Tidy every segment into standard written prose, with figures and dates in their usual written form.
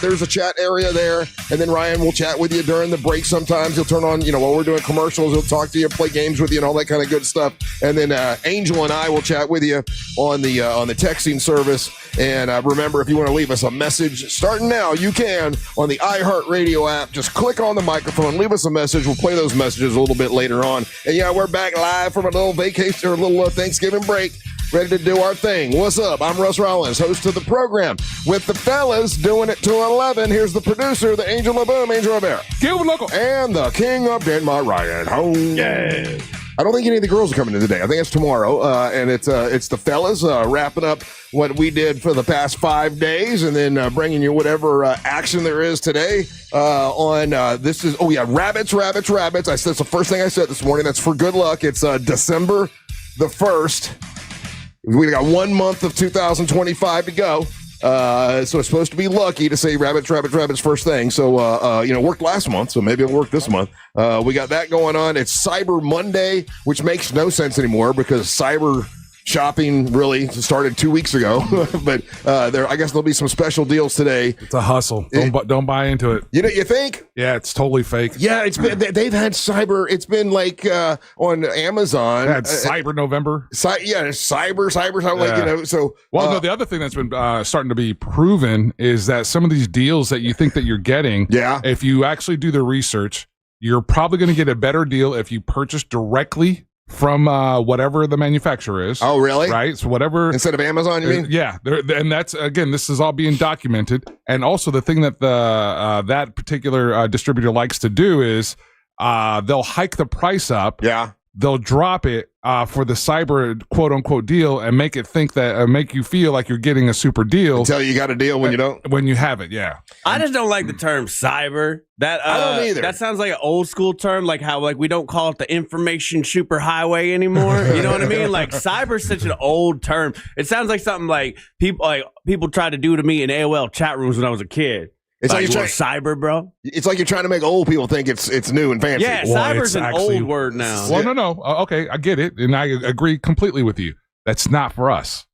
there's a chat area there, and then Ryan will chat with you during the break. Sometimes he'll turn on, while we're doing commercials, he'll talk to you, play games with you, and all that kind of good stuff. And then Angel and I will chat with you on the texting service. And remember, if you want to leave us a message, starting now, you can on the iHeartRadio app. Just click on the microphone, leave us a message. We'll play those messages a little bit later on. And yeah, we're back live from a little vacation or a little Thanksgiving break, ready to do our thing. What's up? I'm Russ Rollins, host of the program with the fellas doing it to 11. Here's the producer, the Angel of Boom, Angel Rivera. And the king of Denmark, Ryan Home. Yeah. I don't think any of the girls are coming in today. I think it's tomorrow, and it's the fellas wrapping up what we did for the past 5 days, and then bringing you whatever action there is today. This is rabbits. I said it's the first thing I said this morning. That's for good luck. It's December the 1st. We got 1 month of 2025 to go. So it's supposed to be lucky to say rabbits first thing. So, worked last month, so maybe it'll work this month. We got that going on. It's Cyber Monday, which makes no sense anymore because cyber shopping really started 2 weeks ago. But I guess there'll be some special deals today. It's a hustle. Don't buy into it. You think? Yeah, it's totally fake. Yeah, they've had cyber. It's been like on Amazon. They had Cyber November. Cyber. Yeah. So. Well, no, the other thing that's been starting to be proven is that some of these deals that you think that you're getting, if you actually do the research, you're probably going to get a better deal if you purchase directly from whatever the manufacturer is. Oh, really? Right. So whatever. Instead of Amazon, you mean? Yeah. And that's, again, this is all being documented. And also the thing that that particular distributor likes to do is they'll hike the price up. Yeah. They'll drop it for the cyber quote unquote deal and make it think that make you feel like you're getting a super deal. Until you got a deal when you don't. When you have it, yeah. I just don't like the term cyber. I don't either. That sounds like an old school term, like how we don't call it the information superhighway anymore. You know what I mean? Like cyber's such an old term. It sounds like something like people tried to do to me in AOL chat rooms when I was a kid. It's like you're cyber, bro. It's like you're trying to make old people think it's new and fancy. Yeah, cyber's an old word now. Well, no. Okay, I get it, and I agree completely with you. That's not for us.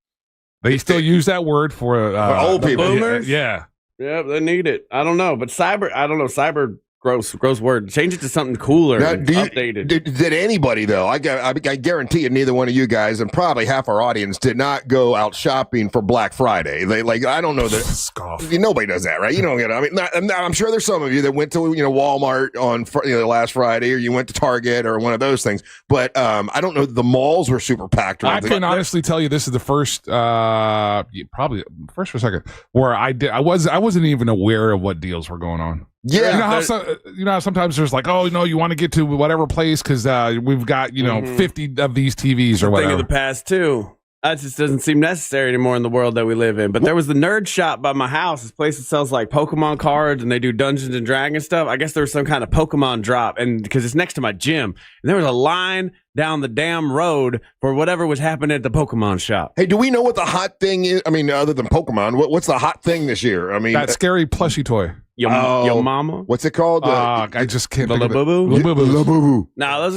They still use that word for old people. Boomers? Yeah, they need it. I don't know, but cyber. I don't know. Cyber. Gross word. Change it to something cooler and updated. Did anybody, though, I guarantee you neither one of you guys and probably half our audience did not go out shopping for Black Friday. I don't know that. Scoff. Nobody does that, right? You don't get it. I mean, I'm sure there's some of you that went to, Walmart on last Friday, or you went to Target or one of those things. But I don't know. The malls were super packed. I can honestly tell you this is the first, probably first or second, where I wasn't even aware of what deals were going on. Yeah, you know how sometimes there's like, oh no, you want to get to whatever place because we've got 50 of these TVs or whatever. Thing of the past too. That just doesn't seem necessary anymore in the world that we live in. But there was the nerd shop by my house. This place that sells like Pokemon cards and they do Dungeons and Dragons stuff. I guess there was some kind of Pokemon drop, and because it's next to my gym, and there was a line down the damn road for whatever was happening at the Pokemon shop. Hey, do we know what the hot thing is? I mean, other than Pokemon, what's the hot thing this year? I mean, that scary plushie toy. Your mama? What's it called? I just can't. The Labubu? Labubu. No, those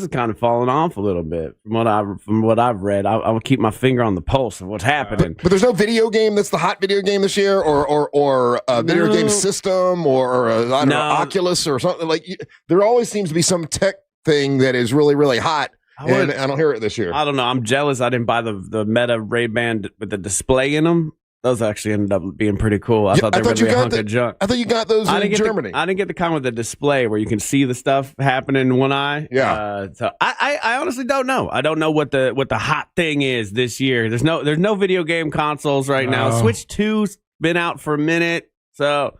are kind of falling off a little bit from what I've read. I will keep my finger on the pulse of what's happening. But there's no video game that's the hot video game this year, or a video game system, or I don't know, Oculus or something like. There always seems to be some tech thing that is really, really hot. And I don't hear it this year. I don't know. I'm jealous I didn't buy the Meta Ray-Ban with the display in them. Those actually ended up being pretty cool. I thought they were going to be a hunk of junk. I thought you got those in Germany. I didn't get the kind with the display where you can see the stuff happening in one eye. Yeah. So I honestly don't know. I don't know what the hot thing is this year. There's no video game consoles right now. Switch 2's been out for a minute. So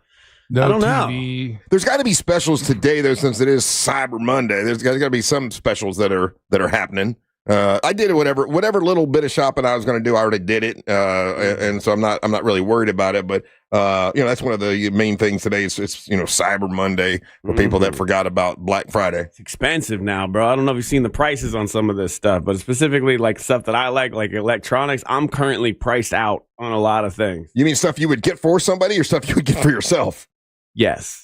I don't know. There's got to be specials today, though, since it is Cyber Monday. There's got to be some specials that are happening. I did whatever little bit of shopping I was going to do. I already did it, and so I'm not really worried about it. But that's one of the main things today. It's Cyber Monday for people that forgot about Black Friday. It's expensive now, bro. I don't know if you've seen the prices on some of this stuff, but specifically like stuff that I like electronics. I'm currently priced out on a lot of things. You mean stuff you would get for somebody, or stuff you would get for yourself? Yes.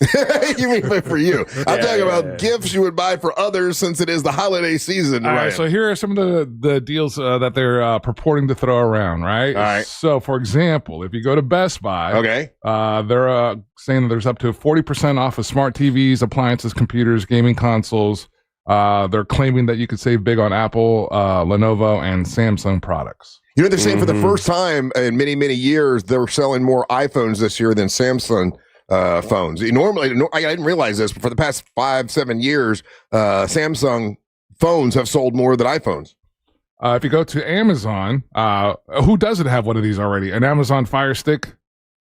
You mean for you? I'm talking about gifts you would buy for others since it is the holiday season. All right. So here are some of the deals that they're purporting to throw around. Right. All right. So for example, if you go to Best Buy, they're saying that there's up to 40% off of smart TVs, appliances, computers, gaming consoles. They're claiming that you could save big on Apple, Lenovo, and Samsung products. You know, they're saying for the first time in many, many years, they're selling more iPhones this year than Samsung phones. Normally, I didn't realize this, but for the past 5-7 years, Samsung phones have sold more than iPhones. If you go to Amazon, who doesn't have one of these already? An Amazon Fire Stick?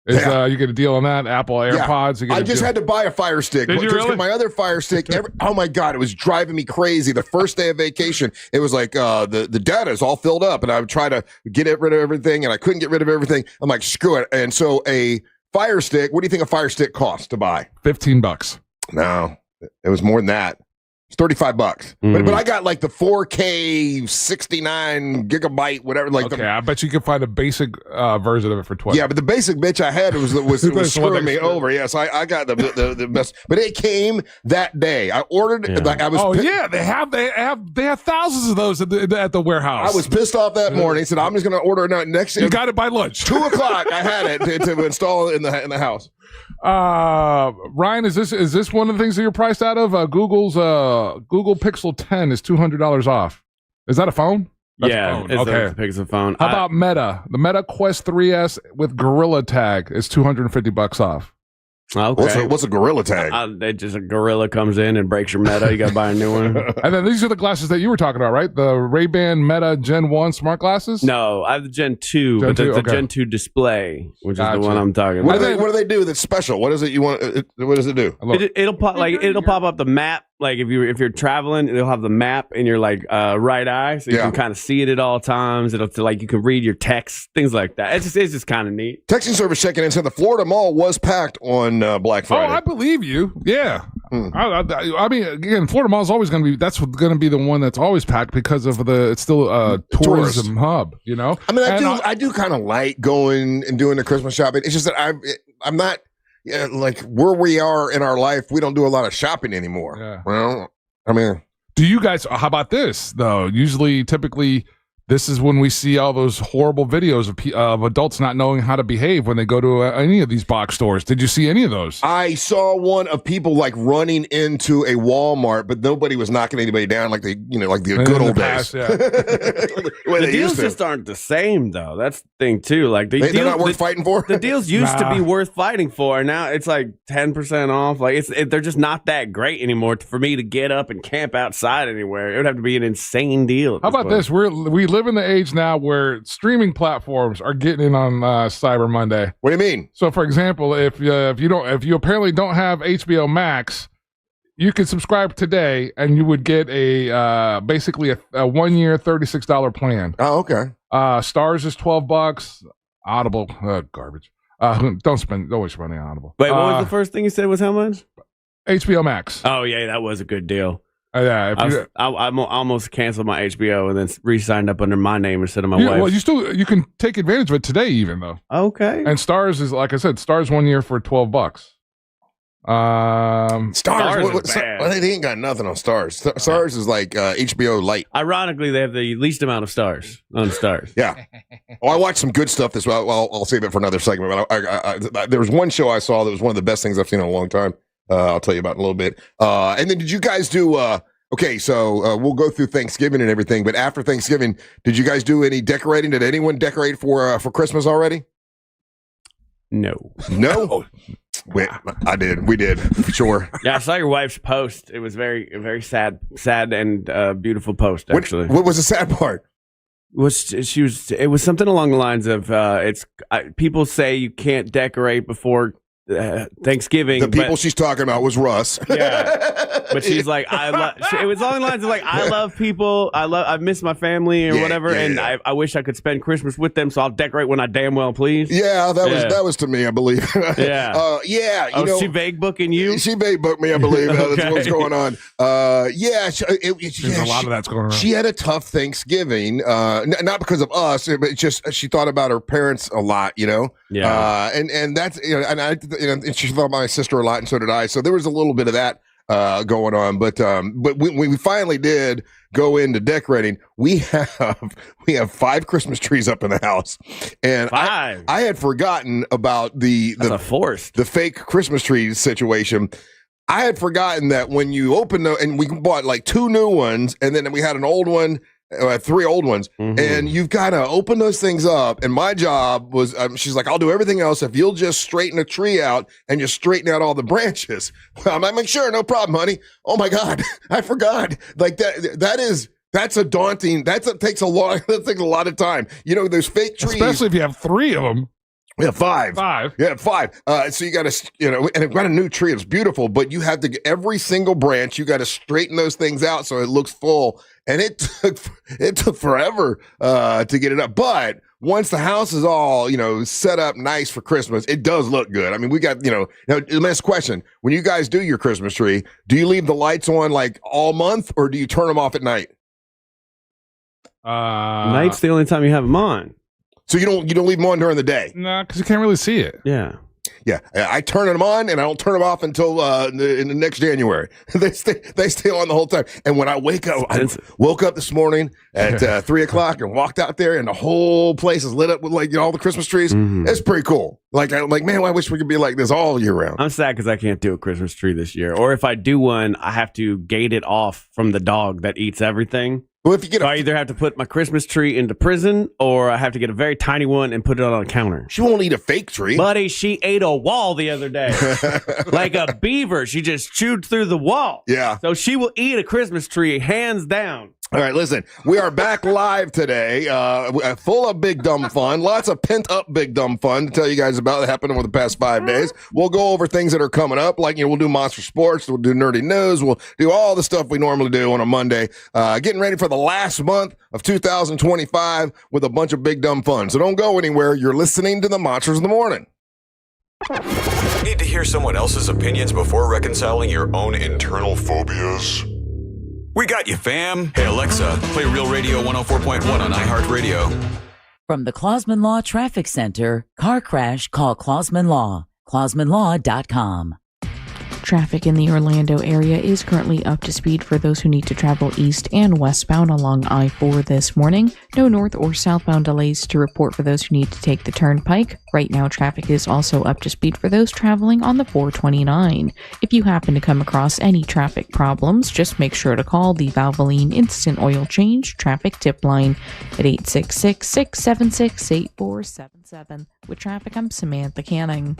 You get a deal on that. Apple AirPods. I just had to buy a Fire Stick. Did you really? My other Fire Stick, oh my God, it was driving me crazy. The first day of vacation, it was like the data is all filled up, and I would try to get rid of everything, and I couldn't get rid of everything. I'm like, screw it. And so a Fire Stick, what do you think a Fire Stick costs to buy? $15. No, it was more than that. It's $35. But I got like the 4K 69 gigabyte, whatever. Like I bet you could find a basic version of it for $12. Yeah, but the basic bitch I had was screwing me over. Yes, I got the best. But it came that day. I ordered. Like, I was. They have thousands of those at the warehouse. I was pissed off that morning. Said I'm just going to order it next. You got it by lunch. 2:00. I had it to install it in the house. Ryan, is this one of the things that you're priced out of? Google's Google Pixel 10 is $200 off. Is that a phone? That's a phone. It's a Pixel phone. How about Meta? The Meta Quest 3S with Gorilla Tag is $250 off. Okay. What's a Gorilla Tag? Just a gorilla comes in and breaks your Meta. You got to buy a new one. And then these are the glasses that you were talking about, right? The Ray-Ban Meta Gen 1 smart glasses? No, I have the Gen 2, but the Gen 2 display, which is the one I'm talking about. What do they do that's special? What is it you want? What does it do? It'll pop up the map. Like if you're traveling, it'll have the map in your right eye, so you can kind of see it at all times. It'll you can read your text, things like that. It's just kind of neat. Texting service checking in said the Florida Mall was packed on Black Friday. Oh, I believe you. Yeah. I mean, again, Florida Mall is always going to be. That's going to be the one that's always packed because of it's still a tourism hub. You know. I mean, I do kind of like going and doing the Christmas shopping. It's just that I'm not. Yeah, like where we are in our life, we don't do a lot of shopping anymore. Yeah. Well, I mean, do you guys? How about this though? Typically, this is when we see all those horrible videos of adults not knowing how to behave when they go to any of these box stores. Did you see any of those? I saw one of people running into a Walmart, but nobody was knocking anybody down like the good old days. Yeah. The deals just aren't the same though. That's the thing too. They're not worth fighting for. The deals used to be worth fighting for, and now it's 10% off. They're just not that great anymore for me to get up and camp outside anywhere. It would have to be an insane deal. How about this? We live in the age now where streaming platforms are getting in on Cyber Monday. What do you mean? So, for example, if you apparently don't have HBO Max, you could subscribe today, and you would get basically a 1 year $36 plan. Oh, okay. Stars is $12. Audible, garbage. Don't always spend the Audible. Wait, what was the first thing you said? Was how much? HBO Max. Oh yeah, that was a good deal. Yeah, I almost canceled my HBO and then re-signed up under my name instead of my wife. Well, you can take advantage of it today, even though. Okay. And Stars is, like I said, Stars 1 year for $12. Stars they ain't got nothing on Stars. Stars is like HBO Lite. Ironically, they have the least amount of stars on Stars. Yeah. I watched some good stuff this well. I'll save it for another segment. But there was one show I saw that was one of the best things I've seen in a long time. I'll tell you about in a little bit. And then did you guys do okay, so we'll go through Thanksgiving and everything, but after Thanksgiving, did you guys do any decorating? Did anyone decorate for Christmas already? No. I did. We did, for sure. Yeah, I saw your wife's post. It was very, very sad and beautiful post, actually. What was the sad part? It was something along the lines of people say you can't decorate before Thanksgiving. The people she's talking about was Russ. Yeah, but she's like, it was along the lines of I love people. I miss my family or whatever, and I wish I could spend Christmas with them. So I'll decorate when I damn well please. Yeah, that was to me, I believe. Yeah, she vague booking you. She vague booked me, I believe. Okay. That's what's going on. There's a lot of that's going on. She had a tough Thanksgiving, not because of us, but just she thought about her parents a lot. Yeah, and that's and and she thought my sister a lot, and so did I. So there was a little bit of that going on, but when we finally did go into decorating, we have 5 Christmas trees up in the house, and 5. I had forgotten about the fake Christmas tree situation. I had forgotten that when you open and we bought like 2 new ones, and then we had an old one. 3 old ones, and you've got to open those things up. And my job was, she's like, I'll do everything else if you'll just straighten a tree out and just straighten out all the branches. Well, I'm like, sure, no problem, honey. Oh my God, I forgot. Like that's a daunting. That takes a lot of time. You know, those fake trees, especially if you have 3 of them. Yeah, 5. 5. Yeah, 5. So you got to, and I've got a new tree. It's beautiful, but you have to get every single branch. You got to straighten those things out so it looks full. And it took forever to get it up. But once the house is all, set up nice for Christmas, it does look good. I mean, we got, now, last question. When you guys do your Christmas tree, do you leave the lights on like all month, or do you turn them off at night? Night's the only time you have them on. So you don't leave them on during the day? No, because you can't really see it. Yeah. Yeah, I turn them on and I don't turn them off until in the next January. They stay on the whole time. And when I wake up, I woke up this morning at 3:00 and walked out there, and the whole place is lit up with all the Christmas trees. It's pretty cool. I'm like, man, I wish we could be like this all year round. I'm sad because I can't do a Christmas tree this year. Or if I do one, I have to gate it off from the dog that eats everything. Well, if you get I either have to put my Christmas tree into prison, or I have to get a very tiny one and put it on a counter. She won't eat a fake tree. Buddy, she ate a wall the other day. Like a beaver. She just chewed through the wall. Yeah. So she will eat a Christmas tree, hands down. All right, listen, we are back live today, full of big dumb fun, lots of pent up big dumb fun to tell you guys about that happened over the past 5 days. We'll go over things that are coming up, like we'll do Monster Sports, we'll do Nerdy News, we'll do all the stuff we normally do on a Monday. Getting ready for the last month of 2025 with a bunch of big dumb fun. So don't go anywhere. You're listening to the Monsters of the Morning. Need to hear someone else's opinions before reconciling your own internal phobias? We got you, fam. Hey, Alexa, play Real Radio 104.1 on iHeartRadio. From the Clausman Law Traffic Center, car crash, call Clausman Law. ClausmanLaw.com. Traffic in the Orlando area is currently up to speed for those who need to travel east and westbound along I-4 this morning. No north or southbound delays to report for those who need to take the turnpike. Right now, traffic is also up to speed for those traveling on the 429. If you happen to come across any traffic problems, just make sure to call the Valvoline Instant Oil Change Traffic Tip Line at 866-676-8477. With traffic, I'm Samantha Canning.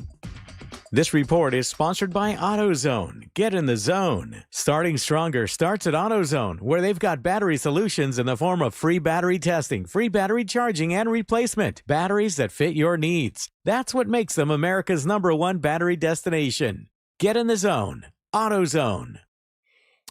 This report is sponsored by AutoZone. Get in the zone. Starting stronger starts at AutoZone, where they've got battery solutions in the form of free battery testing, free battery charging, and replacement. Batteries that fit your needs. That's what makes them America's #1 battery destination. Get in the zone. AutoZone.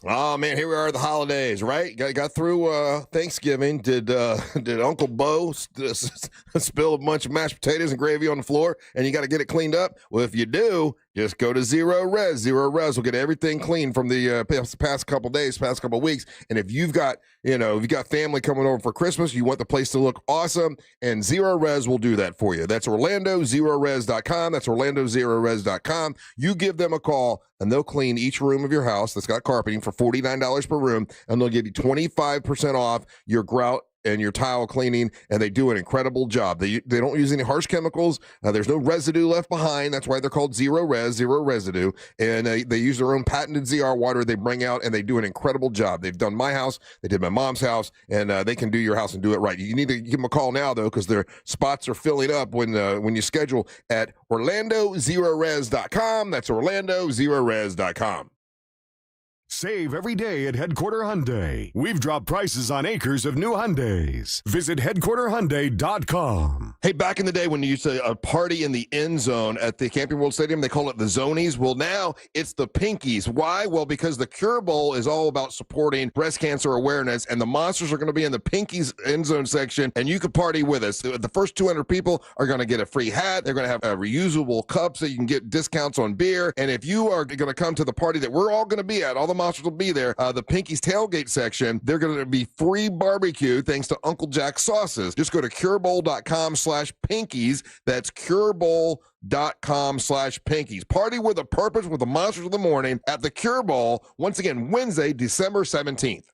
Oh man, here we are, the holidays, right? Got through Thanksgiving. Did Uncle Bo spill a bunch of mashed potatoes and gravy on the floor, and you got to get it cleaned up? Well, if you do, just go to Zero Res. Zero Res will get everything clean from the past couple days, past couple weeks. And if you've got family coming over for Christmas, you want the place to look awesome, and Zero Res will do that for you. That's OrlandoZeroRes.com. That's OrlandoZeroRes.com. You give them a call, and they'll clean each room of your house that's got carpeting for $49 per room, and they'll give you 25% off your grout and your tile cleaning, and they do an incredible job. They don't use any harsh chemicals. There's no residue left behind. That's why they're called Zero Res, zero residue. And they use their own patented ZR water they bring out, and they do an incredible job. They've done my house. They did my mom's house, and they can do your house and do it right. You need to give them a call now, though, because their spots are filling up when you schedule at OrlandoZeroRes.com. That's OrlandoZeroRes.com. Save every day at Headquarter Hyundai. We've dropped prices on acres of new Hyundais. Visit HeadquarterHyundai.com. Hey, back in the day when you used to party in the end zone at the Camping World Stadium, they call it the Zonies. Well, now it's the Pinkies. Why? Well, because the Cure Bowl is all about supporting breast cancer awareness, and the Monsters are going to be in the Pinkies end zone section, and you can party with us. The first 200 people are going to get a free hat. They're going to have reusable cups that you can get discounts on beer. And if you are going to come to the party that we're all going to be at, all the Monsters will be there. The Pinkies tailgate section, they're going to be free barbecue thanks to Uncle Jack's sauces. Just go to curebowl.com/pinkies. That's curebowl.com Kia.com/pinkies. Party with a purpose with the Monsters of the Morning at the Cure Bowl, once again, Wednesday, December 17th.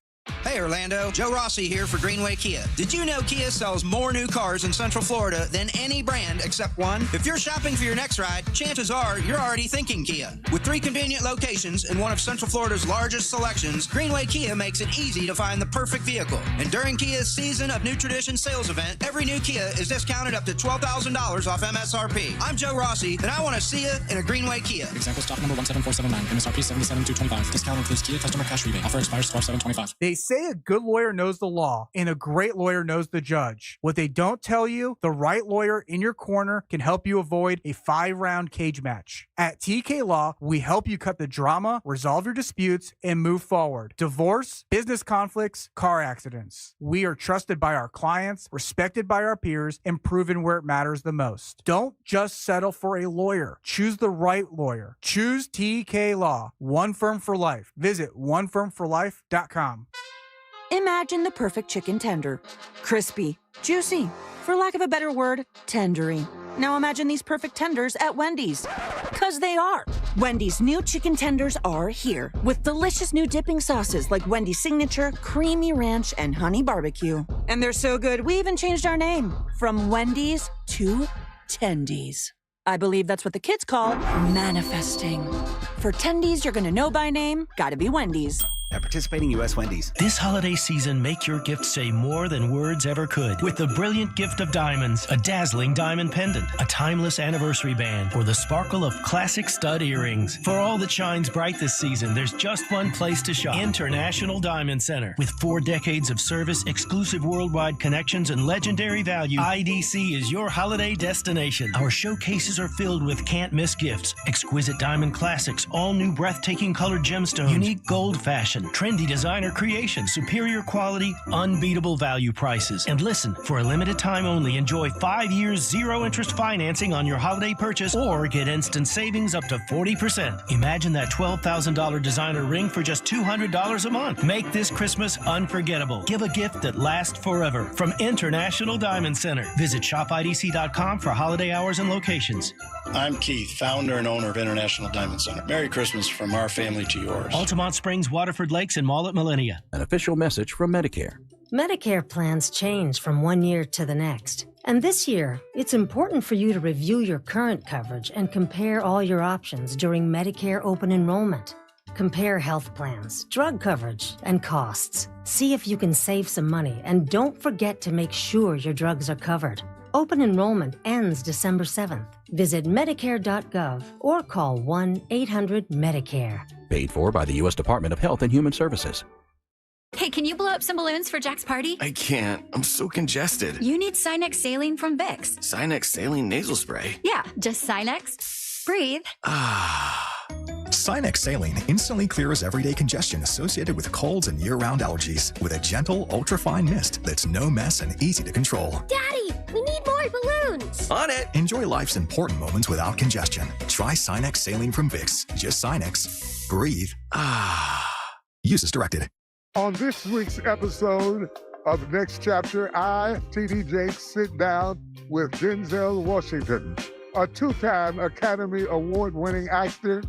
Hey Orlando, Joe Rossi here for Greenway Kia. Did you know Kia sells more new cars in Central Florida than any brand except one? If you're shopping for your next ride, chances are you're already thinking Kia. With 3 convenient locations in one of Central Florida's largest selections, Greenway Kia makes it easy to find the perfect vehicle. And during Kia's Season of New Tradition sales event, every new Kia is discounted up to $12,000 off MSRP. I'm Joe Rossi, and I want to see you in a Greenway Kia. Example stock number 17479, MSRP 77,225. Discount includes Kia customer cash rebate. Offer expires 12/7/25. They say a good lawyer knows the law and a great lawyer knows the judge. What they don't tell you, the right lawyer in your corner can help you avoid a 5-round cage match. At TK Law, we help you cut the drama, resolve your disputes, and move forward. Divorce, business conflicts, car accidents. We are trusted by our clients, respected by our peers, and proven where it matters the most. Don't just settle for a lawyer. Choose the right lawyer. Choose TK Law. One firm for life. Visit onefirmforlife.com. Imagine the perfect chicken tender. Crispy, juicy, for lack of a better word, tendery. Now imagine these perfect tenders at Wendy's. 'Cause they are. Wendy's new chicken tenders are here with delicious new dipping sauces like Wendy's Signature, Creamy Ranch, and Honey Barbecue. And they're so good, we even changed our name from Wendy's to Tendies. I believe that's what the kids call manifesting. For Tendies you're gonna know by name, gotta be Wendy's. At participating U.S. Wendy's. This holiday season, make your gift say more than words ever could with the brilliant gift of diamonds, a dazzling diamond pendant, a timeless anniversary band, or the sparkle of classic stud earrings. For all that shines bright this season, there's just one place to shop. International Diamond Center. With 4 decades of service, exclusive worldwide connections, and legendary value, IDC is your holiday destination. Our showcases are filled with can't-miss gifts, exquisite diamond classics, all new breathtaking colored gemstones, unique gold fashion, trendy designer creations, superior quality, unbeatable value prices. And listen, for a limited time only, enjoy 5 years zero-interest financing on your holiday purchase or get instant savings up to 40%. Imagine that $12,000 designer ring for just $200 a month. Make this Christmas unforgettable. Give a gift that lasts forever from International Diamond Center. Visit shopidc.com for holiday hours and locations. I'm Keith, founder and owner of International Diamond Center. Merry Christmas from our family to yours. Altamont Springs, Waterford Lakes, and Mall at Millennia. An official message from Medicare. Medicare plans change from one year to the next. And this year, it's important for you to review your current coverage and compare all your options during Medicare open enrollment. Compare health plans, drug coverage, and costs. See if you can save some money, and don't forget to make sure your drugs are covered. Open enrollment ends December 7th. Visit Medicare.gov or call 1-800-MEDICARE. Paid for by the U.S. Department of Health and Human Services. Hey, can you blow up some balloons for Jack's party? I can't. I'm so congested. You need Sinex Saline from Vicks. Sinex Saline nasal spray? Yeah, just Sinex. Breathe. Sinex Saline instantly clears everyday congestion associated with colds and year-round allergies with a gentle, ultra-fine mist that's no mess and easy to control. Daddy, we need more balloons. On it. Enjoy life's important moments without congestion. Try Sinex Saline from Vicks. Just Sinex. Breathe. Use as directed. On this week's episode of The Next Chapter, I, T.D. Jakes, sit down with Denzel Washington, a 2-time Academy Award-winning actor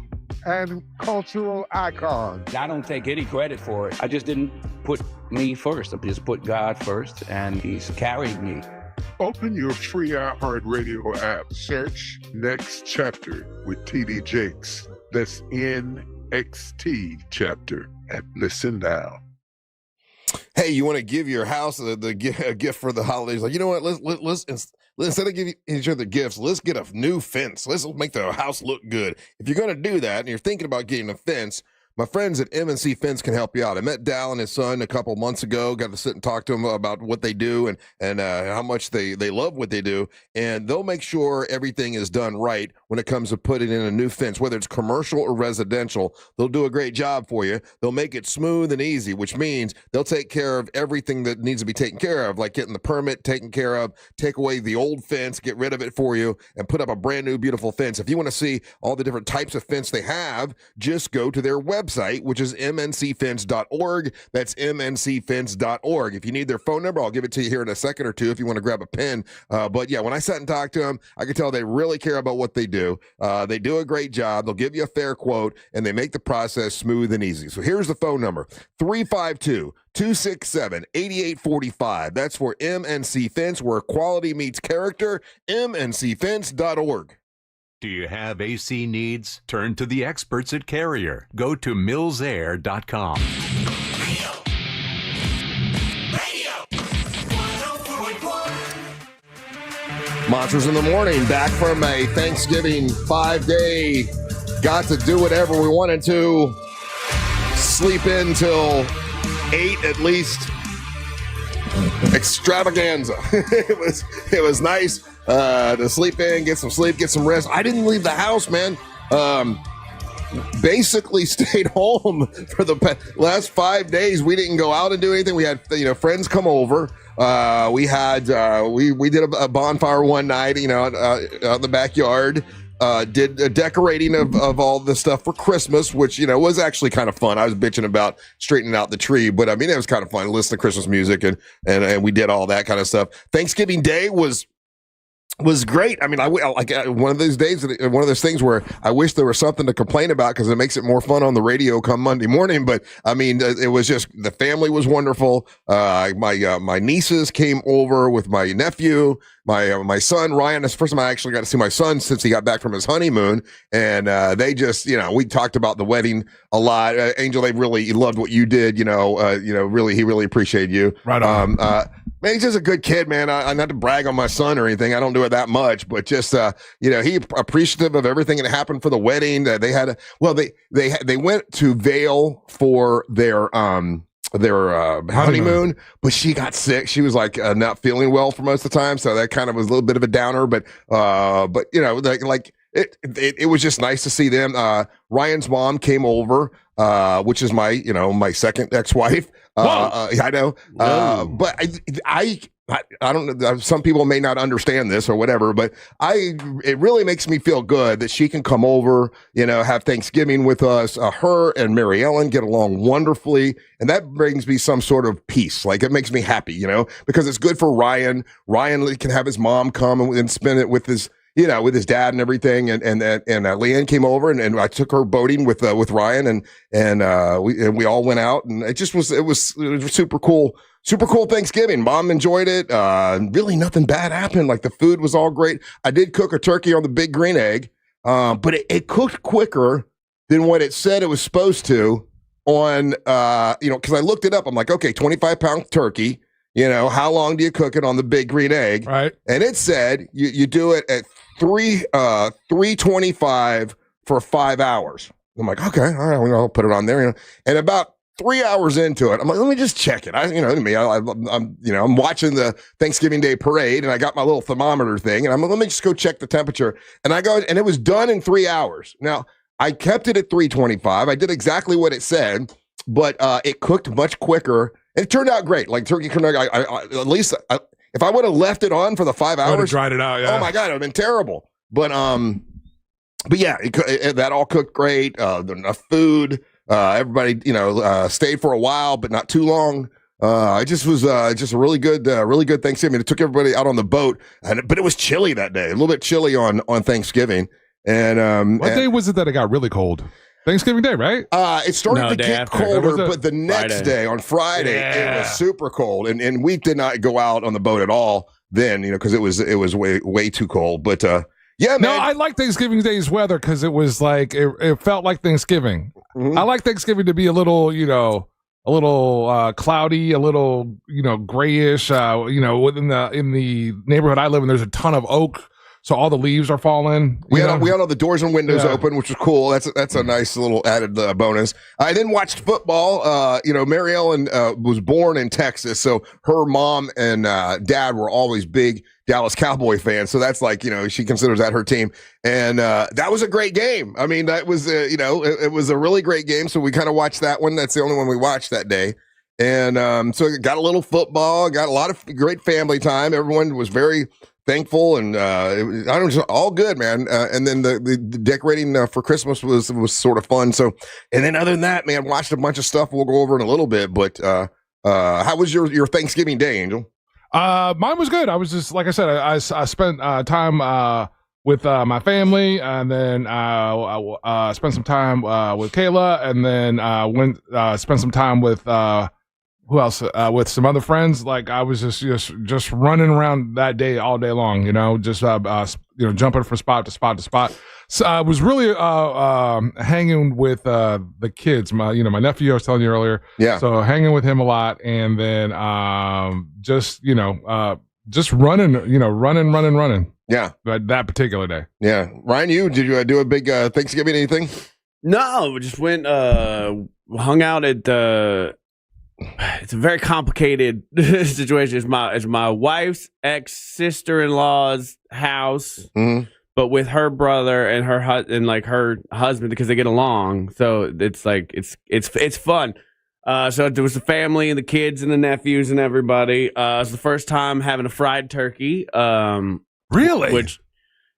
and cultural icon. I don't take any credit for it. I just didn't put me first. I just put God first, and He's carried me. Open your free iHeartRadio app. Search Next Chapter with T.D. Jakes. That's NXT Chapter. And listen now. Hey, you want to give your house a gift for the holidays? Like, you know what? Let's instead of giving each other gifts, let's get a new fence. Let's make the house look good. If you're going to do that and you're thinking about getting a fence, my friends at M&C Fence can help you out. I met Dal and his son a couple months ago, got to sit and talk to them about what they do and how much they love what they do. And they'll make sure everything is done right when it comes to putting in a new fence, whether it's commercial or residential. They'll do a great job for you. They'll make it smooth and easy, which means they'll take care of everything that needs to be taken care of, like getting the permit taken care of, take away the old fence, get rid of it for you, and put up a brand new, beautiful fence. If you want to see all the different types of fence they have, just go to their website. website, which is mncfence.org. That's mncfence.org. If you need their phone number, I'll give it to you here in a second or two if you want to grab a pen. But yeah, when I sat and talked to them, I could tell they really care about what they do. They do a great job. They'll give you a fair quote, and they make the process smooth and easy. So here's the phone number, 352-267-8845. That's for MNC Fence, where quality meets character, mncfence.org. Do you have AC needs? Turn to the experts at Carrier. Go to millsair.com. Monsters in the Morning, back from a Thanksgiving 5-day, got to do whatever we wanted to, sleep in till 8 at least, extravaganza. It was nice to sleep in, get some sleep, get some rest. I didn't leave the house, man. Basically stayed home for the last 5 days. We didn't go out and do anything. We had friends come over. We did a bonfire one night, out in the backyard. Did a decorating of all the stuff for Christmas, which, was actually kind of fun. I was bitching about straightening out the tree, but I mean, it was kind of fun. Listen to Christmas music and we did all that kind of stuff. Thanksgiving Day was great. I mean, one of those days, one of those things where I wish there was something to complain about because it makes it more fun on the radio come Monday morning. But I mean, it was just, the family was wonderful. My nieces came over with my nephew, my son Ryan. It's the first time I actually got to see my son since he got back from his honeymoon, and they just, we talked about the wedding a lot. Angel, he loved what you did. He really appreciated you. Right on. Man, he's just a good kid, man. I'm not to brag on my son or anything. I don't do it that much, but just, he appreciative of everything that happened for the wedding. They had they went to Vail for their honeymoon, but she got sick. She was not feeling well for most of the time. So that kind of was a little bit of a downer, but it was just nice to see them. Ryan's mom came over, which is my second ex-wife. I know. But I don't know. Some people may not understand this or whatever, but it really makes me feel good that she can come over, have Thanksgiving with us. Her and Mary Ellen get along wonderfully. And that brings me some sort of peace. It makes me happy, because it's good for Ryan. Ryan can have his mom come and spend it with his dad and everything, and Leanne came over and I took her boating with Ryan and we all went out, and it was super cool Thanksgiving. Mom enjoyed it. Really nothing bad happened. The food was all great. I did cook a turkey on the big green egg, but it cooked quicker than what it said it was supposed to on, because I looked it up. I'm like, okay, 25-pound turkey. How long do you cook it on the big green egg? Right. And it said you do it at 325 for 5 hours. I'm like, okay, all right, I'll put it on there. And about 3 hours into it, I'm like, let me just check it. I'm watching the Thanksgiving Day parade, and I got my little thermometer thing, and I'm like, let me just go check the temperature. And I go, and it was done in 3 hours. Now, I kept it at 325. I did exactly what it said, but it cooked much quicker. It turned out great. Turkey turned out, at least if I would have left it on for the 5 hours, dried it out. Yeah. Oh my God, it would have been terrible. But yeah, that all cooked great. Enough food. Everybody, stayed for a while, but not too long. It just was just a really good Thanksgiving. It took everybody out on the boat, but it was chilly that day. A little bit chilly on Thanksgiving. And what day was it that it got really cold? Thanksgiving Day, right? It started to get colder, but the next day, on Friday, it was super cold, and we did not go out on the boat at all then, because it was way too cold. But yeah, man. No, I like Thanksgiving Day's weather because it was it felt like Thanksgiving. Mm-hmm. I like Thanksgiving to be a little, cloudy, a little, grayish. In the neighborhood I live in, there's a ton of oak. So all the leaves are falling. We had all the doors and windows open, which was cool. That's a nice little added bonus. I then watched football. Mary Ellen was born in Texas, so her mom and dad were always big Dallas Cowboy fans. So that's she considers that her team. And that was a great game. I mean, that was, it was a really great game. So we kind of watched that one. That's the only one we watched that day. And so got a little football, got a lot of great family time. Everyone was very thankful, and I don't know, just all good, man. And then the decorating for Christmas was sort of fun. So, and then other than that, man, watched a bunch of stuff we'll go over in a little bit. But how was your Thanksgiving day, Angel? Mine was good. I was just, like I said, I spent time with my family, and then spent some time with Kayla, and then spent some time with who else? With some other friends. Like I was just running around that day all day long, just jumping from spot to spot to spot. So I was really hanging with the kids. My nephew I was telling you earlier. Yeah. So hanging with him a lot, and then just running. Yeah. That particular day. Yeah. Ryan, did you do a big Thanksgiving anything? No, we just went hung out at it's a very complicated situation. It's my wife's ex-sister-in-law's house, but with her brother and her husband, because they get along. So it's like it's fun. So there was the family and the kids and the nephews and everybody. It's the first time having a fried turkey. Really? Which,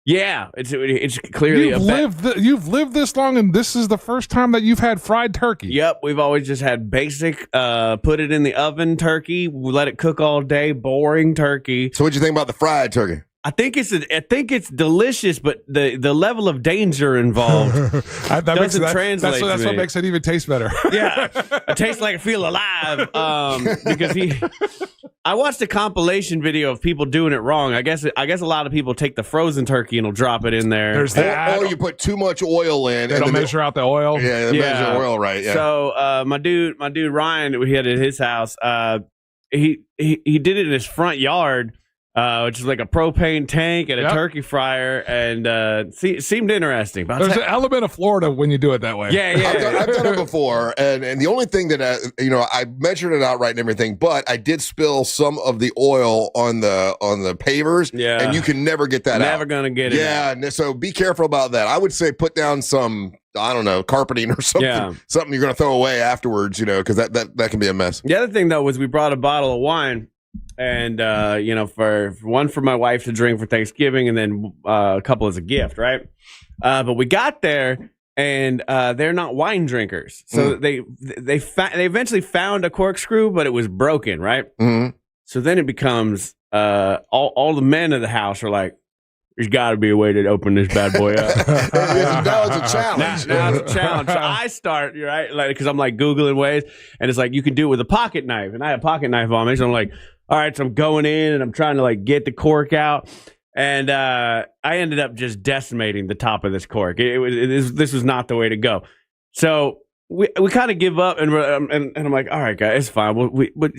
yeah, it's clearly you've lived this long, and this is the first time that you've had fried turkey. Yep, we've always just had basic, put it in the oven turkey, we let it cook all day, boring turkey. So what'd you think about the fried turkey? I think it's delicious, but the level of danger involved doesn't translate. That's to what me. makes it even taste better. Yeah, it tastes like I feel alive. Because I watched a compilation video of people doing it wrong. I guess a lot of people take the frozen turkey and will drop it in there. There's that. Or you put too much oil in. They don't measure out the oil. Yeah, they measure oil right. Yeah. So my dude Ryan, we had at his house. He did it in his front yard. Which is like a propane tank and a turkey fryer, and seemed interesting. But there's an element of Florida when you do it that way. Yeah. I've done it before, and the only thing that I measured it out right and everything, but I did spill some of the oil on the pavers. Yeah, and you can never get that out. Never gonna get it. Yeah, and so be careful about that. I would say put down some, I don't know, carpeting or something. Something you're gonna throw away afterwards. Because that can be a mess. The other thing though was we brought a bottle of wine. And for one for my wife to drink for Thanksgiving, and then a couple as a gift, right? But we got there, and they're not wine drinkers, so they eventually found a corkscrew, but it was broken, right? Mm-hmm. So then it becomes all the men of the house are like, "There's got to be a way to open this bad boy up." Now it's a challenge. Now it's a challenge. So I start, right, like because I'm like Googling ways, and it's like you can do it with a pocket knife, and I had a pocket knife on me, so I'm like, all right, so I'm going in and I'm trying to like get the cork out, and I ended up just decimating the top of this cork. This was not the way to go. So we kind of give up, and I'm like, all right, guys, it's fine.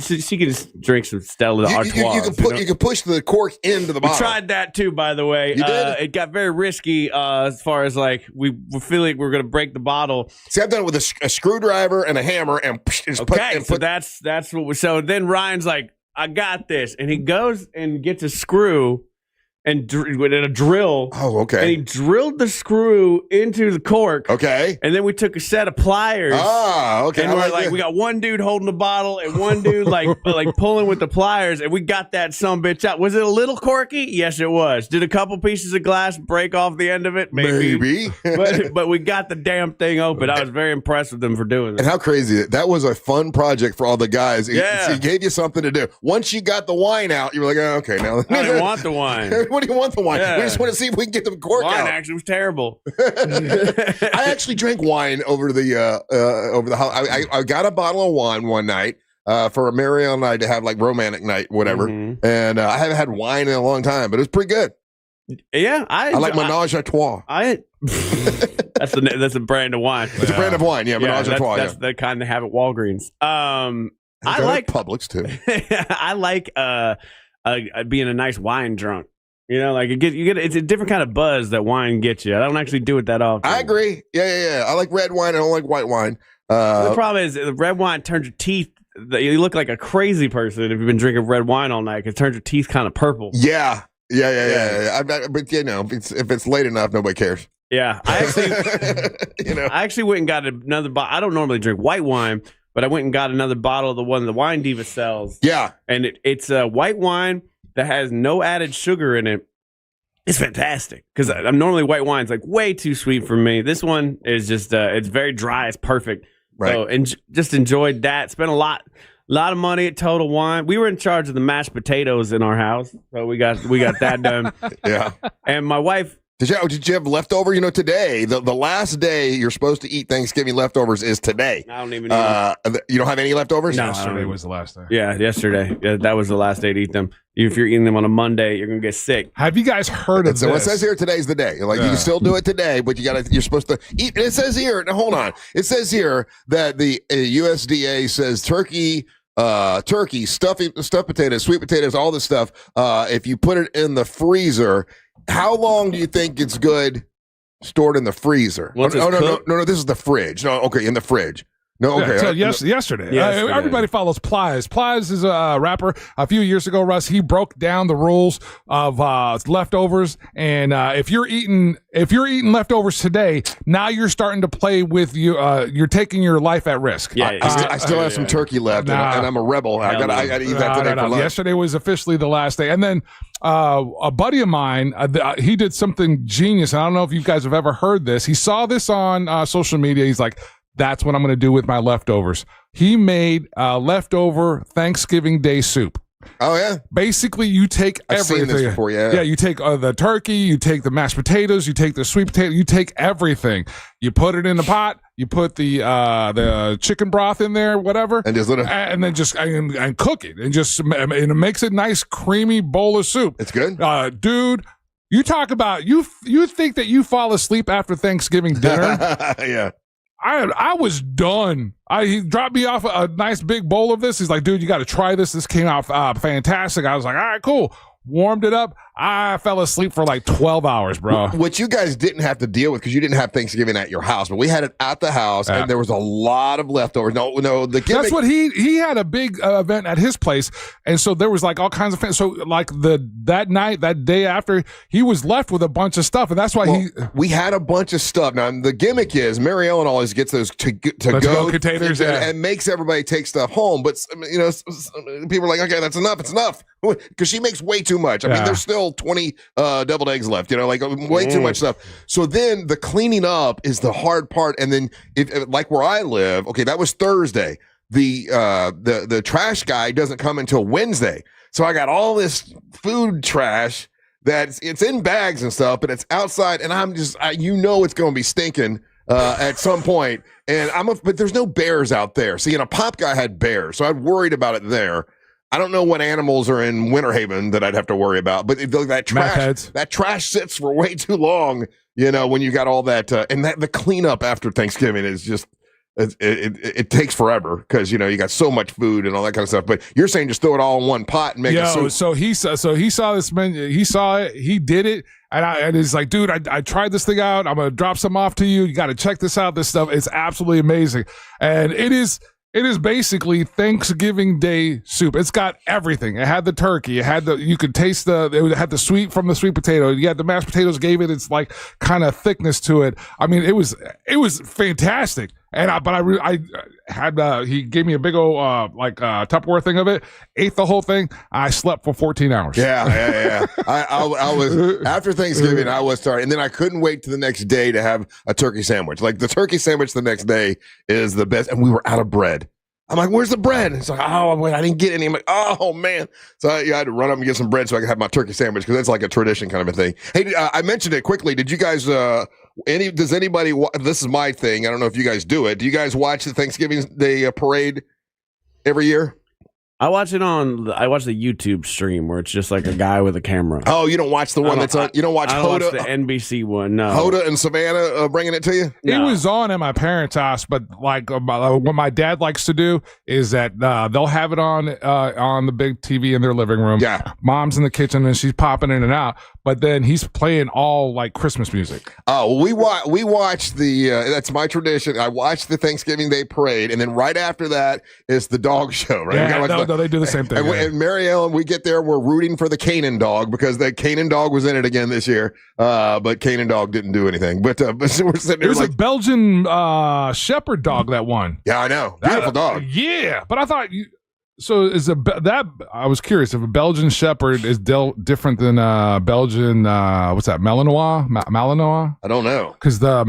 She can just drink some Stella Artois. You can push the cork into the bottle. We tried that too, by the way. You did? It got very risky as far as like we feel like we're going to break the bottle. See, I've done it with a screwdriver and a hammer, and that's what. So then Ryan's like, I got this, and he goes and gets a screw and with a drill. Oh, okay. And he drilled the screw into the cork. Okay. And then we took a set of pliers. Ah, okay. And we got one dude holding the bottle and one dude like pulling with the pliers, and we got that sumbitch out. Was it a little corky? Yes, it was. Did a couple pieces of glass break off the end of it? Maybe. but we got the damn thing open. I was very impressed with them for doing that. And how crazy that was! A fun project for all the guys. Yeah. He gave you something to do. Once you got the wine out, you were like, oh, okay, now I didn't want the wine. What do you want the wine? Yeah. We just want to see if we can get the cork Wine out. actually was terrible. I actually drank wine over the holiday. I got a bottle of wine one night for a Mariel and I to have like romantic night, whatever. Mm-hmm. And I haven't had wine in a long time, but it was pretty good. Yeah, I like Menage a Trois. That's a brand of wine. It's a brand of wine, yeah. Menage a Trois. That's the kind they have at Walgreens. I like Publix too. I like being a nice wine drunk. Like you get it's a different kind of buzz that wine gets you. I don't actually do it that often. I agree. Yeah. I like red wine. I don't like white wine. The problem is the red wine turns your teeth. You look like a crazy person if you've been drinking red wine all night. It turns your teeth kind of purple. Yeah. But if it's late enough, nobody cares. Yeah, I actually went and got another bottle. I don't normally drink white wine, but I went and got another bottle of the one the Wine Diva sells. Yeah, and it's white wine that has no added sugar in it, it's fantastic. Because I'm normally white wine's like way too sweet for me. This one is just it's very dry. It's perfect. Right. So and just enjoyed that. Spent a lot of money at Total Wine. We were in charge of the mashed potatoes in our house, so we got that done. Yeah. And my wife. Did you have leftover? Today, the last day you're supposed to eat Thanksgiving leftovers is today. I don't even eat you don't have any leftovers? No, Yesterday was the last day. Yeah, yesterday. Yeah, that was the last day to eat them. If you're eating them on a Monday, you're gonna get sick. Have you guys heard of So this? it says here today's the day. Like you can still do it today, but you're supposed to eat. It says here. Now hold on. It says here that the USDA says turkey, stuffed potatoes, sweet potatoes, all this stuff. If you put it in the freezer, how long do you think it's good stored in the freezer? Once it's cooked? No. This is the fridge. No, okay, in the fridge. No, okay. So yesterday. Everybody follows Plies. Plies is a rapper. A few years ago, Russ, he broke down the rules of leftovers. And if you're eating leftovers today, now you're starting to play with you. You're taking your life at risk. Yeah, I still have some turkey left, and I'm a rebel. I gotta eat that today for lunch. Yesterday was officially the last day, and then a buddy of mine, he did something genius. I don't know if you guys have ever heard this. He saw this on social media. He's like, that's what I'm going to do with my leftovers. He made leftover Thanksgiving Day soup. Oh, yeah? Basically, you take everything. I've seen this before, yeah. Yeah, you take the turkey, you take the mashed potatoes, you take the sweet potato, you take everything. You put it in the pot, you put the chicken broth in there, whatever. And just and then just and cook it. And and it makes a nice creamy bowl of soup. It's good? Dude, you talk about, you think that you fall asleep after Thanksgiving dinner? Yeah. I was done. He dropped me off a nice big bowl of this. He's like, dude, you got to try this. This came out fantastic. I was like, all right, cool. Warmed it up. I fell asleep for like 12 hours, bro. Which you guys didn't have to deal with because you didn't have Thanksgiving at your house, but we had it at the house, and there was a lot of leftovers. No, the gimmick. That's what he had a big event at his place, and so there was like all kinds of so like that day after, he was left with a bunch of stuff, and that's why we had a bunch of stuff. Now the gimmick is Mary Ellen always gets those to go containers and makes everybody take stuff home, but people are like, okay, that's enough. It's enough because she makes way too much. I mean, there's still 20 deviled eggs left, like way too much stuff. So then the cleaning up is the hard part. And then if like where I live, okay, that was Thursday. The trash guy doesn't come until Wednesday. So I got all this food trash it's in bags and stuff, but it's outside, and I'm just, it's going to be stinking at some point. And but there's no bears out there. See, Pop Guy had bears, so I'm worried about it there. I don't know what animals are in Winter Haven that I'd have to worry about, but that trash sits for way too long, when you got all that, and the cleanup after Thanksgiving is just, it takes forever because, you got so much food and all that kind of stuff. But you're saying just throw it all in one pot and make a soup. So he saw this menu, he saw it, he did it. And he's like, dude, I tried this thing out. I'm going to drop some off to you. You got to check this out. This stuff is absolutely amazing. And it is basically Thanksgiving Day soup. It's got everything. It had the turkey. You could taste it had the sweet from the sweet potato. You had the mashed potatoes, gave it its like kind of thickness to it. I mean, it was fantastic. And I had he gave me a big old Tupperware thing of it. Ate the whole thing. I slept for 14 hours. Yeah. I was after Thanksgiving. I was tired, and then I couldn't wait to the next day to have a turkey sandwich. Like the turkey sandwich the next day is the best. And we were out of bread. I'm like, where's the bread? It's like, oh, I didn't get any. I'm like, oh man. So I had to run up and get some bread so I could have my turkey sandwich because that's like a tradition kind of a thing. Hey, I mentioned it quickly. Did you guys? Does anybody? This is my thing. I don't know if you guys do it. Do you guys watch the Thanksgiving Day parade every year? I watch the YouTube stream where it's just like a guy with a camera. Oh, you don't watch the one that's on? You don't watch Hoda? Watch the NBC one. No, Hoda and Savannah bringing it to you. No. It was on at my parents' house, but like what my dad likes to do is that they'll have it on the big TV in their living room. Yeah, mom's in the kitchen and she's popping in and out. But then he's playing all like Christmas music. Oh, we watch the. That's my tradition. I watch the Thanksgiving Day parade, and then right after that is the dog show. Right? Yeah, no, they do the same thing. And Mary Ellen, we get there, we're rooting for the Canaan dog because the Canaan dog was in it again this year. But Canaan dog didn't do anything. But we're sitting there. It was a Belgian Shepherd dog that won. Yeah, I know. Beautiful dog. Yeah, but I thought So is that I was curious if a Belgian Shepherd is different than Belgian what's that, Malinois? Malinois? I don't know, because the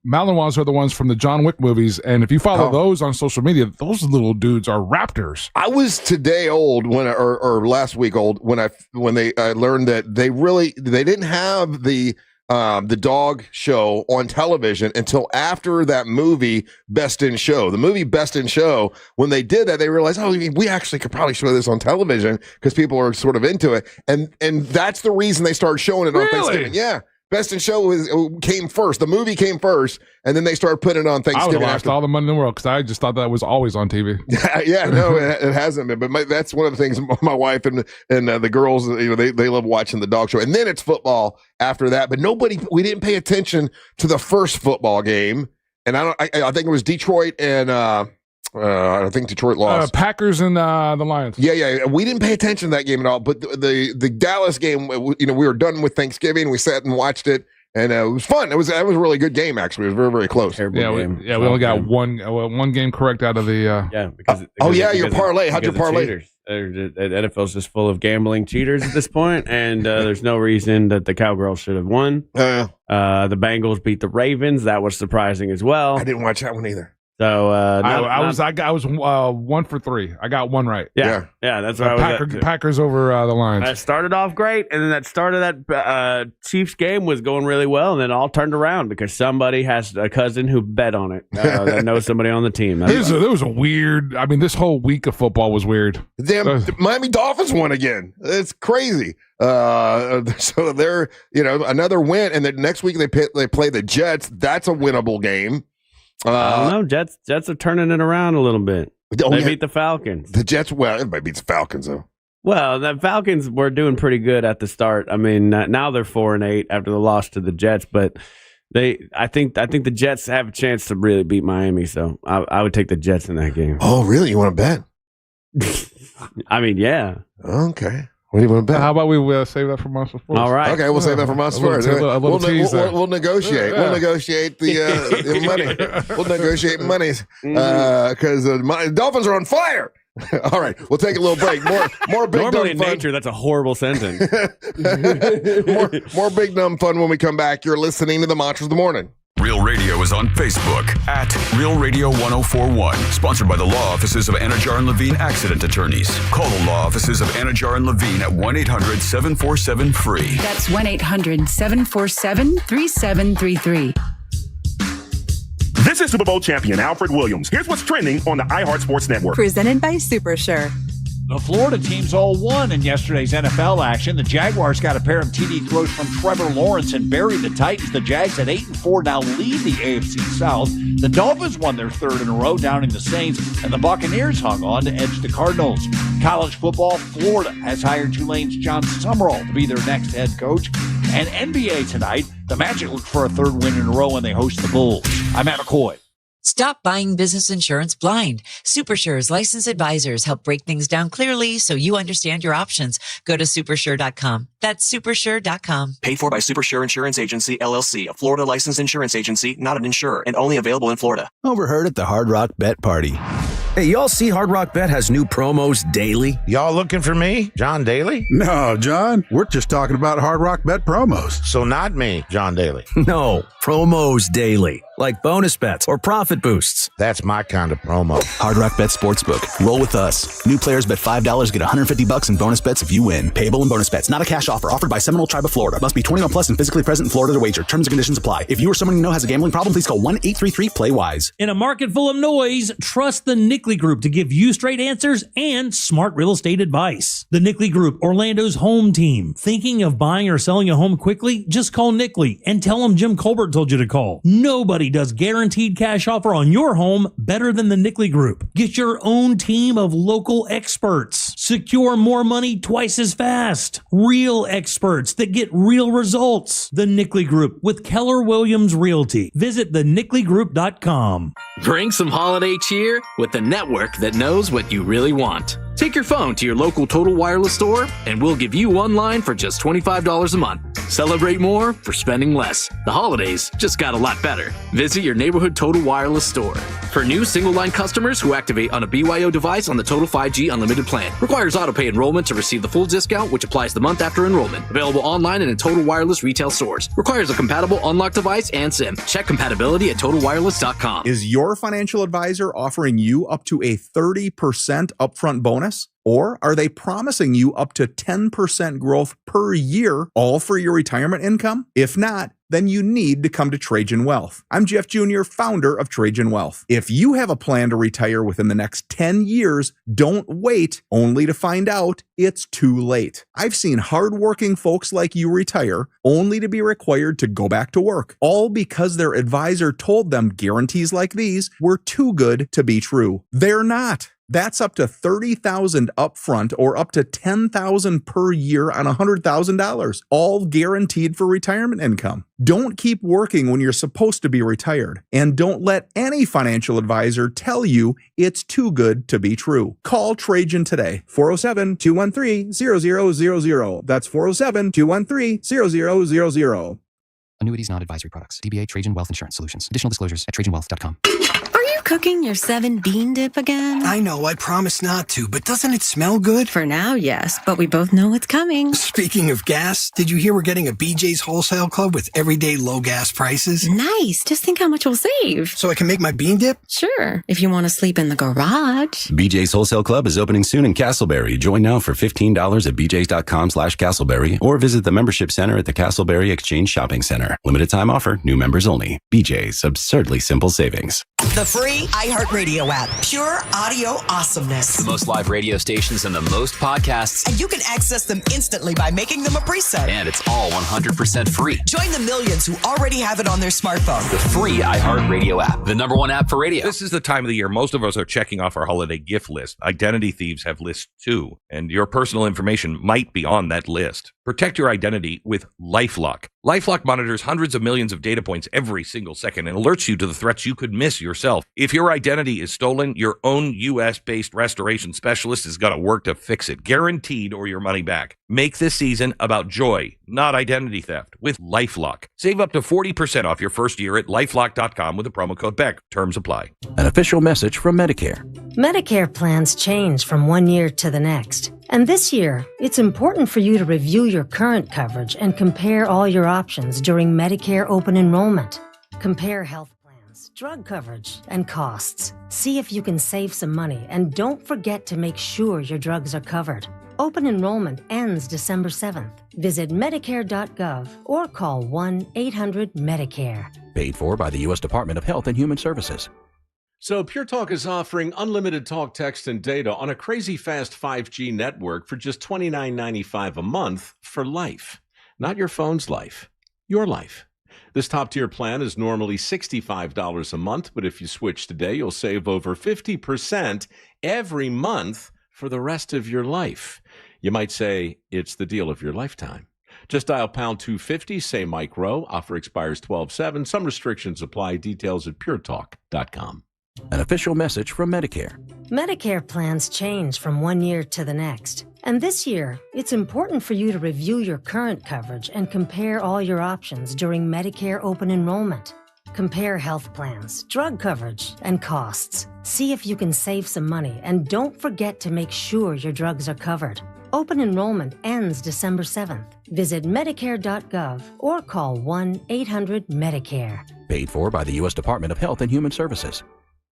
Malinois are the ones from the John Wick movies, and if you follow those on social media, those little dudes are raptors. I was today old or last week old when I learned that they didn't have the dog show on television until after that movie Best in Show. The movie Best in Show, when they did that, they realized, we actually could probably show this on television because people are sort of into it, and that's the reason they started showing it on Thanksgiving. Yeah. Best in Show came first. The movie came first, and then they started putting it on Thanksgiving. I would have watched all the money in the world because I just thought that was always on TV. Yeah, no, it hasn't been. But that's one of the things my wife and the girls, they love watching the dog show. And then it's football after that. But we didn't pay attention to the first football game. And I think it was Detroit and I think Detroit lost. Packers and the Lions. Yeah. We didn't pay attention to that game at all. But the Dallas game, we were done with Thanksgiving. We sat and watched it, and it was fun. That was a really good game. Actually, it was very, very close. We only got one game correct out of the. Because your parlay. How'd your parlay? The NFL's just full of gambling cheaters at this point, and there's no reason that the Cowgirls should have won. The Bengals beat the Ravens. That was surprising as well. I didn't watch that one either. So I was 1 for 3. I got one right. Yeah, that's what I was. Packers over the Lions. I started off great, and then that start of that Chiefs game was going really well, and then it all turned around because somebody has a cousin who bet on it that knows somebody on the team. There was a weird. I mean, this whole week of football was weird. The Miami Dolphins won again. It's crazy. So they're another win, and then next week they play the Jets. That's a winnable game. I don't know. Jets are turning it around a little bit. They beat the Falcons. The Jets, everybody beats the Falcons, though. Well, the Falcons were doing pretty good at the start. I mean, now they're 4-8 after the loss to the Jets, but I think the Jets have a chance to really beat Miami. So I would take the Jets in that game. Oh, really? You want to bet? I mean, yeah. Okay. What do you want to bet? How about we save that for Monster Sports? All right. Okay, we'll save that for Monster Sports. We'll negotiate. We'll negotiate the money. We'll negotiate monies because the Dolphins are on fire. All right, we'll take a little break. More big Normally dumb fun. nature, that's a horrible sentence. more big dumb fun when we come back. You're listening to the Monsters of the Morning. Real Radio is on Facebook at Real Radio 1041. Sponsored by the law offices of Anajar and Levine Accident Attorneys. Call the law offices of Anajar and Levine at 1-800-747-FREE. That's 1-800-747-3733. This is Super Bowl champion Alfred Williams. Here's what's trending on the iHeart Sports Network. Presented by SuperSure. The Florida teams all won in yesterday's NFL action. The Jaguars got a pair of TD throws from Trevor Lawrence and buried the Titans. The Jags at 8-4 now lead the AFC South. The Dolphins won their third in a row, downing the Saints, and the Buccaneers hung on to edge the Cardinals. College football, Florida has hired Tulane's John Summerall to be their next head coach. And NBA tonight, the Magic look for a third win in a row when they host the Bulls. I'm Matt McCoy. Stop buying business insurance blind. SuperSure's licensed advisors help break things down clearly so you understand your options. Go to supersure.com. That's supersure.com. Paid for by SuperSure Insurance Agency, LLC, a Florida licensed insurance agency, not an insurer, and only available in Florida. Overheard at the Hard Rock Bet Party. Hey, y'all see Hard Rock Bet has new promos daily? Y'all looking for me, John Daly? No, John. We're just talking about Hard Rock Bet promos. So not me, John Daly. No, promos daily. Like bonus bets or profit boosts. That's my kind of promo. Hard Rock Bet Sportsbook. Roll with us. New players bet $5, get $150 in bonus bets if you win. Payable in bonus bets. Not a cash offer. Offered by Seminole Tribe of Florida. Must be 21 plus and physically present in Florida to wager. Terms and conditions apply. If you or someone you know has a gambling problem, please call 1-833-PLAY-WISE. In a market full of noise, trust the Nickley Group to give you straight answers and smart real estate advice. The Nickley Group, Orlando's home team. Thinking of buying or selling a home quickly? Just call Nickley and tell them Jim Colbert told you to call. Nobody does guaranteed cash offer on your home better than the Nickley Group. Get your own team of local experts. Secure more money twice as fast. Real experts that get real results. The Nickley Group with Keller Williams Realty. Visit thenickley.com. Bring some holiday cheer with the network that knows what you really want. Take your phone to your local Total Wireless store, and we'll give you one line for just $25 a month. Celebrate more for spending less. The holidays just got a lot better. Visit your neighborhood Total Wireless store. For new single-line customers who activate on a BYO device on the Total 5G Unlimited plan. Requires auto-pay enrollment to receive the full discount, which applies the month after enrollment. Available online and in Total Wireless retail stores. Requires a compatible unlocked device and SIM. Check compatibility at TotalWireless.com. Is your financial advisor offering you up to a 30% upfront bonus? Or are they promising you up to 10% growth per year, all for your retirement income? If not, then you need to come to Trajan Wealth. I'm Jeff Jr., founder of Trajan Wealth. If you have a plan to retire within the next 10 years, don't wait only to find out it's too late. I've seen hardworking folks like you retire only to be required to go back to work, all because their advisor told them guarantees like these were too good to be true. They're not. That's up to $30,000 upfront or up to $10,000 per year on $100,000, all guaranteed for retirement income. Don't keep working when you're supposed to be retired, and don't let any financial advisor tell you it's too good to be true. Call Trajan today, 407-213-0000. That's 407-213-0000. Annuities, not advisory products. DBA Trajan Wealth Insurance Solutions. Additional disclosures at TrajanWealth.com. Are you cooking your 7 bean dip again? I know, I promised not to, but doesn't it smell good? For now, yes, but we both know it's coming. Speaking of gas, did you hear we're getting a BJ's Wholesale Club with everyday low gas prices? Nice. Just think how much we'll save. So I can make my bean dip? Sure, if you want to sleep in the garage. BJ's Wholesale Club is opening soon in Castleberry. Join now for $15 at bjs.com/Castleberry or visit the membership center at the Castleberry Exchange Shopping Center. Limited time offer, new members only. BJ's, absurdly simple savings. The free iHeartRadio app. Pure audio awesomeness. The most live radio stations and the most podcasts. And you can access them instantly by making them a preset. And it's all 100% free. Join the millions who already have it on their smartphone. The free iHeartRadio app. The #1 app for radio. This is the time of the year most of us are checking off our holiday gift list. Identity thieves have lists too, and your personal information might be on that list. Protect your identity with LifeLock. LifeLock monitors hundreds of millions of data points every single second and alerts you to the threats you could miss yourself. If your identity is stolen, your own U.S.-based restoration specialist is going to work to fix it, guaranteed, or your money back. Make this season about joy, not identity theft, with LifeLock. Save up to 40% off your first year at LifeLock.com with the promo code BECK. Terms apply. An official message from Medicare. Medicare plans change from one year to the next. And this year, it's important for you to review your current coverage and compare all your options during Medicare open enrollment. Compare health plans, drug coverage, and costs. See if you can save some money, and don't forget to make sure your drugs are covered. Open enrollment ends December 7th. Visit Medicare.gov or call 1-800-MEDICARE. Paid for by the U.S. Department of Health and Human Services. So Pure Talk is offering unlimited talk, text, and data on a crazy fast 5G network for just $29.95 a month for life. Not your phone's life, your life. This top-tier plan is normally $65 a month, but if you switch today, you'll save over 50% every month for the rest of your life. You might say it's the deal of your lifetime. Just dial pound 250, say Mike Rowe. Offer expires 12/7. Some restrictions apply. Details at puretalk.com. An official message from Medicare. Medicare plans change from one year to the next. And this year, it's important for you to review your current coverage and compare all your options during Medicare open enrollment. Compare health plans, drug coverage, and costs. See if you can save some money, and don't forget to make sure your drugs are covered. Open enrollment ends December 7th. Visit Medicare.gov or call 1-800-MEDICARE. Paid for by the U.S. Department of Health and Human Services.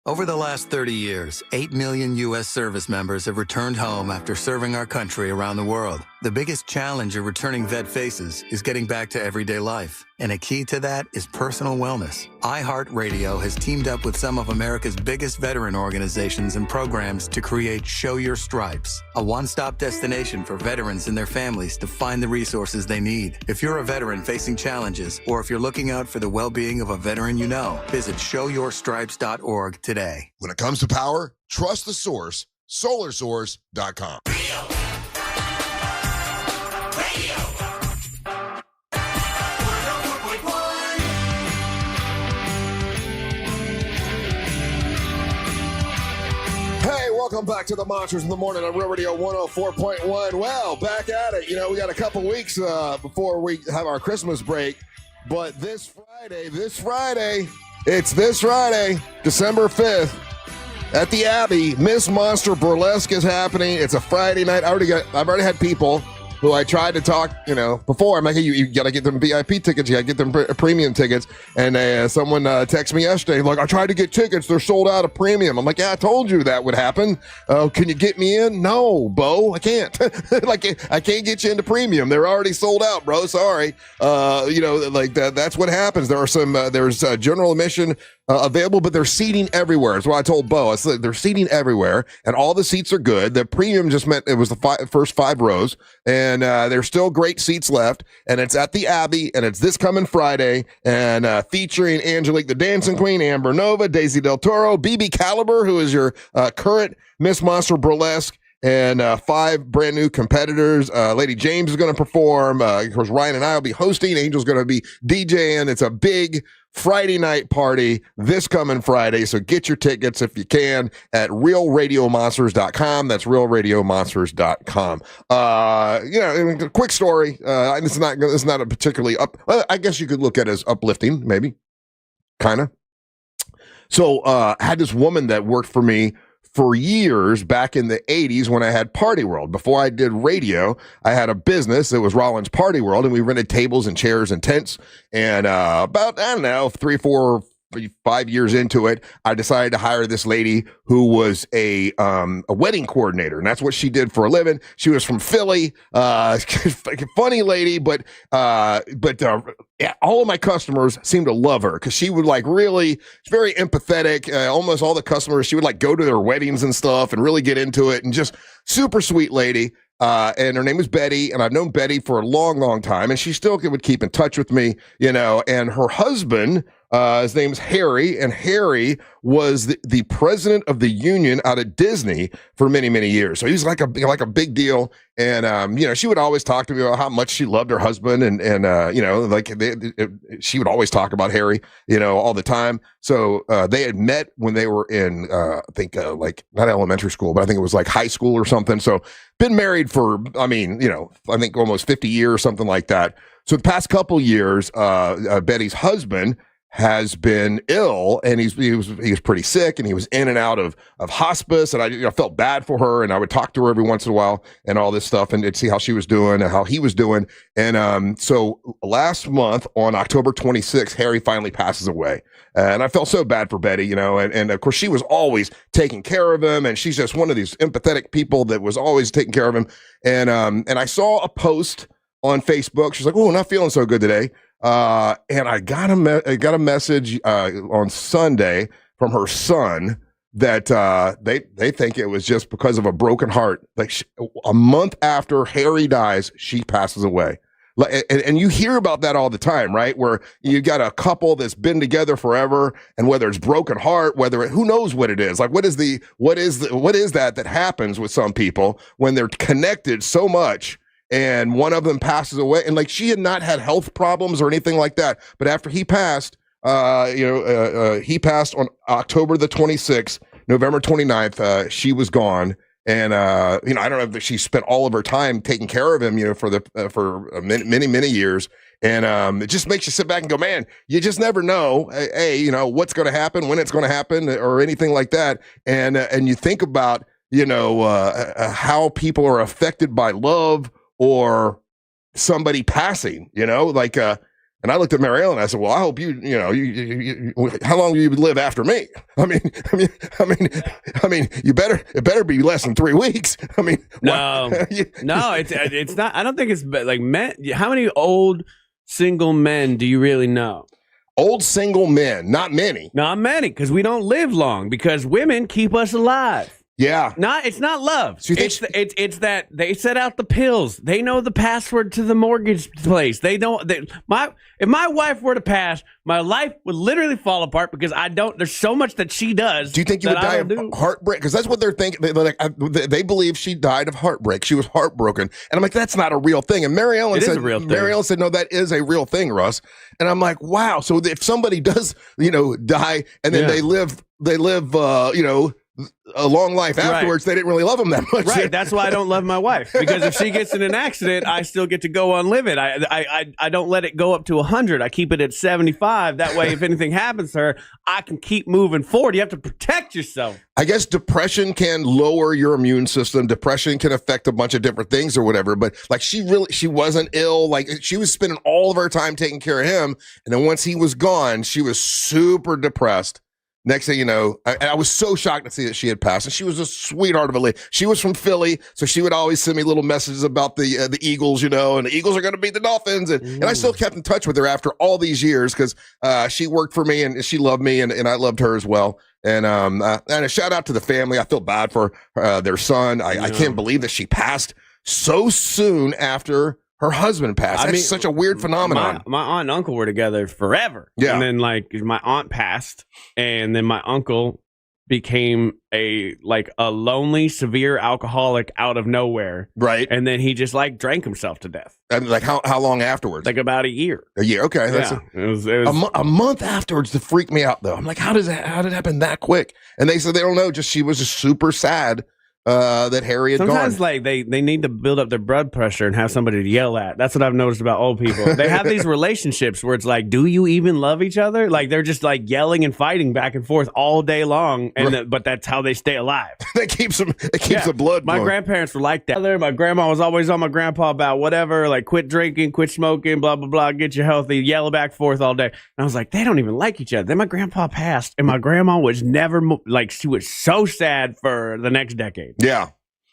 Over the last 30 years, 8 million U.S. service members have returned home after serving our country around the world. The biggest challenge a returning vet faces is getting back to everyday life. And a key to that is personal wellness. iHeartRadio has teamed up with some of America's biggest veteran organizations and programs to create Show Your Stripes, a one-stop destination for veterans and their families to find the resources they need. If you're a veteran facing challenges, or if you're looking out for the well-being of a veteran you know, visit showyourstripes.org today. When it comes to power, trust the source, solarsource.com. Welcome back to the Monsters in the Morning on Real Radio 104.1. Well, back at it. You know, we got a couple weeks before we have our Christmas break. But this Friday, It's this Friday, December 5th, at the Abbey. Miss Monster Burlesque is happening. It's a Friday night. I've already had people who I tried to talk, before. I'm like, hey, you got to get them VIP tickets. You got to get them premium tickets. And someone texted me yesterday, like, I tried to get tickets. They're sold out of premium. I'm like, yeah, I told you that would happen. Can you get me in? No, Bo, I can't. I can't get you into premium. They're already sold out, bro. Sorry. That's what happens. There are there's general admission available, but they're seating everywhere. That's what I told Bo. They're seating everywhere, and all the seats are good. The premium just meant it was the first 5 rows, and there's still great seats left, and it's at the Abbey, and it's this coming Friday, and featuring Angelique the Dancing Queen, Amber Nova, Daisy Del Toro, BB Caliber, who is your current Miss Monster Burlesque, and 5 brand new competitors. Lady James is going to perform. Of course, Ryan and I will be hosting. Angel's going to be DJing. It's a big Friday night party this coming Friday. So get your tickets if you can at realradiomonsters.com. That's realradiomonsters.com. A quick story. It's not a particularly I guess you could look at it as uplifting, maybe. Kind of. So I had this woman that worked for me for years back in the 80s when I had Party World. Before I did radio, I had a business. It was Rollins Party World, and we rented tables and chairs and tents. And about, 3, 4, 5 years into it, I decided to hire this lady who was a wedding coordinator, and that's what she did for a living. She was from Philly, funny lady, but all of my customers seemed to love her because she would she's very empathetic. Almost all the customers, she would go to their weddings and stuff and really get into it, and just super sweet lady. And her name is Betty, and I've known Betty for a long, long time, and she still would keep in touch with me, and her husband, his name's Harry, and Harry was the president of the union out at Disney for many, many years. So he was like a big deal. And, she would always talk to me about how much she loved her husband. She would always talk about Harry, all the time. So they had met when they were in, not elementary school, but I think it was like high school or something. So been married for, I think almost 50 years, something like that. So the past couple years, Betty's husband has been ill, and he was pretty sick, and he was in and out of hospice, and I felt bad for her, and I would talk to her every once in a while and all this stuff, and see how she was doing and how he was doing. And so last month on October 26th, Harry finally passes away, and I felt so bad for Betty, and of course she was always taking care of him, and she's just one of these empathetic people that was always taking care of him. And I saw a post on Facebook. She's like, "Oh, not feeling so good today." And I got a message on Sunday from her son that they think it was just because of a broken heart. A month after Harry dies, she passes away. And you hear about that all the time, right? Where you got a couple that's been together forever, and whether it's broken heart, who knows what it is? What is that happens with some people when they're connected so much? And one of them passes away, and she had not had health problems or anything like that. But after he passed, he passed on October the 26th, November 29th. She was gone, and I don't know if she spent all of her time taking care of him, for many, many years. And it just makes you sit back and go, man, you just never know, what's going to happen, when it's going to happen, or anything like that. And you think about, how people are affected by love or somebody passing, and I looked at Mary Ellen and I said, well, I hope you how long will you live after me? It better be less than 3 weeks. No, it's not. I don't think it's like men. How many old single men do you really know? Old single men, not many. Not many, because we don't live long, because women keep us alive. Yeah. It's not love. So it's that they set out the pills. They know the password to the mortgage place. They don't. If my wife were to pass, my life would literally fall apart because I don't. There's so much that she does. Do you think you would die of heartbreak? Because that's what they're thinking. They believe she died of heartbreak. She was heartbroken, and I'm like, that's not a real thing. And Mary Ellen said, Mary Ellen said, no, that is a real thing, Russ. And I'm like, wow. So if somebody does, die, and then they live, a long life afterwards, they didn't really love him that much. Right. That's why I don't love my wife, because if she gets in an accident, I still get to go on live it. I don't let it go up to 100. I keep it at 75. That way, if anything happens to her, I can keep moving forward. You have to protect yourself. I guess depression can lower your immune system. Depression can affect a bunch of different things or whatever. But like she wasn't ill. Like she was spending all of her time taking care of him. And then once he was gone, she was super depressed. Next thing you know, I was so shocked to see that she had passed. And she was a sweetheart of a lady. She was from Philly, so she would always send me little messages about the Eagles, and the Eagles are going to beat the Dolphins. And I still kept in touch with her after all these years because she worked for me and she loved me and I loved her as well. And a shout out to the family. I feel bad for their son. I can't believe that she passed so soon after her husband passed. That's such a weird phenomenon. My aunt and uncle were together forever. Yeah. And then my aunt passed, and then my uncle became a lonely, severe alcoholic out of nowhere. Right. And then he just drank himself to death. And how long afterwards? Like about a year. A year. Okay. That's it was a month afterwards to freak me out though. I'm like, how did it happen that quick? And they said they don't know. She was just super sad that Harry had Sometimes gone. they need to build up their blood pressure and have somebody to yell at. That's what I've noticed about old people. They have these relationships where it's like, do you even love each other? Like they're just yelling and fighting back and forth all day long, and but that's how they stay alive. That keeps them. It keeps the blood My flowing. grandparents were like that. My grandma was always on my grandpa about whatever, quit drinking, quit smoking, blah blah blah, get you healthy, yell back and forth all day. And I was like, they don't even like each other. Then my grandpa passed, and my grandma was never she was so sad for the next decade. Yeah.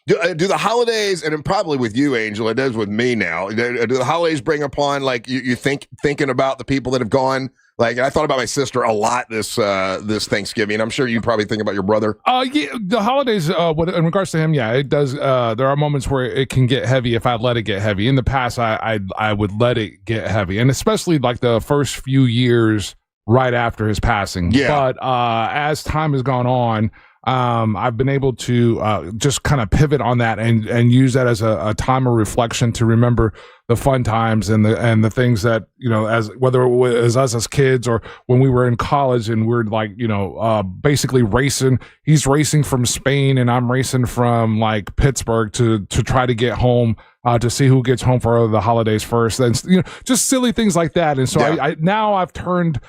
Do the holidays, and probably with you, Angel, it does with me now. Do the holidays bring upon you thinking about the people that have gone? I thought about my sister a lot this Thanksgiving. I'm sure you probably think about your brother. Yeah, the holidays. In regards to him, yeah, it does. There are moments where it can get heavy if I let it get heavy. In the past, I would let it get heavy, and especially the first few years right after his passing. Yeah. But as time has gone on, I've been able to just kind of pivot on that and use that as a time of reflection to remember the fun times and the things that, as whether it was us as kids or when we were in college and we're basically racing. He's racing from Spain and I'm racing from Pittsburgh to try to get home to see who gets home for the holidays first. And just silly things like that. And so I now I've turned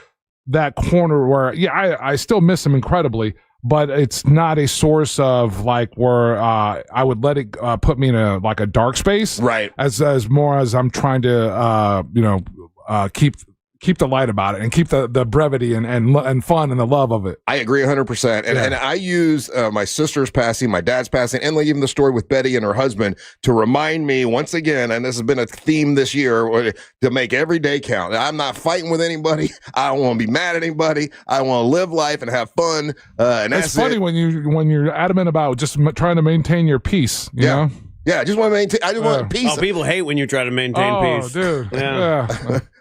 that corner where I still miss him incredibly. But it's not a source of where I would let it put me in a dark space, right? As more as I'm trying to keep the light about it and keep the brevity and fun and the love of it. I agree 100%. And I use my sister's passing, my dad's passing, and even the story with Betty and her husband to remind me once again, and this has been a theme this year, to make every day count. I'm not fighting with anybody. I don't want to be mad at anybody. I want to live life and have fun. And it's funny when you're adamant about just trying to maintain your peace. You know? Yeah, I just want to maintain. I just want peace. Oh, people hate when you try to maintain peace. Dude. Yeah.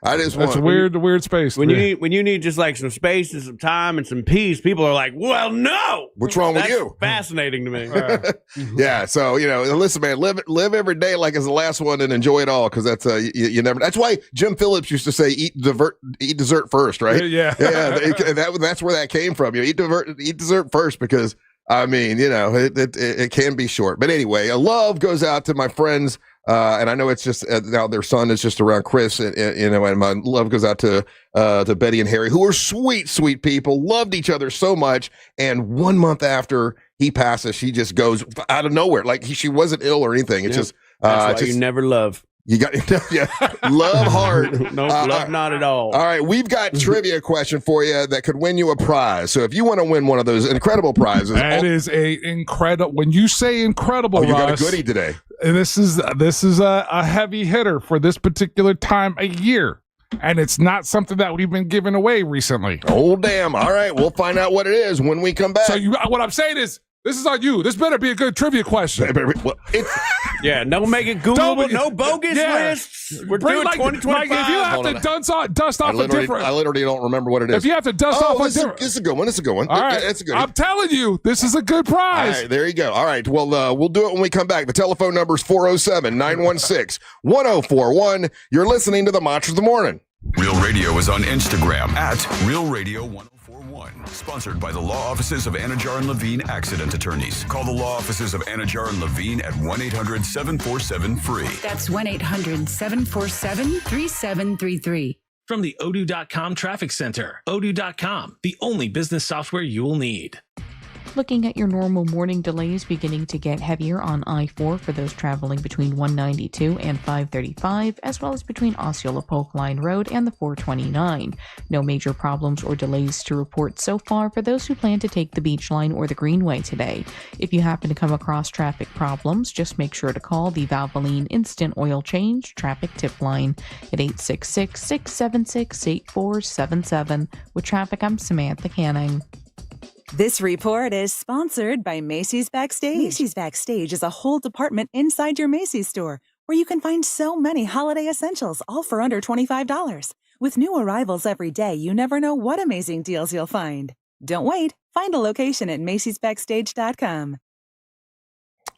I just want. It's weird space. When you need just some space and some time and some peace, people are like, "Well, no." What's wrong with you? Fascinating to me. Yeah. So listen, man, live every day like it's the last one and enjoy it all because that's you never. That's why Jim Phillips used to say, "Eat dessert first," right? Yeah. That's where that came from. Eat dessert first because. I mean, it can be short. But anyway, a love goes out to my friends. And I know it's just now their son is just around Chris. And my love goes out to Betty and Harry, who are sweet, sweet people, loved each other so much. And 1 month after he passes, she just goes out of nowhere. She wasn't ill or anything. It's just that's why you never love. You got love hard. No, love not at all. All right, we've got trivia question for you that could win you a prize. So if you want to win one of those incredible prizes, that is a incredible. When you say incredible, you Russ, got a goodie today. And this is a heavy hitter for this particular time of year. And it's not something that we've been giving away recently. Oh, damn. All right, we'll find out what it is when we come back. So what I'm saying is, this is on you. This better be a good trivia question. No make it Google, no bogus lists. We're doing 2025. If you have to dust off a different... I literally don't remember what it is. If you have to dust off a different... This is a good one. It's a good one. All right. It's a good I'm telling you, this is a good prize. All right, there you go. All right, well, we'll do it when we come back. The telephone number is 407-916-1041. You're listening to the Mantra of the Morning. Real Radio is on Instagram at Real Radio 1041. 911. Sponsored by the law offices of Anajar and Levine Accident Attorneys. Call the law offices of Anajar and Levine at 1-800-747-FREE. That's 1-800-747-3733. From the Odoo.com Traffic Center, Odoo.com, the only business software you will need. Looking at your normal morning delays beginning to get heavier on I-4 for those traveling between 192 and 535, as well as between Osceola Polk Line Road and the 429. No major problems or delays to report so far for those who plan to take the Beach Line or the Greenway today. If you happen to come across traffic problems, just make sure to call the Valvoline Instant Oil Change Traffic Tip Line at 866-676-8477. With traffic, I'm Samantha Canning. This report is sponsored by Macy's Backstage. Macy's Backstage is a whole department inside your Macy's store where you can find so many holiday essentials, all for under $25. With new arrivals every day, you never know what amazing deals you'll find. Don't wait. Find a location at macysbackstage.com.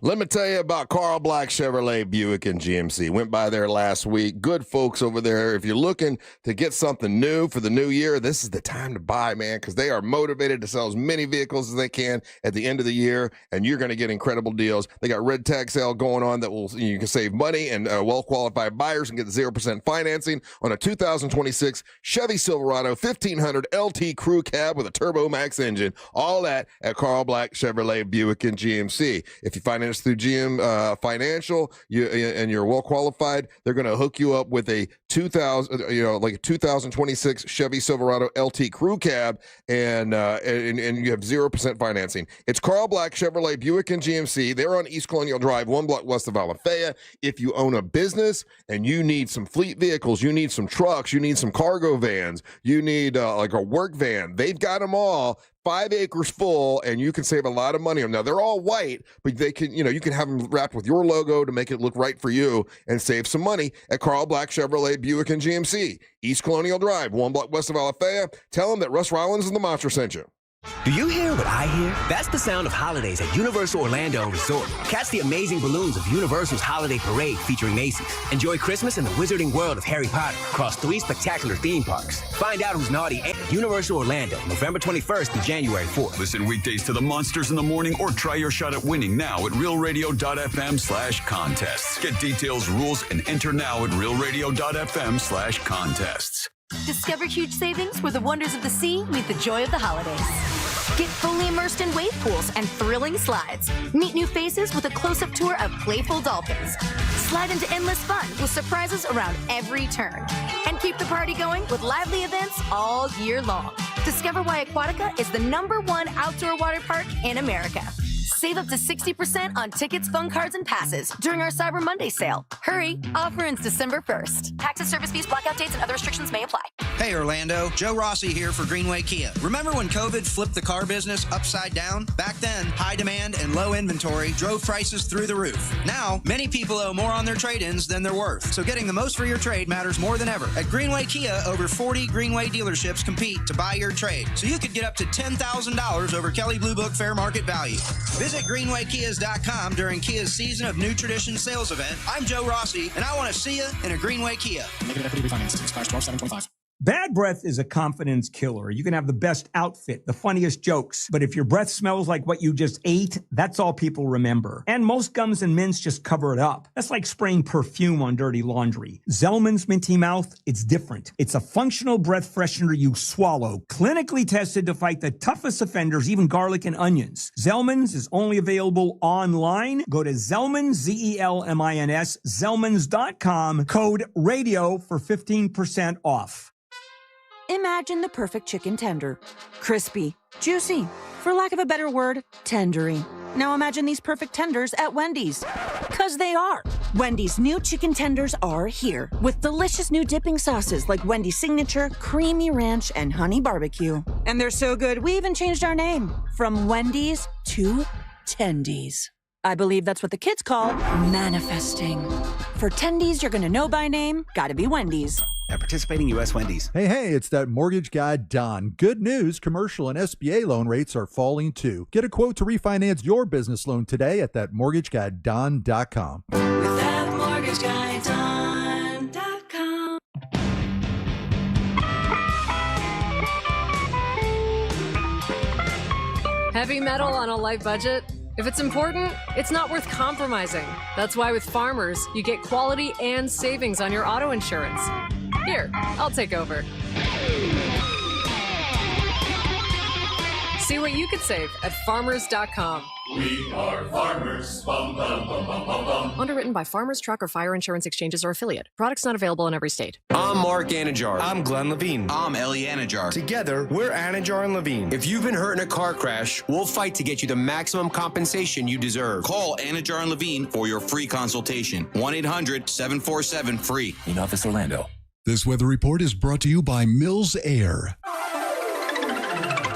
Let me tell you about Carl Black Chevrolet Buick and GMC. Went by there last week. Good folks over there. If you're looking to get something new for the new year, this is the time to buy, man, because they are motivated to sell as many vehicles as they can at the end of the year, and you're going to get incredible deals. They got red tag sale going on that you can save money, and well-qualified buyers can get 0% financing on a 2026 Chevy Silverado 1500 LT Crew Cab with a Turbo Max engine. All that at Carl Black Chevrolet Buick and GMC. If you finance through GM Financial, and you're well qualified, they're going to hook you up with a 2026 Chevy Silverado LT Crew Cab, and you have 0% financing. It's Carl Black Chevrolet Buick and GMC. They're on East Colonial Drive, 1 block west of Alafaya. If you own a business and you need some fleet vehicles, you need some trucks, you need some cargo vans, you need like a work van, they've got them all. 5 acres full, and you can save a lot of money on them. Now, they're all white, but they can, you can have them wrapped with your logo to make it look right for you and save some money at Carl Black Chevrolet Buick and GMC, East Colonial Drive, 1 block west of Alafaya. Tell them that Russ Rollins and the Monster sent you. Do you hear what I hear? That's the sound of holidays at Universal Orlando Resort. Catch the amazing balloons of Universal's Holiday Parade featuring Macy's. Enjoy Christmas in the wizarding world of Harry Potter across 3 spectacular theme parks. Find out who's naughty at Universal Orlando, November 21st to January 4th. Listen weekdays to the Monsters in the Morning or try your shot at winning now at realradio.fm/contests. Get details, rules, and enter now at realradio.fm/contests. Discover huge savings where the wonders of the sea meet the joy of the holidays. Get fully immersed in wave pools and thrilling slides. Meet new faces with a close-up tour of playful dolphins. Slide into endless fun with surprises around every turn. And keep the party going with lively events all year long. Discover why Aquatica is the #1 outdoor water park in America. Save up to 60% on tickets, phone cards, and passes during our Cyber Monday sale. Hurry, offer ends December 1st. Taxes, service fees, blackout dates, and other restrictions may apply. Hey Orlando, Joe Rossi here for Greenway Kia. Remember when COVID flipped the car business upside down? Back then, high demand and low inventory drove prices through the roof. Now, many people owe more on their trade-ins than they're worth. So getting the most for your trade matters more than ever. At Greenway Kia, over 40 Greenway dealerships compete to buy your trade. So you could get up to $10,000 over Kelley Blue Book fair market value. Visit GreenwayKias.com during Kia's Season of New Tradition sales event. I'm Joe Rossi, and I want to see you in a Greenway Kia. Negative equity refinance. Expires 12/7/25. Bad breath is a confidence killer. You can have the best outfit, the funniest jokes, but if your breath smells like what you just ate, that's all people remember. And most gums and mints just cover it up. That's like spraying perfume on dirty laundry. Zellman's Minty Mouth, it's different. It's a functional breath freshener you swallow, clinically tested to fight the toughest offenders, even garlic and onions. Zellman's is only available online. Go to Zellman's, Zelmins, Zellmans.com, code RADIO for 15% off. Imagine the perfect chicken tender. Crispy, juicy, for lack of a better word, tendery. Now imagine these perfect tenders at Wendy's. 'Cause they are. Wendy's new chicken tenders are here with delicious new dipping sauces like Wendy's Signature, Creamy Ranch, and Honey Barbecue. And they're so good, we even changed our name from Wendy's to Tendies. I believe that's what the kids call manifesting. For Tendies you're gonna know by name, gotta be Wendy's. At participating U.S. Wendy's. Hey, it's that mortgage guy, Don. Good news, commercial and SBA loan rates are falling too. Get a quote to refinance your business loan today at thatmortgageguyDon.com. With thatmortgageguyDon.com. Heavy metal on a light budget? If it's important, it's not worth compromising. That's why with Farmers, you get quality and savings on your auto insurance. Here, I'll take over. See what you could save at farmers.com. We are farmers. Bum, bum, bum, bum, bum, bum. Underwritten by Farmers Truck or Fire Insurance Exchanges or Affiliate. Products not available in every state. I'm Mark Anajar. I'm Glenn Levine. I'm Ellie Anajar. Together, we're Anajar and Levine. If you've been hurt in a car crash, we'll fight to get you the maximum compensation you deserve. Call Anajar and Levine for your free consultation. 1-800-747-FREE. In Office, Orlando. This weather report is brought to you by Mills Air.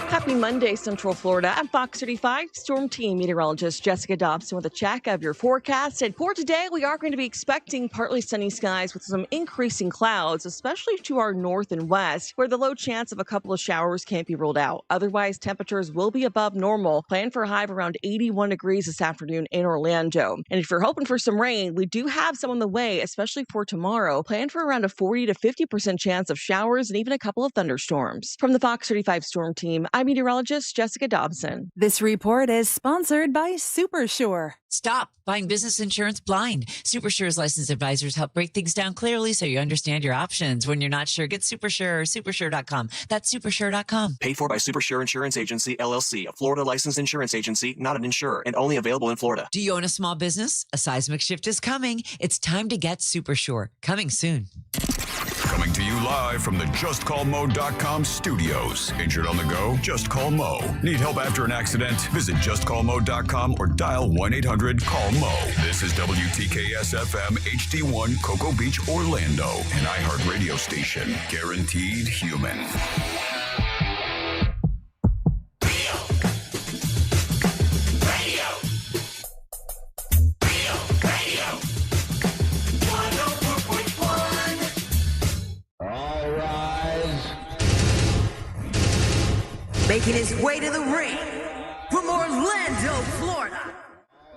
Happy Monday, Central Florida. I'm Fox 35 Storm Team meteorologist Jessica Dobson with a check of your forecast. And for today, we are going to be expecting partly sunny skies with some increasing clouds, especially to our north and west, where the low chance of a couple of showers can't be ruled out. Otherwise, temperatures will be above normal. Plan for a high of around 81 degrees this afternoon in Orlando. And if you're hoping for some rain, we do have some on the way, especially for tomorrow. Plan for around a 40 to 50% chance of showers and even a couple of thunderstorms. From the Fox 35 Storm Team, I'm meteorologist Jessica Dobson. This report is sponsored by SuperSure. Stop buying business insurance blind. SuperSure's licensed advisors help break things down clearly so you understand your options. When you're not sure, get SuperSure or supersure.com. That's supersure.com. Paid for by SuperSure Insurance Agency, LLC, a Florida licensed insurance agency, not an insurer, and only available in Florida. Do you own a small business? A seismic shift is coming. It's time to get SuperSure. Coming soon. Coming to you live from the JustCallMo.com studios. Injured on the go? Just call Mo. Need help after an accident? Visit JustCallMo.com or dial 1-800-CALL-MO. This is WTKS-FM HD1 Cocoa Beach, Orlando, an iHeartRadio station. Guaranteed human. Making his way to the ring from Orlando, Florida,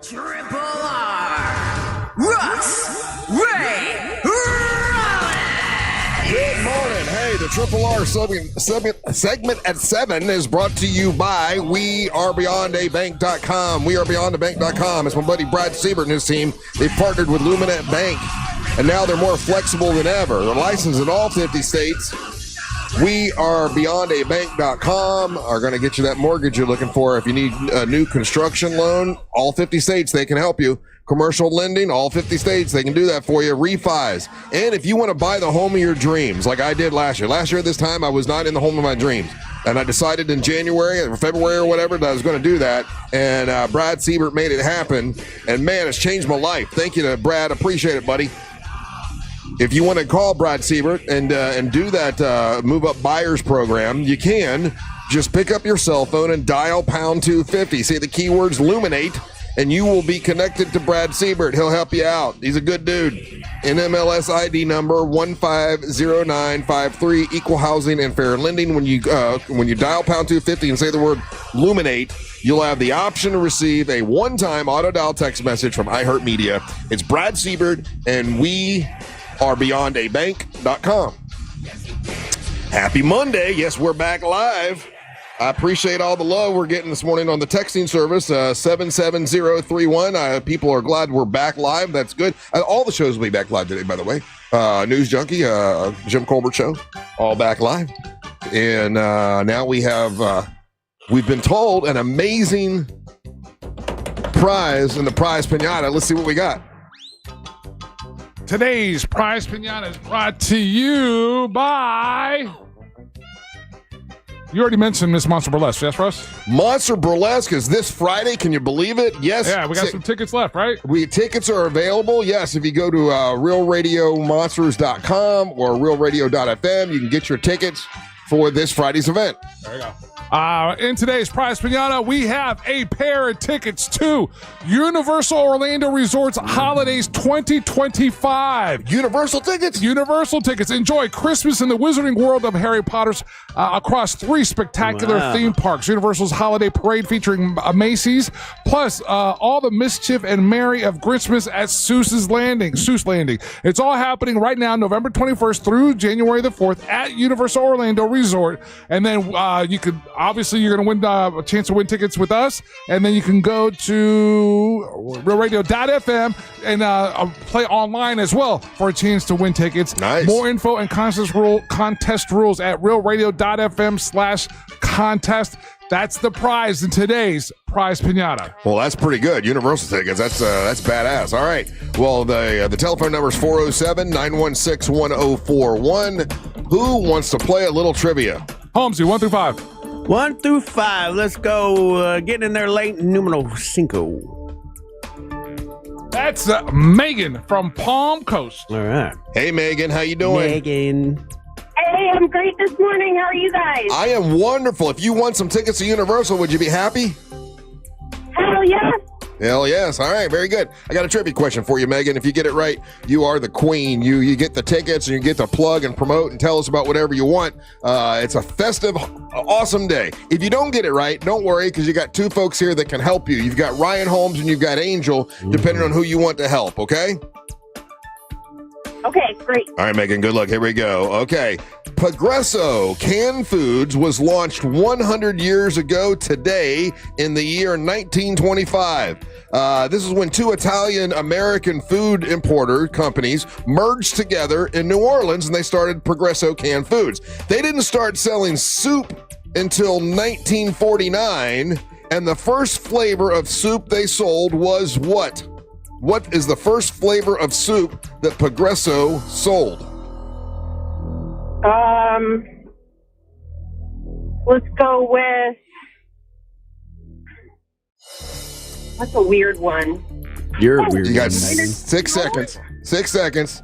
Triple R, Russ Ray Rollins. Good morning. Hey, the Triple R segment at 7 is brought to you by WeAreBeyondABank.com. WeAreBeyondABank.com. It's my buddy Brad Siebert and his team. They've partnered with Luminant Bank, and now they're more flexible than ever. They're licensed in all 50 states. WeAreBeyondABank.com are going to get you that mortgage you're looking for. If you need a new construction loan, all 50 states, they can help you. Commercial lending, all 50 states, they can do that for you. Refis. And if you want to buy the home of your dreams, like I did last year. Last year at this time, I was not in the home of my dreams. And I decided in January or February or whatever that I was going to do that. And Brad Siebert made it happen. And, man, it's changed my life. Thank you to Brad. Appreciate it, buddy. If you want to call Brad Siebert and do that Move Up Buyers program, you can. Just pick up your cell phone and dial pound 250. Say the keywords Luminate, and you will be connected to Brad Siebert. He'll help you out. He's a good dude. NMLS ID number 150953, Equal Housing and Fair Lending. When you dial pound 250 and say the word Luminate, you'll have the option to receive a one-time auto dial text message from iHeartMedia. It's Brad Siebert, and we are BeyondABank.com. Happy Monday. Yes, we're back live. I appreciate all the love we're getting this morning on the texting service, 77031. People are glad we're back live. That's good. All the shows will be back live today, by the way. News Junkie, Jim Colbert Show, all back live. And now we have, we've been told, an amazing prize in the prize pinata. Let's see what we got. Today's prize pinata is brought to you by... You already mentioned Miss Monster Burlesque, yes, Russ? Monster Burlesque is this Friday. Can you believe it? Yes. Yeah, we got some tickets left, right? Tickets are available. Yes, if you go to realradiomonsters.com or realradio.fm, you can get your tickets for this Friday's event. There you go. In today's prize pinata, we have a pair of tickets to Universal Orlando Resorts Holidays 2025. Universal tickets? Universal tickets. Enjoy Christmas in the Wizarding World of Harry Potter's across 3 spectacular theme parks. Universal's Holiday Parade featuring Macy's, plus all the mischief and merry of Christmas at Seuss Landing. It's all happening right now, November 21st through January the 4th at Universal Orlando Resort. And then you could... obviously, you're going to win a chance to win tickets with us. And then you can go to realradio.fm and play online as well for a chance to win tickets. Nice. More info and contest rules at realradio.fm/contest. That's the prize in today's prize pinata. Well, that's pretty good. Universal tickets. That's badass. All right. Well, the telephone number is 407-916-1041. Who wants to play a little trivia? Holmesy, 1 through 5. 1 through 5. Let's go. Getting in there late. Numero cinco. That's Megan from Palm Coast. All right. Hey, Megan. How you doing? Megan. Hey, I'm great this morning. How are you guys? I am wonderful. If you won some tickets to Universal, would you be happy? Hell yes. Hell yes. All right, very good. I got a trivia question for you, Megan. If you get it right, you are the queen. You get the tickets and you get to plug and promote and tell us about whatever you want. It's a festive, awesome day. If you don't get it right, don't worry, because you got two folks here that can help you. You've got Ryan Holmes and you've got Angel, depending on who you want to help, okay? Okay, great. All right, Megan, good luck. Here we go. Okay. Progresso canned foods was launched 100 years ago today in the year 1925. This is when two Italian-American food importer companies merged together in New Orleans, and they started Progresso canned foods. They didn't start selling soup until 1949, and the first flavor of soup they sold was what? What is the first flavor of soup that Progresso sold? Let's go with. That's a weird one. You're weird. You got 6 seconds. 6 seconds.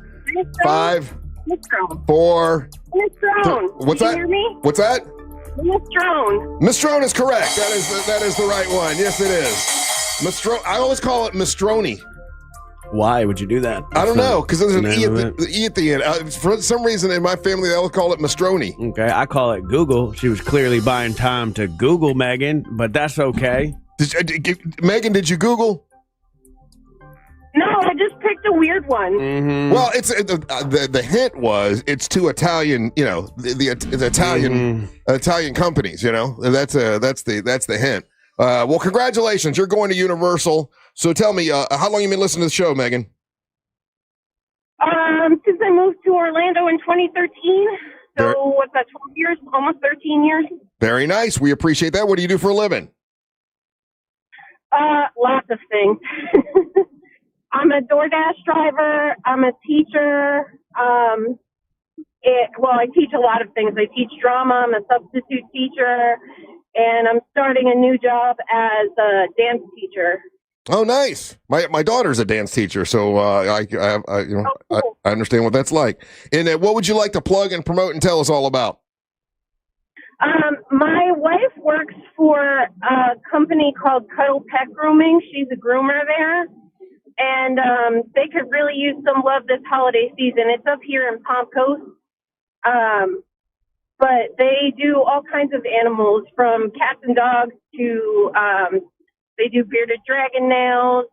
5, Mistrone. 4. Mistrone. What's Can that? you hear me? What's that? Mistrone. Mistrone is correct. That is the right one. Yes, it is. Mistrone. I always call it mistrone. Why would you do that? I don't know, because there's an Name E of at the end. For some reason in my family, they always call it mistrone. Okay, I call it Google. She was clearly buying time to Google Megan, but that's okay. Megan, did you Google? No, I just picked a weird one. Mm-hmm. Well, it's the hint was it's two Italian, the Italian companies. That's the hint. Well, congratulations, you're going to Universal. So tell me, how long you been listening to the show, Megan? Since I moved to Orlando in 2013. So what's that? 12 years, almost 13 years. Very nice. We appreciate that. What do you do for a living? Lots of things. I'm a DoorDash driver. I'm a teacher. I teach a lot of things. I teach drama. I'm a substitute teacher, and I'm starting a new job as a dance teacher. Oh, nice. My daughter's a dance teacher, so I understand what that's like. And what would you like to plug and promote and tell us all about? My wife works for a company called Cuddle Pet Grooming. She's a groomer there. And they could really use some love this holiday season. It's up here in Palm Coast. But they do all kinds of animals, from cats and dogs to they do bearded dragon nails.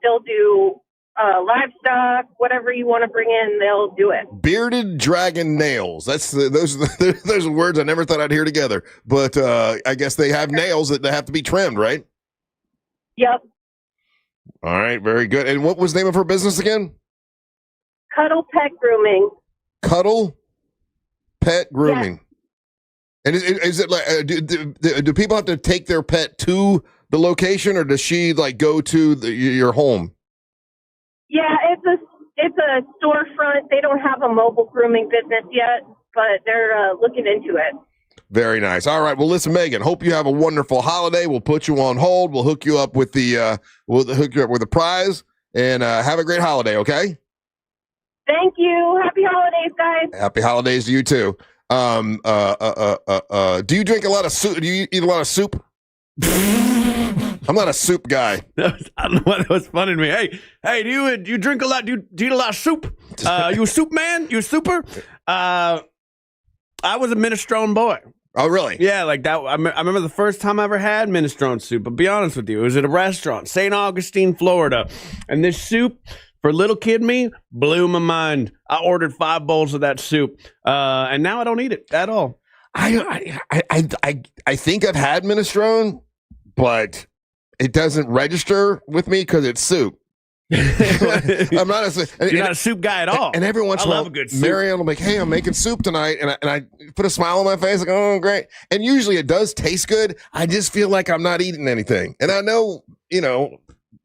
They'll do livestock, whatever you want to bring in, they'll do it. Bearded dragon nails. Those are words I never thought I'd hear together. But I guess they have nails that have to be trimmed, right? Yep. All right, very good. And what was the name of her business again? Cuddle Pet Grooming. Cuddle Pet Grooming. Yeah. And is it like do people have to take their pet to the location, or does she go to your home? Yeah, it's a storefront. They don't have a mobile grooming business yet, but they're looking into it. Very nice. All right. Well, listen, Megan, hope you have a wonderful holiday. We'll put you on hold. We'll hook you up with the prize, and have a great holiday. Okay. Thank you. Happy holidays, guys. Happy holidays to you too. Do you drink a lot of soup? Do you eat a lot of soup? I'm not a soup guy. I don't know what was funny to me. Hey, do you drink a lot? Do you eat a lot of soup? You a soup man? You a super? I was a minestrone boy. Oh, really? Yeah, like that. I remember the first time I ever had minestrone soup. But be honest with you, it was at a restaurant, St. Augustine, Florida, and this soup for little kid me blew my mind. I ordered 5 bowls of that soup, and now I don't eat it at all. I think I've had minestrone, but it doesn't register with me because it's soup. I'm not You're not a soup guy at all. And every once in a while, a good soup. Marianne will be like, "Hey, I'm making soup tonight," and I put a smile on my face, like, "Oh, great!" And usually it does taste good. I just feel like I'm not eating anything, and I know,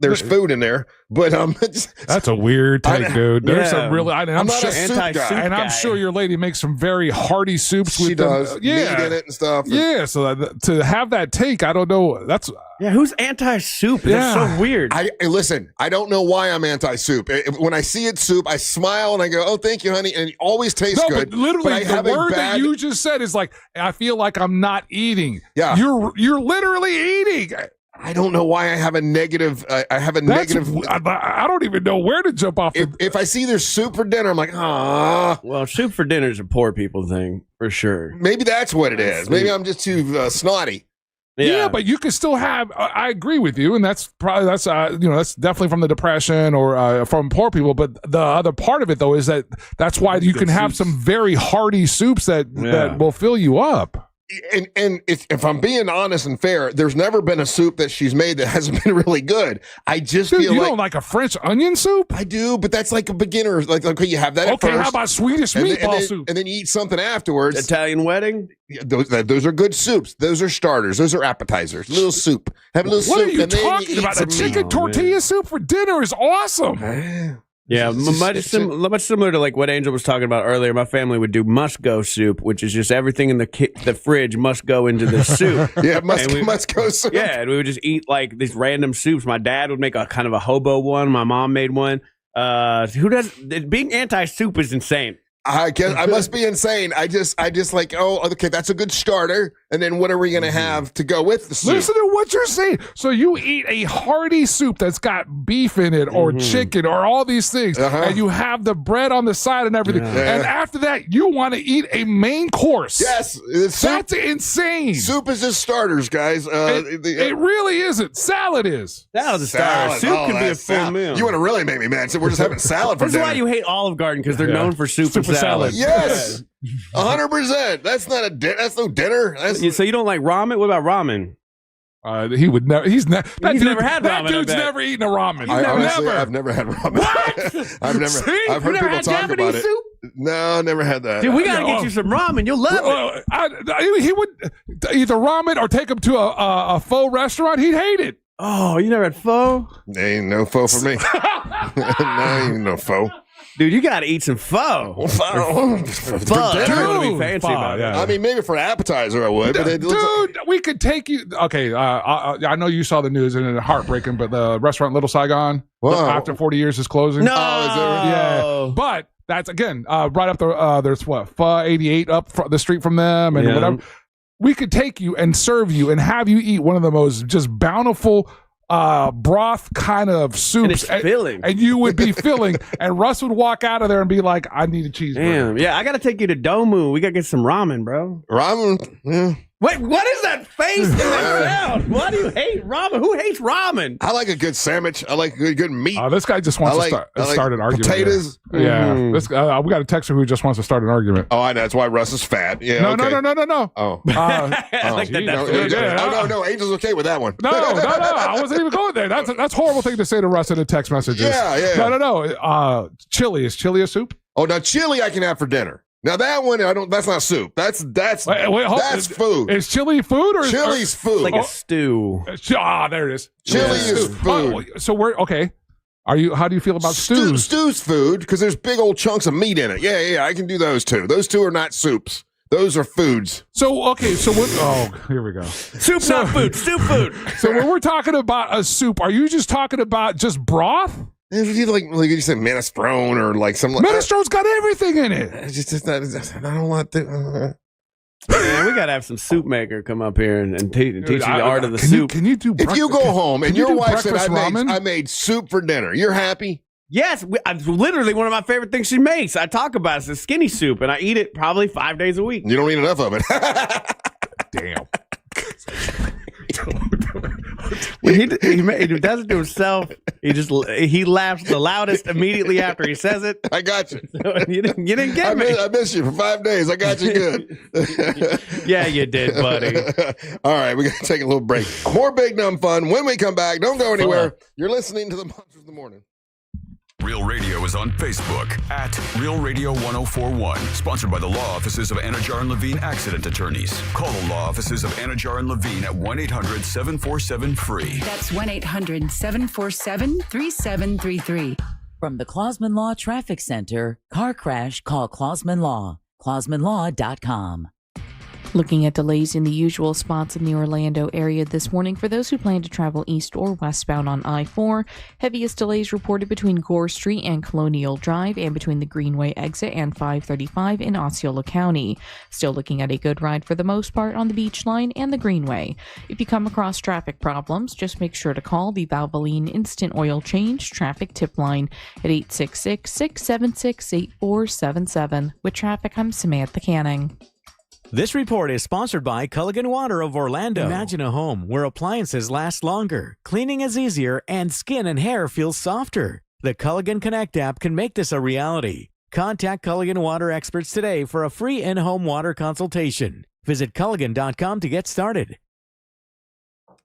there's food in there, but that's a weird take, dude. There's some really. I'm not sure, a soup guy, and I'm sure your lady makes some very hearty soups. She with does meat in it and stuff. Yeah, so to have that take, I don't know. That's who's anti-soup? That's so weird. Listen, I don't know why I'm anti-soup. When I see it soup, I smile and I go, "Oh, thank you, honey," and it always tastes good. But literally, but the word that you just said is like, I feel like I'm not eating. Yeah, you're literally eating. I don't know why I have a negative. I don't even know where to jump off. If I see there's soup for dinner, I'm like, ah. Well, soup for dinner is a poor people thing for sure. Maybe that's what it is. Maybe I'm just too snotty. Yeah, but you can still have. I agree with you, and that's that's definitely from the depression or from poor people. But the other part of it, though, is that's why you can have some very hearty soups that will fill you up. And if I'm being honest and fair, there's never been a soup that she's made that hasn't been really good. I just feel you don't like a French onion soup? I do, but that's like a beginner. Like okay, you have that at first. How about Swedish meatball soup? And then you eat something afterwards. Italian wedding? Those are good soups. Those are starters. Those are appetizers. Little soup. Have a little soup. What are you talking about? A chicken tortilla soup for dinner is awesome. Yeah, much similar to like what Angel was talking about earlier. My family would do must-go soup, which is just everything in the fridge must go into the soup. Yeah, must-go soup. Yeah, and we would just eat like these random soups. My dad would make a kind of a hobo one. My mom made one. Being anti-soup is insane. I guess I must be insane. I just like, oh, okay, that's a good starter. And then what are we going to have to go with the soup? Listen to what you're saying. So you eat a hearty soup that's got beef in it or chicken or all these things, and you have the bread on the side and everything. Yeah. And after that, you want to eat a main course. Yes. That's insane. Soup is just starters, guys. It really isn't. Salad is. Salad's a starter. Soup can be a full meal. You want to really make me mad. So we're just having salad for dinner. This is why you hate Olive Garden, because they're known for soup and salad. Yes. 100%. That's not that's no dinner. So you don't like ramen? What about ramen? He would never. He's never had ramen. That dude's never eaten a ramen. I've never had ramen. What? I've heard people talk about it. No, never had that. Dude, we gotta get you some ramen. You'll love it. He would either ramen or take him to a pho restaurant. He'd hate it. Oh, you never had pho? Ain't no pho for me. No pho. Dude, you got to eat some pho. Pho. Dude, be fancy about it. I mean, maybe for an appetizer I would. But dude, we could take you. Okay, I know you saw the news and it's heartbreaking, but the restaurant Little Saigon, after 40 years, is closing. No. Yeah. But that's, again, right up there's Pho 88 up the street from them and whatever. We could take you and serve you and have you eat one of the most just bountiful broth kind of soups, and you would be filling, and Russ would walk out of there and be like, I need a cheeseburger. Damn, yeah, I gotta take you to Domu. We gotta get some ramen, bro. Ramen? Yeah. Wait, what is that face and that sound? Why do you hate ramen? Who hates ramen? I like a good sandwich. I like good meat. This guy just wants to start an argument. Potatoes. Yeah, we got a texter who just wants to start an argument. Oh, I know. That's why Russ is fat. Yeah. No. Oh. I like that. No. Angel's okay with that one. No. I wasn't even going there. That's a horrible thing to say to Russ in a text messages. Yeah. No. Chili. Is chili a soup? Oh, now chili I can have for dinner. Now that one, that's not soup. That's food. Is chili food or chili's food? Like a stew. There it is. Chili is food. So we're okay. How do you feel about stews? Stew's food because there's big old chunks of meat in it. Yeah. I can do those too. Those two are not soups. Those are foods. So here we go. Soup's not food. Stew food. So when we're talking about a soup, are you just talking about just broth? If you like you said minestrone or like some minestrone's got everything in it. I don't want to. Man, we gotta have some soup maker come up here and teach you the art of the soup. Can you do? If you go home and your wife said I made soup for dinner, you're happy? Yes, literally one of my favorite things she makes. I talk about is the skinny soup, and I eat it probably 5 days a week. You don't eat enough of it. Damn. When he does it to himself, he laughs the loudest immediately after he says it. I got you. So you didn't get me. I missed you for 5 days. I got you good. Yeah, you did, buddy. All right, we got to take a little break. More Big Dumb Fun when we come back. Don't go anywhere. You're listening to the Monsters of the Morning. Real Radio is on Facebook at Real Radio 1041. Sponsored by the law offices of Anajar and Levine Accident Attorneys. Call the law offices of Anajar and Levine at 1-800-747-FREE. That's 1-800-747-3733. From the Clausman Law Traffic Center, car crash, call Clausman Law. ClausmanLaw.com. Looking at delays in the usual spots in the Orlando area this morning for those who plan to travel east or westbound on I-4. Heaviest delays reported between Gore Street and Colonial Drive and between the Greenway exit and 535 in Osceola County. Still looking at a good ride for the most part on the Beach Line and the Greenway. If you come across traffic problems, just make sure to call the Valvoline Instant Oil Change Traffic Tip Line at 866-676-8477. With traffic, I'm Samantha Canning. This report is sponsored by Culligan Water of Orlando. Imagine a home where appliances last longer, cleaning is easier, and skin and hair feels softer. The Culligan Connect app can make this a reality. Contact Culligan Water experts today for a free in-home water consultation. Visit Culligan.com to get started.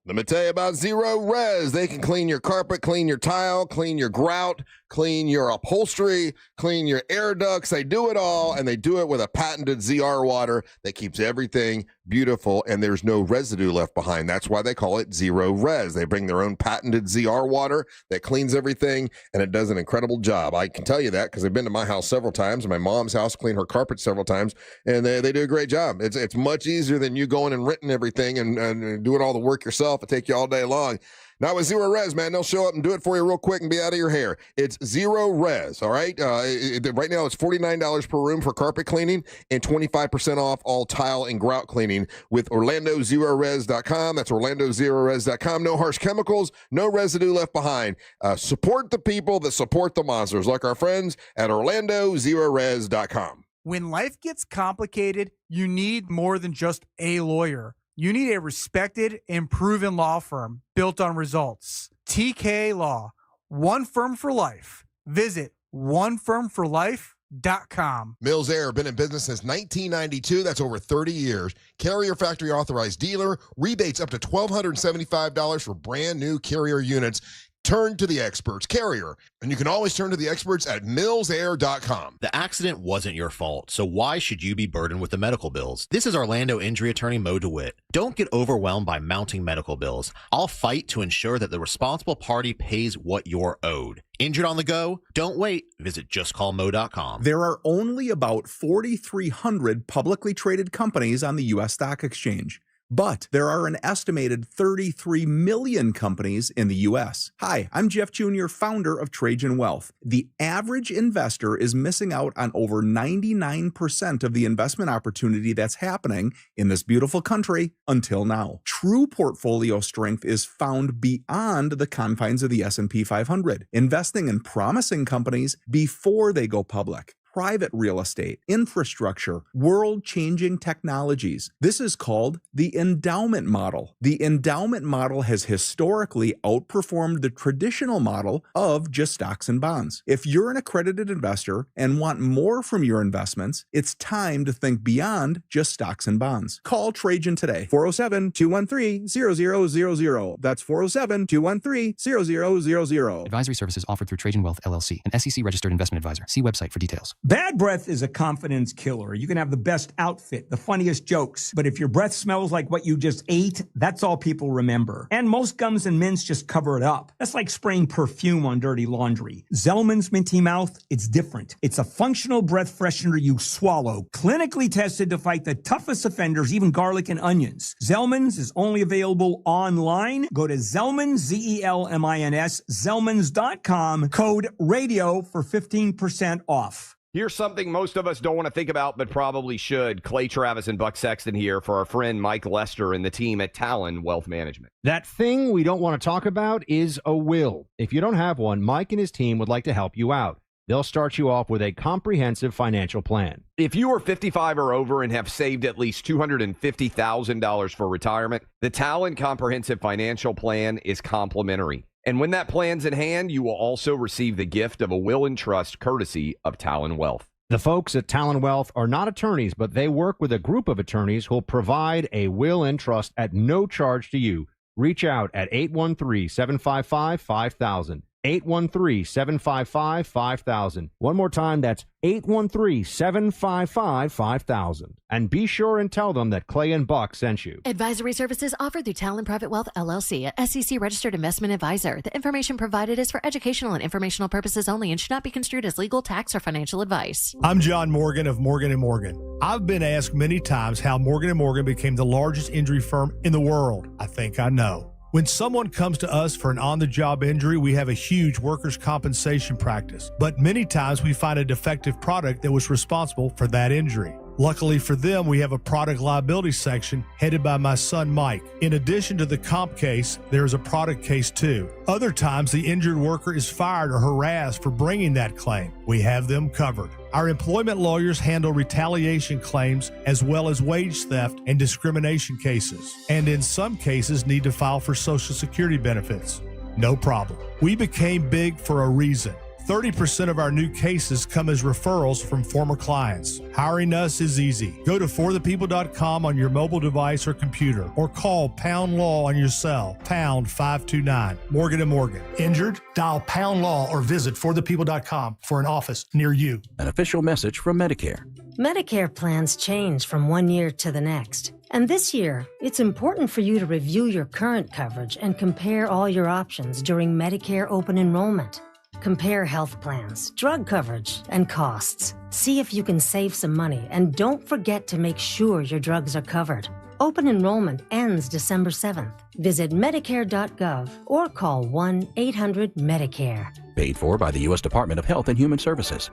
Let me tell you about Zero Res. They can clean your carpet, clean your tile, clean your grout, clean your upholstery, clean your air ducts. They do it all, and they do it with a patented ZR water that keeps everything beautiful, and there's no residue left behind. That's why they call it Zero Res. They bring their own patented ZR water that cleans everything, and it does an incredible job. I can tell you that because I've been to my house several times, and my mom's house, cleaned her carpet several times, and they do a great job. It's much easier than you going and renting everything and doing all the work yourself. It take you all day long. Now with Zero Res, man, they'll show up and do it for you real quick and be out of your hair. It's Zero Res, all right? Right now it's $49 per room for carpet cleaning and 25% off all tile and grout cleaning with OrlandoZeroRes.com. That's OrlandoZeroRes.com. No harsh chemicals, no residue left behind. Support the people that support the monsters, like our friends at OrlandoZeroRes.com. When life gets complicated, you need more than just a lawyer. You need a respected and proven law firm built on results. TK Law, one firm for life. Visit onefirmforlife.com. Mills Air, been in business since 1992. That's over 30 years. Carrier factory authorized dealer. Rebates up to $1,275 for brand new Carrier units. Turn to the experts, Carrier. And you can always turn to the experts at millsair.com. The accident wasn't your fault, so why should you be burdened with the medical bills? This is Orlando injury attorney Mo DeWitt. Don't get overwhelmed by mounting medical bills. I'll fight to ensure that the responsible party pays what you're owed. Injured on the go? Don't wait. Visit justcallmo.com. There are only about 4,300 publicly traded companies on the U.S. Stock Exchange. But there are an estimated 33 million companies in the U.S. Hi, I'm Jeff Jr., founder of Trajan Wealth. The average investor is missing out on over 99% of the investment opportunity that's happening in this beautiful country until now. True portfolio strength is found beyond the confines of the S&P 500, investing in promising companies before they go public. Private real estate, infrastructure, world-changing technologies. This is called the endowment model. The endowment model has historically outperformed the traditional model of just stocks and bonds. If you're an accredited investor and want more from your investments, it's time to think beyond just stocks and bonds. Call Trajan today, 407-213-0000. That's 407-213-0000. Advisory services offered through Trajan Wealth, LLC, an SEC-registered investment advisor. See website for details. Bad breath is a confidence killer. You can have the best outfit, the funniest jokes, but if your breath smells like what you just ate, that's all people remember. And most gums and mints just cover it up. That's like spraying perfume on dirty laundry. Zellman's Minty Mouth, it's different. It's a functional breath freshener you swallow, clinically tested to fight the toughest offenders, even garlic and onions. Zellman's is only available online. Go to Zellman's, Z-E-L-M-I-N-S, Zellmans.com, code RADIO for 15% off. Here's something most of us don't want to think about, but probably should. Clay Travis and Buck Sexton here for our friend Mike Lester and the team at Talon Wealth Management. That thing we don't want to talk about is a will. If you don't have one, Mike and his team would like to help you out. They'll start you off with a comprehensive financial plan. If you are 55 or over and have saved at least $250,000 for retirement, the Talon Comprehensive Financial Plan is complimentary. And when that plan's in hand, you will also receive the gift of a will and trust courtesy of Talon Wealth. The folks at Talon Wealth are not attorneys, but they work with a group of attorneys who'll provide a will and trust at no charge to you. Reach out at 813-755-5000. 813-755-5000. One more time, that's 813-755-5000. And be sure and tell them that Clay and Buck sent you. Advisory services offered through Talon Private Wealth, LLC, a SEC-registered investment advisor. The information provided is for educational and informational purposes only and should not be construed as legal, tax, or financial advice. I'm John Morgan of Morgan & Morgan. I've been asked many times how Morgan & Morgan became the largest injury firm in the world. I think I know. When someone comes to us for an on-the-job injury, we have a huge workers' compensation practice. But many times we find a defective product that was responsible for that injury. Luckily for them, we have a product liability section headed by my son, Mike. In addition to the comp case, there is a product case too. Other times, the injured worker is fired or harassed for bringing that claim. We have them covered. Our employment lawyers handle retaliation claims as well as wage theft and discrimination cases, and in some cases need to file for Social Security benefits. No problem. We became big for a reason. 30% of our new cases come as referrals from former clients. Hiring us is easy. Go to forthepeople.com on your mobile device or computer, or call Pound Law on your cell, pound 529. Morgan & Morgan. Injured? Dial Pound Law or visit forthepeople.com for an office near you. An official message from Medicare. Medicare plans change from one year to the next. And this year, it's important for you to review your current coverage and compare all your options during Medicare open enrollment. Compare health plans, drug coverage, and costs. See if you can save some money, and don't forget to make sure your drugs are covered. Open enrollment ends December 7th. Visit Medicare.gov or call 1-800-MEDICARE. Paid for by the U.S. Department of Health and Human Services.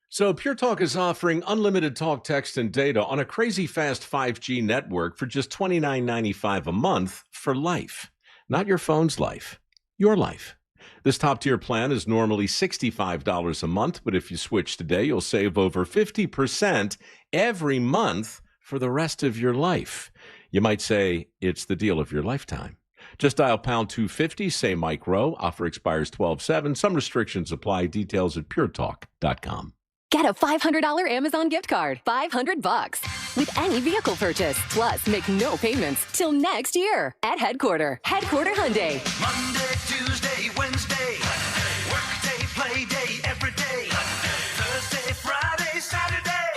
So Pure Talk is offering unlimited talk, text, and data on a crazy fast 5G network for just $29.95 a month for life. Not your phone's life, your life. This top-tier plan is normally $65 a month, but if you switch today, you'll save over 50% every month for the rest of your life. You might say it's the deal of your lifetime. Just dial pound 250, say Mike Rowe. Offer expires 12/7. Some restrictions apply. Details at puretalk.com. Get a $500 Amazon gift card, $500 with any vehicle purchase. Plus, make no payments till next year at Headquarter Hyundai. Monday, Tuesday, Wednesday, workday, play day, every day. Thursday, Friday, Saturday.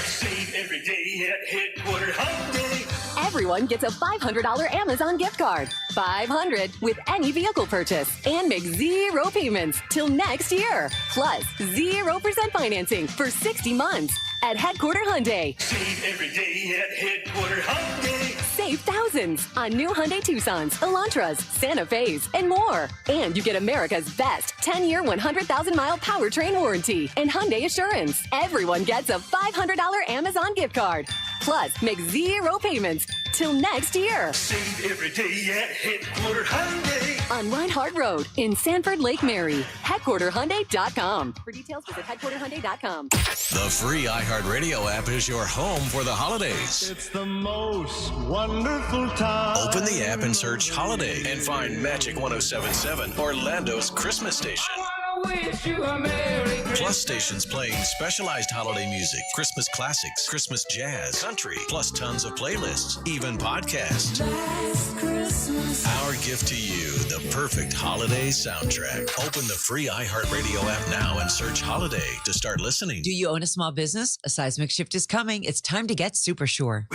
Save every day at Headquarter Hyundai. Everyone gets a $500 Amazon gift card, $500 with any vehicle purchase, and make zero payments till next year. Plus, 0% financing for 60 months at Headquarter Hyundai. Save every day at Headquarter Hyundai. Save thousands on new Hyundai Tucsons, Elantras, Santa Fe's, and more. And you get America's best 10-year, 100,000-mile powertrain warranty and Hyundai Assurance. Everyone gets a $500 Amazon gift card. Plus, make zero payments till next year. Save every day at Headquarter Hyundai. On Reinhardt Road in Sanford, Lake Mary. HeadquarterHyundai.com. For details, visit HeadquarterHyundai.com. The free iHeartRadio app is your home for the holidays. It's the most wonderful time. Open the app and search Holiday and find Magic 107.7, Orlando's Christmas station. Wish you a Merry Christmas. Plus stations playing specialized holiday music, Christmas classics, Christmas jazz, country, plus tons of playlists, even podcasts. Last Christmas. Our gift to you, the perfect holiday soundtrack. Open the free iHeartRadio app now and search Holiday to start listening. Do you own a small business? A seismic shift is coming. It's time to get super sure.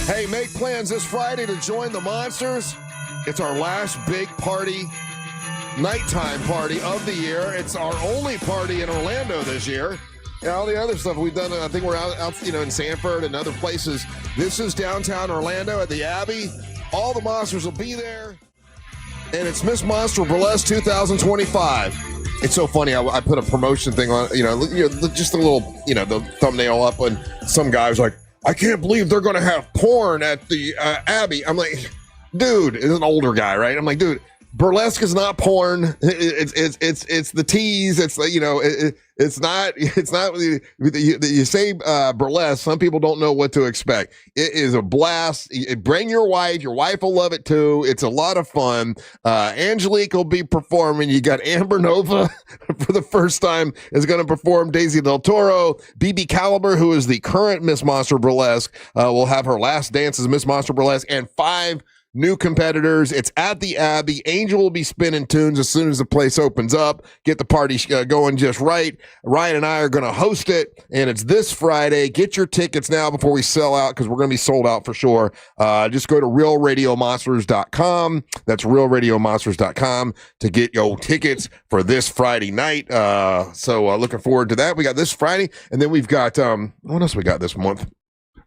Hey, make plans this Friday to join the Monsters. It's our last big party, nighttime party of the year. It's our only party in Orlando this year. And all the other stuff we've done, I think we're out in Sanford and other places. This is downtown Orlando at the Abbey. All the Monsters will be there. And it's Miss Monster Burlesque 2025. It's so funny. I put a promotion thing on, just a little, the thumbnail up, and some guy was like, I can't believe they're going to have porn at the Abbey. I'm like, dude, is an older guy, right? I'm like, dude, burlesque is not porn. It's the tease. It's it's not. You say burlesque. Some people don't know what to expect. It is a blast. Bring your wife. Your wife will love it too. It's a lot of fun. Angelique will be performing. You got Amber Nova for the first time is going to perform. Daisy Del Toro, BB Caliber, who is the current Miss Monster Burlesque, will have her last dance as Miss Monster Burlesque, and 5 new competitors. It's at the Abbey. Angel will be spinning tunes as soon as the place opens up. Get the party going just right. Ryan and I are going to host it, and it's this Friday. Get your tickets now before we sell out, because we're going to be sold out for sure. Just go to realradiomonsters.com. That's realradiomonsters.com to get your tickets for this Friday night. So looking forward to that. We got this Friday, and then we've got what else we got this month?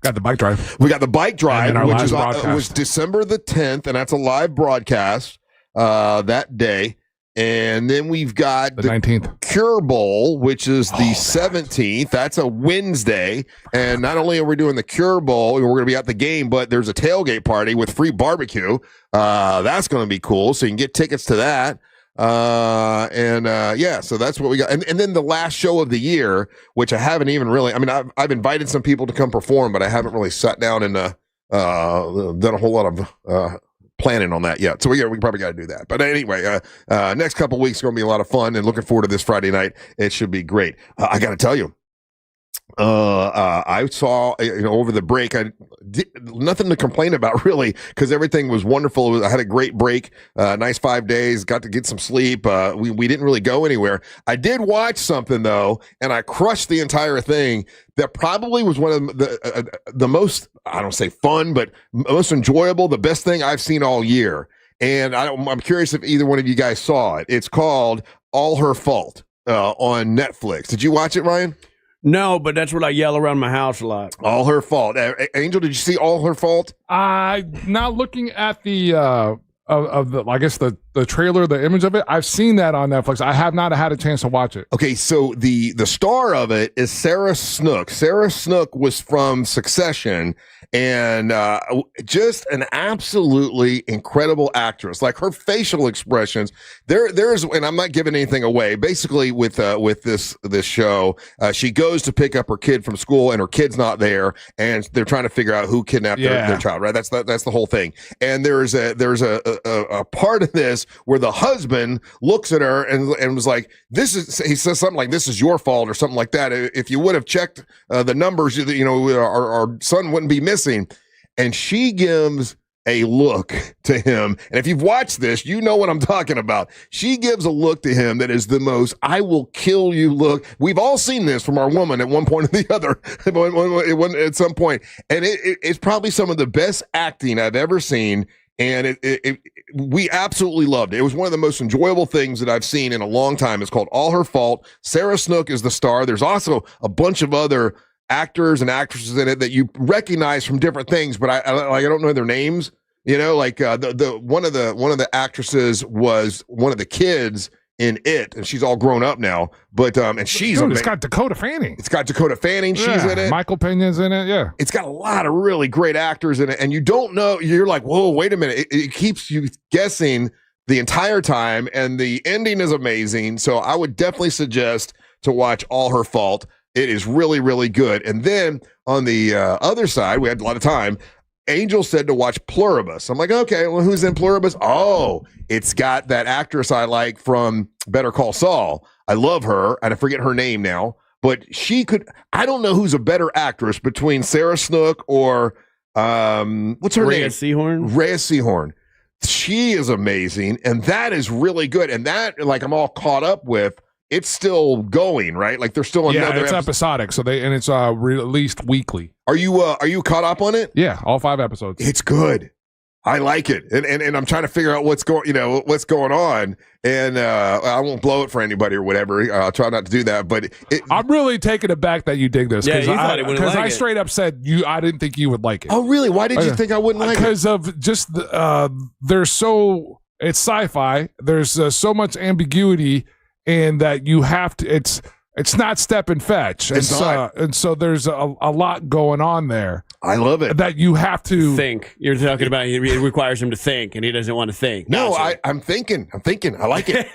Got the bike drive. We got the bike drive, which is was December the 10th, and that's a live broadcast that day. And then we've got the 19th Cure Bowl, which is the 17th. That's a Wednesday. And not only are we doing the Cure Bowl, we're going to be at the game, but there's a tailgate party with free barbecue. That's going to be cool. So you can get tickets to that. So that's what we got. And then the last show of the year, which I haven't even really, I mean, I've invited some people to come perform, but I haven't really sat down and done a whole lot of planning on that yet. So we probably got to do that. But anyway, next couple weeks is going to be a lot of fun, and looking forward to this Friday night. It should be great. I got to tell you, I saw, over the break, nothing to complain about really, because everything was wonderful. I had a great break, nice 5 days, got to get some sleep. We didn't really go anywhere. I did watch something though, and I crushed the entire thing. That probably was one of the most, I don't say fun, but most enjoyable, the best thing I've seen all year. And I'm curious if either one of you guys saw it. It's called All Her Fault on Netflix. Did you watch it, Ryan? No, but that's what I yell around my house a lot. All Her Fault. Angel, did you see All Her Fault? Now looking at the of the, I guess the trailer, the image of it, I've seen that on Netflix. I have not had a chance to watch it. Okay, so the star of it is Sarah Snook. Sarah Snook was from Succession, and just an absolutely incredible actress. Like her facial expressions, there's, and I'm not giving anything away. Basically, with this show, she goes to pick up her kid from school, and her kid's not there, and they're trying to figure out who kidnapped their child. Right? That's the whole thing. And there's a part of this where the husband looks at her and was like, he says something like, "This is your fault," or something like that. If you would have checked the numbers, our son wouldn't be missing. And she gives a look to him. And if you've watched this, you know what I'm talking about. She gives a look to him that is the most "I will kill you" look. We've all seen this from our woman at one point or the other, at some point. And it's probably some of the best acting I've ever seen. And we absolutely loved it. It was one of the most enjoyable things that I've seen in a long time. It's called All Her Fault. Sarah Snook is the star. There's also a bunch of other actors and actresses in it that you recognize from different things, but I don't know their names. Like one of the actresses was one of the kids in It, and she's all grown up now. But and she's Dude, it's got Dakota Fanning. It's got Dakota Fanning. She's in it. Michael Pena's in it. Yeah, it's got a lot of really great actors in it, and you don't know. You're like, whoa, wait a minute. It keeps you guessing the entire time, and the ending is amazing. So I would definitely suggest to watch All Her Fault. It is really, really good. And then on the other side, we had a lot of time. Angel said to watch Pluribus. I'm like, okay, well, who's in Pluribus? Oh, it's got that actress I like from Better Call Saul. I love her, and I forget her name now. But I don't know who's a better actress between Sarah Snook or, what's her name? Rhea Seehorn. Rhea Seehorn. She is amazing, and that is really good. And that, like, I'm all caught up with. It's still going, right? Like they're still another. It's episodic, so it's released weekly. Are you caught up on it? Yeah, all 5 episodes. It's good. I like it, and I'm trying to figure out what's going on, and I won't blow it for anybody or whatever. I'll try not to do that, but I'm really taken aback that you dig this. Yeah, you thought he wouldn't like it. I straight up said I didn't think you would like it. Oh, really? Why did you think I wouldn't like it? Because of just it's sci-fi. There's so much ambiguity. And that you have to, it's not step and fetch, and so there's a lot going on there. I love it. That you have to think. You're talking about it requires him to think, and he doesn't want to think. No, Gotcha. I'm thinking. I like it.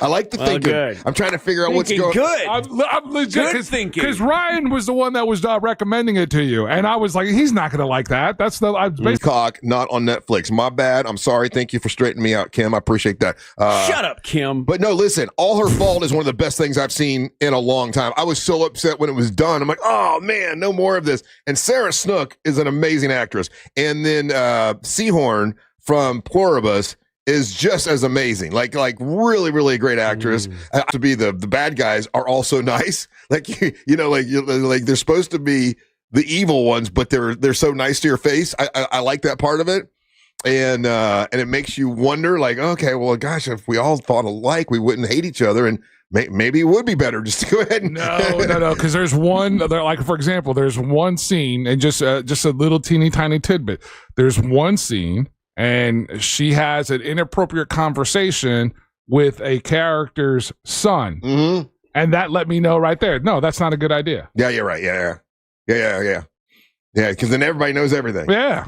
I like the thinking. Good. I'm trying to figure out what's Thinking going good. I'm legit Good thinking. because Ryan was the one that was recommending it to you, and I was like, he's not going to like that. That's the Cock, not on Netflix. My bad. I'm sorry. Thank you for straightening me out, Kim. I appreciate that. Shut up, Kim. But no, listen, All Her Fault is one of the best things I've seen in a long time. I was so upset when it was done. I'm like, oh man, no more of this. And Sarah Snook is an amazing actress. And then Seahorn from Pluribus is just as amazing. Like really, really great actress. To be the bad guys are also nice. Like like they're supposed to be the evil ones, but they're so nice to your face. I like that part of it. And it makes you wonder, like, okay, well, gosh, if we all thought alike, we wouldn't hate each other, and maybe it would be better just to go ahead and no, because there's one, like for example, there's one scene, and just a little teeny tiny tidbit. There's one scene, and she has an inappropriate conversation with a character's son, and that let me know right there. No, that's not a good idea. Yeah, you're right. Yeah. Yeah, because then everybody knows everything. Yeah.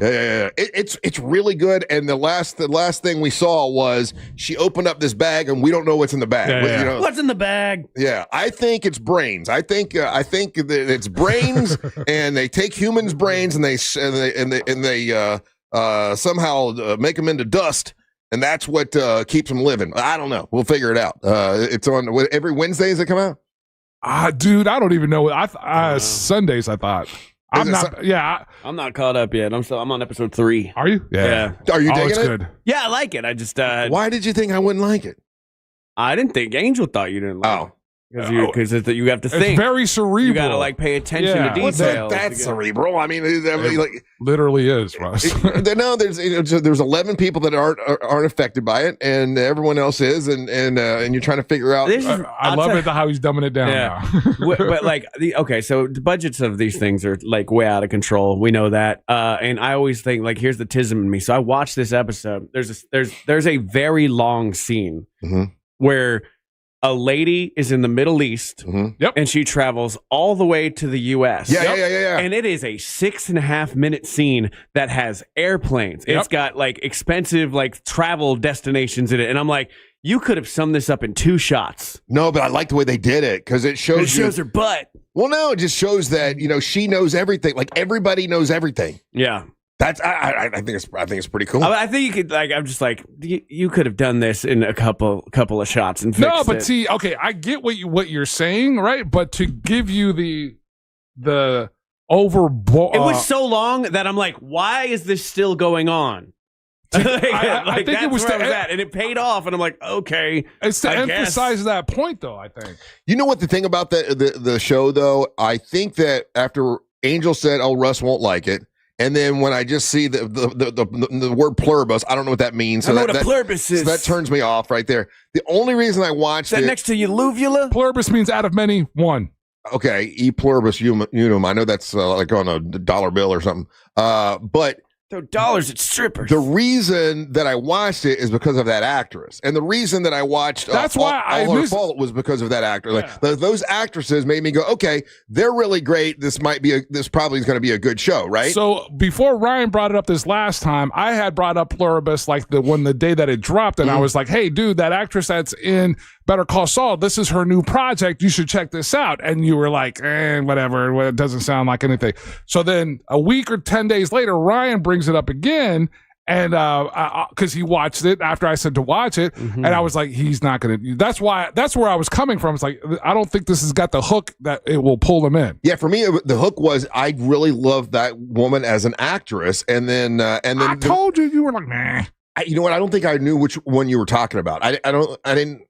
It's really good. And the last thing we saw was she opened up this bag, and we don't know what's in the bag. What's in the bag? Yeah, I think it's brains. I think that it's brains, and they take humans' brains and they somehow make them into dust, and that's what keeps them living. I don't know. We'll figure it out. It's on every Wednesday. Does it come out? Dude, I don't even know. Sundays, I thought. I'm not caught up yet. I'm on episode 3. Are you? Yeah. Are you digging it's it? good. Yeah, I like it. I just why did you think I wouldn't like it? I didn't think Angel thought you didn't like it. Because you have to think. It's very cerebral. You got to pay attention to details. That's cerebral. I mean, literally is, Russ. No, there's 11 people that aren't affected by it, and everyone else is, and you're trying to figure out. I love it how he's dumbing it down now. But so the budgets of these things are way out of control. We know that, and I always think here's the tism in me. So I watched this episode. There's a very long scene where a lady is in the Middle East, and she travels all the way to the U.S. Yeah. And it is a 6.5 minute scene that has airplanes. It's got expensive travel destinations in it, and I'm like, you could have summed this up in 2 shots. No, but I like the way they did it because it shows her butt. Well, no, it just shows that she knows everything. Like everybody knows everything. Yeah. That's I think it's pretty cool. I think you could I'm just you could have done this in a couple of shots and fixed it. But see, okay, I get what you're saying, right? But to give you the overboard, it was so long that I'm like, why is this still going on? I think it was where I was at, and it paid off, and I'm like, okay. It's to emphasize that point, though. I think. You know what the thing about the show, though, I think that after Angel said, "Oh, Russ won't like it." And then when I just see the word pluribus, I don't know what that means. So I know what a pluribus is. So that turns me off right there. The only reason I watched it next to Uvula? Pluribus means out of many, one. Okay, e pluribus unum. I know that's like on a dollar bill or something. But throw dollars at strippers. The reason that I watched it is because of that actress, and the reason that I watched that's why All Her Fault was because of that actor. Yeah. Like those actresses made me go, okay, they're really great. This probably is going to be a good show, right? So before Ryan brought it up this last time, I had brought up Pluribus the day that it dropped, and I was like, hey, dude, that actress that's in Better Call Saul, this is her new project. You should check this out. And you were like, whatever. It doesn't sound like anything. So then a week or 10 days later, Ryan brings it up again. And because he watched it after I said to watch it. And I was like, he's not going to. That's where I was coming from. It's like, I don't think this has got the hook that it will pull him in. Yeah, for me, the hook was I really loved that woman as an actress. And then I told you were like, nah. You know what? I don't think I knew which one you were talking about. I didn't.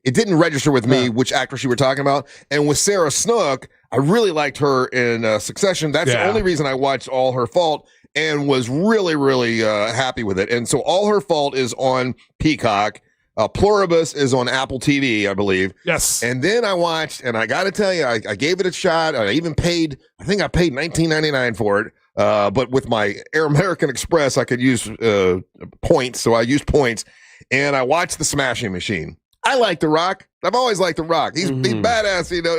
It didn't register with me which actress you were talking about. And with Sarah Snook, I really liked her in Succession. That's the only reason I watched All Her Fault and was really, really happy with it. And so All Her Fault is on Peacock. Pluribus is on Apple TV, I believe. Yes. And then I watched, and I got to tell you, I gave it a shot. I even paid, I think I paid $19.99 for it. But with my Air American Express, I could use points. So I used points. And I watched The Smashing Machine. I like The Rock. I've always liked The Rock. He's badass. You know,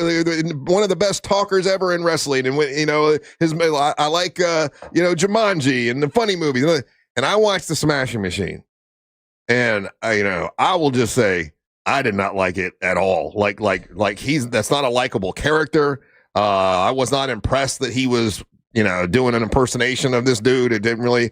one of the best talkers ever in wrestling. And when, you know, I like Jumanji and the funny movies. And I watched The Smashing Machine, and I will just say I did not like it at all. Like that's not a likable character. I was not impressed that he was, doing an impersonation of this dude. It didn't really,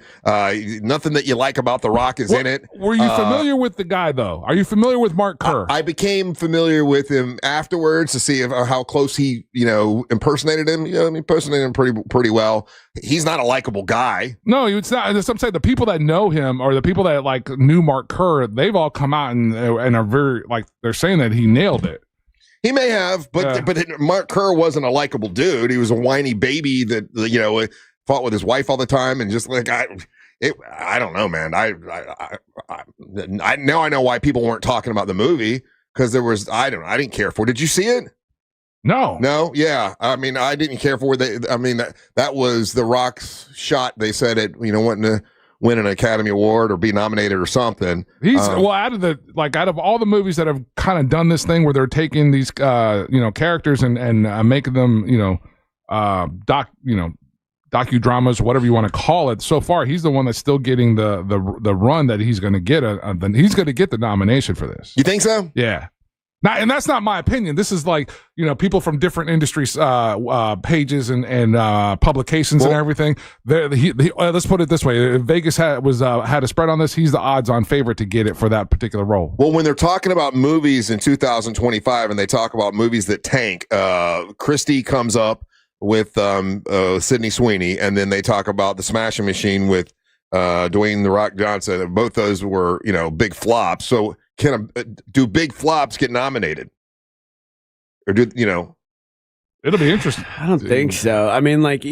nothing that you like about The Rock is in it. Were you familiar with the guy, though? Are you familiar with Mark Kerr? I became familiar with him afterwards to see how close he, impersonated him. He impersonated him pretty well. He's not a likable guy. No, it's not. I'm saying the people that know him or the people that like knew Mark Kerr, they've all come out and are very, like, they're saying that he nailed it. He may have, but Mark Kerr wasn't a likable dude. He was a whiny baby that fought with his wife all the time, and just like I don't know, man. I now I know why people weren't talking about the movie, because there was I didn't care for it. Did you see it? No, yeah. I mean, I didn't care for it. That was The Rock's shot. They said it, wanting to win an Academy Award or be nominated or something. He's out of all the movies that have kind of done this thing where they're taking these characters and making them docudramas, whatever you want to call it. So far, he's the one that's still getting the run that he's going to get. He's going to get the nomination for this. You think so? Yeah. Now, and that's not my opinion. This is like, people from different industries, pages and publications and everything. Let's put it this way. If Vegas had a spread on this, he's the odds-on favorite to get it for that particular role. Well, when they're talking about movies in 2025 and they talk about movies that tank, Christie comes up with Sydney Sweeney, and then they talk about The Smashing Machine with Dwayne The Rock Johnson. Both those were, big flops. So do big flops get nominated, or it'll be interesting? I don't think so. I mean, like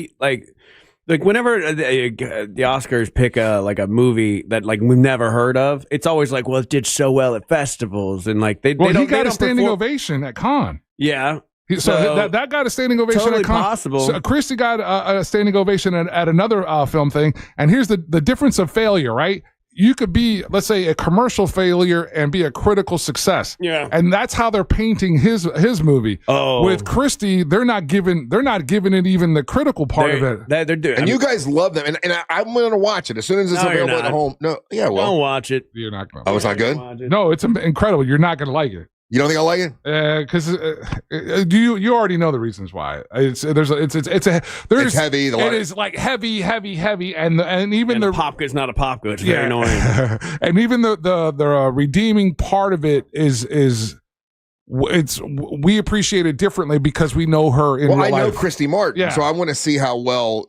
whenever the Oscars pick a movie that like we've never heard of, it's always like, well, it did so well at festivals, and like he got a standing ovation at Cannes. Yeah. So that got a standing ovation totally at Cannes. Possible. So Christie got a standing ovation at another film thing. And here's the difference of failure, right? You could be, let's say, a commercial failure and be a critical success. Yeah. And that's how they're painting his movie. Oh. With Christie, they're not giving it even the critical part of it. They're doing. And you guys love them, and I'm going to watch it as soon as it's available at home. No, yeah, well, don't watch it. You're not going. Oh, it's not good. No, it's incredible. You're not going to like it. You don't think I'll like it? Because you already know the reasons why. It's heavy. It is like heavy, and even the pop good's not a pop good. It's very annoying. And even the redeeming part of it is we appreciate it differently because we know her in real life. I know Christy Martin, so I want to see how well,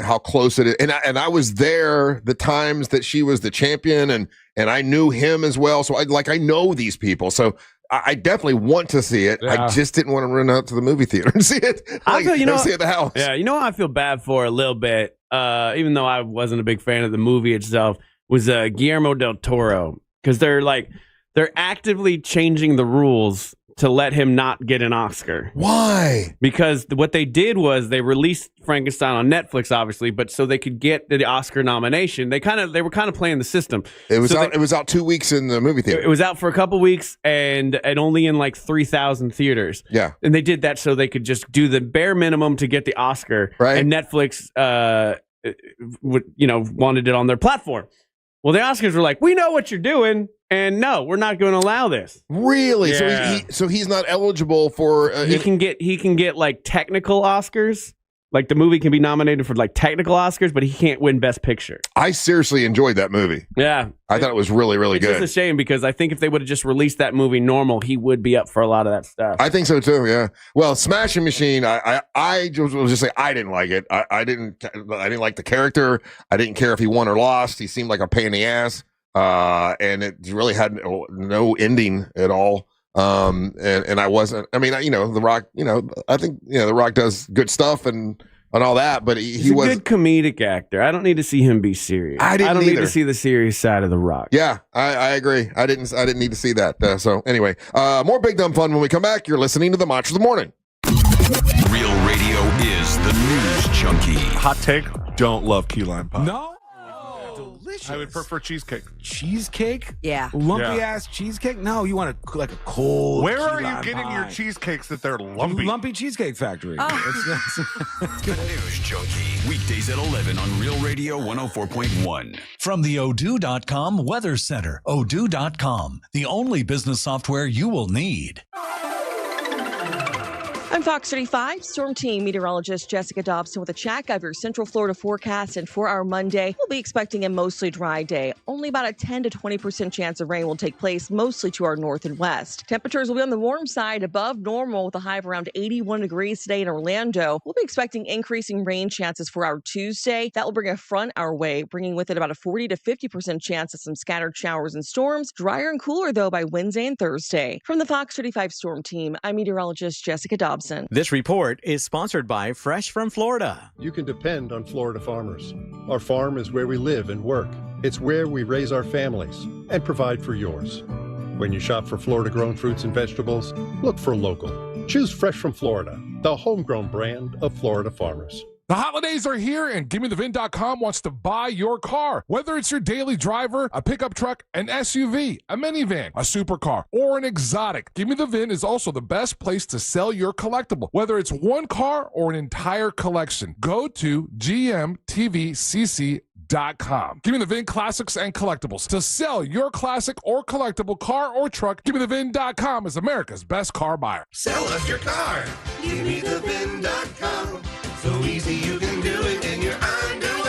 how close it is. And I was there the times that she was the champion, and I knew him as well. So I know these people. So I definitely want to see it. Yeah. I just didn't want to run out to the movie theater and see it. I feel, see it at the house. Yeah, I feel bad for a little bit, even though I wasn't a big fan of the movie itself, was Guillermo del Toro. Because they're actively changing the rules to let him not get an Oscar. Why? Because what they did was they released Frankenstein on Netflix, obviously, but so they could get the Oscar nomination. They were kind of playing the system. It was out 2 weeks in the movie theater. It was out for a couple weeks and only in like 3,000 theaters. Yeah. And they did that so they could just do the bare minimum to get the Oscar. Right. And Netflix wanted it on their platform. Well, the Oscars were like, we know what you're doing, and no, we're not going to allow this. Really? Yeah. So he's not eligible for. He can get like technical Oscars. Like the movie can be nominated for like technical Oscars, but he can't win Best Picture. I seriously enjoyed that movie. Yeah, I thought it was really, really good. It's just a shame because I think if they would have just released that movie normal, he would be up for a lot of that stuff. I think so too. Yeah. Well, Smashing Machine, I will just say I didn't like it. I didn't like the character. I didn't care if he won or lost. He seemed like a pain in the ass, and it really had no ending at all. And I wasn't. I mean, The Rock. I think The Rock does good stuff and all that, but he was a good comedic actor. I don't need to see him be serious. I don't need to see the serious side of The Rock. Yeah, I agree. I didn't need to see that. So anyway, more Big Dumb Fun when we come back. You're listening to the Mantra of the Morning. Real radio is the news junkie. Hot take: don't love key lime pie. No. delicious. I would prefer cheesecake. Cheesecake? Yeah. Lumpy ass cheesecake? No, you want like a cold. Where are key you lime getting pie. your cheesecakes that they're lumpy? Lumpy Cheesecake Factory. Good News Junkie. Weekdays at 11 on Real Radio 104.1. From the Odoo.com Weather Center. Odoo.com, the only business software you will need. I'm Fox 35 Storm Team meteorologist Jessica Dobson with a check of your Central Florida forecast. And for our Monday, we'll be expecting a mostly dry day. Only about a 10 to 20% chance of rain will take place, mostly to our north and west. Temperatures will be on the warm side, above normal, with a high of around 81 degrees today in Orlando. We'll be expecting increasing rain chances for our Tuesday. That will bring a front our way, bringing with it about a 40 to 50% chance of some scattered showers and storms. Drier and cooler, though, by Wednesday and Thursday. From the Fox 35 Storm Team, I'm meteorologist Jessica Dobson. This report is sponsored by Fresh from Florida. You can depend on Florida farmers. Our farm is where we live and work. It's where we raise our families and provide for yours. When you shop for Florida-grown fruits and vegetables, look for local. Choose Fresh from Florida, the homegrown brand of Florida farmers. The holidays are here, and GimmeTheVin.com wants to buy your car. Whether it's your daily driver, a pickup truck, an SUV, a minivan, a supercar, or an exotic, Gimme the Vin is also the best place to sell your collectible. Whether it's one car or an entire collection, go to GMTVCC.com. Give me the VIN classics and collectibles. To sell your classic or collectible car or truck, GimmeTheVin.com is America's best car buyer. Sell us your car. GimmeTheVin.com. So easy you can do it in your underwear.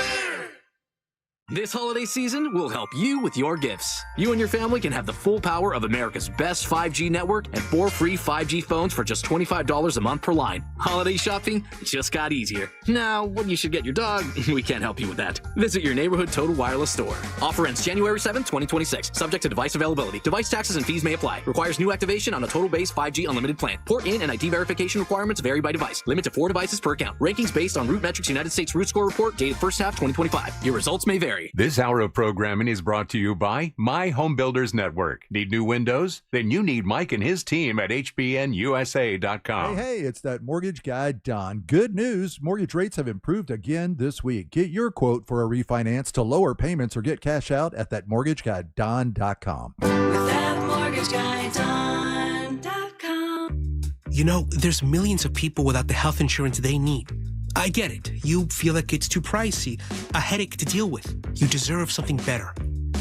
This holiday season, we'll help you with your gifts. You and your family can have the full power of America's best 5G network and 4 free 5G phones for just $25 a month per line. Holiday shopping just got easier. Now, what you should get your dog, we can't help you with that. Visit your neighborhood Total Wireless store. Offer ends January 7th, 2026. Subject to device availability. Device taxes and fees may apply. Requires new activation on a total base 5G unlimited plan. Port in and ID verification requirements vary by device. Limit to 4 devices per account. Rankings based on Root Metrics United States Root Score Report dated first half 2025. Your results may vary. This hour of programming is brought to you by My Home Builders Network. Need new windows? Then you need Mike and his team at hbnusa.com. Hey, it's that mortgage guy, Don. Good news. Mortgage rates have improved again this week. Get your quote for a refinance to lower payments or get cash out at thatmortgageguyDon.com. ThatmortgageguyDon.com. You know, there's millions of people without the health insurance they need. I get it. You feel like it's too pricey, a headache to deal with. You deserve something better.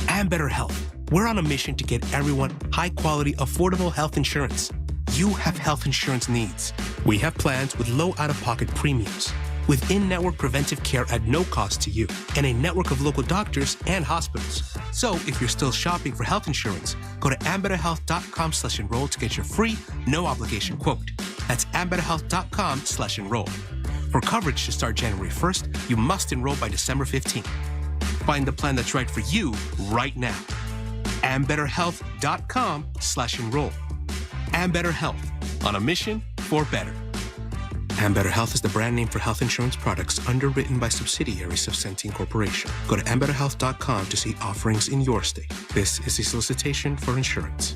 And better health. We're on a mission to get everyone high-quality, affordable health insurance. You have health insurance needs. We have plans with low out-of-pocket premiums, with in-network preventive care at no cost to you, and a network of local doctors and hospitals. So if you're still shopping for health insurance, go to ambetterhealth.com/enroll to get your free, no-obligation quote. That's ambetterhealth.com/enroll. For coverage to start January 1st, you must enroll by December 15th. Find the plan that's right for you right now. ambetterhealth.com/enroll. Ambetter Health, on a mission for better. Ambetter Health is the brand name for health insurance products underwritten by subsidiaries of Centene Corporation. Go to ambetterhealth.com to see offerings in your state. This is a solicitation for insurance.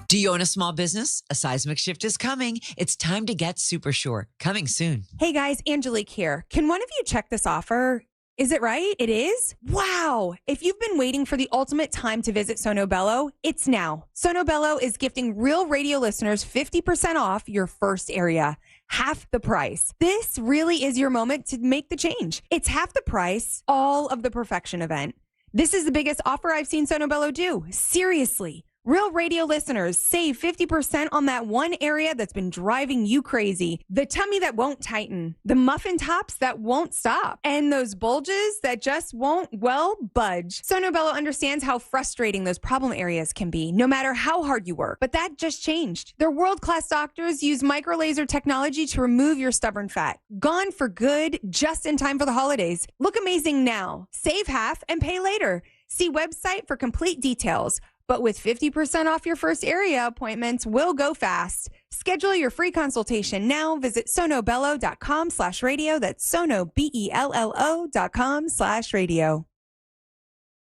Do you own a small business? A seismic shift is coming. It's time to get super sure. Coming soon. Hey guys, Angelique here. Can one of you check this offer? Is it right? It is? Wow. If you've been waiting for the ultimate time to visit Sonobello, it's now. Sonobello is gifting Real Radio listeners 50% off your first area. Half the price. This really is your moment to make the change. It's half the price, all of the perfection event. This is the biggest offer I've seen Sonobello do. Seriously. Real Radio listeners, save 50% on that one area that's been driving you crazy. The tummy that won't tighten, the muffin tops that won't stop, and those bulges that just won't, well, budge. Sonobello understands how frustrating those problem areas can be, no matter how hard you work. But that just changed. Their world-class doctors use microlaser technology to remove your stubborn fat. Gone for good, just in time for the holidays. Look amazing now. Save half and pay later. See website for complete details. But with 50% off your first area, appointments will go fast. Schedule your free consultation now. Visit sonobello.com/radio. That's sonobello.com/radio.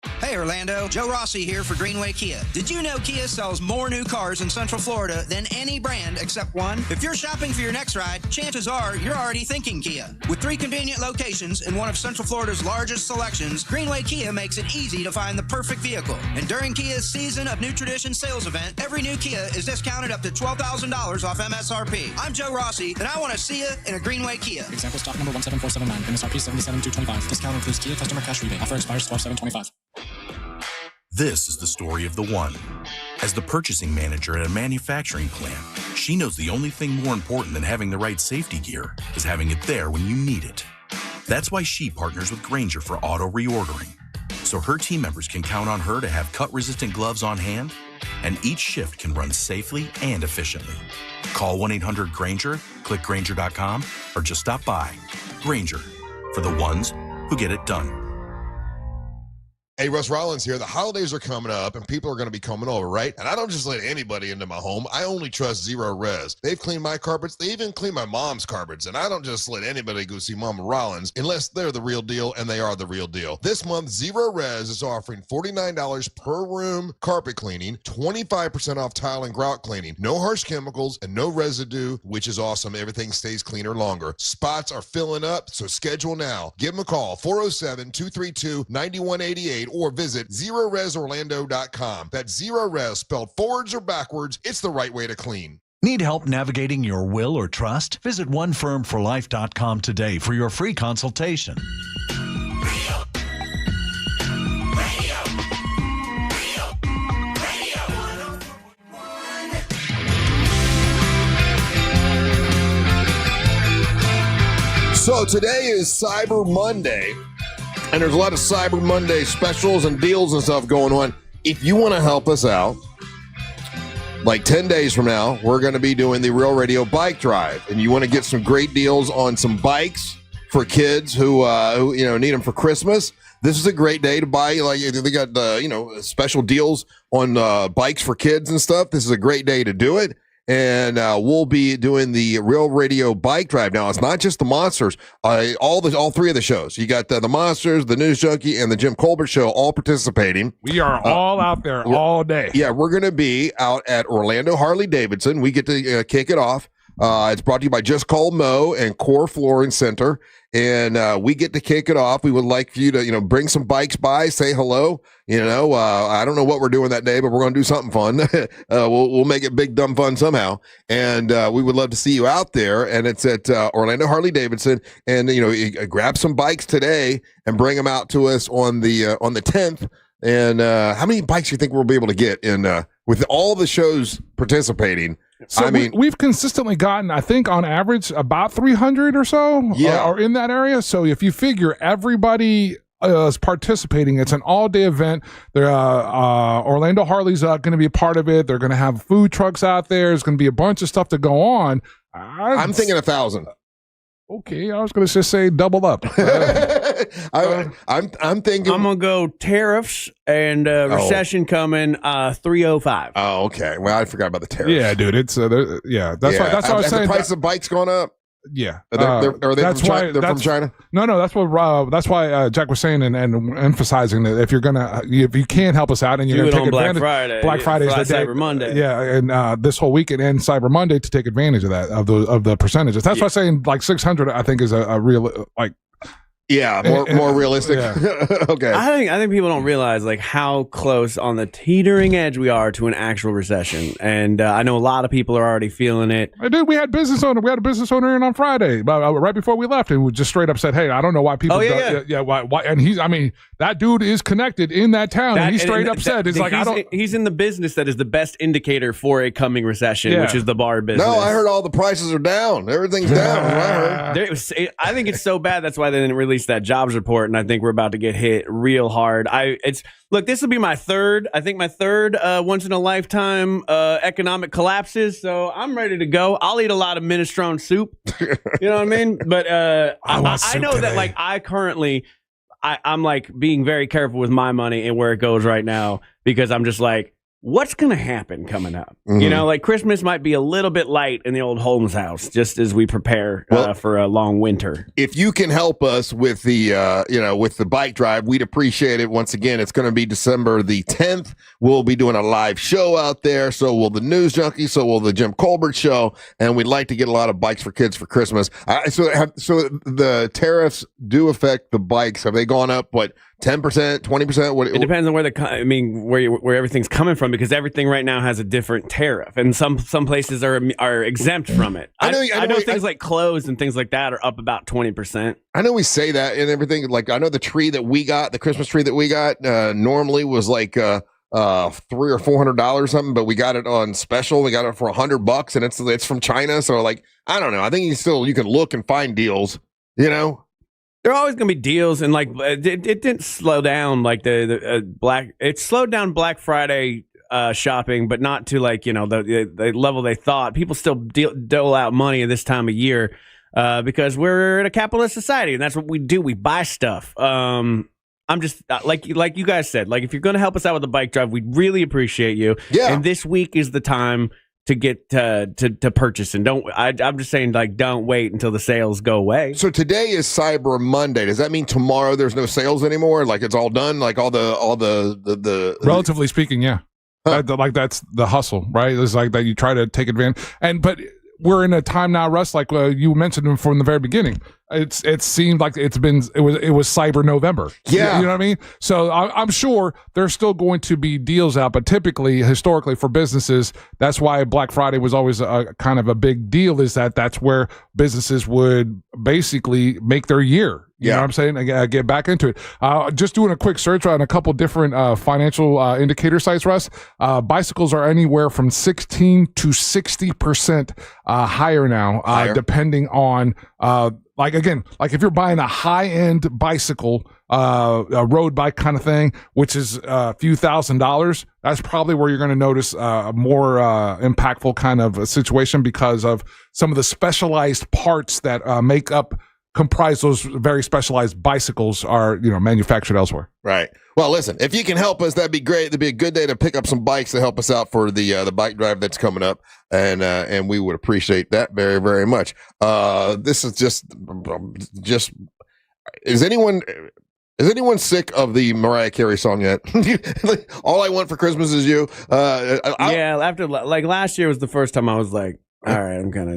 Hey Orlando, Joe Rossi here for Greenway Kia. Did you know Kia sells more new cars in Central Florida than any brand except one? If you're shopping for your next ride, chances are you're already thinking Kia. With 3 convenient locations in one of Central Florida's largest selections, Greenway Kia makes it easy to find the perfect vehicle. And during Kia's Season of New Tradition sales event, every new Kia is discounted up to $12,000 off MSRP. I'm Joe Rossi, and I want to see you in a Greenway Kia. Example stock number 17479, MSRP 77225. Discount includes Kia customer cash rebate. Offer expires 12/7/25. This is the story of the one. As the purchasing manager at a manufacturing plant, she knows the only thing more important than having the right safety gear is having it there when you need it. That's why she partners with Grainger for auto reordering, so her team members can count on her to have cut-resistant gloves on hand, and each shift can run safely and efficiently. Call 1-800-GRAINGER, click Grainger.com, or just stop by. Grainger, for the ones who get it done. Hey, Russ Rollins here. The holidays are coming up and people are going to be coming over, right? And I don't just let anybody into my home. I only trust Zero Res. They've cleaned my carpets. They even clean my mom's carpets. And I don't just let anybody go see Mama Rollins unless they're the real deal, and they are the real deal. This month, Zero Res is offering $49 per room carpet cleaning, 25% off tile and grout cleaning, no harsh chemicals, and no residue, which is awesome. Everything stays cleaner longer. Spots are filling up, so schedule now. Give them a call, 407-232-9188. Or visit ZeroResOrlando.com. That's Zero Res spelled forwards or backwards. It's the right way to clean. Need help navigating your will or trust? Visit OneFirmForLife.com today for your free consultation. So today is Cyber Monday. And there's a lot of Cyber Monday specials and deals and stuff going on. If you want to help us out, like 10 days from now, we're going to be doing the Real Radio Bike Drive. And you want to get some great deals on some bikes for kids who need them for Christmas. This is a great day to buy. Like they got special deals on bikes for kids and stuff. This is a great day to do it. And we'll be doing the Real Radio Bike Drive. Now, it's not just the Monsters. All 3 of the shows. You got the Monsters, the News Junkie, and the Jim Colbert Show all participating. We are all out there all day. Yeah, we're going to be out at Orlando Harley-Davidson. We get to kick it off. It's brought to you by Just Call Mo and Core Flooring Center. And we get to kick it off. We would like for you to, bring some bikes by, say hello. I don't know what we're doing that day, but we're going to do something fun. We'll make it big, dumb fun somehow. And we would love to see you out there. And it's at Orlando Harley-Davidson. And, grab some bikes today and bring them out to us on the 10th. And how many bikes do you think we'll be able to get in with all the shows participating? So we've consistently gotten, I think, on average, about 300 or so, or in that area. So if you figure everybody is participating, it's an all-day event. Orlando Harley's going to be a part of it. They're going to have food trucks out there. There's going to be a bunch of stuff to go on. I'm thinking 1,000. Okay, I was going to just say double up. I'm thinking I'm gonna go tariffs and recession coming 305. Oh, okay. Well, I forgot about the tariffs. Yeah, dude. It's That's why I was saying the price of bikes going up. Yeah, are they from China? They're from China. No, that's why Jack was saying and emphasizing that if you can't help us out and you're going to take advantage, Black Friday is the day, Cyber Monday, and this whole weekend and Cyber Monday to take advantage of that of the percentages. That's why I'm saying like 600. I think is a real like. Yeah, more realistic. Yeah. Okay. I think people don't realize like how close on the teetering edge we are to an actual recession, and I know a lot of people are already feeling it. Dude, we had a business owner in on Friday, right before we left, and we just straight up said, "Hey, I don't know why people." Why? And that dude is connected in that town, and he straight up said, He's in the business that is the best indicator for a coming recession, which is the bar business. No, I heard all the prices are down. Everything's down. I think it's so bad. That's why they didn't release that jobs report, and I think we're about to get hit real hard. Look, this will be my third once in a lifetime economic collapses, so I'm ready to go. I'll eat a lot of minestrone soup. You know what I mean? But I know that like I'm like being very careful with my money and where it goes right now, because I'm just like, what's going to happen coming up? Mhm. You know, like Christmas might be a little bit light in the old Holmes house just as we prepare for a long winter. If you can help us with the with the bike drive, we'd appreciate it. Once again, it's going to be December the 10th. We'll be doing a live show out there. So will the News Junkie. So will the Jim Colbert Show. And we'd like to get a lot of bikes for kids for Christmas. So the tariffs do affect the bikes. Have they gone up? What? 10%, 20%? It depends on where everything's coming from, because everything right now has a different tariff, and some places are exempt from it. I know things like clothes and things like that are up about 20%. I know we say that and everything. Like, I know the tree that we got, the Christmas tree that we got, normally was like $300 or $400 something, but we got it on special. We got it for $100, and it's from China. So like, I don't know. I think you can look and find deals. You know. There are always going to be deals, and like it didn't slow down like it slowed down Black Friday shopping, but not to like the level they thought. People still dole out money at this time of year because we're in a capitalist society, and that's what we do. We buy stuff. I'm just like you guys said, like if you're going to help us out with the bike drive, we really appreciate you. Yeah. And this week is the time to get to purchase, and I'm just saying, like, don't wait until the sales go away. So today is Cyber Monday. Does that mean tomorrow there's no sales anymore? Like it's all done? Like all the relatively speaking, yeah. Like that's the hustle, right? It's like that you try to take advantage, but we're in a time now, Russ, like you mentioned from the very beginning. It seemed like it was Cyber November. Yeah. You know what I mean? So I'm sure there's still going to be deals out, but typically, historically, for businesses, that's why Black Friday was always a kind of a big deal, is that's where businesses would basically make their year. You know what I'm saying? Get back into it. Just doing a quick search on a couple different financial indicator sites, Russ. Bicycles are anywhere from 16 to 60% higher now, depending on like if you're buying a high-end bicycle, a road bike kind of thing, which is a few $1,000s, that's probably where you're going to notice a more impactful kind of a situation, because of some of the specialized parts that comprise those very specialized bicycles are manufactured elsewhere. Right. Well, listen, if you can help us, that'd be great. That'd be a good day to pick up some bikes to help us out for the bike drive that's coming up, and we would appreciate that very, very much. This is just is anyone sick of the Mariah Carey song yet? All I Want for Christmas Is You. After like last year was the first time I was like, all right, I'm kind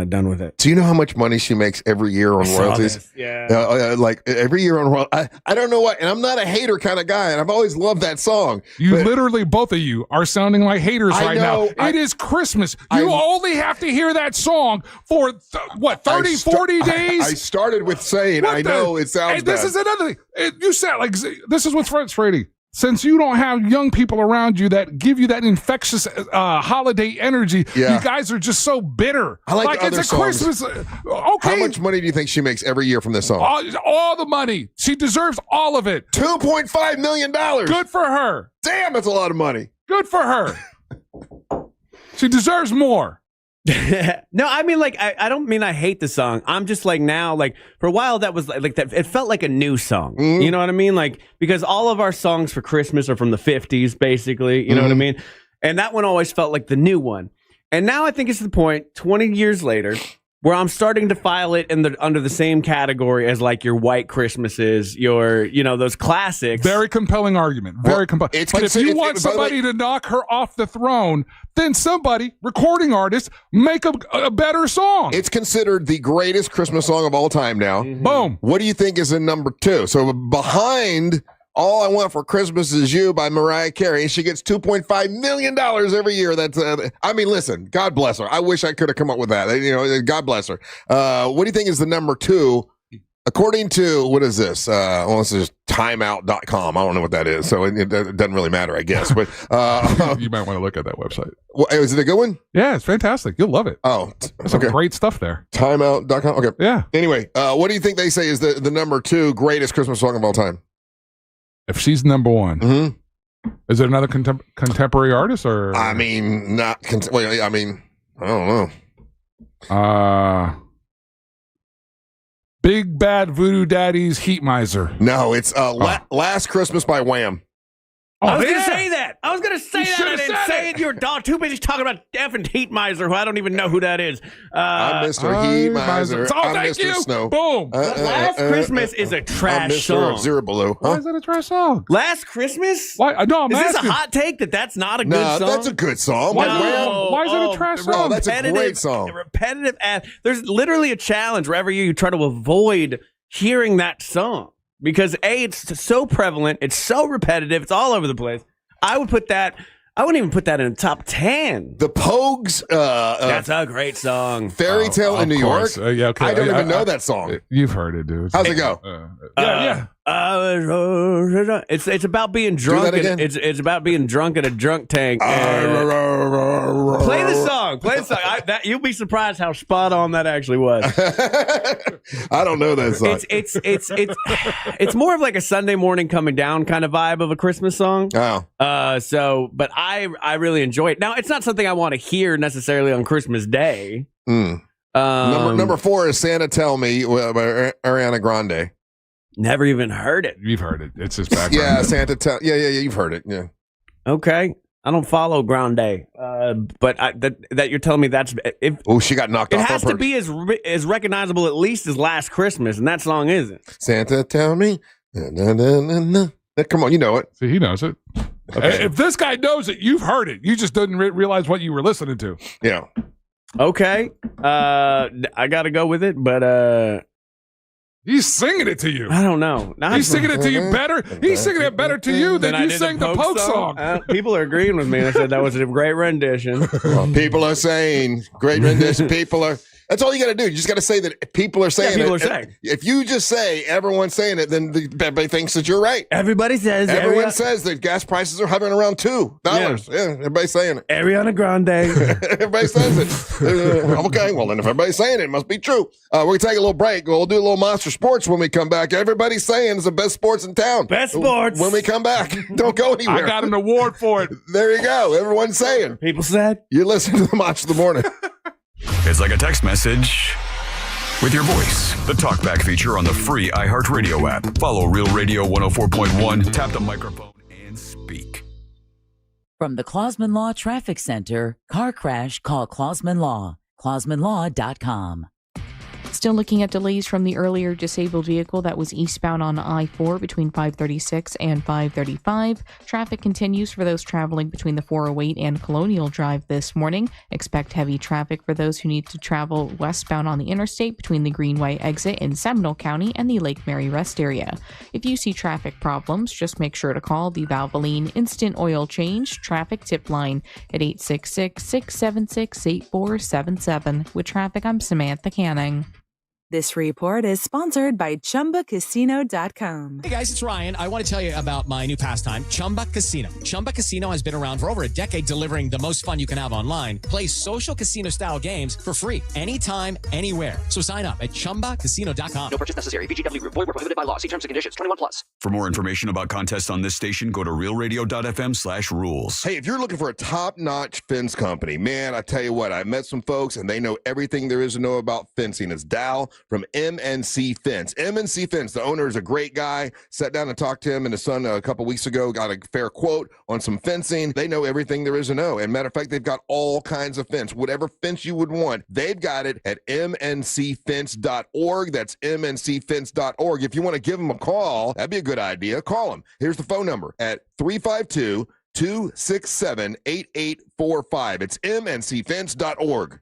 of done with it. Do you know how much money she makes every year on royalties? Yeah. Like every year on royalties. I don't know what, and I'm not a hater kind of guy, and I've always loved that song. Literally, both of you are sounding like haters right now. It is Christmas. You only have to hear that song for 30, 40 days? I started with saying, I know it sounds bad. This is another thing. You said, like, this is what's frustrating. Since you don't have young people around you that give you that infectious holiday energy, you guys are just so bitter. I like other it's a songs. Christmas. Okay. How much money do you think she makes every year from this song? All the money. She deserves all of it. $2.5 million. Good for her. Damn, that's a lot of money. Good for her. She deserves more. No, I mean, like, I don't mean I hate the song. I'm just like, now, like, for a while that was like that. It felt like a new song. You know what I mean? Like, because all of our songs for Christmas are from the 50s, basically. You know what I mean? And that one always felt like the new one. And now I think it's the point, 20 years later, where I'm starting to file it under the same category as like your White Christmases, your, those classics. Very compelling argument. Very compelling. But if you want somebody to knock her off the throne, then somebody, recording artists, make a better song. It's considered the greatest Christmas song of all time now. Boom. What do you think is in number 2? So behind All I Want for Christmas Is You by Mariah Carey, and she gets $2.5 million every year. That's, I mean, listen, God bless her. I wish I could have come up with that. God bless her. What do you think is the number 2? According to, what is this? This is timeout.com. I don't know what that is, so it doesn't really matter, I guess. But you might want to look at that website. Well, is it a good one? Yeah, it's fantastic. You'll love it. Oh, there's some great stuff there. Timeout.com. Okay. Yeah. Anyway, what do you think they say is the number 2 greatest Christmas song of all time? If she's number 1, is it another contemporary artist, or? I mean, I don't know. Big Bad Voodoo Daddy's Heat Miser. No, it's Last Christmas by Wham. I was going to say that. I was going to say You that. I should've didn't said say it. it. You're too busy talking about effing Heat Miser, who I don't even know who that is. I'm Mr. Heat Miser. Oh, I'm thank Mr. you. Snow. Boom. Last Christmas is a I'm trash Mr. song. Zero Below. Why Huh? is that a trash song? Last Christmas? Why? No, I'm Is this asking. a hot take that's not a No, good song? that's a good song. Why, Wham. why is it a trash song? Oh, that's a repetitive- great song. Repetitive. There's literally a challenge wherever you try to avoid hearing that song because it's so prevalent, it's so repetitive, it's all over the place. I wouldn't even put that in the top 10. The Pogues. That's a great song. Fairy Tale in New York. Yeah, okay. I don't even know that song. You've heard it, dude. How's it go? Yeah. It's about being drunk. that again? It's about being drunk in a drunk tank. Play the song. Play the song. You'll be surprised how spot on that actually was. I don't know that song. It's more of like a Sunday morning coming down kind of vibe of a Christmas song. Oh. But I really enjoy it. Now it's not something I want to hear necessarily on Christmas Day. Number 4 is Santa Tell Me by Ariana Grande. Never even heard it. You've heard it. It's his background. Yeah, Santa Tell. Yeah, you've heard it. Yeah. Okay. I don't follow Grande, but that you're telling me that's if she got knocked it off. has her to be as recognizable at least as Last Christmas, and that song isn't. Santa Tell Me. Na, na, na, na. Come on, you know it. See, he knows it. Okay. If this guy knows it, you've heard it. You just didn't realize what you were listening to. Yeah. Okay. I got to go with it, but he's singing it to you. I don't know. He's singing it to you better. He's singing it better to you than I you did sang the Poke song. People are agreeing with me. I said that was a great rendition. Well, people are saying great rendition. People are. That's all you got to do. You just got to say that people are saying people it. are saying. If you just say everyone's saying it, then everybody thinks that you're right. Everybody says. Everyone says that gas prices are hovering around $2. Yeah, everybody's saying it. Ariana Grande. Everybody says it. Okay, well then if everybody's saying it, it must be true. We're gonna take a little break. We'll do a little Monster Sports when we come back. Everybody's saying it's the best sports in town. Best sports. When we come back, don't go anywhere. I got an award for it. There you go. Everyone's saying. People said. You listen to the Monster of the Morning. It's like a text message with your voice. The TalkBack feature on the free iHeartRadio app. Follow Real Radio 104.1, tap the microphone, and speak. From the Clausman Law Traffic Center, car crash, call Clausman Law. ClausmanLaw.com. Still looking at delays from the earlier disabled vehicle that was eastbound on I-4 between 536 and 535. Traffic continues for those traveling between the 408 and Colonial Drive this morning. Expect heavy traffic for those who need to travel westbound on the interstate between the Greenway exit in Seminole County and the Lake Mary Rest area. If you see traffic problems, just make sure to call the Valvoline Instant Oil Change Traffic Tip Line at 866-676-8477. With traffic, I'm Samantha Canning. This report is sponsored by ChumbaCasino.com. Hey guys, it's Ryan. I want to tell you about my new pastime, Chumba Casino. Chumba Casino has been around for over a decade, delivering the most fun you can have online. Play social casino-style games for free anytime, anywhere. So sign up at ChumbaCasino.com. No purchase necessary. VGW Group. Void where prohibited by law. See terms and conditions. 21+. For more information about contests on this station, go to realradio.fm/rules. Hey, if you're looking for a top-notch fence company, man, I tell you what, I met some folks and they know everything there is to know about fencing. It's Dal from MNC Fence. MNC Fence, the owner is a great guy. Sat down and talked to him and his son a couple weeks ago, got a fair quote on some fencing. They know everything there is to know. And matter of fact, they've got all kinds of fence. Whatever fence you would want, they've got it at mncfence.org. That's mncfence.org. If you want to give them a call, that'd be a good idea. Call them. Here's the phone number at 352-267-8845. It's mncfence.org.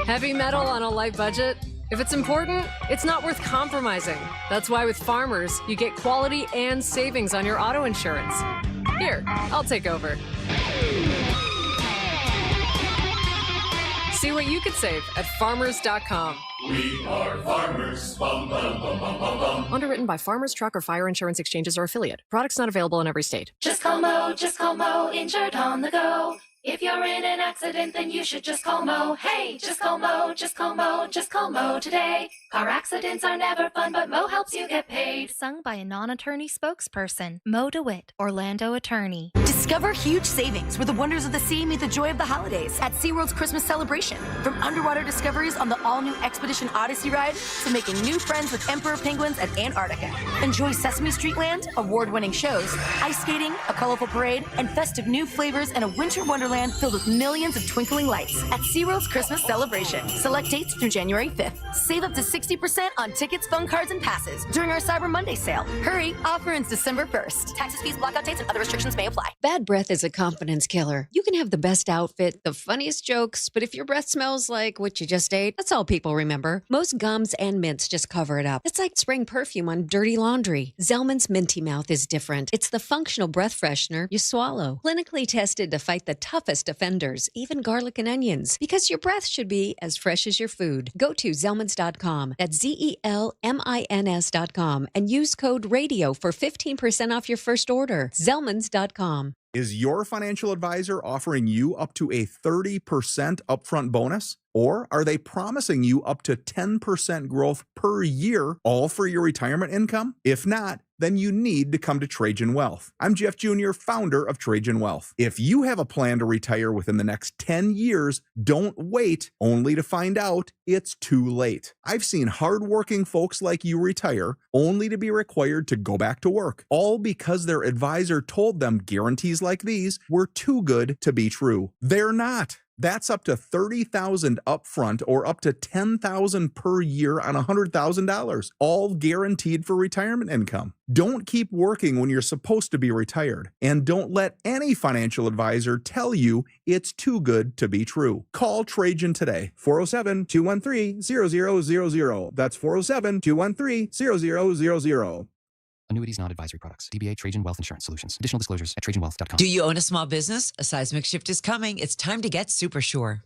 Heavy metal on a light budget? If it's important, it's not worth compromising. That's why with Farmers, you get quality and savings on your auto insurance. Here, I'll take over. See what you could save at farmers.com. We are farmers. Bum, bum, bum, bum, bum, bum. Underwritten by Farmers Truck or Fire Insurance Exchanges or affiliate. Products not available in every state. Just call Mo, injured on the go. If you're in an accident, then you should just call Mo. Hey, just call Mo, just call Mo, just call Mo today. Car accidents are never fun, but Mo helps you get paid. Sung by a non-attorney spokesperson, Mo DeWitt, Orlando attorney. Discover huge savings where the wonders of the sea meet the joy of the holidays at SeaWorld's Christmas celebration. From underwater discoveries on the all-new Expedition Odyssey ride to making new friends with emperor penguins at Antarctica. Enjoy Sesame Street Land, award-winning shows, ice skating, a colorful parade, and festive new flavors and a winter wonderland filled with millions of twinkling lights at SeaWorld's Christmas celebration. Select dates through January 5th. Save up to 60% on tickets, phone cards, and passes during our Cyber Monday sale. Hurry, offer ends December 1st. Taxes, fees, blackout dates, and other restrictions may apply. Bad breath is a confidence killer. You can have the best outfit, the funniest jokes, but if your breath smells like what you just ate, that's all people remember. Most gums and mints just cover it up. It's like spraying perfume on dirty laundry. Zellman's Minty Mouth is different. It's the functional breath freshener you swallow. Clinically tested to fight the toughest offenders, even garlic and onions, because your breath should be as fresh as your food. Go to Zellmans.com. That's ZELMINS.com and use code RADIO for 15% off your first order. Zellmans.com. Is your financial advisor offering you up to a 30% upfront bonus? Or are they promising you up to 10% growth per year, all for your retirement income? If not, then you need to come to Trajan Wealth. I'm Jeff Jr., founder of Trajan Wealth. If you have a plan to retire within the next 10 years, don't wait only to find out it's too late. I've seen hardworking folks like you retire only to be required to go back to work, all because their advisor told them guarantees like these were too good to be true. They're not. That's up to $30,000 upfront or up to $10,000 per year on $100,000, all guaranteed for retirement income. Don't keep working when you're supposed to be retired, and don't let any financial advisor tell you it's too good to be true. Call Trajan today, 407-213-0000. That's 407-213-0000. Annuities, not advisory products. DBA Trajan Wealth Insurance Solutions. Additional disclosures at TrajanWealth.com. Do you own a small business? A seismic shift is coming. It's time to get super sure.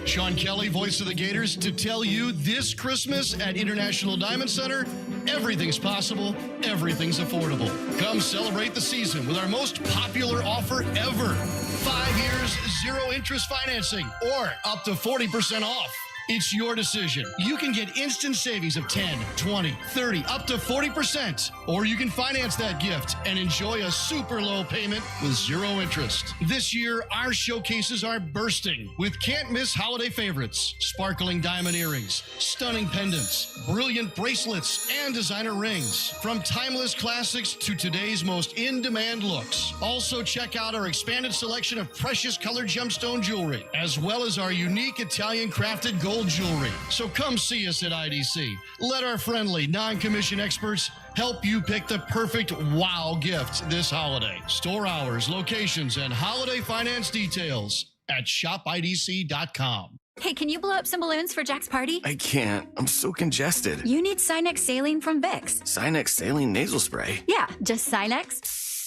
Sean Kelly, voice of the Gators, to tell you this Christmas at International Diamond Center, everything's possible, everything's affordable. Come celebrate the season with our most popular offer ever. 5 years, 0 interest financing, or up to 40% off. It's your decision. You can get instant savings of 10, 20, 30, up to 40%. Or you can finance that gift and enjoy a super low payment with 0 interest. This year, our showcases are bursting with can't-miss holiday favorites, sparkling diamond earrings, stunning pendants, brilliant bracelets, and designer rings. From timeless classics to today's most in-demand looks. Also, check out our expanded selection of precious colored gemstone jewelry, as well as our unique Italian-crafted gold jewelry. So come see us at IDC. Let our friendly, non-commission experts help you pick the perfect wow gift this holiday. Store hours, locations, and holiday finance details at shopidc.com. Hey, can you blow up some balloons for Jack's party? I can't. I'm so congested. You need Sinex Saline from Vicks. Sinex Saline Nasal Spray? Yeah, just Sinex.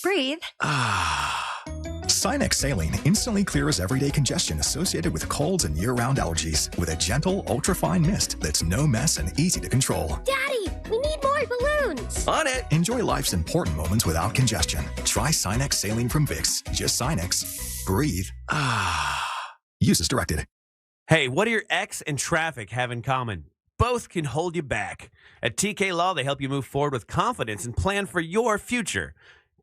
Breathe. Sinex Saline instantly clears everyday congestion associated with colds and year-round allergies with a gentle, ultra-fine mist that's no mess and easy to control. Daddy, we need more balloons. On it. Enjoy life's important moments without congestion. Try Sinex Saline from Vicks. Just Sinex. Breathe. Use as directed. Hey, what do your ex and traffic have in common? Both can hold you back. At TK Law, they help you move forward with confidence and plan for your future.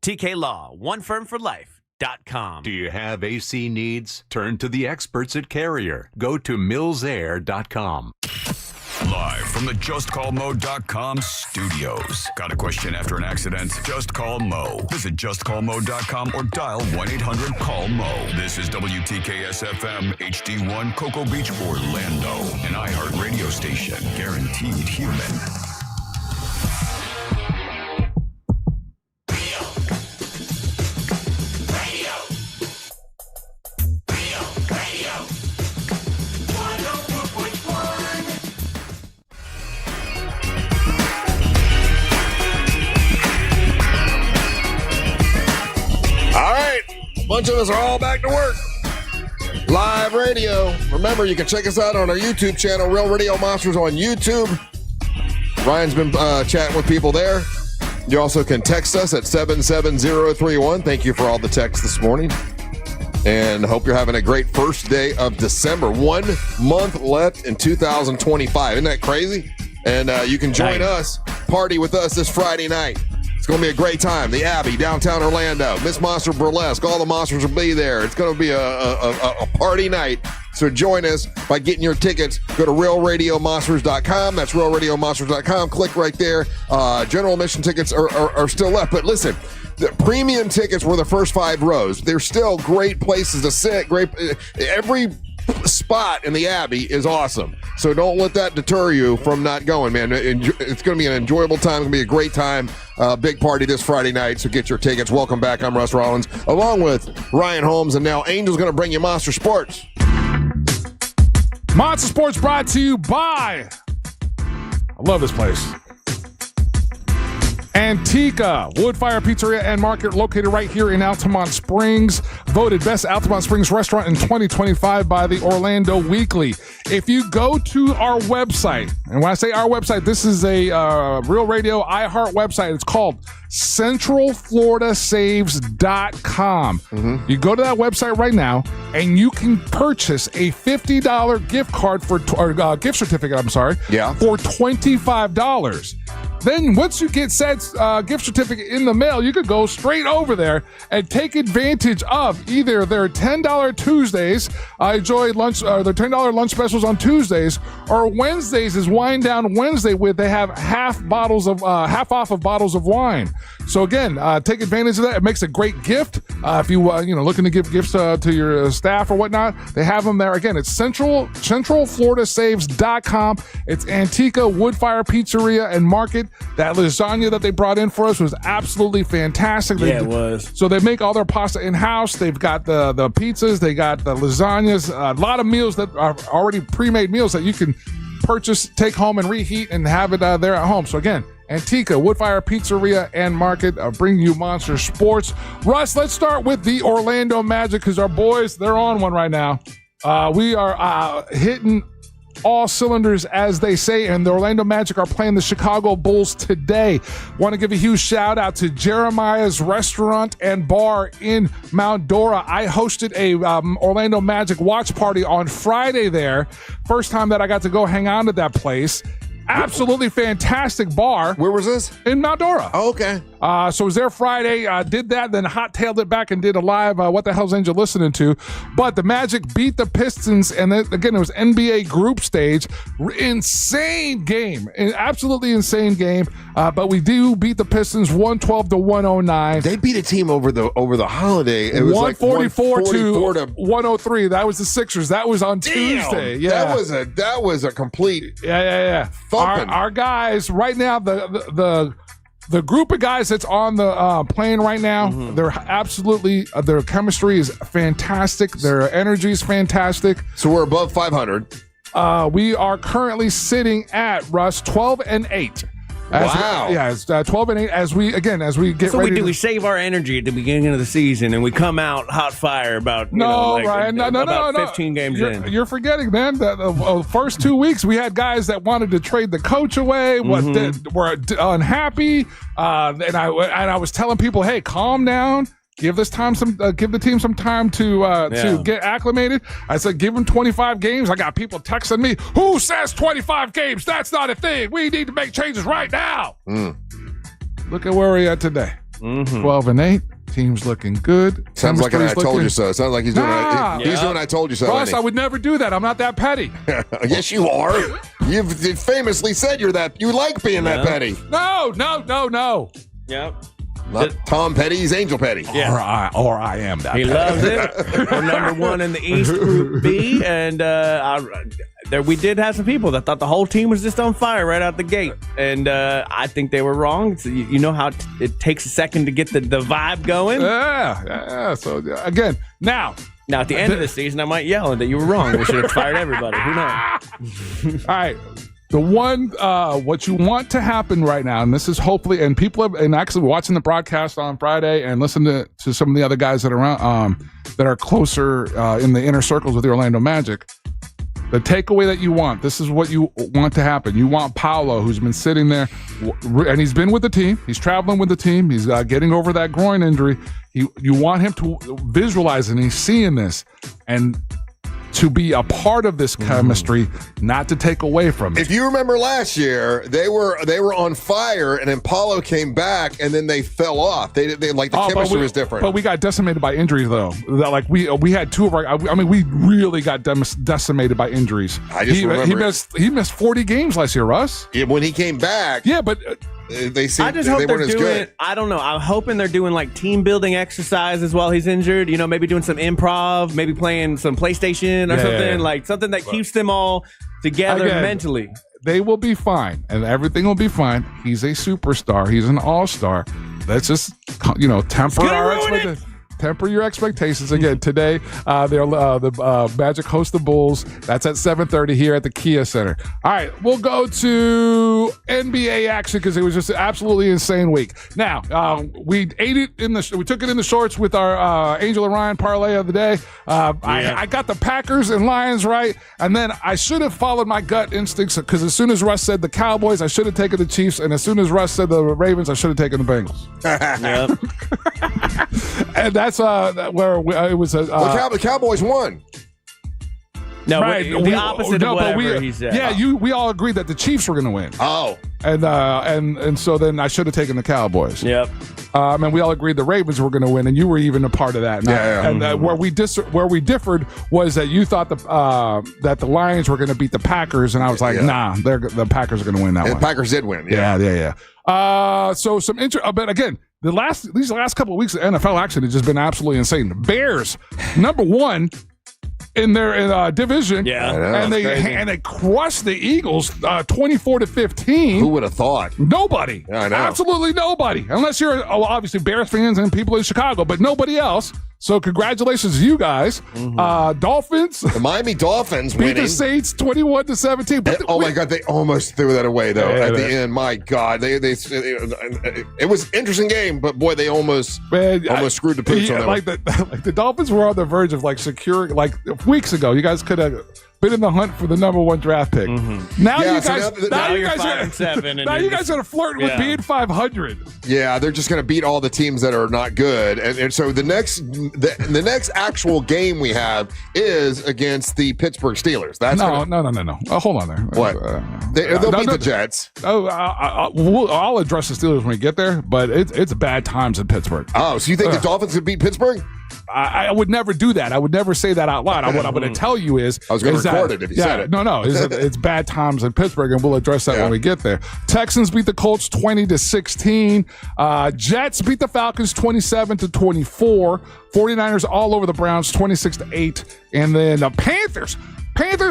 TK Law, one firm for life.com. Do you have AC needs? Turn to the experts at Carrier. Go to millsair.com. Live from the JustCallMo.com studios. Got a question after an accident? Just call Mo. Visit JustCallMo.com or dial 1-800-CALL-MO. This is WTKS-FM HD1 Cocoa Beach, Orlando. An iHeart radio station. Guaranteed human. All right, a bunch of us are all back to work. Live radio. Remember, you can check us out on our YouTube channel, Real Radio Monsters on YouTube. Ryan's been chatting with people there. You also can text us at 77031. Thank you for all the texts this morning. And hope you're having a great first day of December. 1 month left in 2025. Isn't that crazy? And you can join us, party with us this Friday night. It's going to be a great time. The Abbey, downtown Orlando. Miss Monster Burlesque. All the monsters will be there. It's going to be a party night. So join us by getting your tickets. Go to realradiomonsters.com. That's realradiomonsters.com. Click right there. General admission tickets are still left. But listen, the premium tickets were the first 5 rows. They're still great places to sit. Every spot in the Abbey is awesome. So don't let that deter you from not going, man. It's going to be an enjoyable time. It's going to be a great time. Big party this Friday night. So get your tickets. Welcome back. I'm Russ Rollins, along with Ryan Holmes. And now Angel's going to bring you Monster Sports. Monster Sports brought to you by, I love this place, Antica Wood Fire Pizzeria and Market, located right here in Altamont Springs. Voted best Altamont Springs restaurant in 2025 by the Orlando Weekly. If you go to our website, and when I say our website, this is a Real Radio iHeart website. It's called CentralFloridaSaves.com. You go to that website right now, and you can purchase a $50 gift card gift certificate. For $25. Then once you get said gift certificate in the mail, you could go straight over there and take advantage of either their $10 Tuesdays. I enjoy lunch, their $10 lunch specials on Tuesdays, or Wednesdays is Wine Down Wednesday, where they have half off of bottles of wine. So again, take advantage of that. It makes a great gift if you looking to give gifts to your staff or whatnot. They have them there. Again, it's CentralFloridaSaves.com. It's Antica Wood Fire Pizzeria and Market. That lasagna that they brought in for us was absolutely fantastic. It was. So they make all their pasta in-house. They've got the pizzas. They got the lasagnas. A lot of meals that are already pre-made meals that you can purchase, take home, and reheat and have it there at home. So again, Antica Woodfire Pizzeria and Market bring you Monster Sports. Russ, let's start with the Orlando Magic, because our boys, they're on one right now. We are hitting all cylinders, as they say, and the Orlando Magic are playing the Chicago Bulls today. Want to give a huge shout out to Jeremiah's Restaurant and Bar in Mount Dora. I hosted a Orlando Magic watch party on Friday there. First time that I got to go hang out at that place. Absolutely fantastic bar. Where was this? In Mount Dora. Oh, okay. So I was there Friday, did that, then hot-tailed it back and did a live What the Hell's Angel listening to. But the Magic beat the Pistons, and then, again, it was NBA group stage. Insane game. An absolutely insane game. But we do beat the Pistons 112-109. They beat a team over the holiday. It was 144 to 103. That was the Sixers. That was on Tuesday. Yeah. That was a complete Our guys right now, the group of guys that's on the plane right now, they're absolutely, their chemistry is fantastic. Their energy is fantastic. So we're above 500. We are currently sitting at, Russ, 12-8. It's 12-8 as we get ready. We save our energy at the beginning of the season, and we come out hot fire about Ryan, no, 15 games in. You're forgetting, man. The first 2 weeks we had guys that wanted to trade the coach away, were unhappy, and I was telling people, hey, calm down. Give the team some time to get acclimated. I said, give them 25 games. I got people texting me, who says 25 games? That's not a thing. We need to make changes right now. Look at where we're at today. 12-8. Team's looking good. Sounds like I told you so. Sounds like he's doing he's doing I told you so. Ross, I would never do that. I'm not that petty. Yes, you are. You've famously said you like being that petty. No. Yep. Not Tom Petty, he's Angel Petty. Yeah. Or I am that He petty. loves it. We're number 1 in the East Group B, and we did have some people that thought the whole team was just on fire right out the gate, and I think they were wrong. So you know how it takes a second to get the vibe going? Yeah. So, again, now at the end of the season, I might yell that you were wrong. We should have fired everybody. Who knows? All right. The one, what you want to happen right now, and this is hopefully, and people have, and actually watching the broadcast on Friday and listening to some of the other guys that are around, that are closer in the inner circles with the Orlando Magic. The takeaway that you want, this is what you want to happen. You want Paolo, who's been sitting there, and he's been with the team. He's traveling with the team. He's getting over that groin injury. You want him to visualize, and he's seeing this, and to be a part of this chemistry, not to take away from it. If you remember last year, they were on fire, and then Paulo came back, and then they fell off. They like the chemistry was different. But we got decimated by injuries, though. Like we had two of our. I mean, we really got decimated by injuries. I just remember he missed 40 games last year, Russ. Yeah, when he came back. Yeah, but. I just hope they're doing. I don't know. I'm hoping they're doing like team building exercises while he's injured. You know, maybe doing some improv, maybe playing some PlayStation or something like something that keeps them all together mentally. They will be fine, and everything will be fine. He's a superstar. He's an all-star. Let's just temper our expectations. Temper your expectations. Again, today, the Magic host the Bulls. That's at 7:30 here at the Kia Center. All right, we'll go to NBA action because it was just an absolutely insane week. Now, we ate it we took it in the shorts with our Angel and Ryan parlay of the day. I got the Packers and Lions right, and then I should have followed my gut instincts because as soon as Russ said the Cowboys, I should have taken the Chiefs, and as soon as Russ said the Ravens, I should have taken the Bengals. And that's where it was. The Cowboys won. No, right. The opposite of whatever he said. Yeah, we all agreed that the Chiefs were going to win. Oh, and so then I should have taken the Cowboys. Yep. And we all agreed the Ravens were going to win, and you were even a part of that. And where we differed was that you thought that the Lions were going to beat the Packers, and I was like, nah, the Packers are going to win that one. The Packers did win. Yeah. So some but again, these last couple of weeks of NFL action has just been absolutely insane. The Bears, number one in their division, and they crushed the Eagles 24-15. Who would have thought? Nobody. I know. Absolutely nobody, unless you're obviously Bears fans and people in Chicago, but nobody else. So congratulations to you guys. Dolphins. The Miami Dolphins beat winning. the Saints 21-21-17. Oh my God, they almost threw that away though at the end. My God, it was an interesting game, but boy, they almost screwed the pooch on that. The Dolphins were on the verge of securing weeks ago. You guys could have been in the hunt for the number one draft pick. Now you guys are flirting with being 500. Yeah, they're just going to beat all the teams that are not good, and so the next actual game we have is against the Pittsburgh Steelers. That's no. Hold on there. What? They'll beat the Jets. I'll address the Steelers when we get there, but it's bad times in Pittsburgh. Oh, so you think the Dolphins could beat Pittsburgh? I would never do that. I would never say that out loud. What I'm going to tell you is... I was going to record it if you said it. No. It's bad times in Pittsburgh, and we'll address that when we get there. Texans beat the Colts 20-16. Jets beat the Falcons 27-24. 49ers all over the Browns 26-8. And then the Panthers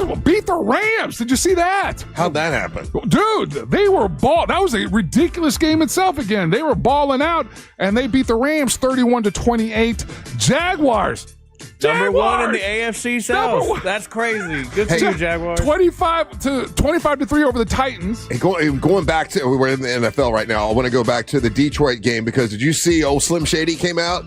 will beat the Rams. Did you see that? How'd that happen? Dude, they were that was a ridiculous game itself again. They were balling out, and they beat the Rams 31-28. Jaguars. Number one in the AFC South. That's crazy. Good to you, Jaguars. 25-3 over the Titans. Hey, going back to, we're in the NFL right now. I want to go back to the Detroit game because did you see old Slim Shady came out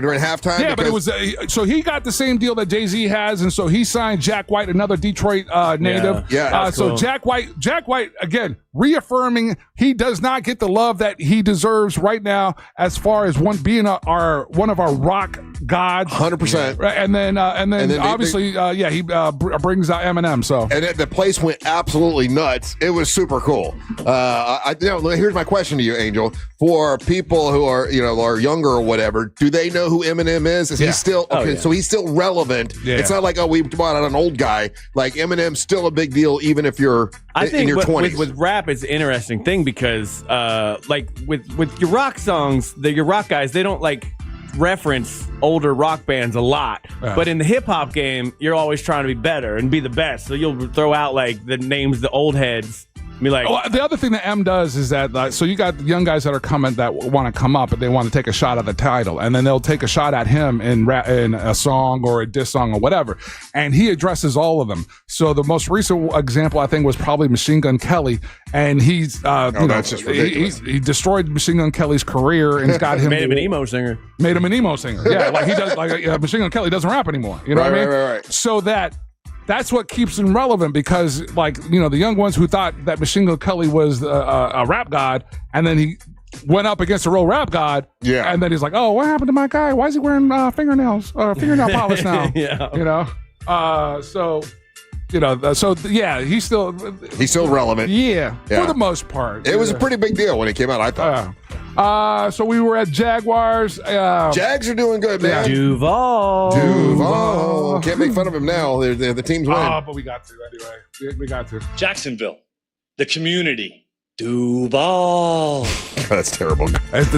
during halftime? Yeah, but it was so he got the same deal that Jay-Z has, and so he signed Jack White, another Detroit native. Yeah. So cool. Jack White again reaffirming he does not get the love that he deserves right now as far as being one of our rock gods. 100%. And then obviously he brings out Eminem. So and the place went absolutely nuts. It was super cool. Here's my question to you, Angel. For people who are younger or whatever, do they know who Eminem is? Is he still okay? So he's still relevant. Yeah. It's not like we brought out an old guy. Like Eminem's still a big deal, even if you're in your 20s. With rap, it's an interesting thing because with your rock songs, your rock guys, they don't reference older rock bands a lot, but in the hip-hop game you're always trying to be better and be the best, so you'll throw out the names, the old heads, be like, the other thing that M does is that so you got young guys that are coming that want to come up and they want to take a shot at the title, and then they'll take a shot at him in a song or a diss song or whatever, and he addresses all of them. So the most recent example I think was probably Machine Gun Kelly, and he's that's just ridiculous. He destroyed Machine Gun Kelly's career and got him made him an emo singer. Yeah, like he does. Machine Gun Kelly doesn't rap anymore. You know what I mean? Right. So that that's what keeps him relevant because, like, the young ones who thought that Machine Gun Kelly was a rap god, and then he went up against a real rap god. Yeah. And then he's like, oh, what happened to my guy? Why is he wearing fingernail polish now? Yeah. He's still relevant. Yeah, for the most part. It was a pretty big deal when it came out, I thought. So we were at Jaguars. Jags are doing good, man. Duval. Can't make fun of him now. The team's winning. Oh, but we got to anyway. We got to. Jacksonville, the community. Duval. That's terrible. It's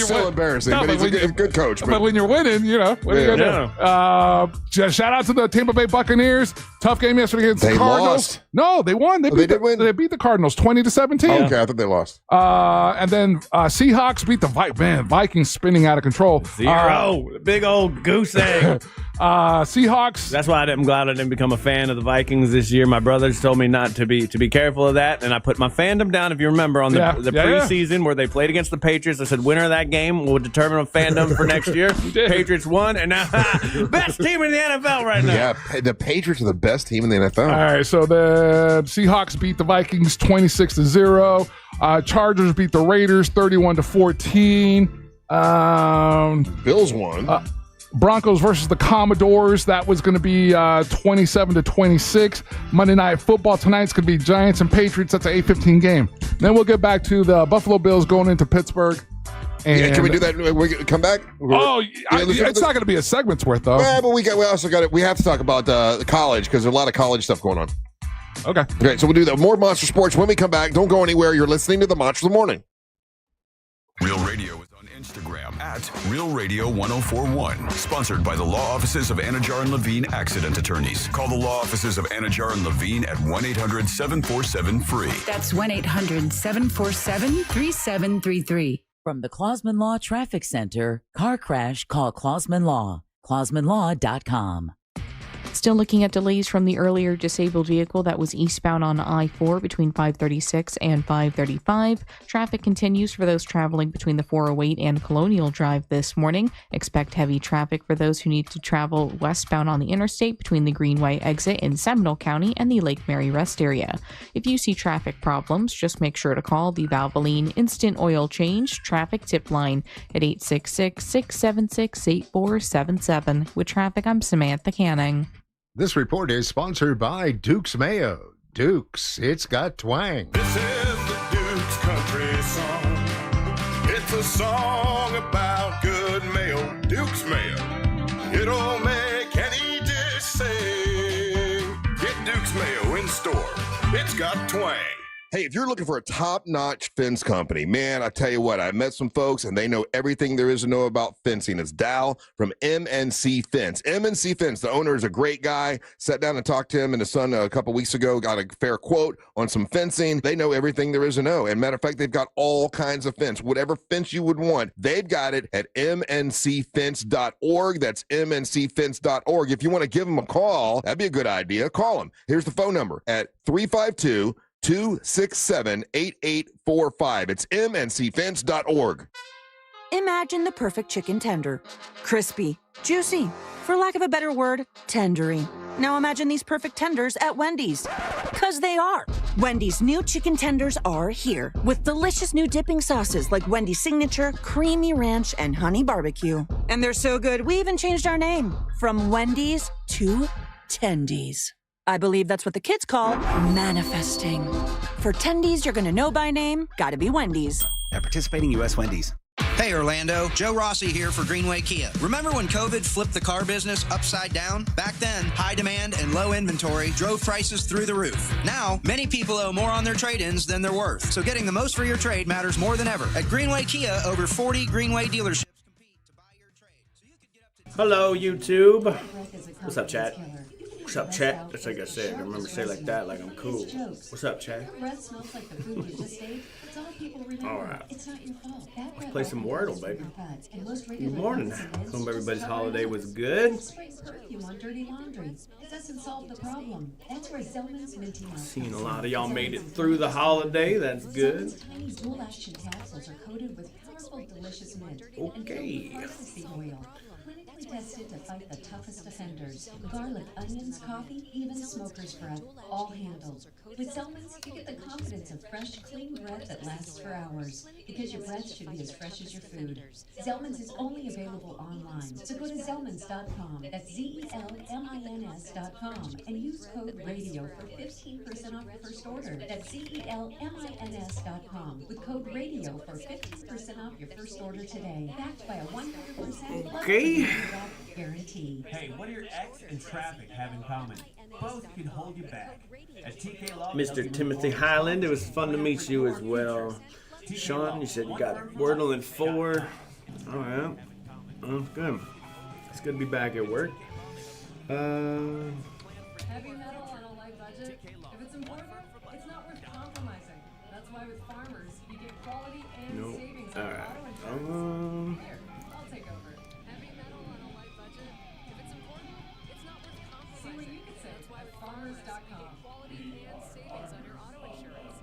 still embarrassing. But he's a good coach. But when you're winning, what are you gonna do? Shout out to the Tampa Bay Buccaneers. Tough game yesterday against the Cardinals. Lost. No, they won. They did win. They beat the Cardinals 20-17. Okay, I thought they lost. And then Seahawks beat the Vikings spinning out of control. 0. Big old goose egg. Seahawks. That's why I'm glad I didn't become a fan of the Vikings this year. My brothers told me not to be careful of that, and I put my fandom down. If you remember on the preseason where they played against the Patriots, I said winner of that game will determine a fandom for next year. Patriots won, and now best team in the NFL right now. Yeah, the Patriots are the best team in the NFL. All right, so the Seahawks beat the Vikings 26-0. Chargers beat the Raiders 31-14. Bills won. Broncos versus the Commodores. That was going to be 27-26. Monday Night Football tonight's going to be Giants and Patriots. That's an 8:15 game. Then we'll get back to the Buffalo Bills going into Pittsburgh. And can we do that? We come back? It's not going to be a segment's worth though. Yeah, but we also got it. We have to talk about the college because there's a lot of college stuff going on. Okay, so we'll do that. More Monster Sports when we come back. Don't go anywhere. You're listening to the Monster of the Morning. Real Radio is on Instagram at Real Radio 1041. Sponsored by the law offices of Anajar and Levine Accident Attorneys. Call the law offices of Anajar and Levine at 1-800-747-FREE. That's 1-800-747-3733. From the Clausman Law Traffic Center, car crash, call Clausman Law. ClausmanLaw.com. Still looking at delays from the earlier disabled vehicle that was eastbound on I-4 between 536 and 535. Traffic continues for those traveling between the 408 and Colonial Drive this morning. Expect heavy traffic for those who need to travel westbound on the interstate between the Greenway exit in Seminole County and the Lake Mary Rest area. If you see traffic problems, just make sure to call the Valvoline Instant Oil Change Traffic Tip Line at 866-676-8477. With traffic, I'm Samantha Canning. This report is sponsored by Duke's Mayo. Duke's, it's got twang. This is the Duke's country song. It's a song about good mayo. Duke's Mayo. It'll make any dish sing. Get Duke's Mayo in store. It's got twang. Hey, if you're looking for a top-notch fence company, man, I tell you what, I met some folks, and they know everything there is to know about fencing. It's Dal from MNC Fence. MNC Fence, the owner is a great guy. Sat down and talked to him and his son a couple weeks ago, got a fair quote on some fencing. They know everything there is to know. And matter of fact, they've got all kinds of fence. Whatever fence you would want, they've got it at mncfence.org. That's mncfence.org. If you want to give them a call, that'd be a good idea. Call them. Here's the phone number at 352-267-8845. It's mncfence.org. Imagine the perfect chicken tender. Crispy, juicy, for lack of a better word, tendery. Now imagine these perfect tenders at Wendy's. 'Cause they are. Wendy's new chicken tenders are here with delicious new dipping sauces like Wendy's Signature, Creamy Ranch, and Honey Barbecue. And they're so good, we even changed our name from Wendy's to Tendies. I believe that's what the kids call manifesting. For Tendies you're gonna know by name, gotta be Wendy's. At participating U.S. Wendy's. Hey Orlando, Joe Rossi here for Greenway Kia. Remember when COVID flipped the car business upside down? Back then, high demand and low inventory drove prices through the roof. Now, many people owe more on their trade-ins than they're worth. So getting the most for your trade matters more than ever. At Greenway Kia, over 40 Greenway dealerships compete to buy your trade. So you can get up to... Hello, YouTube. What's up, chat? What's up, chat? That's like I said. I remember say like that, like I'm cool. What's up, chat? All right. Let's play some Wordle, baby. Good morning. Hope everybody's holiday was good. Seeing a lot of y'all made it through the holiday. That's good. Okay. tested to fight the toughest offenders. Garlic, onions, coffee, even smoker's breath, all handled. With Zellman's, you get the confidence of fresh, clean breath that lasts for hours. Because your breath should be as fresh as your food. Zellman's is only available online, so go to Zellmans.com. That's ZELMINS.com and use code RADIO for 15% off your first order. That's ZELMINS.com with code RADIO for 15% off your first order today. Backed by a 100% Okay. guarantee. Hey, what do your ex and traffic have in common? Both can hold you back. At TK Law, Mr. Timothy Highland, it was fun to meet you as well. Sean, you said you got Wordle in 4. All right. Oh, good. It's good to be back at work. Heavy metal on a light budget. If it's important, it's not worth compromising. That's why with Farmers, you get quality and savings on auto insurance. Here, I'll take over. Heavy metal on a light budget. If it's important, it's not worth compromising. See what you can say. That's why with Farmers.com. Quality and savings on your auto insurance.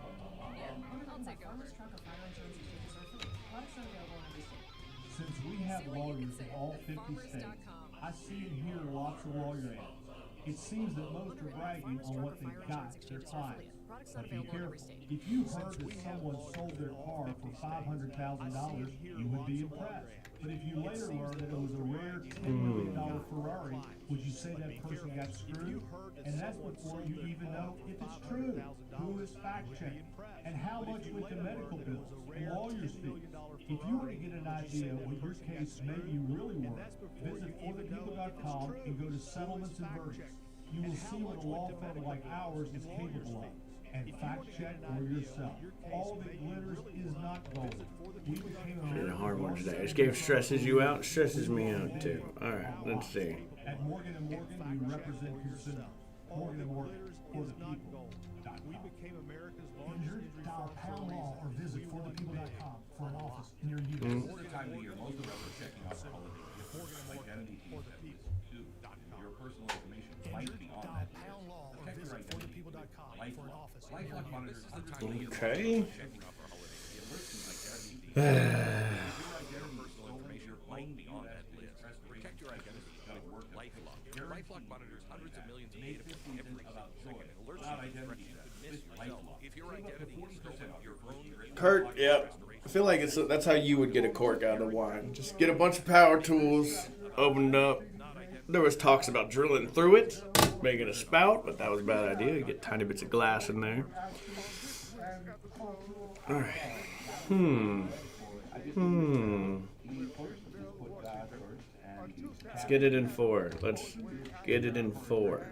Here, I'll take over. Farmers truck or fire insurance exchanges are free. Products are available in every state. Since we have lawyers in all 50 states, I see and hear lots of lawyer ads. It seems that most are bragging on what they got their clients. But be careful. If you heard that someone sold their car for $500,000, you would be impressed. But if you later learned that it was a rare $10 million Ferrari, would you say that person got screwed? And that's before you even know if it's true. Who is fact-checking? And how much with the medical bills and lawyers' fees? If you were to get an idea what your case may be really worth, visit forthepeople.com and go to settlements and verdicts. You will see what a law firm like ours is capable of. And fact-check for yourself. All that glitters is not gold. We became A hard one today. This game stresses you out, stresses me out too. All right, let's see. At Morgan & Morgan, we represent consumers. Morgan & Morgan, for the people. We became America's largest. Dial pound law or visit forthepeople.com for an office near you. More time of year, most of us are checking out for holiday gifts, identity thieves that list too. Your personal information might be on that list. Protect your identity. LifeLock monitors hundreds of millions of Okay. checking out for holiday gifts. Protect your identity. LifeLock monitors hundreds of millions of data points every second. Alerts you to threats you could miss yourself. If your identity is stolen, your phone risk. Kurt, yep. I feel like that's how you would get a cork out of wine. Just get a bunch of power tools, opened up. There was talks about drilling through it, making a spout, but that was a bad idea. You get tiny bits of glass in there. All right. Let's get it in 4. Let's get it in 4.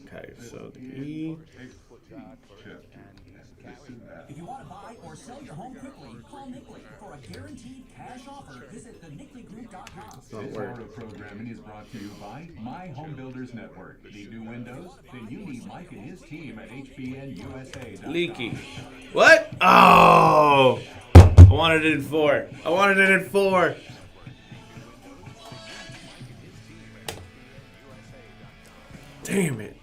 Okay, so the E. If you want to buy or sell your home quickly, call Nickley for a guaranteed cash offer. Visit thenickley.com. This part of programming is brought to you by My Home Builders Network. Need new windows? Then you need Mike and his team at HBNUSA.com. Leaky. What? Oh! I wanted it in 4. I wanted it in 4. Damn it.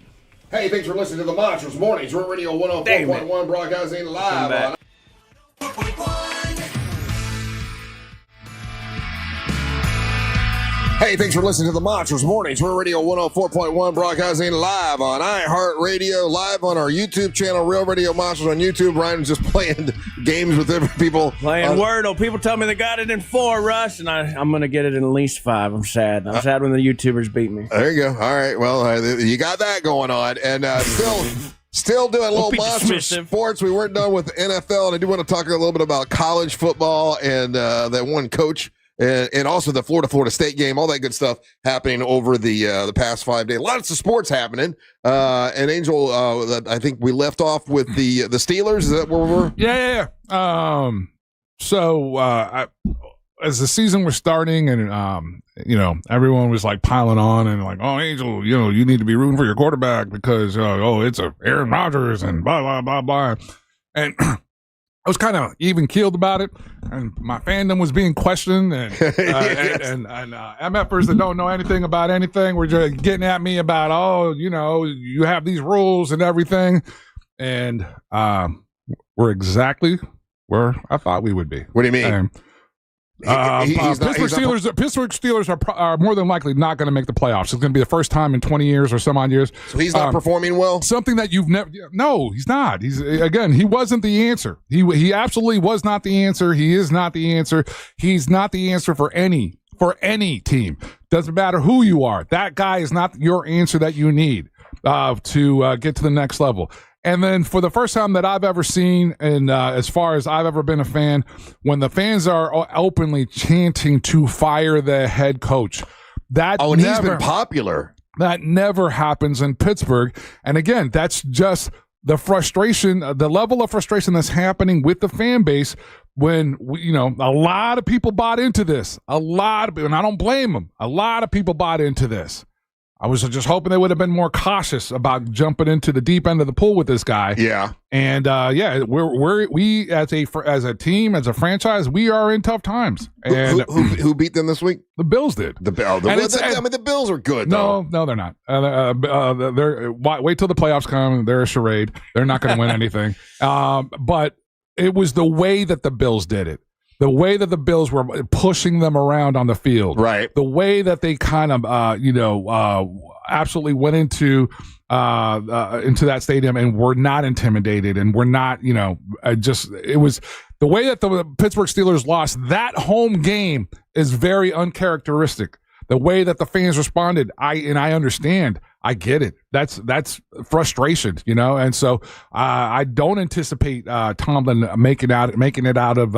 Hey, thanks for listening to the Monsters Mornings. We're Radio 104.1 broadcasting live on. Hey, thanks for listening to the Monsters Mornings. We're Radio 104.1 broadcasting live on iHeartRadio, live on our YouTube channel, Real Radio Monsters on YouTube. Ryan's just playing games with different people. Playing Wordle. People tell me they got it in 4, Russ, and I'm going to get it in at least 5. I'm sad. I'm sad when the YouTubers beat me. There you go. All right. Well, you got that going on. And still doing a little monster sports. We weren't done with the NFL, and I do want to talk a little bit about college football and that one coach. And also the Florida State game, all that good stuff happening over the past 5 days. Lots of sports happening. And Angel, I think we left off with the Steelers. Is that where we were? Yeah. As the season was starting, and everyone was like piling on and like, oh, Angel, you need to be rooting for your quarterback because it's Aaron Rodgers and blah blah blah blah, and I was kind of even keeled about it, and my fandom was being questioned, and MFers that don't know anything about anything were just getting at me about, you have these rules and everything, and we're exactly where I thought we would be. What do you mean? Pittsburgh Steelers are more than likely not going to make the playoffs. It's going to be the first time in 20 years or some odd years. So he's not performing well? Something that you've never... No, he's not. He wasn't the answer. He absolutely was not the answer. He is not the answer. He's not the answer for any team. Doesn't matter who you are. That guy is not your answer that you need to get to the next level. And then for the first time that I've ever seen, and as far as I've ever been a fan, when the fans are openly chanting to fire the head coach, he's been popular. That never happens in Pittsburgh. And again, that's just the frustration, the level of frustration that's happening with the fan base when, a lot of people bought into this. And I don't blame them. A lot of people bought into this. I was just hoping they would have been more cautious about jumping into the deep end of the pool with this guy. Yeah. And we as a team, as a franchise, we are in tough times. And who beat them this week? The Bills did. The Bills are good. No, they're not. Wait till the playoffs come. They're a charade. They're not going to win anything. But it was the way that the Bills did it. The way that the Bills were pushing them around on the field, right? The way that they kind of, absolutely went into that stadium and were not intimidated and were not, it was the way that the Pittsburgh Steelers lost that home game is very uncharacteristic. The way that the fans responded, I understand. I get it. That's frustration, and so I don't anticipate Tomlin making it out of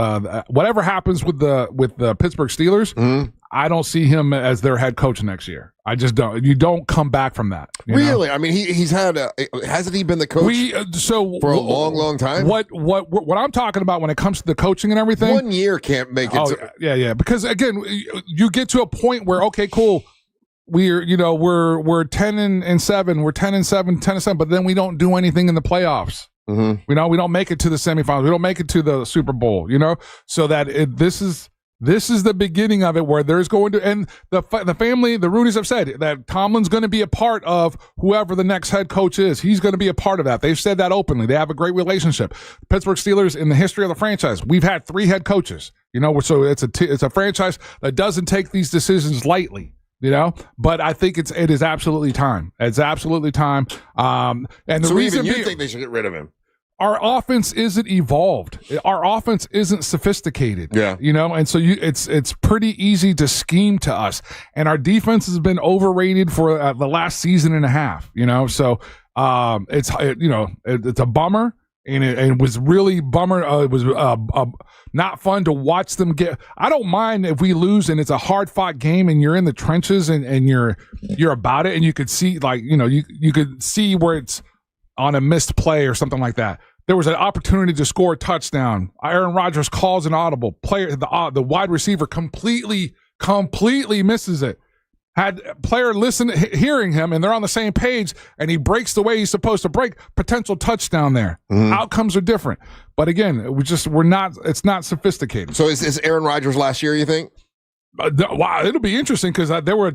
whatever happens with the Pittsburgh Steelers. Mm-hmm. I don't see him as their head coach next year. I just don't. You don't come back from that. Really? I mean, he's had hasn't he been the coach for a long time? What I'm talking about when it comes to the coaching and everything, 1 year can't make it. Yeah. Because again, you get to a point where okay, cool. We're 10-7, we're 10-7, but then we don't do anything in the playoffs. Mm-hmm. We don't make it to the semifinals. We don't make it to the Super Bowl. So that this is the beginning of it where there's going to, and the family, the Rooney's have said that Tomlin's going to be a part of whoever the next head coach is. He's going to be a part of that. They've said that openly. They have a great relationship. Pittsburgh Steelers in the history of the franchise, we've had 3 head coaches. So it's a franchise that doesn't take these decisions lightly. But I think it is absolutely time. It's absolutely time. And the reason you think they should get rid of him? Our offense isn't evolved. Our offense isn't sophisticated. Yeah. And so it's pretty easy to scheme to us. And our defense has been overrated for the last season and a half. So it's a bummer. And it was really bummer. It was not fun to watch them get. I don't mind if we lose and it's a hard fought game and you're in the trenches and you're about it and you could see you could see where it's on a missed play or something like that. There was an opportunity to score a touchdown. Aaron Rodgers calls an audible. The wide receiver completely misses it. Had player hearing him, and they're on the same page, and he breaks the way he's supposed to break. Potential touchdown there. Mm-hmm. Outcomes are different, but again, we're not. It's not sophisticated. So is Aaron Rodgers last year? You think? Wow, it'll be interesting because there was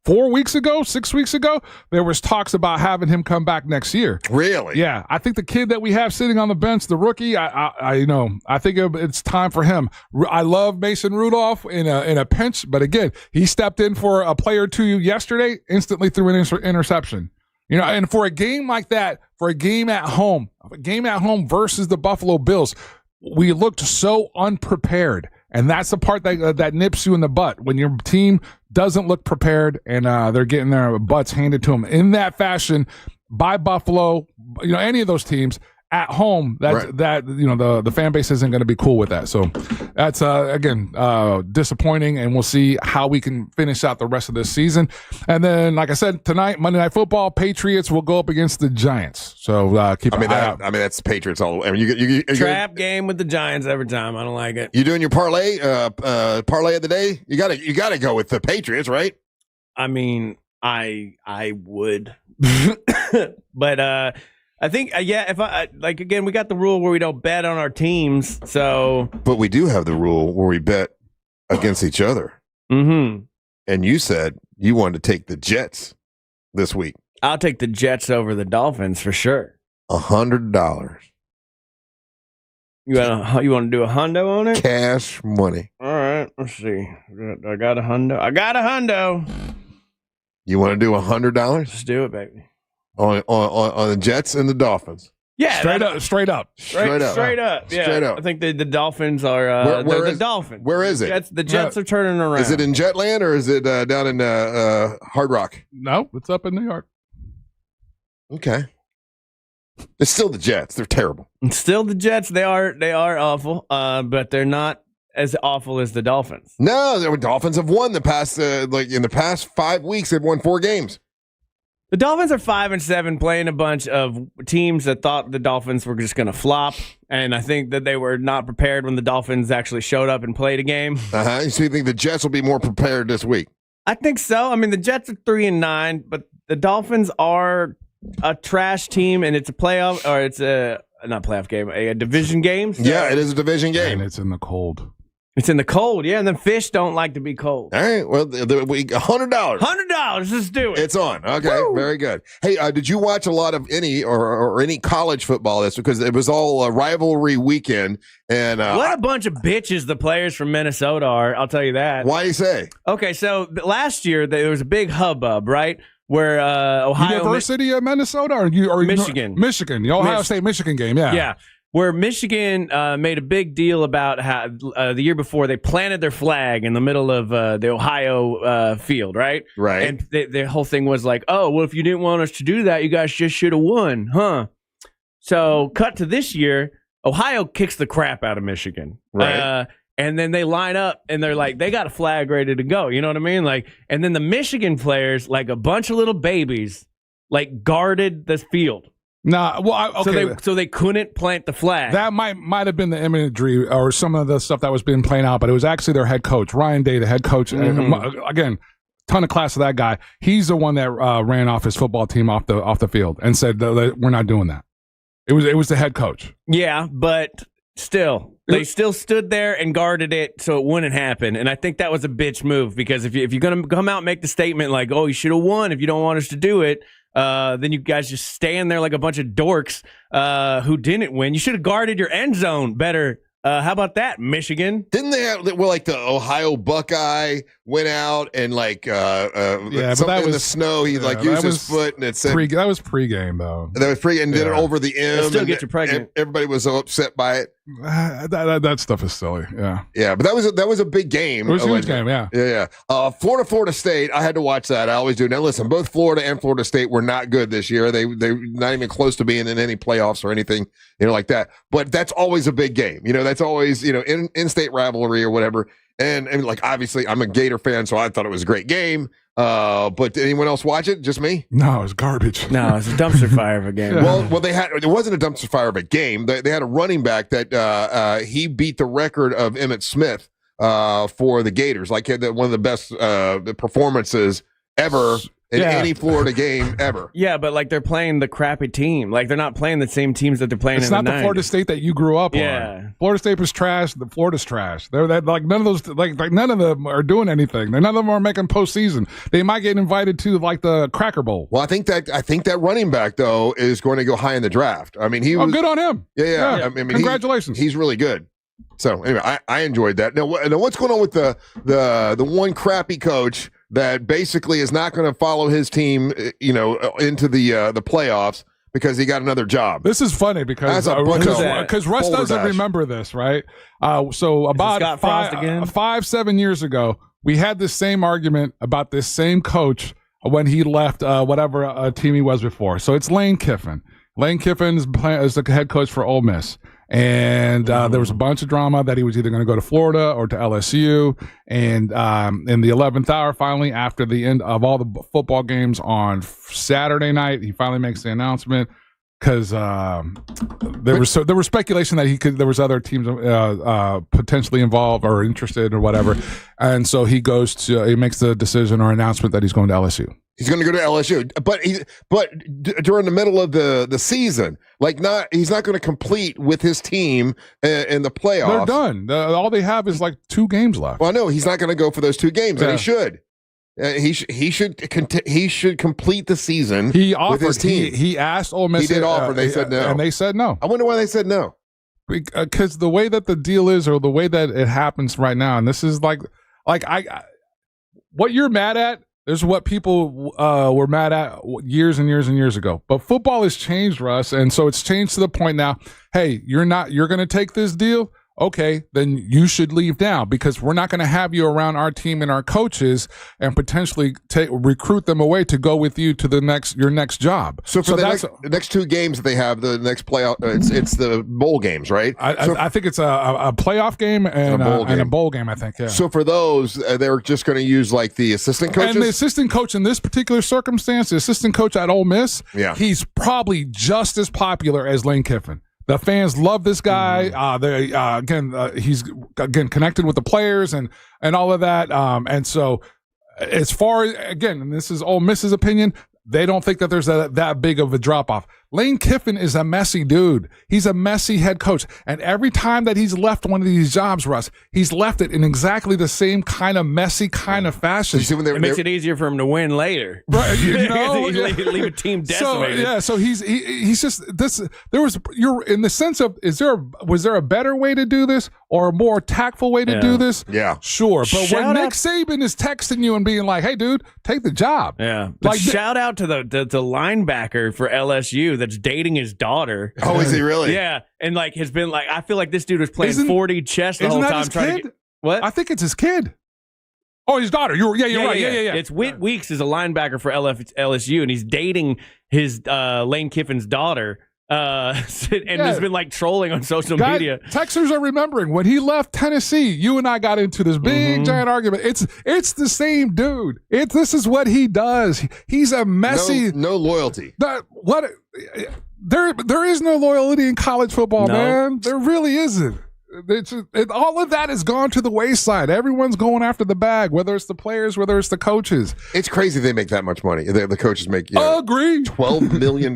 4 weeks ago, 6 weeks ago, there was talks about having him come back next year. Really? Yeah. I think the kid that we have sitting on the bench, the rookie, I think it's time for him. I love Mason Rudolph in a pinch, but again, he stepped in for a play or two yesterday, instantly threw an interception. And for a game like that, for a game at home versus the Buffalo Bills, we looked so unprepared. And that's the part that nips you in the butt when your team doesn't look prepared and they're getting their butts handed to them in that fashion by Buffalo. Any of those teams at home. The fan base isn't going to be cool with that. So that's again disappointing, and we'll see how we can finish out the rest of this season. And then, like I said, tonight Monday Night Football, Patriots will go up against the Giants. So keep an eye out. I mean that's Patriots all. I mean, you trap game with the Giants every time. I don't like it. You doing your parlay of the day? You gotta go with the Patriots, right? I mean, I would, but I think, if again, we got the rule where we don't bet on our teams. So, but we do have the rule where we bet against each other. Mm-hmm. And you said you wanted to take the Jets this week. I'll take the Jets over the Dolphins for sure. $100. You want to do a hundo on it? Cash money. All right, let's see. I got a hundo. You want to do $100? Let's do it, baby. On the Jets and the Dolphins. Yeah, straight up. Straight up. Yeah. Straight up. I think the Dolphins are the Dolphins. Where is it? The Jets are turning around. Is it in Jetland or is it down in Hard Rock? No, it's up in New York. Okay. It's still the Jets. They're terrible. It's still the Jets. They are awful, but they're not as awful as the Dolphins. No, the Dolphins have won the past in the past 5 weeks. They've won 4 games. The Dolphins are 5-7, playing a bunch of teams that thought the Dolphins were just going to flop, and I think that they were not prepared when the Dolphins actually showed up and played a game. So you think the Jets will be more prepared this week? I think so. I mean, the Jets are 3-9, but the Dolphins are a trash team, and it's a playoff, or it's a not playoff game, a division game. So. Yeah, it is a division game, and it's in the cold. It's in the cold, yeah, and then fish don't like to be cold. All right, well, $100. $100, let's do it. It's on. Okay, Woo! Very good. Hey, did you watch a lot of any college football this? Because it was all a rivalry weekend. And what a bunch of bitches the players from Minnesota are, I'll tell you that. Why you say? Okay, so last year there was a big hubbub, right? Where Ohio... University of Minnesota or Michigan. Michigan, the Ohio State-Michigan game, yeah. Yeah. Where Michigan made a big deal about how the year before they planted their flag in the middle of the Ohio field, right? Right. And the whole thing was like, oh, well, if you didn't want us to do that, you guys just should have won, huh? So cut to this year, Ohio kicks the crap out of Michigan. Right. And then they line up and they're like, they got a flag ready to go. You know what I mean? Like, and then the Michigan players, like a bunch of little babies, like guarded the field. Nah, well, okay. So they couldn't plant the flag. That might have been the imagery or some of the stuff that was being played out, but it was actually their head coach, Ryan Day, the head coach. Mm-hmm. Again, ton of class to that guy. He's the one that ran off his football team off the field and said we're not doing that. It was the head coach. Yeah, but still, they still stood there and guarded it so it wouldn't happen. And I think that was a bitch move because if you're gonna come out and make the statement like, oh, you should have won if you don't want us to do it. Then you guys just stand there like a bunch of dorks who didn't win. You should have guarded your end zone better. How about that, Michigan? Didn't they have like the Ohio Buckeye went out and like but that in was the snow he used his foot and it said that was pregame though. That was pregame and did it over the M. It'll still get you pregnant. Everybody was so upset by it. That stuff is silly. Yeah, but that was a big game. It was a huge game. Yeah. Florida State. I had to watch that. I always do. Now listen, both Florida and Florida State were not good this year. They not even close to being in any playoffs or anything like that. But that's always a big game. That's always in-state rivalry or whatever. And like obviously I'm a Gator fan, so I thought it was a great game. But did anyone else watch it? Just me? No, it was garbage. No, it's a dumpster fire of a game. Well, it wasn't a dumpster fire of a game. They had a running back that he beat the record of Emmitt Smith for the Gators. Like one of the best performances ever in any Florida game ever. Yeah, but like they're playing the crappy team. Like they're not playing the same teams that they're playing. It's not the Florida State that you grew up on. Florida State was trash. The Florida's trash. They're like none of those. Like none of them are doing anything. None of them are making postseason. They might get invited to like the Cracker Bowl. Well, I think that running back though is going to go high in the draft. I mean, he was good on him. Yeah. I mean, congratulations. He's really good. So anyway, I enjoyed that. Now what's going on with the one crappy coach that basically is not going to follow his team, into the playoffs because he got another job. This is funny because Russ doesn't remember this, right? So about 5-7 years ago, we had this same argument about this same coach when he left whatever team he was before. So it's Lane Kiffin. Lane Kiffin is the head coach for Ole Miss. And there was a bunch of drama that he was either going to go to Florida or to LSU. And in the 11th hour, finally, after the end of all the football games on Saturday night, he finally makes the announcement because there was speculation that there was other teams potentially involved or interested or whatever. And so he makes the decision or announcement that he's going to LSU. He's going to go to LSU, but during the middle of the season, he's not going to complete with his team in the playoffs. They're done. All they have is like 2 games left. Well, no, he's not going to go for those 2 games, and he should. He should complete the season. He offered. With his team. He asked Ole Miss. He did offer. They said no, and they said no. I wonder why they said no. because the way that the deal is, or the way that it happens right now, and this is like what you're mad at. There's what people were mad at years and years and years ago. But football has changed, Russ, and so it's changed to the point now. Hey, you're going to take this deal. Okay, then you should leave now, because we're not going to have you around our team and our coaches and potentially recruit them away to go with you to your next job. So for the next 2 games that they have, the next playoff, it's the bowl games, right? I think it's a playoff game and a bowl game, I think, yeah. So for those, they're just going to use like the assistant coaches? And the assistant coach in this particular circumstance, the assistant coach at Ole Miss, he's probably just as popular as Lane Kiffin. The fans love this guy. He's connected with the players and all of that. And so, as far as, again, and this is Ole Miss's opinion, they don't think that there's that big of a drop off. Lane Kiffin is a messy dude. He's a messy head coach. And every time that he's left one of these jobs, Russ, he's left it in exactly the same kind of messy kind of fashion. It makes it easier for him to win later. Right. Leave a team decimated. So he's just this. You're in the sense of, was there a better way to do this or a more tactful way to do this? Yeah. Sure. But when Nick Saban is texting you and being like, hey, dude, take the job. Yeah. But shout out to the linebacker for LSU that's dating his daughter. Oh, is he really? Yeah. And has been I feel like this dude was playing 40 chess the whole time trying to get. What? I think it's his kid. Oh, his daughter. You're right. Yeah. It's Whit Weeks is a linebacker for LSU, and he's dating his Lane Kiffin's daughter. Has been trolling on social media. Texters are remembering when he left Tennessee. You and I got into this big giant argument. It's the same dude. This is what he does. He's a messy. No loyalty. There is no loyalty in college football, man. There really isn't. All of that has gone to the wayside. Everyone's going after the bag, whether it's the players, whether it's the coaches. It's crazy they make that much money. The coaches make agree $12 million.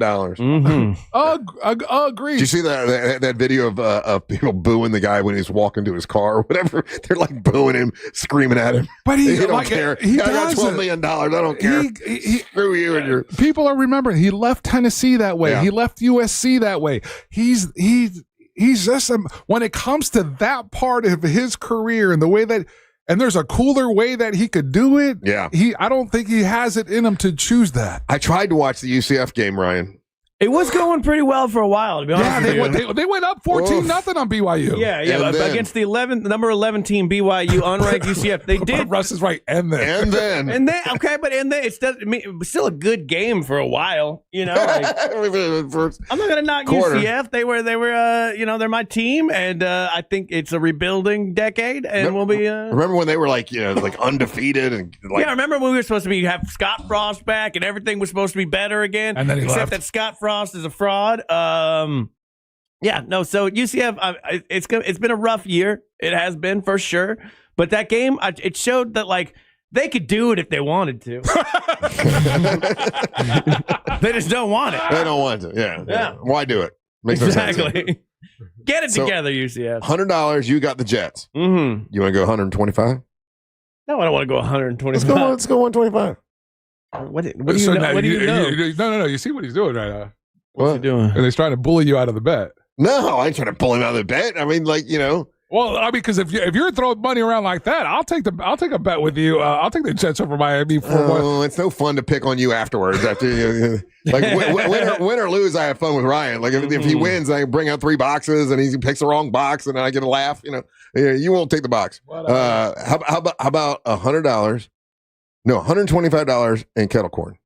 Agree. Did you see that video of people booing the guy when he's walking to his car or whatever? They're booing him, screaming at him. But he don't care. I got $12 million. I don't care. Screw you and your. People are remembering he left Tennessee that way. Yeah. He left USC that way. He's just when it comes to that part of his career and the way that, and there's a cooler way that he could do it. Yeah. I don't think he has it in him to choose that. I tried to watch the UCF game, Ryan. It was going pretty well for a while, to be honest with you. They went up 14-0 on BYU. Yeah, against the number 11 team BYU, unranked UCF. They did. Russ is right, and then. Okay, but it was still a good game for a while. I'm not going to knock UCF. They were they're my team, and I think it's a rebuilding decade, and we'll be. Remember when they were undefeated and remember when we were supposed to have Scott Frost back, and everything was supposed to be better again, and then except that Scott Frost is a fraud. So UCF, it's been a rough year. It has been for sure. But that game, it showed that they could do it if they wanted to. They just don't want it. They don't want to. Yeah. Why do it? Makes no sense. Exactly. Get it together, UCF. $100. You got the Jets. Mm-hmm. You want to go 125? No, I don't want to go 125. Let's go 125. What do you know? No. You see what he's doing right now. What's he doing? And he's trying to bully you out of the bet. No, I ain't trying to pull him out of the bet. I mean, Well, because if you're throwing money around like that, I'll take a bet with you. I'll take the Jets over Miami. It's no fun to pick on you afterwards. After win or lose, I have fun with Ryan. If he wins, I bring out 3 boxes, and he picks the wrong box, and I get a laugh. You won't take the box. How about $100? No, $125 in kettle corn.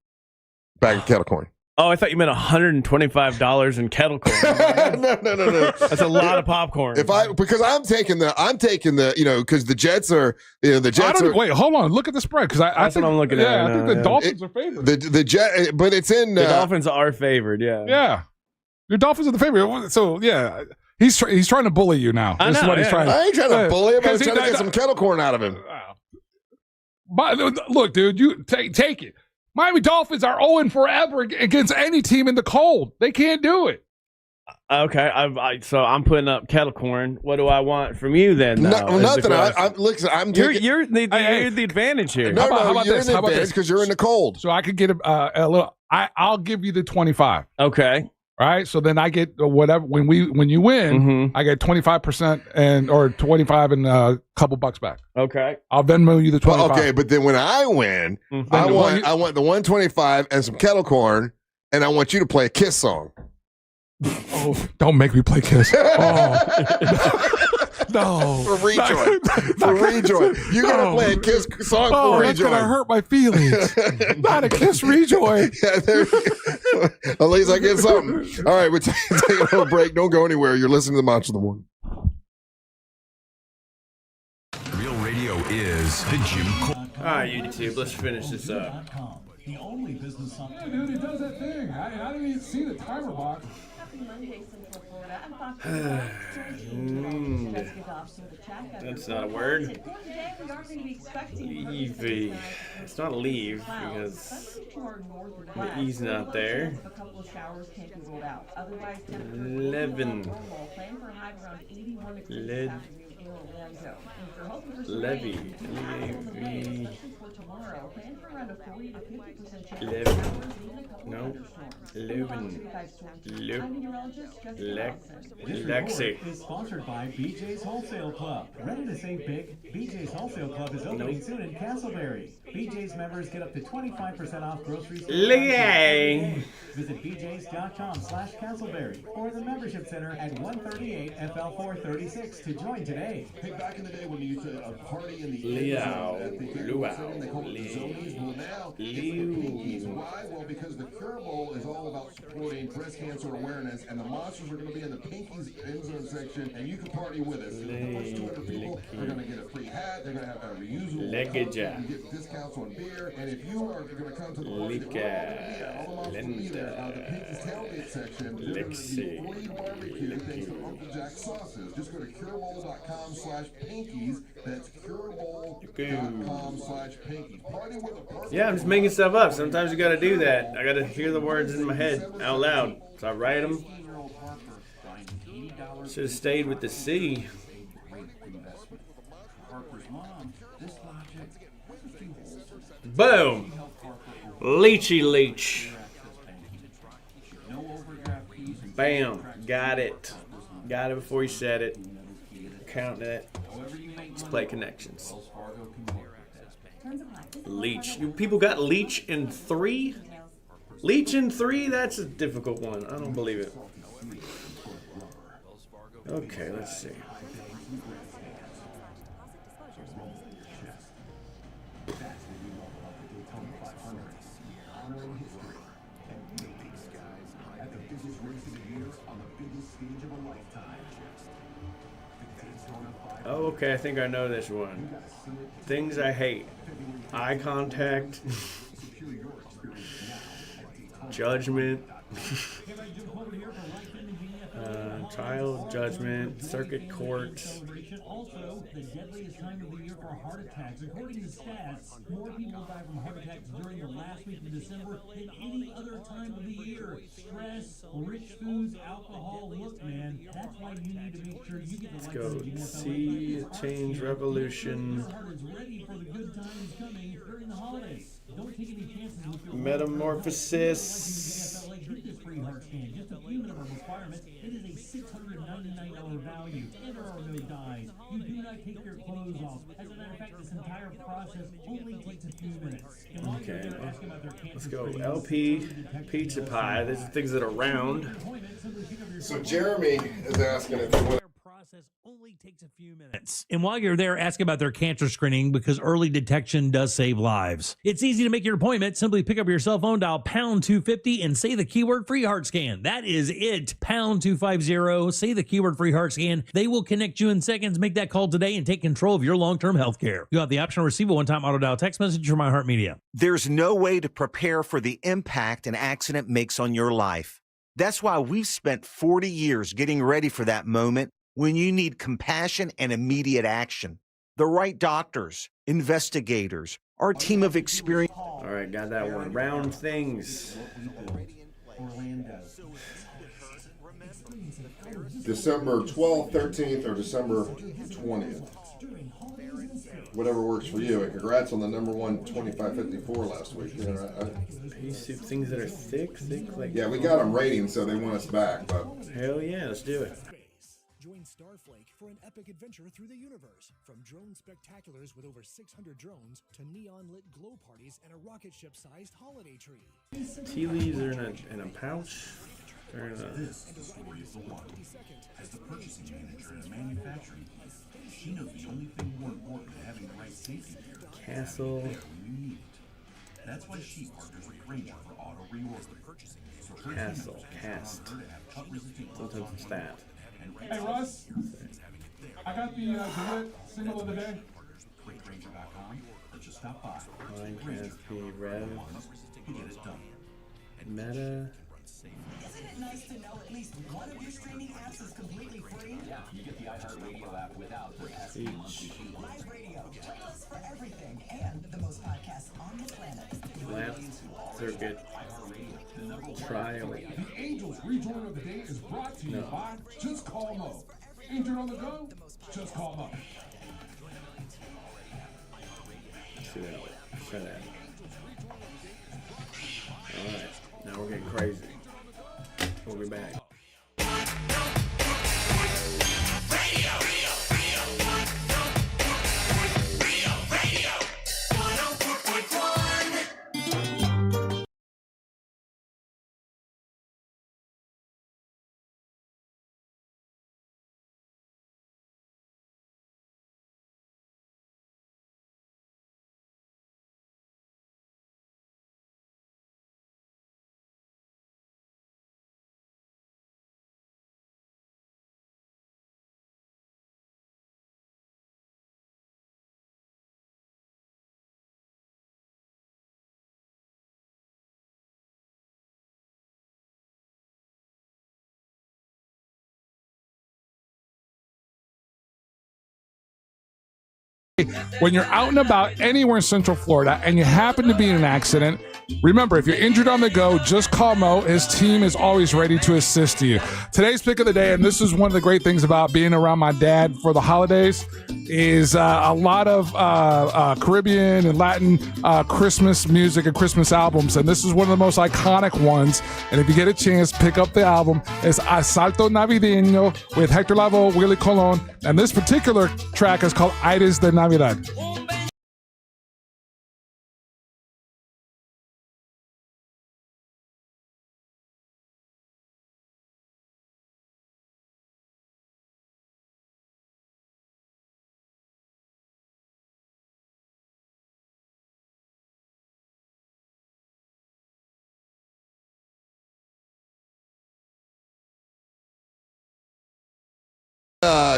Bag of kettle corn. Oh, I thought you meant $125 in kettle corn. No. That's a lot of popcorn. Because I'm taking because the Jets are the Jets are. Wait, hold on. Look at the spread because I think what I'm looking at. Yeah, I think the Dolphins are favored. The Jet, but it's in the Dolphins are favored. Yeah. Yeah, your Dolphins are the favorite. So yeah. He's trying to bully you now. I know, what he's trying. I ain't trying to bully him. I'm trying to get some kettle corn out of him. Look, dude, you take it. Miami Dolphins are 0 forever against any team in the cold. They can't do it. Okay, so I'm putting up kettle corn. What do I want from you then? Nothing. You're the advantage here. No, how about you're this? In the advantage because you're in the cold. So I could get a little. I'll give you the 25. Okay. Right, so then I get whatever when you win, I get 25% or 25 and a couple bucks back. Okay, I'll Venmo you the 25. Okay, but then when I win, I want the 125 and some kettle corn, and I want you to play a Kiss song. Oh, don't make me play Kiss. Oh. No. For Rejoin. For Rejoin. You're going to play a Kiss song for Rejoin. That's going to hurt my feelings. Not a Kiss Rejoin. At least I get something. All right, we're taking a little break. Don't go anywhere. You're listening to the Monster of the Morning. Real radio is the Jim Cole. All right, YouTube, let's finish this up. The only business on Yeah, dude, he does that thing. I didn't even see the timer box. That's not a word. Leave. It's not a leave because the E's not there. 11. Levy. 11. No. 11. Lexi. is sponsored by BJ's Wholesale Club. Ready to save big? BJ's Wholesale Club is opening soon in Castleberry. BJ's members get up to 25% off groceries. Yay! Visit bjs.com/Castleberry or the membership center at 138 FL 436 to join today. Hey, back in the day when you used to party in the Luau. they called it the zonies. Well, now it's the pinkies. Why? Well, because the Cure Bowl is all about supporting breast cancer awareness, and the monsters are going to be in the pinkies end zone section, and you can party with us. The first 200 people are going to get a free hat. They're going to have a reusable bottle. You get discounts on beer, and if you are going to come to the party that we're going to be at, all the monsters will be there. The pinkies tailgate section, there's going to be free barbecue thanks to Uncle Jack's sauces. Just go to curebowl.com/pinkies. That's curebowl.com/pinkies. Party with a person. Yeah, I'm just making stuff up. Sometimes you gotta do that. I gotta hear the words in my head out loud. So I write them. Should have stayed with the C. Boom! Leechy leech. Bam. Got it. Got it before you said it. Counting it. Let's play connections. Leech. You people got Leech in 3? Leech in 3? That's a difficult one. I don't believe it. Okay, let's see. Oh, okay, I think I know this one. Things I hate. Eye contact. Judgment. Trial, judgment, circuit court. Also, the deadliest time of the year for heart attacks. According to stats, more people die from heart attacks during the last week of December than any other time of the year. Stress, rich foods, alcohol. Look, man, that's why you need to make sure you get the Let's go. See, change, revolution. ready for the good times coming during the holidays. Don't take any chances with your Metamorphosis. Get this free heart scan. Just a few minimum requirements. It is a $699 value. And there are no dies. You do not take your clothes off. As a matter of fact, this entire process only takes a few minutes. And while you're there, ask about their cancer Let's go. screening. LP, pizza pie. These are things that are round. So Jeremy is asking if you want. Process only takes a few minutes. And while you're there, ask about their cancer screening because early detection does save lives. It's easy to make your appointment. Simply pick up your cell phone, dial pound 250 and say the keyword free heart scan. That is it. Pound 250. Say the keyword free heart scan. They will connect you in seconds. Make that call today and take control of your long-term health care. You have the option to receive a one-time auto dial text message from iHeartMedia. There's no way to prepare for the impact an accident makes on your life. That's why we've spent 40 years getting ready for that moment when you need compassion and immediate action. The right doctors, investigators, our team of experience. All right, got that one. Round things. December 12th, 13th, or December 20th. whatever works for you. And congrats on the number one 2554 last week. Things that are sick, like yeah, we got them rating, so they want us back. But hell yeah, let's do it. Join Starflake for an epic adventure through the universe. From drone spectaculars with over 600 drones to neon-lit glow parties and a rocket ship-sized holiday tree. Tea leaves are in a pouch. This is the story of the one. As the purchasing manager and manufacturing team, she knows the only thing more important than having the right safety gear. Castle. You need it. That's why she partners with Granger for auto reorder. So Castle. Cast. Sometimes it's that. Hey, Russ. I got the Gillette single of the day. Granger.com or just stop by. Line cast P Rev. You get it done. Meta. Isn't it nice to know at least one of your streaming apps is completely free? Yeah, you get the iHeartRadio app without the pesky monthly fee. Live radio, playlists for everything, and the most podcasts on the planet. Last Circuit Trial. The Angels rejoin of the day is brought to you by Just Call Mo. Injured on the go? Just call Mo. Shut up. Alright, now we're getting crazy. We'll be back. When you're out and about anywhere in Central Florida and you happen to be in an accident, remember, if you're injured on the go, just call Mo. His team is always ready to assist you. Today's pick of the day, and this is one of the great things about being around my dad for the holidays, is a lot of Caribbean and Latin Christmas music and Christmas albums. And this is one of the most iconic ones. And if you get a chance, pick up the album. It's Asalto Navideño with Hector Lavoe, Willie Colon. And this particular track is called Aires de Navidad.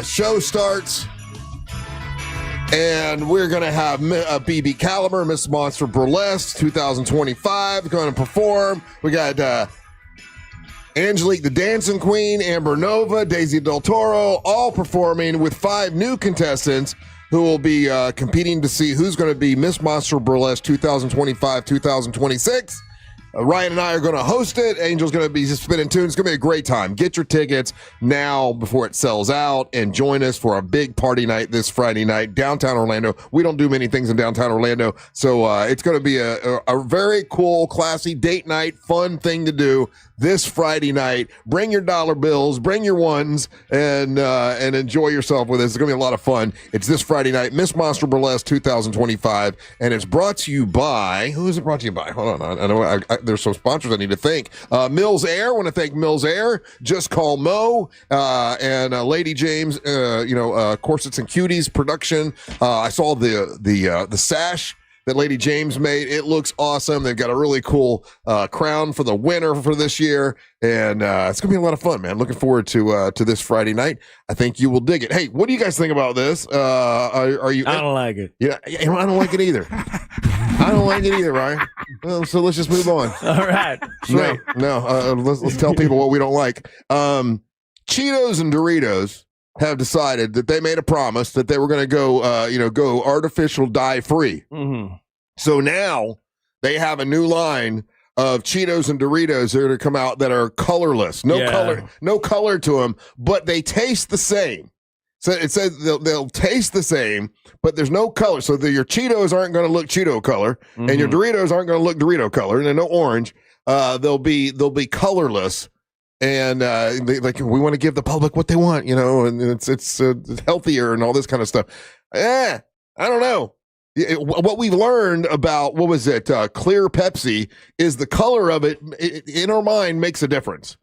Show starts, and we're going to have BB Caliber, Miss Monster Burlesque 2025 going to perform. We got Angelique the Dancing Queen, Amber Nova, Daisy Del Toro, all performing with 5 new contestants who will be competing to see who's going to be Miss Monster Burlesque 2025-2026. Ryan and I are going to host it. Angel's going to be spinning tunes. It's going to be a great time. Get your tickets now before it sells out and join us for a big party night this Friday night, downtown Orlando. We don't do many things in downtown Orlando, so it's going to be a very cool, classy date night, fun thing to do this Friday night. Bring your dollar bills, bring your ones, and enjoy yourself with us. It's going to be a lot of fun. It's this Friday night, Miss Monster Burlesque 2025, and it's brought to you by, who is it brought to you by? Hold on. I know there's some sponsors I need to thank. Mills Air. I want to thank Mills Air. Just Call Mo, and Lady James, Corsets and Cuties production. I saw the sash that Lady James made. It looks awesome. They've got a really cool crown for the winner for this year, and it's gonna be a lot of fun, man. Looking forward to this Friday night. I think you will dig it. Hey, what do you guys think about this? Are you? I don't like it. Yeah, I don't like it either. I don't like it either, Ryan. Well, so let's just move on. All right. Sweet. No. Let's tell people what we don't like. Cheetos and Doritos have decided that they made a promise that they were going to go artificial dye free. Mm-hmm. So now they have a new line of Cheetos and Doritos that are going to come out that are colorless, no color to them, but they taste the same. So it says they'll taste the same, but there's no color. So your Cheetos aren't going to look Cheeto color, and your Doritos aren't going to look Dorito color, and they're no orange. They'll be colorless, and we want to give the public what they want, and it's healthier and all this kind of stuff. I don't know. What we've learned about what was it? Clear Pepsi is the color of it in our mind makes a difference.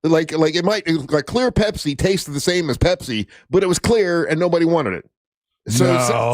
Like it might like clear Pepsi tasted the same as Pepsi, but it was clear and nobody wanted it. So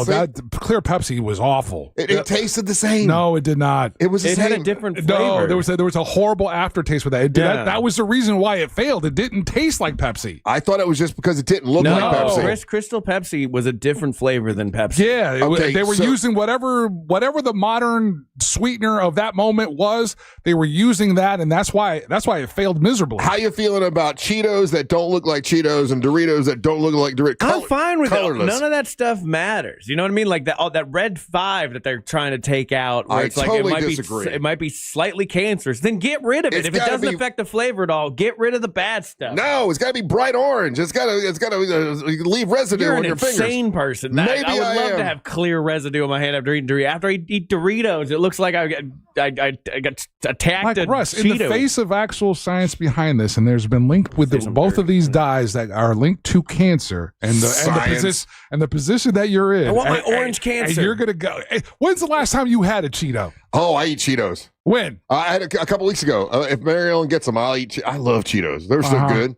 that clear Pepsi was awful. It tasted the same. No, it did not. It was the It same. had a different flavor. No, there was a horrible aftertaste with that. That was the reason why it failed. It didn't taste like Pepsi. I thought it was just because it didn't look like Pepsi. Crystal Pepsi was a different flavor than Pepsi. Yeah, they were using whatever the modern sweetener of that moment was. They were using that, and that's why it failed miserably. How you feeling about Cheetos that don't look like Cheetos and Doritos that don't look like Doritos? I'm fine with it. Colorless. None of that stuff matters. You know what I mean? Like that red 5 that they're trying to take out. Where it's totally like disagree. It might be slightly cancerous. Then get rid of it. If it doesn't affect the flavor at all, get rid of the bad stuff. No, it's got to be bright orange. It's got to leave residue You're on an your fingers. insane person. Maybe I would love am. to have clear residue on my hand after eating Doritos. After I eat Doritos, it looks like I got attacked. Like at Russ, in the Cheetos. face of actual science behind this, and there's been linked with both of these dyes that are linked to cancer and the position that you're in. I want my orange cancer. And you're gonna go. When's the last time you had a Cheeto? Oh, I eat Cheetos. When? I had a couple weeks ago. If Mary Ellen gets them, I'll eat. I love Cheetos. They're so good.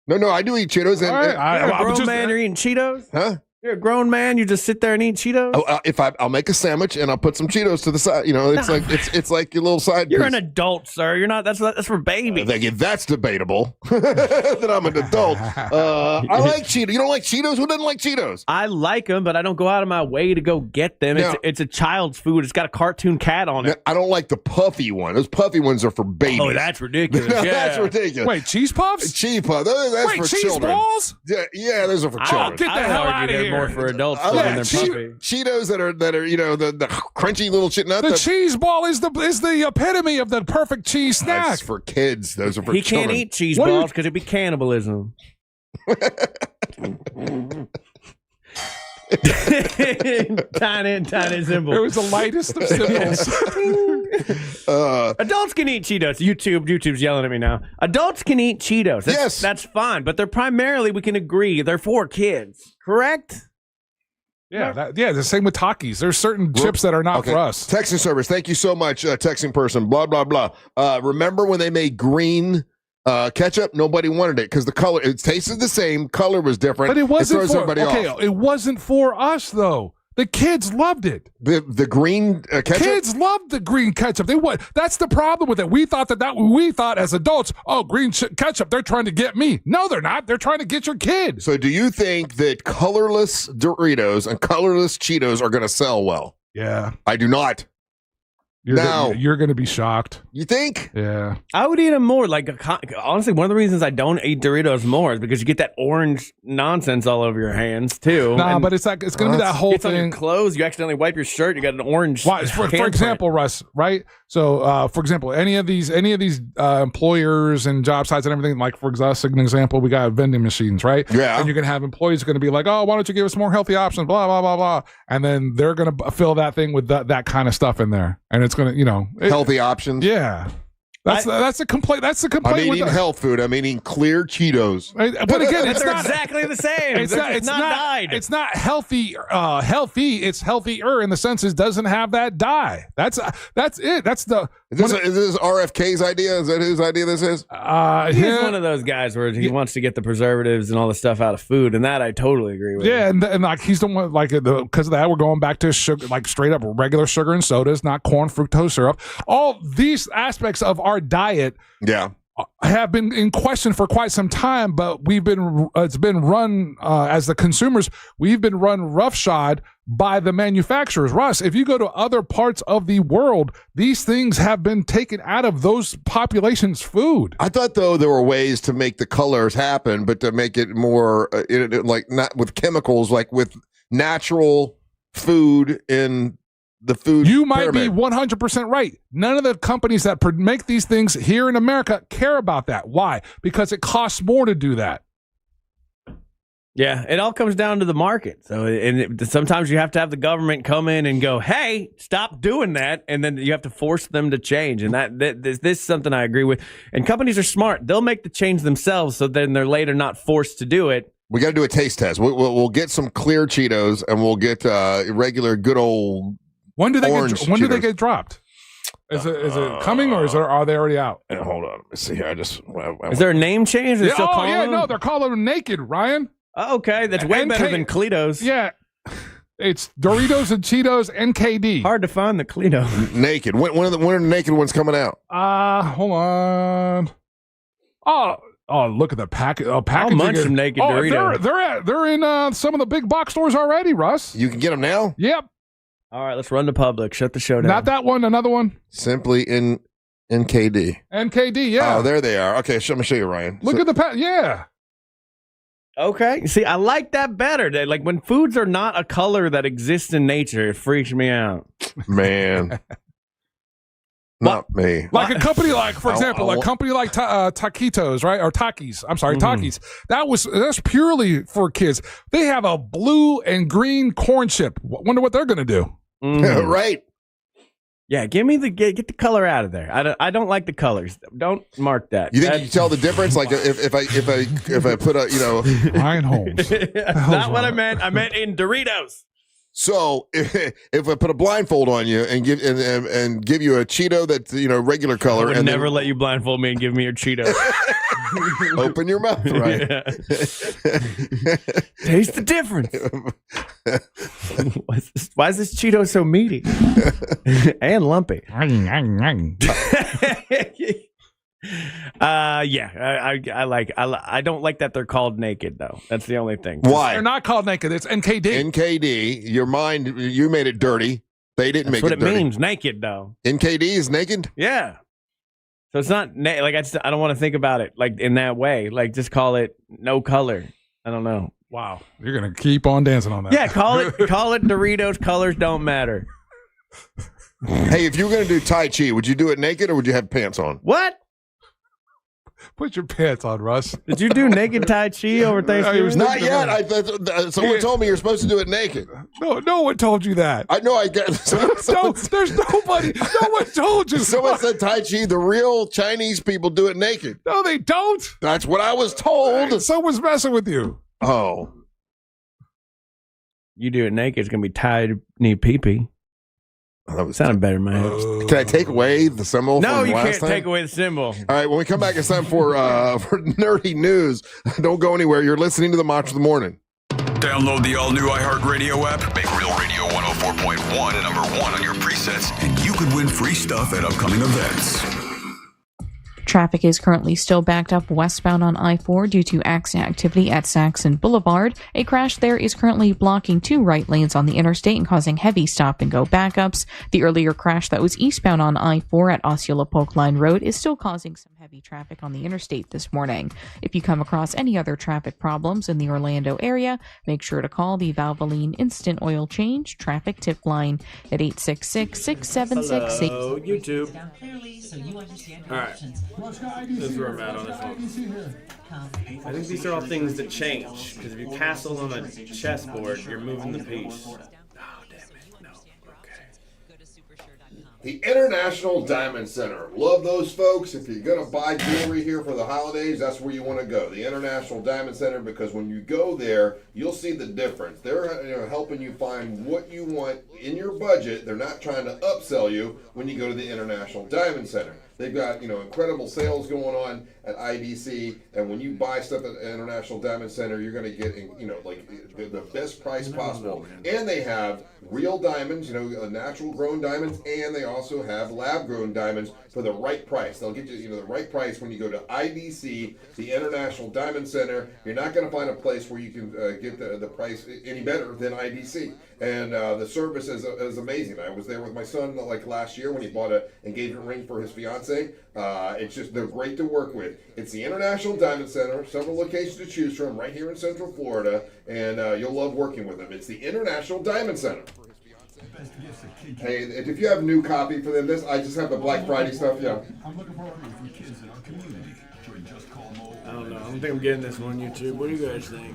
No, I do eat Cheetos. You're a grown man. You're eating Cheetos, huh? You're a grown man. You just sit there and eat Cheetos. Oh, I'll make a sandwich and I'll put some Cheetos to the side. It's like your little side. You're piece. an adult, sir. You're not. That's for babies. If that's debatable, that I'm an adult. I like Cheetos. You don't like Cheetos? Who doesn't like Cheetos? I like them, but I don't go out of my way to go get them. Now- It's a child's food. It's got a cartoon cat on it. I don't like the puffy one. Those puffy ones are for babies. Oh, that's ridiculous. No, Yeah. that's ridiculous. Wait, cheese puffs? Cheese puffs. That's Wait, for cheese children. balls? Yeah, those are for children. Get the hell out of They're here. more for adults I than like they're puffy. Cheetos that are the crunchy little shit. Not The cheese ball is the epitome of the perfect cheese snack. That's for kids. Those are for He children. can't eat cheese What do you- balls because it'd be cannibalism. tiny symbol. It was the lightest of symbols. Adults can eat Cheetos. YouTube's yelling at me now. Adults can eat Cheetos. That's fine, but they're primarily, we can agree, they're for kids. Correct? The same with Takis. There's certain chips that are not for us. Texting service. Thank you so much, texting person. Blah blah blah. Remember when they made green ketchup? Nobody wanted it because the color. It tasted the same. Color was different. But it wasn't throws for everybody off. it wasn't for us though. The kids loved it. The green ketchup. Kids loved the green ketchup. That's the problem with it. We thought we thought as adults, green ketchup, they're trying to get me. No, they're not. They're trying to get your kid. So do you think that colorless Doritos and colorless Cheetos are going to sell well? Yeah. I do not. You're going to be shocked. You think? Yeah. I would eat them more. Like, honestly, one of the reasons I don't eat Doritos more is because you get that orange nonsense all over your hands too. No, but it's going to be that whole it's thing. on your clothes. You accidentally wipe your shirt. You got an orange. For example, Russ, right? So, for example, any of these employers and job sites and everything, like for us, an example, we got vending machines, right? Yeah. And you're going to have employees going to be like, oh, why don't you give us more healthy options? Blah blah blah blah, and then they're going to fill that thing with that kind of stuff in there, and it's going to, healthy options. Yeah. That's a complaint. That's the complaint. I'm eating health food. I'm eating clear Cheetos. But again, it's they're not exactly the same. It's not dyed. It's not healthy. Healthy. It's healthier in the sense it doesn't have that dye. That's it. That's the. Is this RFK's idea? Is that whose idea this is? He's one of those guys where he wants to get the preservatives and all the stuff out of food, and that I totally agree with. Yeah, and like he's the one because of that we're going back to sugar, like straight up regular sugar and sodas, not corn fructose syrup. All these aspects of our diet, have been in question for quite some time, but it's been run as the consumers. We've been run roughshod by the manufacturers. Russ, if you go to other parts of the world, these things have been taken out of those populations' food. I thought though there were ways to make the colors happen, but to make it more like not with chemicals, like with natural food in the food. You might pyramid. be 100% right. None of the companies that make these things here in America care about that. Why? Because it costs more to do that. Yeah, it all comes down to the market. So, sometimes you have to have the government come in and go, "Hey, stop doing that," and then you have to force them to change. And this is something I agree with. And companies are smart; they'll make the change themselves, so then they're later not forced to do it. We got to do a taste test. We'll get some clear Cheetos, and we'll get regular good old. When do they Cheetos. do they get dropped? Is it coming, or are they already out? Hold on, let me see here. Is there a name change? Yeah, no, they're calling them Naked, Ryan. Oh, okay, that's way better than Cleetos. Yeah, it's Doritos and Cheetos NKD. Hard to find the Cleetos. Naked. When are the Naked ones coming out? Hold on. Oh, look at the package. I'll munch some Naked Doritos. They're in some of the big box stores already, Russ. You can get them now? Yep. All right, let's run to Publix. Shut the show down. Not that one. Another one. Simply in NKD. NKD. Yeah. Oh, there they are. Okay, let me show you, Ryan. Look at the yeah. Okay. See, I like that better. Like when foods are not a color that exists in nature, it freaks me out. Man. Not me. Like a company for example, a company like Taquitos, right? Or Takis. I'm sorry, Takis. That's purely for kids. They have a blue and green corn chip. Wonder what they're going to do. Right. Yeah, get the color out of there. I don't like the colors. Don't mark that. You think you can tell the difference? Like if I put a Ryan Holmes. Not what I meant. I meant in Doritos. So if I put a blindfold on you and give you a Cheeto that's regular color, I would and never let you blindfold me and give me your Cheeto. Open your mouth, right? Yeah. Taste the difference. Why is this Cheeto so meaty and lumpy? I don't like that they're called Naked though. That's the only thing. Why? They're not called Naked. It's NKD. NKD. Your mind, you made it dirty. They didn't make it dirty. That's what it means. Naked though. NKD is naked. Yeah. So it's not I don't want to think about it like in that way. Like just call it no color. I don't know. Wow, you're gonna keep on dancing on that. Yeah, call it Doritos. Colors don't matter. Hey, if you were gonna do Tai Chi, would you do it naked or would you have pants on? What? Put your pants on, Russ. Did you do naked Tai Chi over Thanksgiving? Not yet. Someone told me you're supposed to do it naked. No one told you that. I know. I get. There's nobody. No one told you. Someone said Tai Chi. The real Chinese people do it naked. No, they don't. That's what I was told. Someone's messing with you. Oh. You do it naked, it's gonna be tied knee pee-pee. That sounded better in my head. Can I take away the symbol? No, from you last can't time? take away the symbol. All right, when we come back, it's time for nerdy news. Don't go anywhere. You're listening to the Match of the Morning. Download the all-new iHeartRadio app. Make Real Radio 104.1 number one on your presets, and you could win free stuff at upcoming events. Traffic is currently still backed up westbound on I-4 due to accident activity at Saxon Boulevard. A crash there is currently blocking 2 right lanes on the interstate and causing heavy stop-and-go backups. The earlier crash that was eastbound on I-4 at Osceola Polk Line Road is still causing some heavy traffic on the interstate this morning. If you come across any other traffic problems in the Orlando area, make sure to call the Valvoline Instant Oil Change traffic tip line at 866-676-6. Hello, YouTube. So you understand All right. This is where I'm at on this one. I think these are all things that change, because if you castle on a chessboard, you're moving the piece. Oh, damn it. No. Okay. The International Diamond Center. Love those folks. If you're going to buy jewelry here for the holidays, that's where you want to go. The International Diamond Center, because when you go there, you'll see the difference. They're helping you find what you want in your budget. They're not trying to upsell you when you go to the International Diamond Center. They've got, incredible sales going on at IDC, and when you buy stuff at the International Diamond Center, you're going to get, the best price possible. And they have real diamonds, natural grown diamonds, and they also have lab grown diamonds for the right price. They'll get you, the right price when you go to IDC, the International Diamond Center. You're not going to find a place where you can get the price any better than IDC. And the service is amazing. I was there with my son last year when he bought an engagement ring for his fiance. It's just, they're great to work with. It's the International Diamond Center, several locations to choose from right here in Central Florida, and you'll love working with them. It's the International Diamond Center. Hey, if you have a new copy for them, I just have the Black Friday stuff, yeah. I'm looking forward to kids in our community. Join Just Call Mo. I don't know. I don't think I'm getting this one on YouTube. What do you guys think?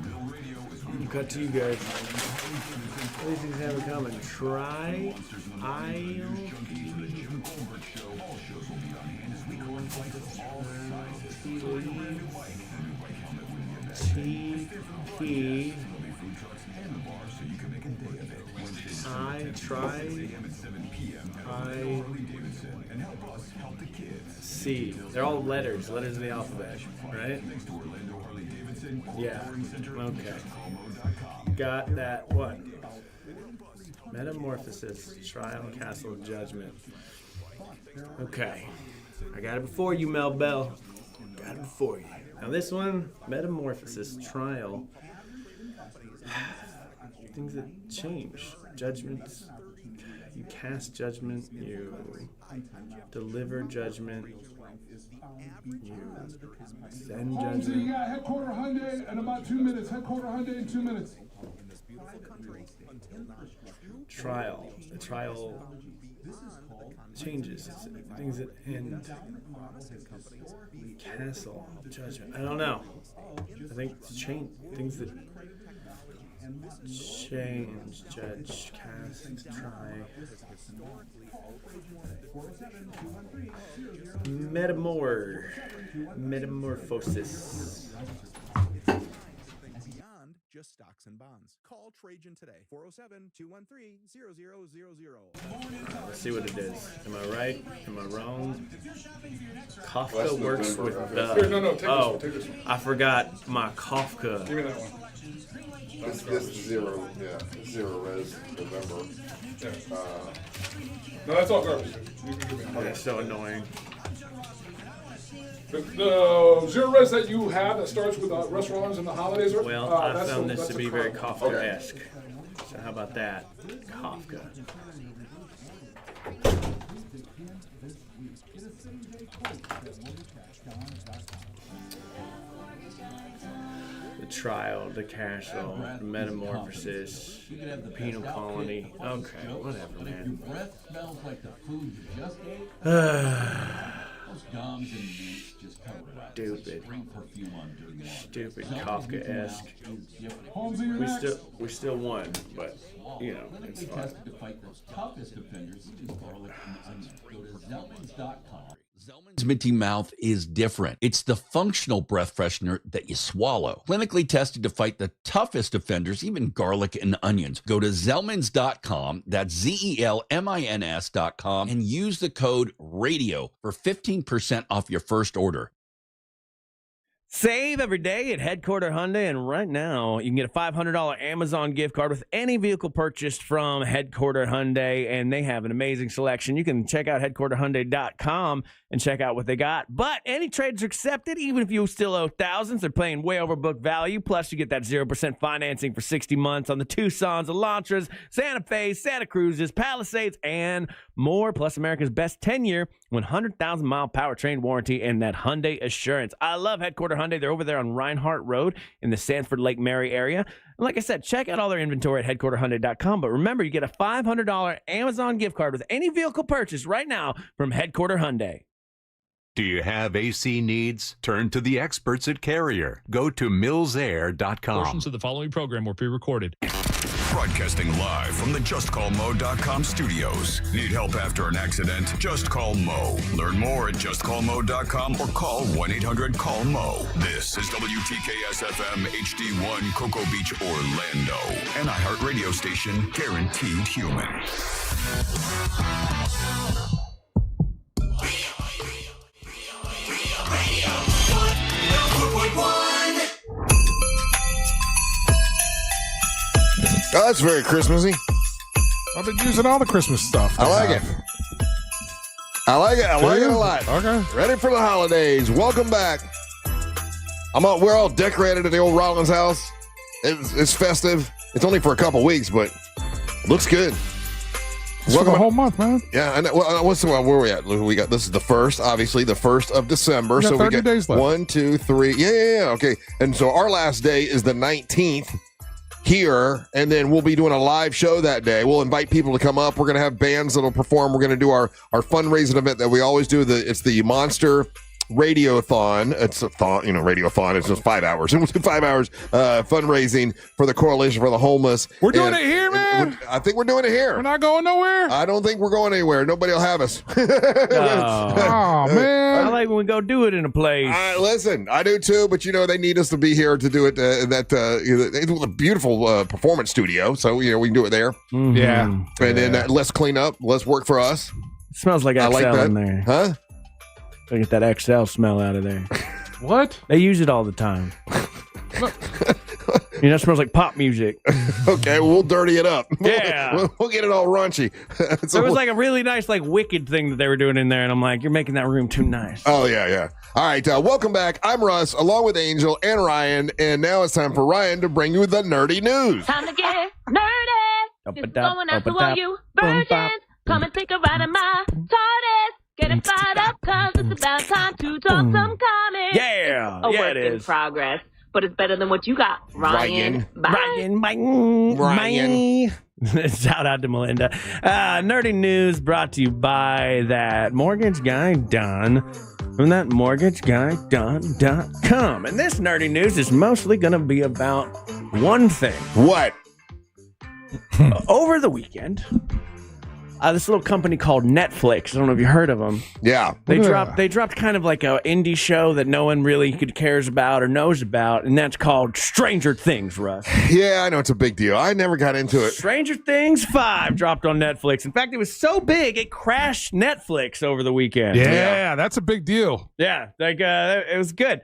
Cut to you guys. What these things have in common? Try, TP, C. They're all letters of the alphabet, right? Yeah. Okay. Got that. What? Metamorphosis, trial, castle, judgment. Okay. I got it before you, Mel Bell. Got it before you. Now this one, metamorphosis, trial. Things that change. Judgments. You cast judgment. You deliver judgment. You send Holmes, judgment. you got Headquarter Hyundai in about 2 minutes. Headquarter Hyundai in 2 minutes. Trial. The trial changes. Things that end. Castle. Judgment. I don't know. I think it's change. Things that change. Judge. Cast. Try. Metamorphosis. Beyond just stocks and bonds. Call Trajan today. 407-213-0000. Let's see what it is. Am I right? Am I wrong? Kafka works with the. Here, no, take this oh, one, take this one. I forgot my Kafka. Give me that one. This is zero res November. No, that's all garbage. You can give me That's so annoying. The zero res that you have that starts with restaurants and the holidays. Well, I found this to be very Kafka-esque. So how about that? Kafka. The trial, the castle, the metamorphosis, the penal colony. Okay, whatever, man. Your breath smells like the food you just ate. Those gums and mints just cover it up. Stupid. Spring perfume on doing one. Stupid Kafka-esque. Holmesy, We still won, but you know, it's clinically fine. tested to fight the toughest offenders, such as garlic and onion. Go to Zellmans.com. Zellman's Minty Mouth is different. It's the functional breath freshener that you swallow. Clinically tested to fight the toughest offenders, even garlic and onions. Go to Zellmans.com, that's ZELMINS.com, and use the code RADIO for 15% off your first order. Save every day at Headquarter Hyundai, and right now you can get a $500 Amazon gift card with any vehicle purchased from Headquarter Hyundai, and they have an amazing selection. You can check out headquarterhyundai.com and check out what they got. But any trades are accepted, even if you still owe thousands. They're playing way over book value. Plus, you get that 0% financing for 60 months on the Tucsons, Elantras, Santa Fe, Santa Cruzes, Palisades, and more. Plus, America's best 10-year, 100,000-mile powertrain warranty and that Hyundai assurance. I love Headquarter Hyundai. They're over there on Reinhardt Road in the Sanford Lake Mary area. And like I said, check out all their inventory at headquarterhyundai.com. But remember, you get a $500 Amazon gift card with any vehicle purchase right now from Headquarter Hyundai. Do you have AC needs? Turn to the experts at Carrier. Go to millsair.com. Portions of the following program were pre-recorded. Broadcasting live from the JustCallMo.com studios. Need help after an accident? Just call Mo. Learn more at JustCallMo.com or call 1-800-CALL-MO. This is WTKS-FM HD1 Cocoa Beach, Orlando. An iHeart radio station guaranteed human. Oh, that's very Christmassy. I've been using all the Christmas stuff. I like it. I like it. I like it a lot. Okay. Ready for the holidays. Welcome back. We're all decorated at the old Rollins house. It's festive. It's only for a couple weeks, but it looks good. It's for the whole month, man. Yeah, and where are we at? We got this is the first, obviously the 1st of December. We got so 30 we get days left. 1, 2, 3. Yeah. Okay. And so our last day is the 19th here, and then we'll be doing a live show that day. We'll invite people to come up. We're going to have bands that'll perform. We're going to do our fundraising event that we always do. It's the Monster radiothon. It's a thon, radiothon. It's just 5 hours. It was 5 hours fundraising for the Coalition for the Homeless. We're doing it here, man. I think we're doing it here. We're not going nowhere. I don't think we're going anywhere. Nobody will have us. Oh, man. I like when we go do it in a place. Listen, I do too, but they need us to be here to do it. It's a beautiful performance studio, so we can do it there. Mm-hmm. Yeah, and then less cleanup, less work for us. It smells like XL I like that. in there, huh? I get that XL smell out of there. What? They use it all the time. It smells like pop music. Okay, we'll dirty it up. Yeah. We'll get it all raunchy. There was like a really nice, wicked thing that they were doing in there, and I'm like, you're making that room too nice. Oh, yeah. All right, welcome back. I'm Russ, along with Angel and Ryan, and now it's time for Ryan to bring you the nerdy news. Time to get nerdy. This is going out to all you virgins. Come and take a ride in my TARDIS. Get it fired up, cause it's about time to talk some comics. Yeah, a work it in is. progress, but it's better than what you got, Ryan. Ryan. Shout out to Melinda. Nerdy news brought to you by that mortgage guy, Don, from that mortgageguy.com. And this nerdy news is mostly going to be about one thing. What? Over the weekend, this little company called Netflix. I don't know if you heard of them. Yeah. They dropped kind of like a indie show that no one really cares about or knows about, and that's called Stranger Things, Russ. Yeah, I know it's a big deal. I never got into it. Stranger Things 5 dropped on Netflix. In fact, it was so big it crashed Netflix over the weekend. Yeah, that's a big deal. Yeah, it was good.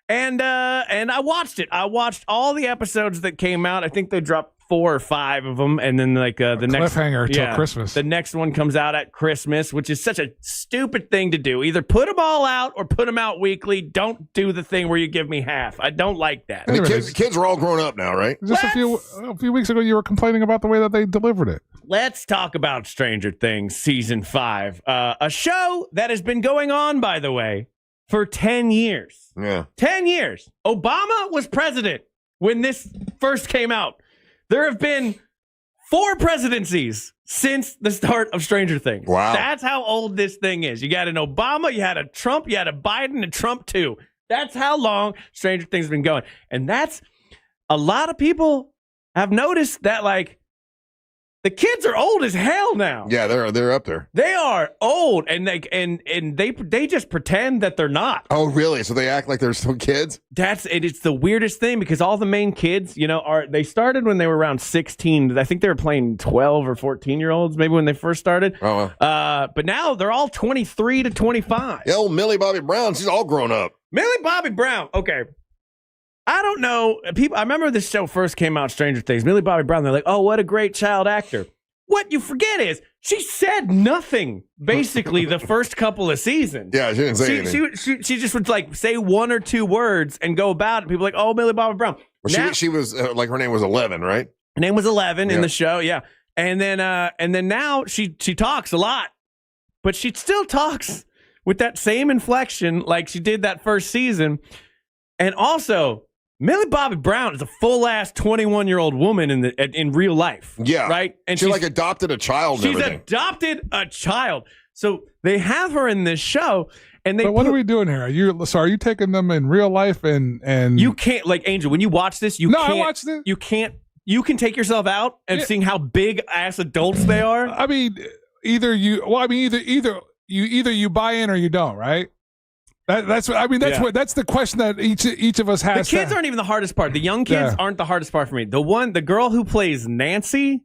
And I watched it. I watched all the episodes that came out. I think they dropped 4 or 5 of them, and then the next cliffhanger till Christmas. The next one comes out at Christmas, which is such a stupid thing to do. Either put them all out or put them out weekly. Don't do the thing where you give me half. I don't like that. And the kids are all grown up now, right? Just a few weeks ago, you were complaining about the way that they delivered it. Let's talk about Stranger Things Season 5, a show that has been going on, by the way, for 10 years. Yeah. 10 years. Obama was president when this first came out. There have been 4 presidencies since the start of Stranger Things. Wow. That's how old this thing is. You got an Obama, you had a Trump, you had a Biden, and Trump too. That's how long Stranger Things has been going. And that's, a lot of people have noticed that, the kids are old as hell now. Yeah, they're up there. They are old, and they just pretend that they're not. Oh, really? So they act like they're still kids? It's the weirdest thing, because all the main kids, they started when they were around 16. I think they were playing 12 or 14-year-olds maybe when they first started. Oh, but now they're all 23 to 25. Yeah, old Millie Bobby Brown, she's all grown up. Millie Bobby Brown. Okay. I don't know. I remember this show first came out, Stranger Things. Millie Bobby Brown, they're like, oh, what a great child actor. What you forget is she said nothing, basically, the first couple of seasons. Yeah, she didn't say anything. She just would, say 1 or 2 words and go about it. People are like, oh, Millie Bobby Brown. Well, she was, her name was 11, right? Her name was 11 in the show, yeah. And then now she talks a lot. But she still talks with that same inflection like she did that first season. And also, Millie Bobby Brown is a full-ass 21-year-old woman in real life. Yeah. Right? And she adopted a child and She's everything. adopted a child. So they have her in this show, and But what are we doing here? Are you taking them in real life and you can't, Angel, when you watch this, you can't. I watched it. You can't. You can take yourself out and seeing how big ass adults they are. I mean, either you buy in or you don't, right? That's the question that each of us has. The kids aren't even the hardest part. The young kids aren't the hardest part for me. The girl who plays Nancy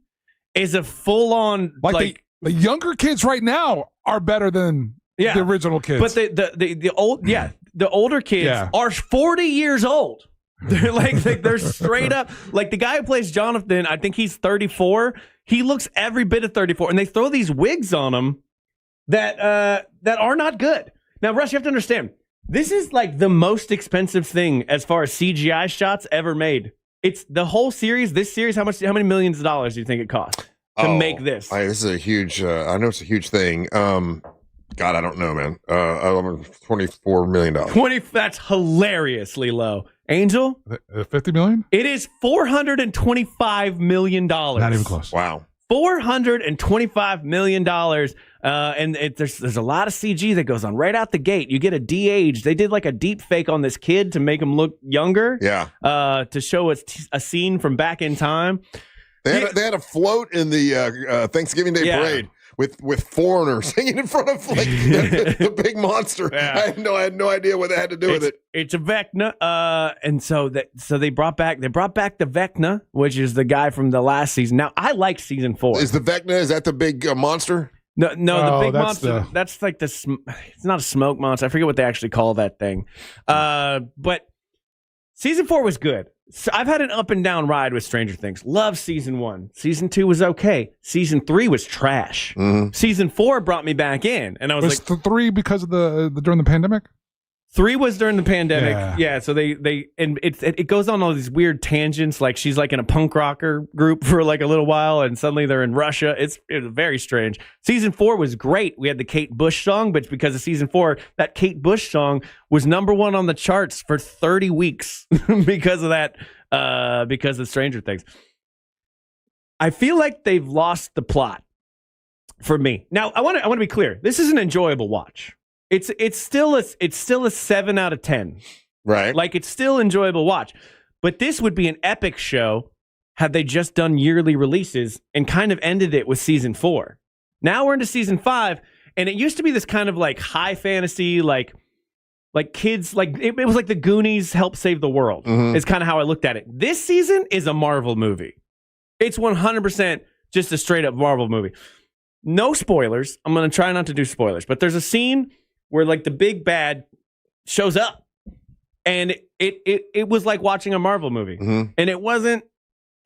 is a full on the younger kids right now are better than the original kids. But the older kids are 40 years old. They're they're straight up the guy who plays Jonathan. I think he's 34. He looks every bit of 34, and they throw these wigs on him that are not good. Now, Russ, you have to understand, this is the most expensive thing as far as CGI shots ever made. It's the whole series. This series, how many millions of dollars do you think it costs to make this? This is a huge. I know it's a huge thing. God, I don't know, man. $24 million. That's hilariously low. Angel, $50 million. It is $425 million. Not even close. Wow. $425 million. And there's a lot of CG that goes on right out the gate. You get a de-age. They did like a deep fake on this kid to make him look younger. Yeah. To show a scene from back in time. They had a float in the Thanksgiving Day parade with foreigners singing in front of like the big monster. Yeah. I had no idea what that had to do with it. It's a Vecna, and so they brought back the Vecna, which is the guy from the last season. Now I liked season 4. Is the Vecna? Is that the big monster? No, the big that's monster. That's like it's not a smoke monster. I forget what they actually call that thing. But season 4 was good. So I've had an up and down ride with Stranger Things. Love season 1. Season 2 was okay. Season 3 was trash. Mm-hmm. Season 4 brought me back in, and I was like, 3 because of the during the pandemic. 3 was during the pandemic. Yeah. So they and it goes on all these weird tangents. Like she's like in a punk rocker group for like a little while, and suddenly they're in Russia. It was very strange. Season 4 was great. We had the Kate Bush song, but because of season 4, that Kate Bush song was #1 on the charts for 30 weeks because of that. Because of Stranger Things. I feel like they've lost the plot for me. Now I want to be clear. This is an enjoyable watch. It's still a 7 out of 10. Right. Like it's still enjoyable watch. But this would be an epic show had they just done yearly releases and kind of ended it with season 4. Now we're into season 5, and it used to be this kind of like high fantasy, like kids, like it was like the Goonies help save the world. Mm-hmm. Is kind of how I looked at it. This season is a Marvel movie. It's 100% just a straight up Marvel movie. No spoilers. I'm going to try not to do spoilers, but there's a scene where like the big bad shows up, and it was like watching a Marvel movie. Mm-hmm. And it wasn't,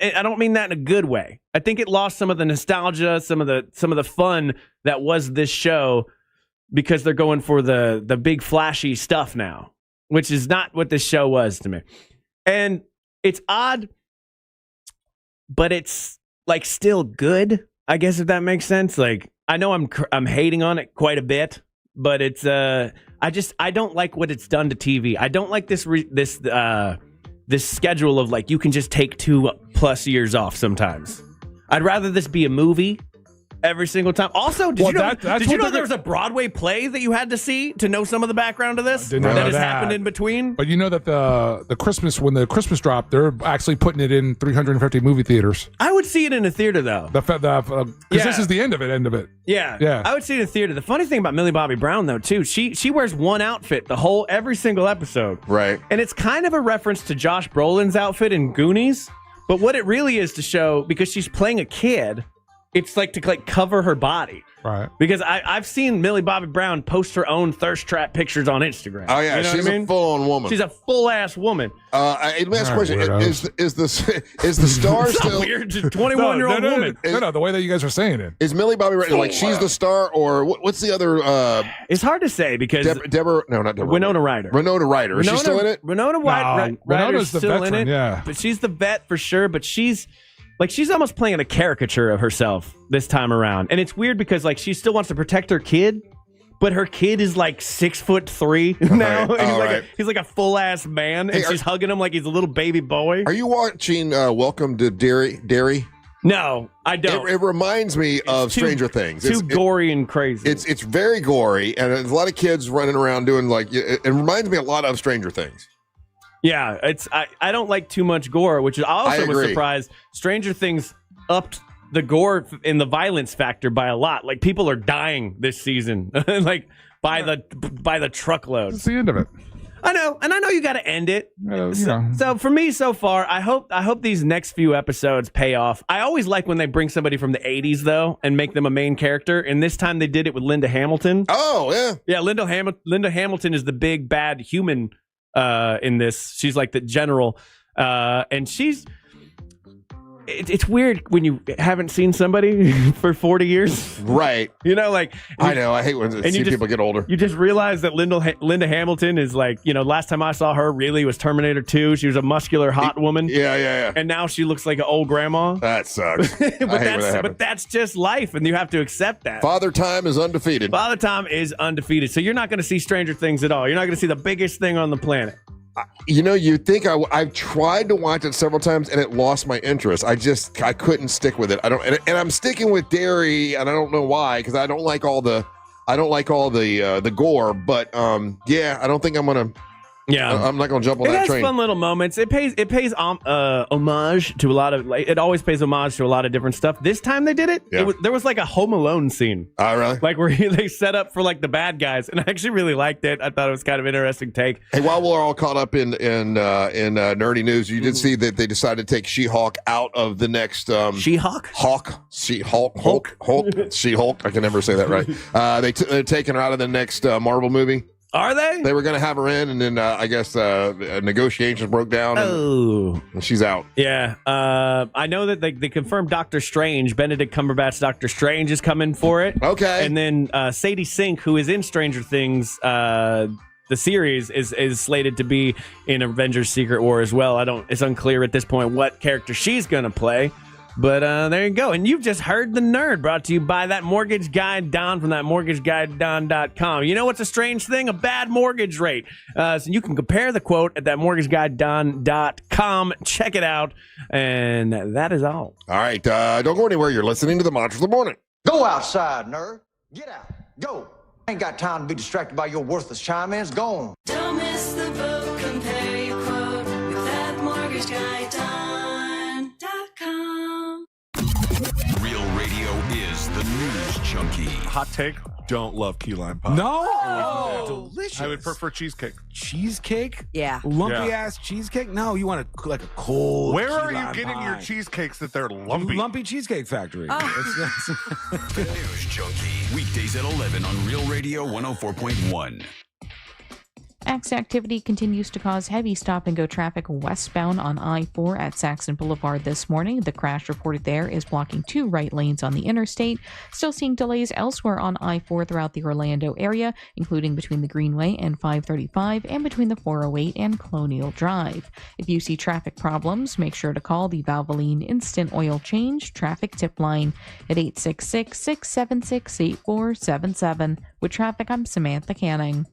I don't mean that in a good way. I think it lost some of the nostalgia, some of the fun that was this show, because they're going for the big flashy stuff now, which is not what this show was to me. And it's odd, but it's like still good, I guess, if that makes sense. Like I know I'm hating on it quite a bit, but it's I don't like what it's done to TV. I don't like this schedule of like you can just take 2+ years off sometimes. I'd rather this be a movie every single time. Also, did you know there was a Broadway play that you had to see to know some of the background of this that has happened in between? But you know that the Christmas, when the Christmas dropped, they're actually putting it in 350 movie theaters. I would see it in a theater though. Because this is the end of it. Yeah. I would see it in a theater. The funny thing about Millie Bobby Brown though too, she wears one outfit every single episode. Right. And it's kind of a reference to Josh Brolin's outfit in Goonies, but what it really is to show, because she's playing a kid, it's like to cover her body. Right. Because I've seen Millie Bobby Brown post her own thirst trap pictures on Instagram. Oh yeah, you know she's a full-on woman. She's a full-ass woman. Let me ask a question: is the star It's still not weird? It's a 21-year-old woman. No, the way that you guys are saying it. Is Millie Bobby Brown like she's the star, or what's the other? It's hard to say because Deborah. No, not Deborah. Winona Ryder. Winona Ryder. Is she still in it? Winona Ryder's Winona's the still veteran, in it. yeah. But she's the vet for sure. But she's almost playing a caricature of herself this time around. And it's weird because like she still wants to protect her kid, but her kid is like 6'3" now. And he's like a full ass man, and she's hugging him like he's a little baby boy. Are you watching Welcome to Derry? No, I don't. It reminds me of Stranger Things. It's gory and crazy. It's very gory, and there's a lot of kids running around doing like it reminds me a lot of Stranger Things. Yeah, I don't like too much gore, which is I also was surprised. Stranger Things upped the gore and the violence factor by a lot. Like people are dying this season, like by the truckload. That's the end of it. I know, and I know you got to end it. know. So for me, so far, I hope these next few episodes pay off. I always like when they bring somebody from the '80s though and make them a main character. And this time they did it with Linda Hamilton. Oh yeah, Linda Hamilton is the big bad human. In this, she's like the general, and it's weird when you haven't seen somebody for 40 years, right? You know, like I know I hate when people get older. You just realize that Linda Hamilton is like, you know, last time I saw her really was Terminator 2. She was a muscular hot woman, yeah, and now she looks like an old grandma. That sucks. but that's just life, and you have to accept that. Father Time is undefeated. So you're not going to see Stranger Things at all. You're not going to see the biggest thing on the planet. You think I've tried to watch it several times and it lost my interest. I couldn't stick with it. And I'm sticking with dairy, and I don't know why, because I don't like all the gore. But I don't think I'm gonna. Yeah, I'm not gonna jump on that train. It has fun little moments. It pays homage to a lot of it always pays homage to a lot of different stuff. This time they did it. Yeah. There was like a Home Alone scene. Oh, really? Like where they set up for like the bad guys, and I actually really liked it. I thought it was kind of an interesting take. Hey, while we're all caught up in nerdy news, you did see that they decided to take She-Hulk out of the next She-Hulk? She-Hulk. I can never say that right. They're taking her out of the next Marvel movie. Are they? They were going to have her in, and then I guess negotiations broke down, and she's out. Yeah. I know that they confirmed Doctor Strange. Benedict Cumberbatch's Doctor Strange is coming for it. Okay. And then Sadie Sink, who is in Stranger Things, the series, is slated to be in Avengers Secret War as well. It's unclear at this point what character she's going to play. But there you go. And you've just heard The Nerd, brought to you by that mortgage guy, Don, from that mortgageguyDon.com. You know what's a strange thing? A bad mortgage rate. So you can compare the quote at that mortgageguyDon.com. Check it out. And that is all. All right. Don't go anywhere. You're listening to the Monsters of the Morning. Go outside, nerd. Get out. Go. Ain't got time to be distracted by your worthless chime-ins. Go on. Don't miss the boat. Compare your quote with that mortgageguyDon.com. Real radio is the news junkie. Hot take, don't love key lime pie. No! Delicious. I would prefer cheesecake. Cheesecake? Yeah. Lumpy ass cheesecake? No, you want like a cold. Where are key you lime getting pie. your cheesecakes that they're lumpy? Lumpy Cheesecake Factory. The news junkie. Weekdays at 11 on Real Radio 104.1. Axe activity continues to cause heavy stop-and-go traffic westbound on I-4 at Saxon Boulevard this morning. The crash reported there is blocking 2 right lanes on the interstate. Still seeing delays elsewhere on I-4 throughout the Orlando area, including between the Greenway and 535 and between the 408 and Colonial Drive. If you see traffic problems, make sure to call the Valvoline Instant Oil Change Traffic Tip Line at 866-676-8477. With traffic, I'm Samantha Canning.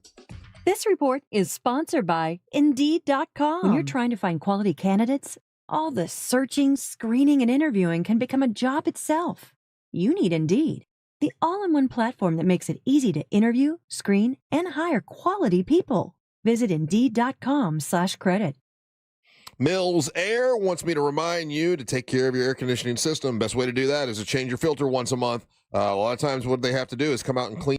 This report is sponsored by Indeed.com. When you're trying to find quality candidates, all the searching, screening, and interviewing can become a job itself. You need Indeed, the all-in-one platform that makes it easy to interview, screen, and hire quality people. Visit Indeed.com/credit. Mills Air wants me to remind you to take care of your air conditioning system. Best way to do that is to change your filter once a month. A lot of times what they have to do is come out and clean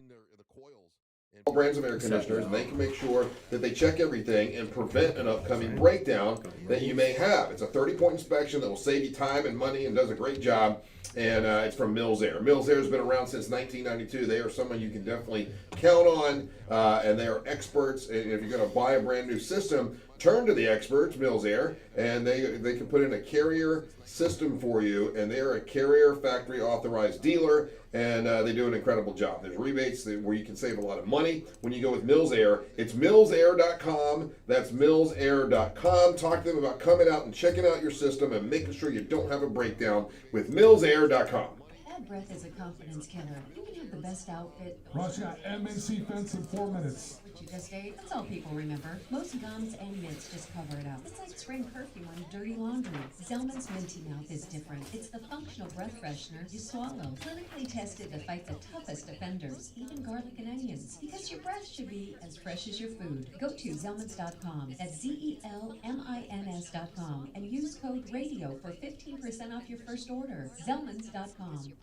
all brands of air conditioners, and they can make sure that they check everything and prevent an upcoming breakdown that you may have. It's a 30-point inspection that will save you time and money and does a great job, and it's from Mills Air. Mills Air has been around since 1992. They are someone you can definitely count on, and they are experts. And if you're going to buy a brand new system, turn to the experts, Mills Air, and they can put in a carrier system for you, and they're a Carrier Factory authorized dealer, and they do an incredible job. There's rebates where you can save a lot of money when you go with Mills Air. It's millsair.com. That's millsair.com. Talk to them about coming out and checking out your system and making sure you don't have a breakdown with millsair.com. Bad breath is a confidence killer. You can have the best outfit. Rush out MAC fence in 4 minutes. What you just ate, that's all people remember. Most gums and mints just cover it up. It's like spraying perfume on dirty laundry. Zellman's Minty Mouth is different. It's the functional breath freshener you swallow. Clinically tested to fight the toughest offenders, even garlic and onions. Because your breath should be as fresh as your food. Go to Zellmans.com. That's ZELMINS.com and use code RADIO for 15% off your first order. Zellmans.com.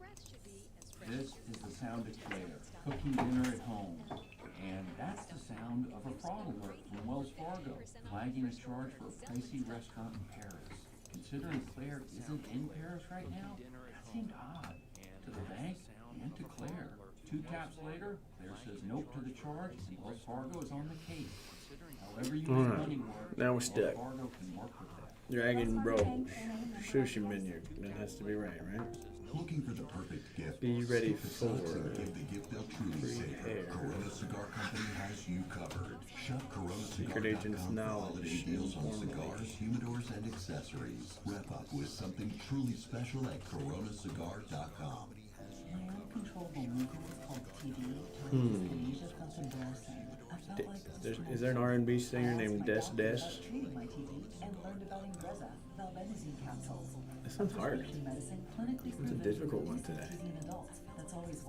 This is the sound of Claire, cooking dinner at home. And that's the sound of a fraud alert from Wells Fargo, flagging a charge for a pricey restaurant in Paris. Considering Claire isn't in Paris right now, that seemed odd to the bank and to Claire. 2 taps later, Claire says nope to the charge, and Wells Fargo is on the case. However you make money work, Now we're stuck. Wells Fargo can work with that. Dragon Bro sushi menu. That has to be right? Looking for the perfect gift? Be ready for give the gift they'll truly savor. Corona Cigar Company has you covered. Shop Secret Agent's CoronaCigar.com for knowledge holiday deals on cigars, humidors, and accessories. Wrap up with something truly special at CoronaCigar.com. My uncontrollable movement called TV turns the just felt a blessing. A Is there an R&B singer named Des Des? That sounds hard. It's a difficult one today.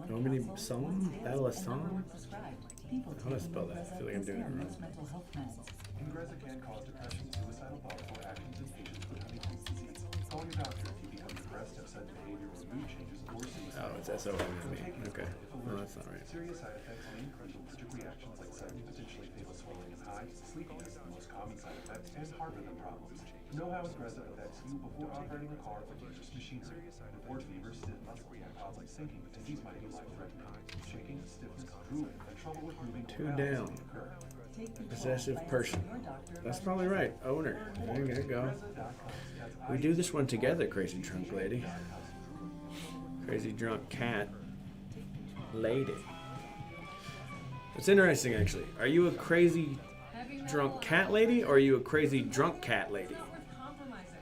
Nobody song? Battle of song? How do I spell that? I feel like I'm doing it wrong. Ingrezza can cause depression, suicidal thoughts, or actions in patients with Huntington's disease. Call your doctor if you become depressed, have sudden behavior or mood changes, or suicide. Oh, it's SOMME. Okay. No, that's not right. Serious side effects may include allergic reactions like sudden, potentially fatal swelling and hives, sleepiness, the most common side effects, and heart rhythm problems. Know how Ingrezza affects you before operating a car for dangerous machinery. Report fever, stiff muscle, and cause like sinking, and these might be life-threatening. Shaking, stiffness, drooling, and trouble with moving. Two down. Possessive person. That's probably right. Owner. There you go. We do this one together, crazy drunk lady. Crazy drunk cat lady. It's interesting, actually. Are you a crazy drunk cat lady, or are you a crazy drunk cat lady?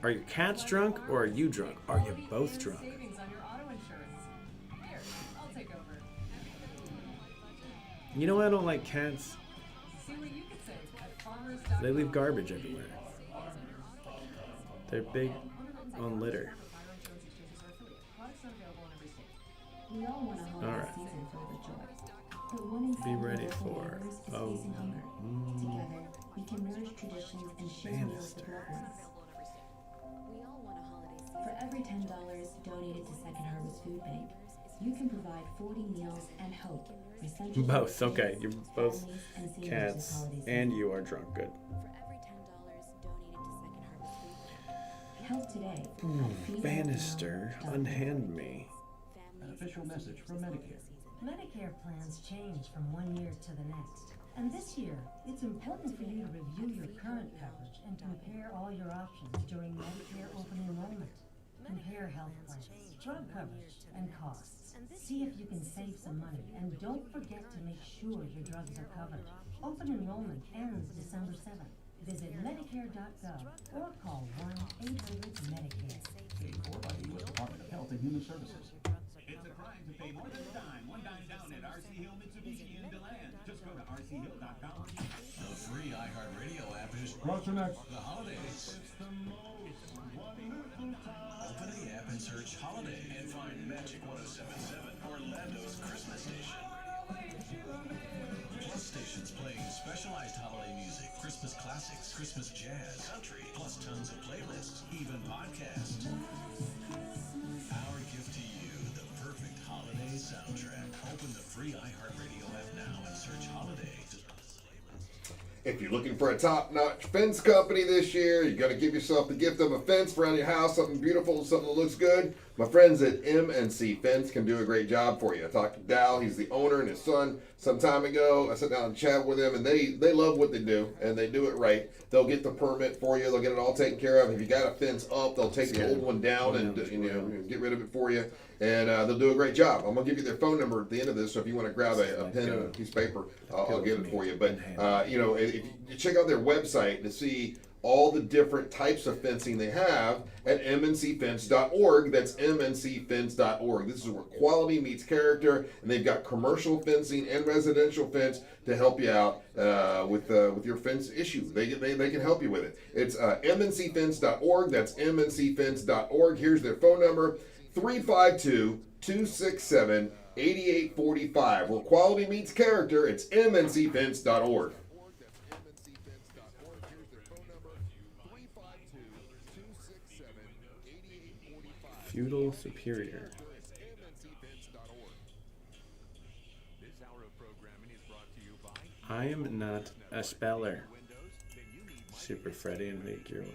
Are your cats drunk, or are you drunk? Are you both drunk? You know why I don't like cats? They leave garbage everywhere. They're big on litter. Alright. Be ready for Bannister. For every $10 donated to Second Harvest Food Bank, you can provide 40 meals and hope. Both. Okay, you're both cats, and you are drunk. Good. Help today. Bannister, unhand me. An official message from Medicare. Medicare plans change from one year to the next. And this year, it's important for you to review your current coverage and compare all your options during Medicare open enrollment. Compare health plans, drug coverage, and costs. See if you can save some money, and don't forget to make sure your drugs are covered. Open enrollment ends December 7th. Visit Medicare.gov or call 1-800-MEDICARE. Paid for by the U.S. Department of Health and Human Services. It's a crime to pay more than a dime. One dime down at RC Hill Mitsubishi in DeLand. Just go to rchill.com. The free iHeartRadio app is What's next? the holidays. Open the app and search holiday and find Magic 107.7, Orlando's Christmas station. Plus stations playing specialized holiday music, Christmas classics, Christmas jazz, country, plus tons of playlists, even podcasts. Our gift to you, the perfect holiday soundtrack. Open the free iHeartRadio app now and search holiday. If you're looking for a top-notch fence company this year, you're going to give yourself the gift of a fence around your house, something beautiful, something that looks good. My friends at M&C Fence can do a great job for you. I talked to Dal, he's the owner, and his son some time ago. I sat down and chatted with them, and they love what they do, and they do it right. They'll get the permit for you. They'll get it all taken care of. If you got a fence up, they'll take the old one down and get rid of it for you. And they'll do a great job. I'm going to give you their phone number at the end of this, so if you want to grab a pen and a piece of paper, I'll get it for you. But, if you check out their website to see all the different types of fencing they have at mncfence.org. That's mncfence.org. This is where quality meets character, and they've got commercial fencing and residential fence to help you out with your fence issue. They can help you with it. It's mncfence.org. That's mncfence.org. Here's their phone number, 352-267-8845. Where quality meets character, it's mncfence.org. Feudal Superior. I am not a speller. Super Freddy and Make Your.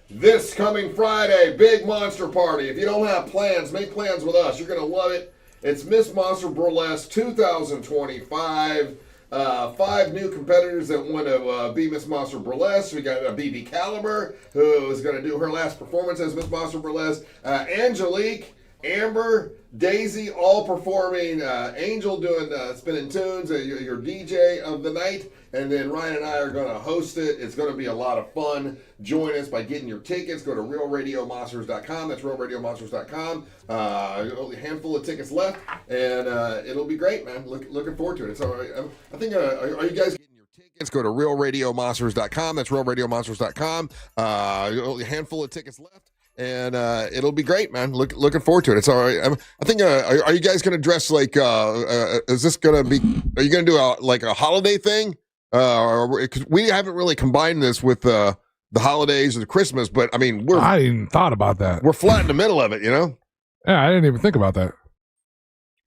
This coming Friday, big monster party. If you don't have plans, make plans with us. You're going to love it. It's Miss Monster Burlesque 2025. 5 new competitors that want to be Miss Monster Burlesque. We got BB Caliber, who is going to do her last performance as Miss Monster Burlesque. Angelique Amber, Daisy, all performing. Angel doing spinning tunes, your DJ of the night. And then Ryan and I are going to host it. It's going to be a lot of fun. Join us by getting your tickets. Go to realradiomonsters.com. That's realradiomonsters.com. Only a handful of tickets left. And it'll be great, man. Looking forward to it. So I think, are you guys getting your tickets? Go to realradiomonsters.com. That's realradiomonsters.com. Only a handful of tickets left. And it'll be great, man. Looking forward to it. It's all right. I think. Are you guys going to dress like? Is this going to be? Are you going to do a holiday thing? Because we haven't really combined this with the holidays or the Christmas. But I mean, I hadn't even thought about that. We're flat in the middle of it, you know. Yeah, I didn't even think about that.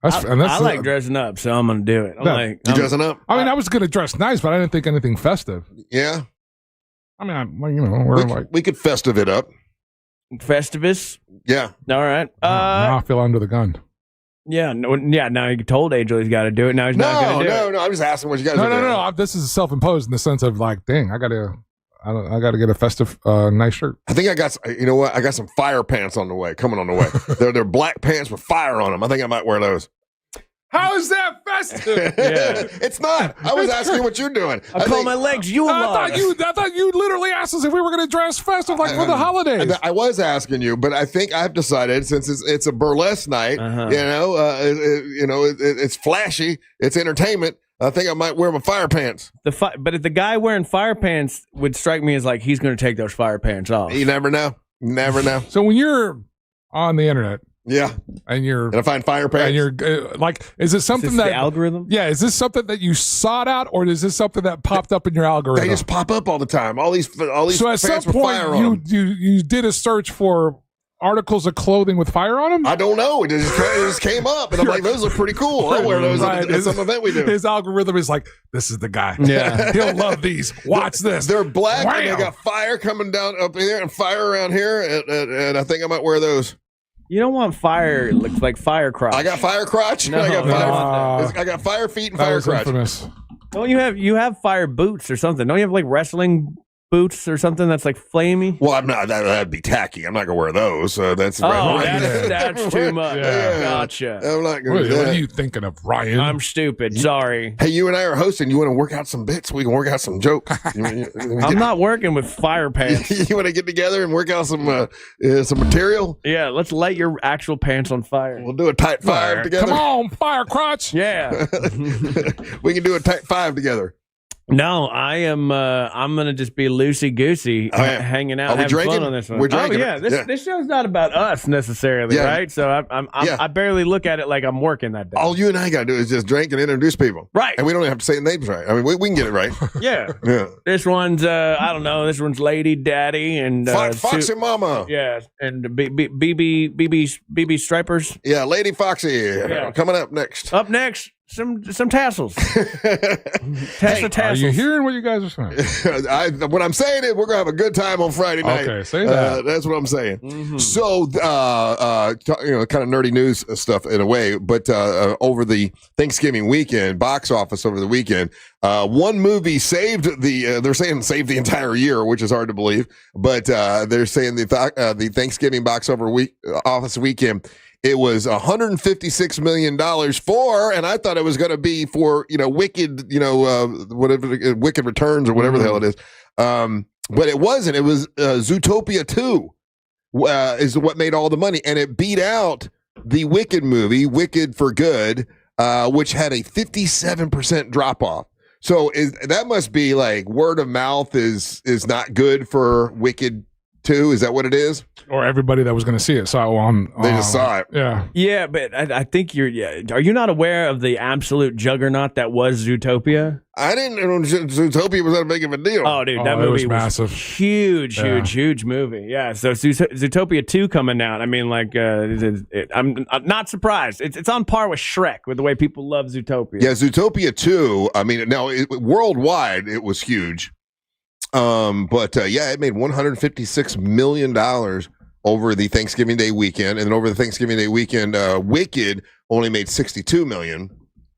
I like dressing up, so I'm going to do it. You dressing up? I mean, I was going to dress nice, but I didn't think anything festive. Yeah. I mean, we could festive it up. Festivus? Yeah. All right. Now I feel under the gun. Yeah. Now you told Angel he's got to do it. Now he's not going to do it. No. I'm just asking what you guys are doing. No. This is self-imposed in the sense of like, dang, I got to get a festive, nice shirt. I think I got. You know what? I got some fire pants coming on the way. They're black pants with fire on them. I think I might wear those. How is that festive? Yeah. It's not. I was asking what you're doing. I call my legs Yule I thought you literally asked us if we were going to dress festive for the holidays. I was asking you, but I think I've decided since it's a burlesque night, it's flashy, it's entertainment. I think I might wear my fire pants. But if the guy wearing fire pants would strike me as like he's going to take those fire pants off. You never know. Never know. So when you're on the internet. Yeah, and I find fire pants. And you're is it something the algorithm? Yeah, is this something that you sought out, or is this something that popped up in your algorithm? They just pop up all the time. All these. So at some point, you did a search for articles of clothing with fire on them. I don't know. It just came up, and I'm like, those look pretty cool. I'll wear those at some event we do. His algorithm is like, this is the guy. Yeah, he'll love these. Watch this. They're black, and they got fire coming down up here and fire around here, and I think I might wear those. You don't want fire. It looks like fire crotch. I got fire crotch. No, I got fire feet and fire crotch. Infamous. Don't you have fire boots or something? Don't you have like wrestling boots or something that's like flamey? Well, I'm not. That'd be tacky. I'm not gonna wear those. That's too much. Yeah. Gotcha. I'm not gonna. What are you thinking of, Ryan? I'm stupid. Sorry. Hey, you and I are hosting. You want to work out some bits? We can work out some jokes. I'm not working with fire pants. You want to get together and work out some material? Yeah, let's light your actual pants on fire. We'll do a tight five together. Come on, fire crotch. Yeah. We can do a tight five together. No, I am. I'm gonna just be loosey goosey, hanging out, having fun on this one. We're drinking. This show's not about us necessarily, right? So I barely look at it like I'm working that day. All you and I gotta do is just drink and introduce people, right? And we don't even have to say names right. I mean, we can get it right. Yeah. This one's I don't know. This one's Lady Daddy and Foxy Mama. Yeah, and BB Stripers. Yeah, Lady Foxy. Yeah. Coming up next. Up next. Some tassels. Tassels. Are you hearing what you guys are saying? What I'm saying is we're gonna have a good time on Friday night. Okay, say that. That's what I'm saying. Mm-hmm. So, kind of nerdy news stuff in a way, but over the Thanksgiving weekend, box office over the weekend, one movie saved they're saying saved the entire year, which is hard to believe, but they're saying the Thanksgiving box office weekend. It was $156 million for, and I thought it was going to be for, Wicked, whatever, Wicked Returns or whatever the hell it is. But it wasn't. It was Zootopia 2 is what made all the money. And it beat out the Wicked movie, Wicked for Good, which had a 57% drop off. So that must be like word of mouth is not good for Wicked 2. Is that what it is? Or everybody that was going to see it saw it they just saw it. Yeah, but I think are you not aware of the absolute juggernaut that was Zootopia? I didn't know Zootopia was that big of a deal. Oh, dude, that movie was massive. Huge movie. Yeah, so Zootopia 2 coming out. I mean, like, I'm not surprised. It's on par with Shrek with the way people love Zootopia. Yeah, Zootopia 2, I mean, now, worldwide, it was huge. But it made $156 million over the Thanksgiving Day weekend, and then over the Thanksgiving Day weekend, Wicked only made $62 million.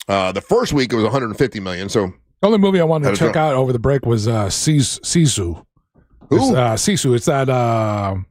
The first week it was $150 million. So the only movie I wanted to check out over the break was Sisu. Sisu. It's that.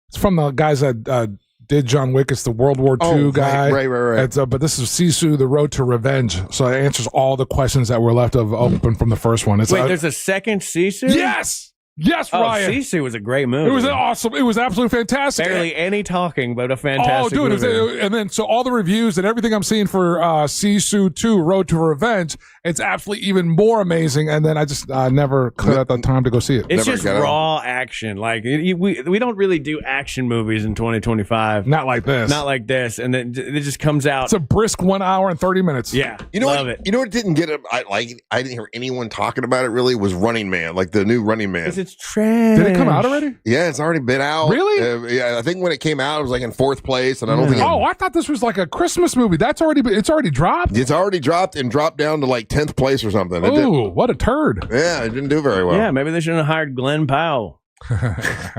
It's from the guys that did John Wick. It's the World War II guy. Right. It's, but this is Sisu, The Road to Revenge. So it answers all the questions that were left open from the first one. Wait, there's a second Sisu? Yes, Ryan. Sisu was a great movie. It was awesome. It was absolutely fantastic. Barely any talking, but a fantastic movie. And then so all the reviews and everything I'm seeing for Sisu 2, Road to Revenge, it's absolutely even more amazing. And then I just never cut out the time to go see it. It's just raw action. Like we don't really do action movies in 2025. Not like this. Not like this. And then it just comes out. It's a brisk 1 hour and 30 minutes. Yeah, love it. You know what didn't get it? I didn't hear anyone talking about it. Really, was Running Man, like the new Running Man. It's trash. Did it come out already? Yeah, it's already been out. Really? Yeah, I think when it came out, it was like in 4th place, and I don't think. I thought this was like a Christmas movie. It's already dropped. It's already dropped and dropped down to like 10th place or something. Ooh, what a turd! Yeah, it didn't do very well. Yeah, maybe they shouldn't have hired Glenn Powell.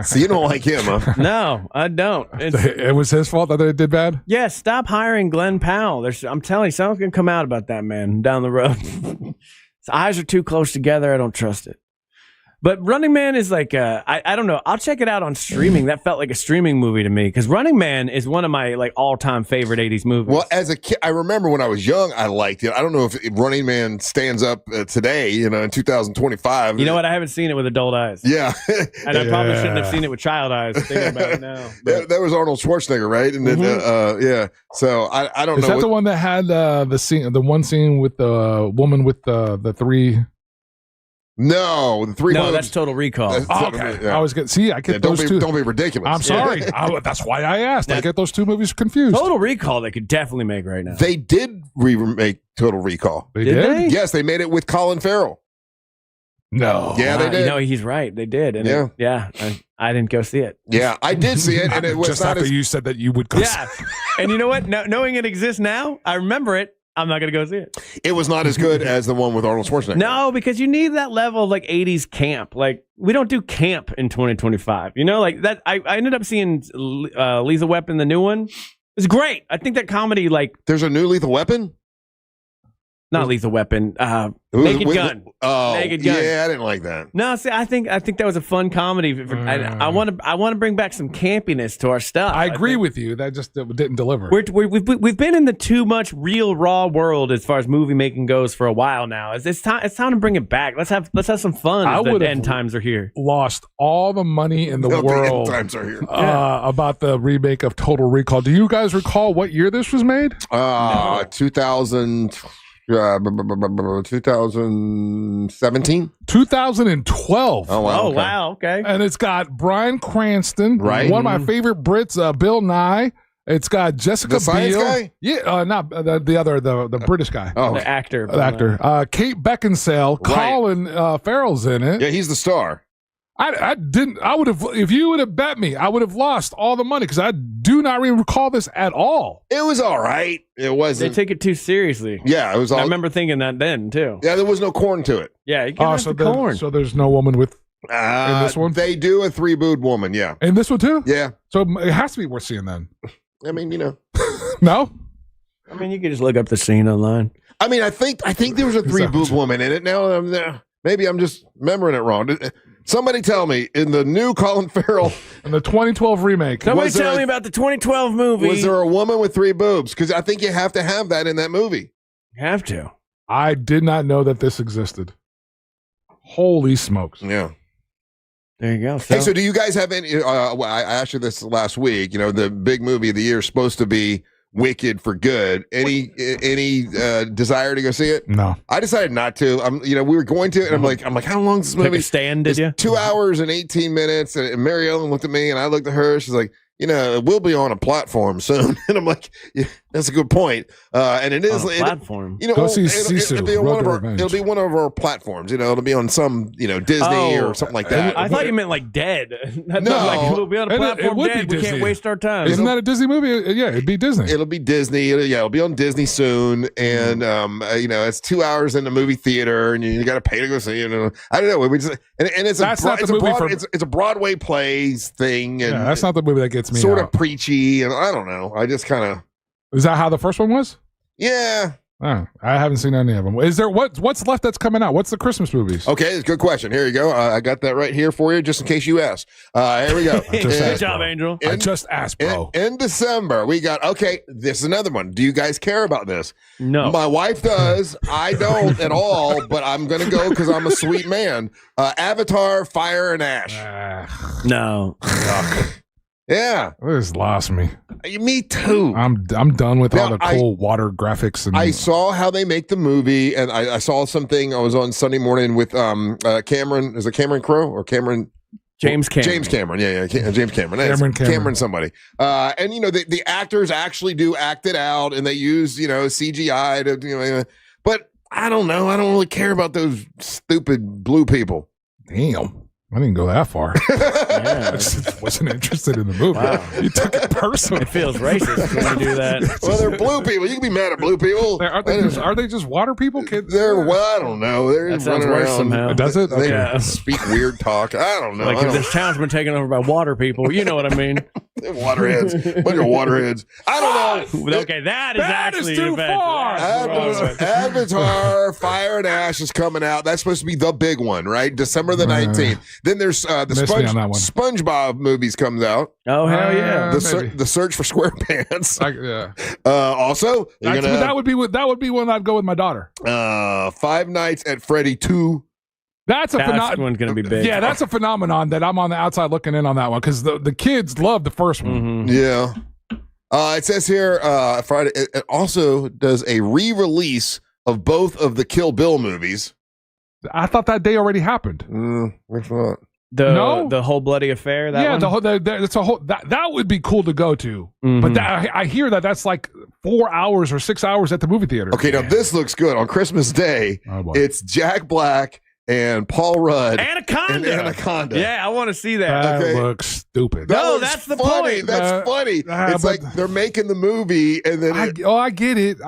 So you don't like him, huh? No, I don't. It was his fault that they did bad? Yeah, stop hiring Glenn Powell. I'm telling you, something's going to come out about that man down the road. His eyes are too close together. I don't trust it. But Running Man is like, I don't know. I'll check it out on streaming. That felt like a streaming movie to me because Running Man is one of my like all-time favorite 80s movies. Well, as a kid, I remember when I was young, I liked it. I don't know if Running Man stands up today, in 2025. You know what? I haven't seen it with adult eyes. Yeah. And I probably shouldn't have seen it with child eyes thinking about it now. That was Arnold Schwarzenegger, right? And then, yeah. So I don't know. Is that the one that had the one scene with the woman with the three... No, the three. No, that's Total Recall. Okay, yeah. I was getting. See, I get don't those two. Don't be ridiculous. I'm sorry. That's why I asked. I get those two movies confused. Total Recall, they could definitely make right now. They did remake Total Recall. They did? Yes, they made it with Colin Farrell. No. Yeah, they did. He's right. They did. And I didn't go see it. Yeah, I did see it, and it was just after you said that you would go. Yeah, and you know what? Knowing it exists now, I remember it. I'm not going to go see it. It was not as good as the one with Arnold Schwarzenegger. No, because you need that level of like 80s camp. Like, we don't do camp in 2025. Like that. I ended up seeing Lethal Weapon, the new one. It's great. I think that comedy, like. There's a new Lethal Weapon? Not Lethal Weapon. Naked Gun. Naked Gun. Yeah, I didn't like that. No, see, I think that was a fun comedy. I want to bring back some campiness to our stuff. I agree with you. That just didn't deliver. We've been in the too much real raw world as far as movie making goes for a while now. It's time to bring it back. Let's have some fun. The end times are here. Lost all the money in the world. The end times are here. About the remake of Total Recall. Do you guys recall what year this was made? 2000. 2017? 2012. Oh, wow. Okay. Wow. Okay. And it's got Bryan Cranston, right? One of my favorite Brits, Bill Nye. It's got Jessica Biel. Guy? Yeah, not the other, the British guy. Oh, the actor. Kate Beckinsale. Right. Colin Farrell's in it. Yeah, he's the star. I would have, if you would have bet me, I would have lost all the money because I do not even recall this at all. It was all right. It wasn't. They take it too seriously. Yeah, it was all. I remember thinking that then too. Yeah, there was no corn to it. Yeah, you can't have the corn. So there's no woman with in this one? They do a 3-booed woman, yeah. In this one too? Yeah. So it has to be worth seeing then. I mean, No? I mean, you could just look up the scene online. I mean, I think there was a 3-boob woman in it. Now, maybe I'm just remembering it wrong. Somebody tell me, in the new Colin Farrell... In the 2012 remake. Somebody tell me about the 2012 movie. Was there a woman with 3 boobs? Because I think you have to have that in that movie. You have to. I did not know that this existed. Holy smokes. Yeah. There you go. Hey, so do you guys have any... I asked you this last week. The big movie of the year is supposed to be Wicked for Good. Any desire to go see it? No. I decided not to. We were going to, and I'm like, how long is this movie? Take a stand, did you? 2 hours and 18 minutes. And Mary Ellen looked at me, and I looked at her. She's like, it will be on a platform soon. And I'm like, yeah, that's a good point. And it is on a platform. Go see Sisu, it'll be one of our platforms. It'll be on some, Disney or something like that. I thought you meant like Dead. No, it'll be on a platform. Dead. We can't waste our time. Isn't that a Disney movie? Yeah, it'd be Disney. It'll be Disney. It'll be on Disney soon. And it's 2 hours in the movie theater, and you got to pay to go see it. I don't know. It's a Broadway plays thing. And that's not the movie that gets me sort out. of preachy, and I don't know. I just kind of... Is that how the first one was? Yeah. I haven't seen any of them. Is there what's left that's coming out? What's the Christmas movies? Okay, it's a good question. Here you go. I got that right here for you, just in case you ask. Here we go. Good job, Angel. I just asked, bro. In December, we got, okay, this is another one. Do you guys care about this? No. My wife does. I don't at all, but I'm going to go because I'm a sweet man. Avatar, Fire and Ash. No. Yeah. This lost me. Me too. I'm done with all Now, the cool water graphics. And I saw how they make the movie, and I saw something. I was on Sunday morning with Cameron. Is it Cameron Crowe or Cameron? James Cameron. James Cameron. Yeah. James Cameron. Cameron somebody. And, the actors actually do act it out, and they use, CGI to, but I don't know. I don't really care about those stupid blue people. Damn. I didn't go that far. I just wasn't interested in the movie. Wow. You took it personal. It feels racist when you do that. Well, they're blue people. You can be mad at blue people. Are they just water people? Kids? I don't know. They're That sounds running worse around. somehow. Does it? They Okay. speak weird talk. I don't know. Like if this town's been taken over by water people, you know what I mean? Waterheads. Bunch of waterheads. I don't know. Okay, that is That is actually too far. Avatar, Fire and Ash is coming out. That's supposed to be the big one, right? December the 19th. Then there's the Missed me on that one. SpongeBob movies comes out. Oh, hell yeah. The Search for SquarePants. Yeah. Also, you're gonna that would be when I'd go with my daughter. Five Nights at Freddy 2. That's one's going to be big. Yeah, that's a phenomenon that I'm on the outside looking in on that one because the kids love the first one. Yeah. It says here Friday. It also does a re-release of both of the Kill Bill movies. I thought that day already happened. Which one? The whole bloody affair. That one? It's a whole that would be cool to go to. But I hear that's like 4 hours or 6 hours at the movie theater. Okay, now this looks good on Christmas Day. It's Jack Black and Paul Rudd. Anaconda. Yeah, I want to see that. That looks stupid. No, that's the funny. point. That's funny. It's like they're making the movie, and then I get it.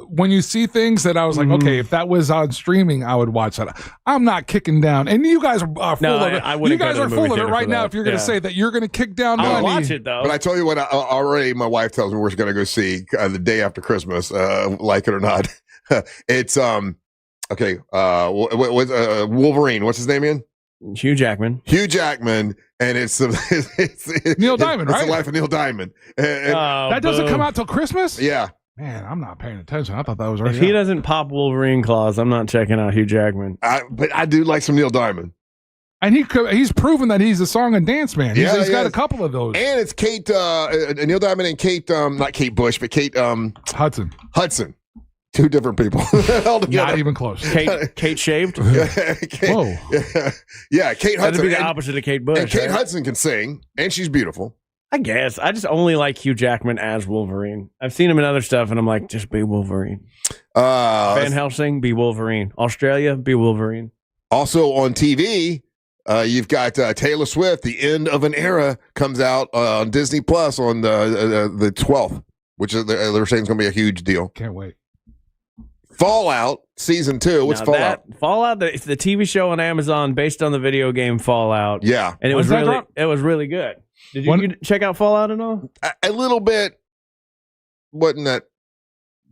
When you see things that I was like, okay, if that was on streaming, I would watch that. I'm not kicking down, and you guys are full of it. You guys are full of it right now. If you're going to say that you're going to kick down, I'll watch it though. But I tell you what, already my wife tells me we're going to go see the day after Christmas, like it or not. It's okay. Wolverine. What's his name again? Hugh Jackman. And it's Neil Diamond, right? It's the life of Neil Diamond. That doesn't come out till Christmas. Yeah. Man, I'm not paying attention. I thought that was If he doesn't pop Wolverine claws, I'm not checking out Hugh Jackman. But I do like some Neil Diamond. And he's proven that he's a song and dance man. He's got a couple of those. And it's Kate, Neil Diamond and Kate, not Kate Bush, but Kate Hudson. Two different people. Not even close. Kate shaved? Whoa. Yeah, Kate Hudson. That'd be the opposite of Kate Bush. And Kate Hudson can sing, and she's beautiful. I guess. I just only like Hugh Jackman as Wolverine. I've seen him in other stuff, and I'm like, just be Wolverine. Van Helsing, be Wolverine. Australia, be Wolverine. Also on TV, you've got Taylor Swift, The End of an Era, comes out on Disney Plus on the 12th, which is they're saying is going to be a huge deal. Can't wait. Fallout Season 2. What's Fallout? Fallout, it's the TV show on Amazon based on the video game Fallout. Yeah. And it was really good. Did you check out Fallout at all? A little bit. Wasn't that?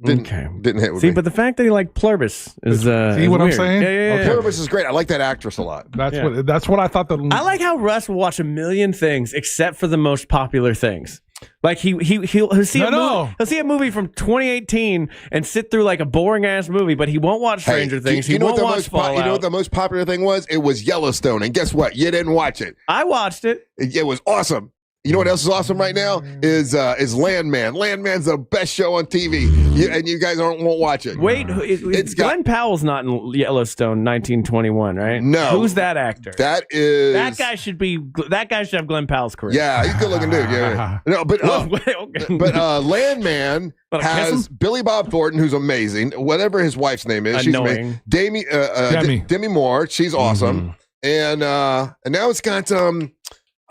Didn't hit with me. See, but the fact that he liked Pluribus is see what I'm saying? Yeah. Pluribus is great. I like that actress a lot. That's what I thought. I like how Russ will watch a million things except for the most popular things. Like he'll see he'll see a movie from 2018 and sit through like a boring ass movie, but he won't watch Stranger Things. He won't watch Fallout. You know what the most popular thing was? It was Yellowstone, and guess what? You didn't watch it. I watched it. It was awesome. You know what else is awesome right now is Landman. Landman's the best show on TV, and you guys won't watch it. Wait, Glenn Powell's not in Yellowstone 1921, right? No. Who's that actor? That guy should have Glenn Powell's career. Yeah, he's a good looking dude. Yeah. No, but Landman has Billy Bob Thornton, who's amazing. Whatever his wife's name is, she's amazing. Demi Moore, she's awesome. And now it's got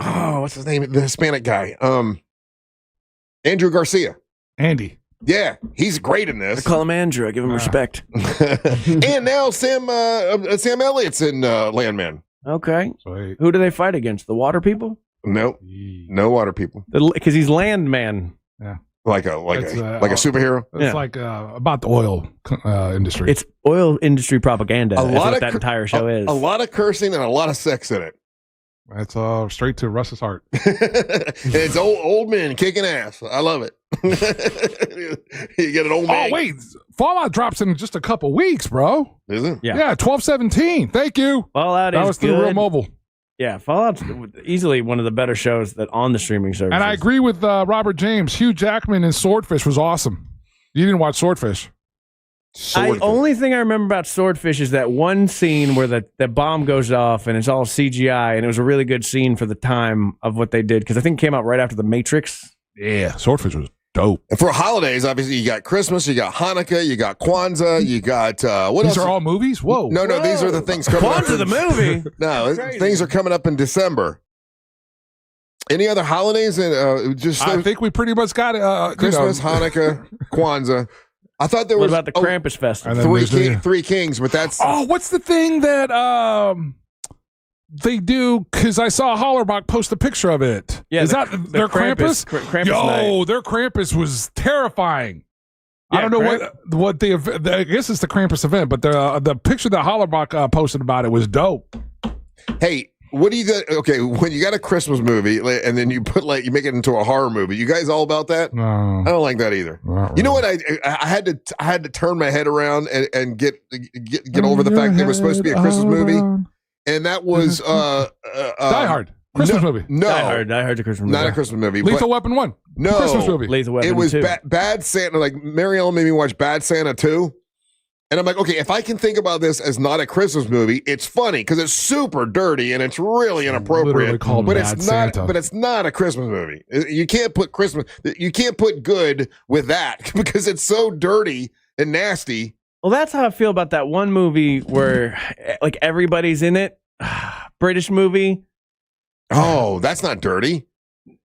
what's his name? The Hispanic guy. Andrew Garcia. Andy. Yeah, he's great in this. I call him Andrew. I give him respect. And now Sam Elliott's in Landman. Okay. Sweet. Who do they fight against? The water people? Nope. No water people. Because he's Landman. Yeah. Like a superhero. It's like about the oil industry. It's oil industry propaganda. That's what that entire show is. A lot of cursing and a lot of sex in it. That's straight to Russ's heart. It's old men kicking ass. I love it. You get an old man. Oh wait, Fallout drops in just a couple weeks, bro. Is it? Yeah, 12/17. Thank you. Fallout that is was through good. Real Mobile. Yeah, Fallout's easily one of the better shows that on the streaming service. And I agree with Robert James. Hugh Jackman in Swordfish was awesome. You didn't watch Swordfish? Only thing I remember about Swordfish is that one scene where the bomb goes off and it's all CGI, and it was a really good scene for the time of what they did, because I think it came out right after The Matrix. Yeah, Swordfish was dope. And for holidays, obviously, you got Christmas, you got Hanukkah, you got Kwanzaa, you got what else? These are all movies? Whoa. No, these are the things coming up. Kwanzaa the movie? No, things are coming up in December. Any other holidays? I think we pretty much got it. Christmas, Hanukkah, Kwanzaa. I thought there was. What about the Krampus Festival? Three Kings, but that's. Oh, what's the thing that they do? Because I saw Hollerbach post a picture of it. Yeah, is that their Krampus? Krampus Yo, night. their Krampus was terrifying. Yeah, I don't know what the I guess it's the Krampus event, but the picture that Hollerbach posted about it was dope. Hey, what do you got? Okay, when you got a Christmas movie and then you you make it into a horror movie, you guys all about that? No, I don't like that either. You know what? I had to turn my head around and get over the fact that it was supposed to be a Christmas movie, and that was Die Hard. Christmas movie. No, Die Hard's a Christmas movie. Not a Christmas movie. Lethal Weapon 1. No, Christmas movie. Lethal Weapon It was 2. Bad Santa. Like Mary Ellen made me watch Bad Santa 2. And I'm like, okay, if I can think about this as not a Christmas movie, it's funny because it's super dirty and it's really inappropriate. But it's not a Christmas movie. You can't put good with that because it's so dirty and nasty. Well, that's how I feel about that one movie where like everybody's in it. British movie. Oh, that's not dirty.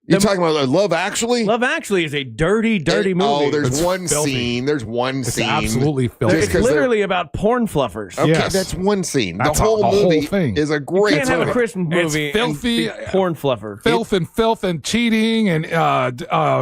You're talking about Love Actually? Love Actually is a dirty movie. Oh, there's It's one filthy. scene. There's one It's scene. absolutely filthy. It's literally about porn fluffers. Okay, Yes. that's one scene. That's the whole movie thing. is a You great can't have a movie. Christmas movie It's filthy, and be porn fluffer. filth and cheating and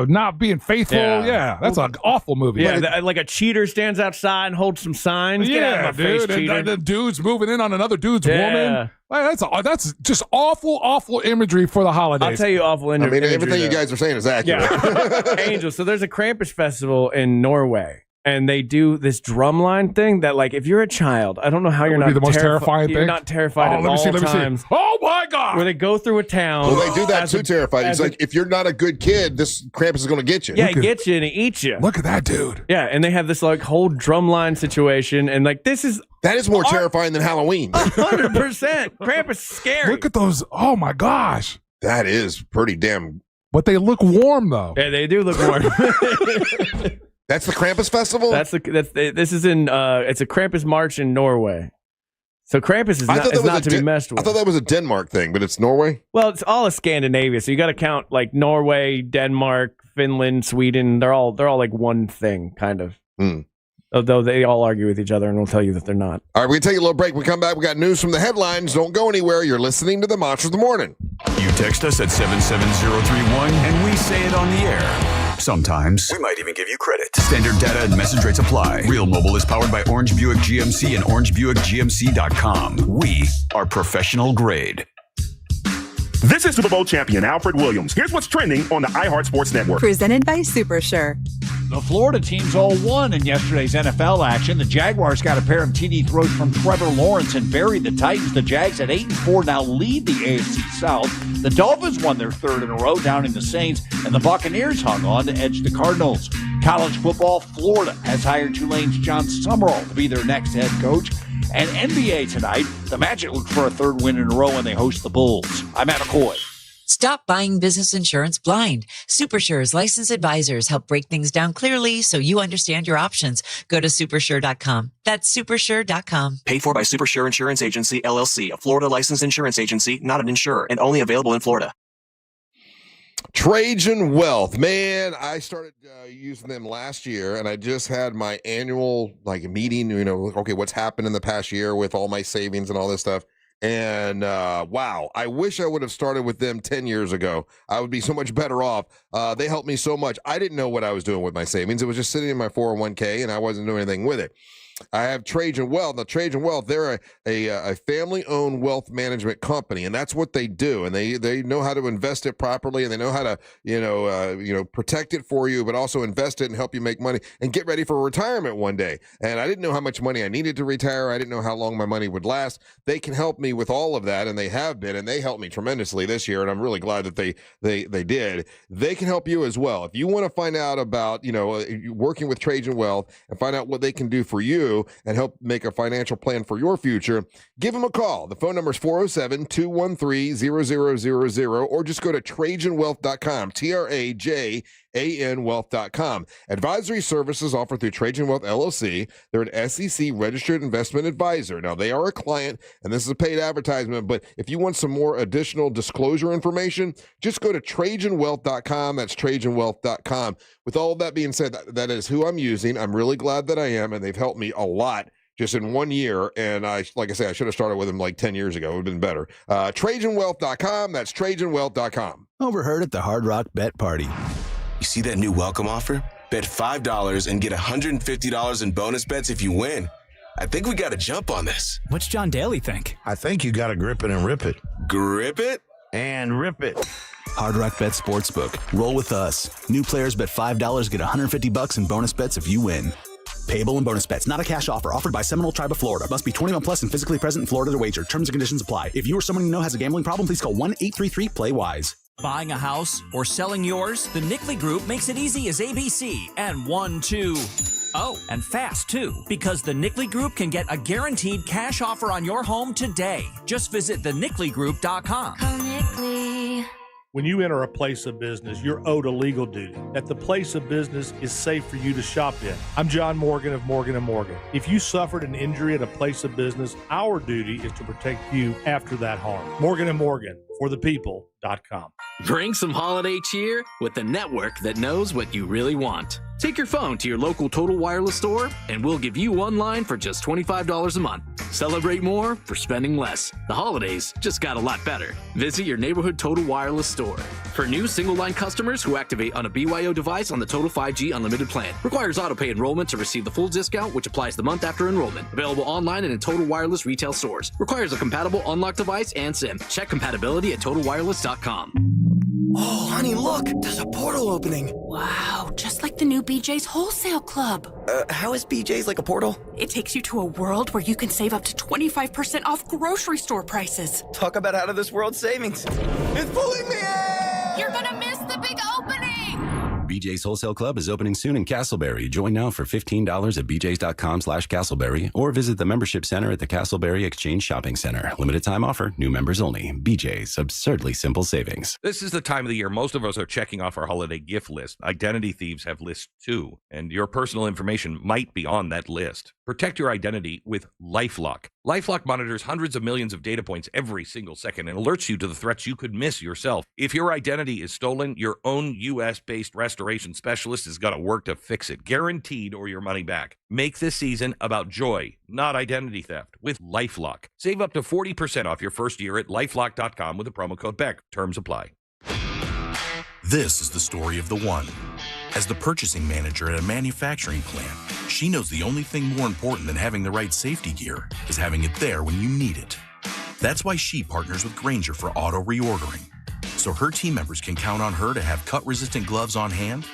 not being faithful. Yeah, that's an awful movie. Yeah, like a cheater stands outside and holds some signs. Get out of my face, dude. cheater. And the dude's moving in on another dude's Yeah. woman. Like, that's just awful imagery for the holidays. I'll tell you awful I imagery. mean, everything you guys are saying is accurate. Yeah. Angel. So there's a Krampus festival in Norway, and they do this drumline thing that, like, if you're a child, I don't know how you're would not be the most terrifying You're thing? not terrified at let all me see. times. Oh my God! Where they go through a town. Well, they do that as too, a- terrified. It's as a- like, if you're not a good kid, this Krampus is going to get you. Yeah, it gets you and it eats you. Look at that dude. Yeah, and they have this like whole drumline situation, and like this is That is more terrifying than Halloween. 100%. Krampus is scary. Look at those. Oh my gosh. That is pretty damn. But they look warm though. Yeah, they do look warm. That's the Krampus festival? This is in it's a Krampus march in Norway. So Krampus is not to be messed with. I thought that was a Denmark thing, but it's Norway? Well, it's all of Scandinavia, so you got to count like Norway, Denmark, Finland, Sweden. They're all like one thing, kind of. Although they all argue with each other, and will tell you that they're not. All right, we're going to take a little break. When we come back, we got news from the headlines. Don't go anywhere. You're listening to the Monsters of the Morning. You text us at 77031 and we say it on the air. Sometimes. We might even give you credit. Standard data and message rates apply. Real Mobile is powered by Orange Buick GMC and OrangeBuickGMC.com. We are professional grade. This is Super Bowl champion Alfred Williams. Here's what's trending on the iHeart Sports Network. Presented by SuperSure. The Florida teams all won in yesterday's NFL action. The Jaguars got a pair of TD throws from Trevor Lawrence and buried the Titans. The Jags at 8-4 now lead the AFC South. The Dolphins won their third in a row, downing the Saints, and the Buccaneers hung on to edge the Cardinals. College football, Florida has hired Tulane's John Summerall to be their next head coach. And NBA tonight, the Magic look for a third win in a row when they host the Bulls. I'm Matt McCoy. Stop buying business insurance blind. SuperSure's licensed advisors help break things down clearly so you understand your options. Go to supersure.com. That's supersure.com. Paid for by SuperSure Insurance Agency, LLC, a Florida licensed insurance agency, not an insurer, and only available in Florida. Trajan Wealth, man, I started using them last year, and I just had my annual meeting. Okay, what's happened in the past year with all my savings and all this stuff. And wow, I wish I would have started with them 10 years ago. I would be so much better off. They helped me so much. I didn't know what I was doing with my savings. It was just sitting in my 401k, and I wasn't doing anything with it. I have Trajan Wealth. Now, Trajan Wealth, they're a family-owned wealth management company, and that's what they do. And they know how to invest it properly, and they know how to protect it for you, but also invest it and help you make money and get ready for retirement one day. And I didn't know how much money I needed to retire. I didn't know how long my money would last. They can help me with all of that, and they have been, and they helped me tremendously this year. And I'm really glad that they did. They can help you as well. If you want to find out about working with Trajan Wealth and find out what they can do for you and help make a financial plan for your future, give them a call. The phone number is 407-213-0000, or just go to TrajanWealth.com, TRAJAN Wealth.com. Advisory services offered through Trajan Wealth LLC. They're an SEC registered investment advisor. Now, they are a client, and this is a paid advertisement, but if you want some more additional disclosure information, just go to TrajanWealth.com. That's TrajanWealth.com. With all of that being said, that is who I'm using. I'm really glad that I am, and they've helped me a lot just in 1 year. And like I said, I should have started with them like 10 years ago. It would have been better. TrajanWealth.com. That's TrajanWealth.com. Overheard at the Hard Rock Bet Party. You see that new welcome offer? Bet $5 and get $150 in bonus bets if you win. I think we got to jump on this. What's John Daly think? I think you got to grip it and rip it. Grip it? And rip it. Hard Rock Bet Sportsbook. Roll with us. New players bet $5, get $150 in bonus bets if you win. Payable in bonus bets. Not a cash offer. Offered by Seminole Tribe of Florida. Must be 21 plus and physically present in Florida to wager. Terms and conditions apply. If you or someone you know has a gambling problem, please call 1-833-PLAY-WISE. Buying a house or selling yours? The Nickley Group makes it easy as ABC and 1, 2. Oh, and fast too, because the Nickley Group can get a guaranteed cash offer on your home today. Just visit thenickley.com. Call Nickley. When you enter a place of business, you're owed a legal duty that the place of business is safe for you to shop in. I'm John Morgan of Morgan & Morgan. If you suffered an injury at a place of business, our duty is to protect you after that harm. Morgan & Morgan, for the people.com. Bring some holiday cheer with the network that knows what you really want. Take your phone to your local Total Wireless store, and we'll give you one line for just $25 a month. Celebrate more for spending less. The holidays just got a lot better. Visit your neighborhood Total Wireless store. For new single-line customers who activate on a BYO device on the Total 5G Unlimited plan. Requires auto-pay enrollment to receive the full discount, which applies the month after enrollment. Available online and in Total Wireless retail stores. Requires a compatible unlocked device and SIM. Check compatibility at TotalWireless.com. Oh, honey, look! There's a portal opening. Wow, just like the new BJ's Wholesale Club. How is BJ's like a portal? It takes you to a world where you can save up to 25% off grocery store prices. Talk about out of this world savings. It's pulling me in! You're gonna miss the big opening! BJ's Wholesale Club is opening soon in Castleberry. Join now for $15 at bjs.com/Castleberry or visit the membership center at the Castleberry Exchange Shopping Center. Limited time offer, new members only. BJ's, absurdly simple savings. This is the time of the year most of us are checking off our holiday gift list. Identity thieves have lists too, and your personal information might be on that list. Protect your identity with LifeLock. LifeLock monitors hundreds of millions of data points every single second and alerts you to the threats you could miss yourself. If your identity is stolen, your own U.S.-based restoration specialist is going to work to fix it, guaranteed, or your money back. Make this season about joy, not identity theft, with LifeLock. Save up to 40% off your first year at LifeLock.com with the promo code BECK. Terms apply. This is the story of the one. As the purchasing manager at a manufacturing plant, she knows the only thing more important than having the right safety gear is having it there when you need it. That's why she partners with Grainger for auto reordering, so her team members can count on her to have cut-resistant gloves on hand,